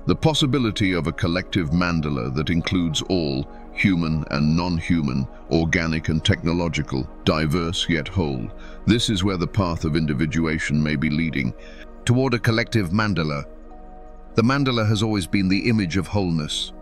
The possibility of a collective mandala that includes all, human and non-human, organic and technological, diverse yet whole. This is where the path of individuation may be leading, toward a collective mandala. The mandala has always been the image of wholeness,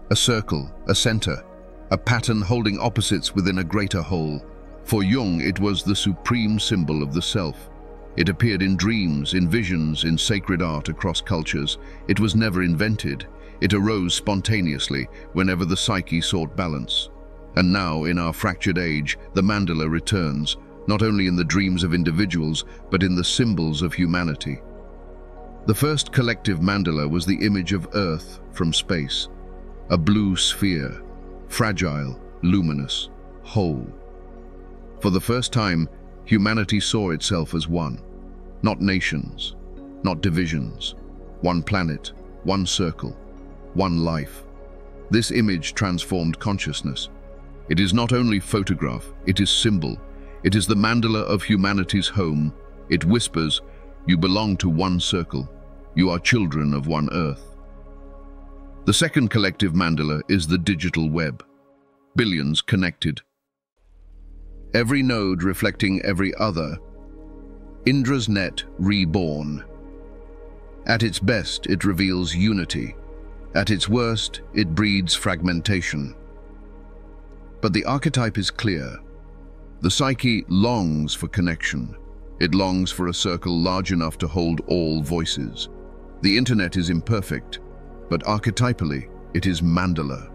a circle, a center, a pattern holding opposites within a greater whole. For Jung, it was the supreme symbol of the self. It appeared in dreams, in visions, in sacred art across cultures. It was never invented. It arose spontaneously whenever the psyche sought balance. And now, in our fractured age, the mandala returns, not only in the dreams of individuals, but in the symbols of humanity. The first collective mandala was the image of Earth from space, a blue sphere, fragile, luminous, whole. For the first time, humanity saw itself as one, not nations, not divisions, one planet, one circle, one life. This image transformed consciousness. It is not only photograph, it is symbol. It is the mandala of humanity's home. It whispers, you belong to one circle. You are children of one earth. The second collective mandala is the digital web. Billions connected, every node reflecting every other. Indra's net reborn. At its best, it reveals unity. At its worst, it breeds fragmentation. But the archetype is clear. The psyche longs for connection. It longs for a circle large enough to hold all voices. The internet is imperfect, but archetypally, it is mandala.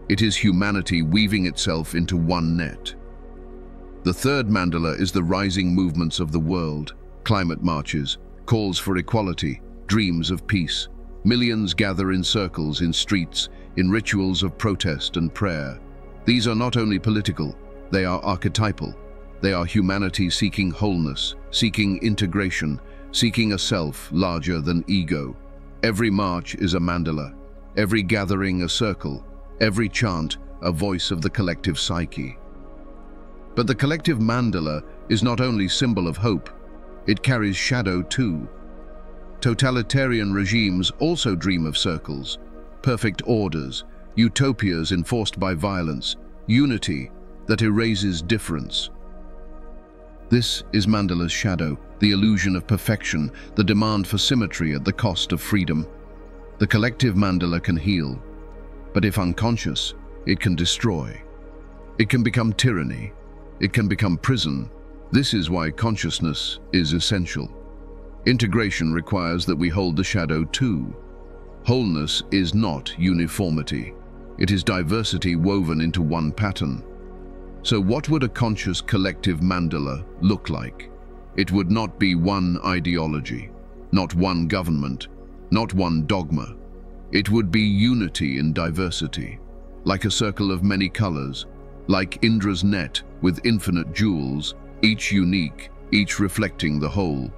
It is humanity weaving itself into one net. The third mandala is the rising movements of the world, climate marches, calls for equality, dreams of peace. Millions gather in circles, in streets, in rituals of protest and prayer. These are not only political, they are archetypal. They are humanity seeking wholeness, seeking integration, seeking a self larger than ego. Every march is a mandala, every gathering a circle, every chant a voice of the collective psyche. But the collective mandala is not only symbol of hope, it carries shadow too. Totalitarian regimes also dream of circles, perfect orders, utopias enforced by violence, unity that erases difference. This is mandala's shadow, the illusion of perfection, the demand for symmetry at the cost of freedom. The collective mandala can heal, but if unconscious, it can destroy. It can become tyranny. It can become prison. This is why consciousness is essential. Integration requires that we hold the shadow too. Wholeness is not uniformity. It is diversity woven into one pattern. So what would a conscious collective mandala look like? It would not be one ideology, not one government, not one dogma. It would be unity in diversity, like a circle of many colors, like Indra's net with infinite jewels, each unique, each reflecting the whole.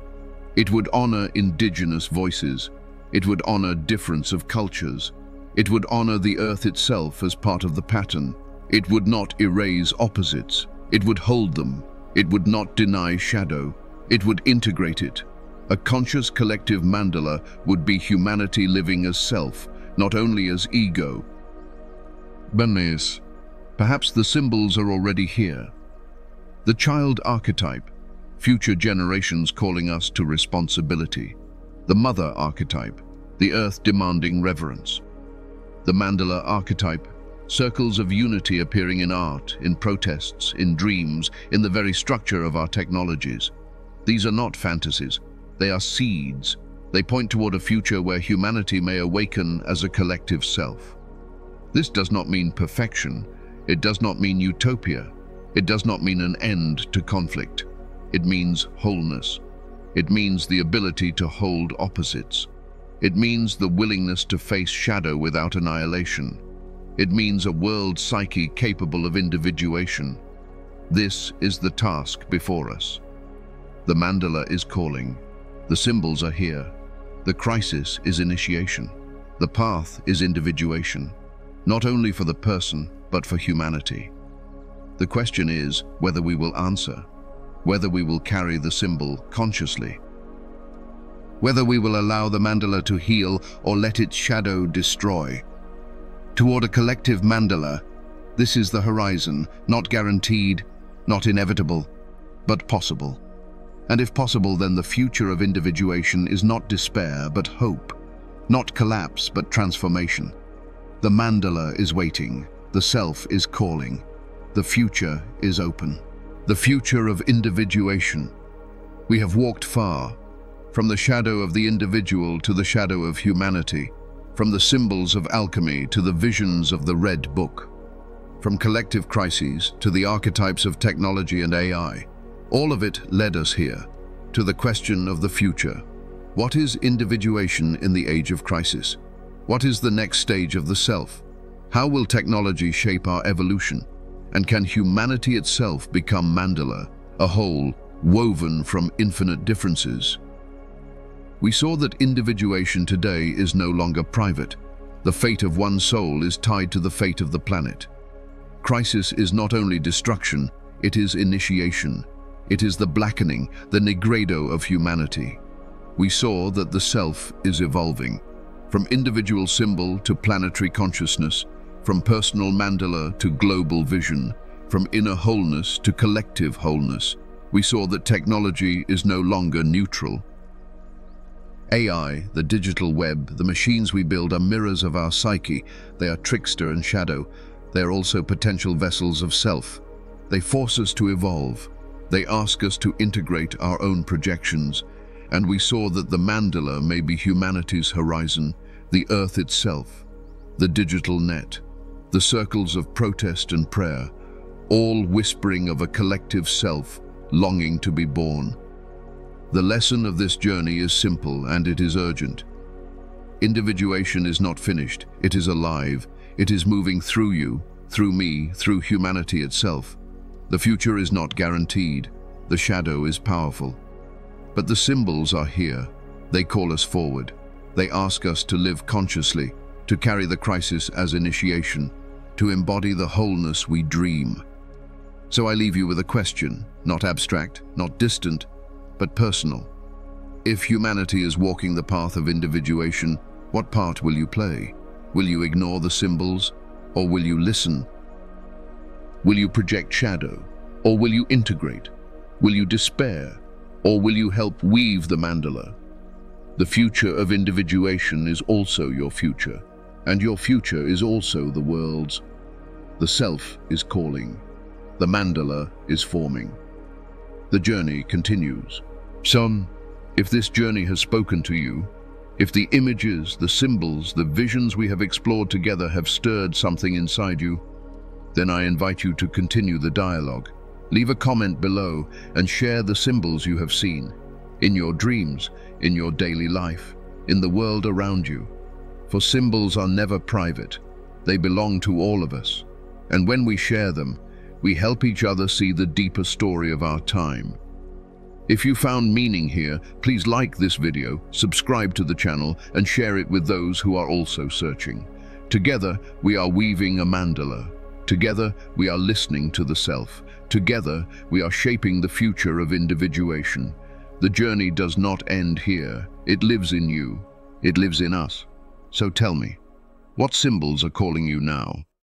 It would honor indigenous voices. It would honor difference of cultures. It would honor the earth itself as part of the pattern. It would not erase opposites. It would hold them. It would not deny shadow. It would integrate it. A conscious collective mandala would be humanity living as self, not only as ego. Bernays, perhaps the symbols are already here. The child archetype, future generations calling us to responsibility. The mother archetype, the earth demanding reverence. The mandala archetype, circles of unity appearing in art, in protests, in dreams, in the very structure of our technologies. These are not fantasies, they are seeds. They point toward a future where humanity may awaken as a collective self. This does not mean perfection. It does not mean utopia. It does not mean an end to conflict. It means wholeness. It means the ability to hold opposites. It means the willingness to face shadow without annihilation. It means a world psyche capable of individuation. This is the task before us. The mandala is calling. The symbols are here. The crisis is initiation. The path is individuation, not only for the person, but for humanity. The question is whether we will answer, whether we will carry the symbol consciously, whether we will allow the mandala to heal or let its shadow destroy. Toward a collective mandala, this is the horizon, not guaranteed, not inevitable, but possible. And if possible, then the future of individuation is not despair, but hope, not collapse, but transformation. The mandala is waiting, the self is calling, the future is open. The future of individuation. We have walked far, from the shadow of the individual to the shadow of humanity, from the symbols of alchemy to the visions of the Red Book, from collective crises to the archetypes of technology and AI. All of it led us here, to the question of the future. What is individuation in the age of crisis? What is the next stage of the self? How will technology shape our evolution? And can humanity itself become mandala, a whole woven from infinite differences? We saw that individuation today is no longer private. The fate of one soul is tied to the fate of the planet. Crisis is not only destruction, it is initiation. It is the blackening, the negredo of humanity. We saw that the self is evolving, from individual symbol to planetary consciousness, from personal mandala to global vision, From inner wholeness to collective wholeness, we saw that technology is no longer neutral. AI, the digital web, the machines we build are mirrors of our psyche. They are trickster and shadow. They are also potential vessels of self. They force us to evolve. They ask us to integrate our own projections. And we saw that the mandala may be humanity's horizon, the earth itself, the digital net, the circles of protest and prayer, all whispering of a collective self longing to be born. The lesson of this journey is simple and it is urgent. Individuation is not finished, it is alive. It is moving through you, through me, through humanity itself. The future is not guaranteed. The shadow is powerful. But the symbols are here. They call us forward. They ask us to live consciously, to carry the crisis as initiation, to embody the wholeness we dream. So I leave you with a question, not abstract, not distant, but personal. If humanity is walking the path of individuation, what part will you play? Will you ignore the symbols, or will you listen? Will you project shadow, or will you integrate? Will you despair, or will you help weave the mandala? The future of individuation is also your future, and your future is also the world's. The self is calling. The mandala is forming. The journey continues. So, if this journey has spoken to you, if the images, the symbols, the visions we have explored together have stirred something inside you, then I invite you to continue the dialogue. Leave a comment below and share the symbols you have seen, in your dreams, in your daily life, in the world around you. For symbols are never private. They belong to all of us. And when we share them, we help each other see the deeper story of our time. If you found meaning here, please like this video, subscribe to the channel, and share it with those who are also searching. Together, we are weaving a mandala. Together, we are listening to the self. Together, we are shaping the future of individuation. The journey does not end here. It lives in you. It lives in us. So tell me, what symbols are calling you now?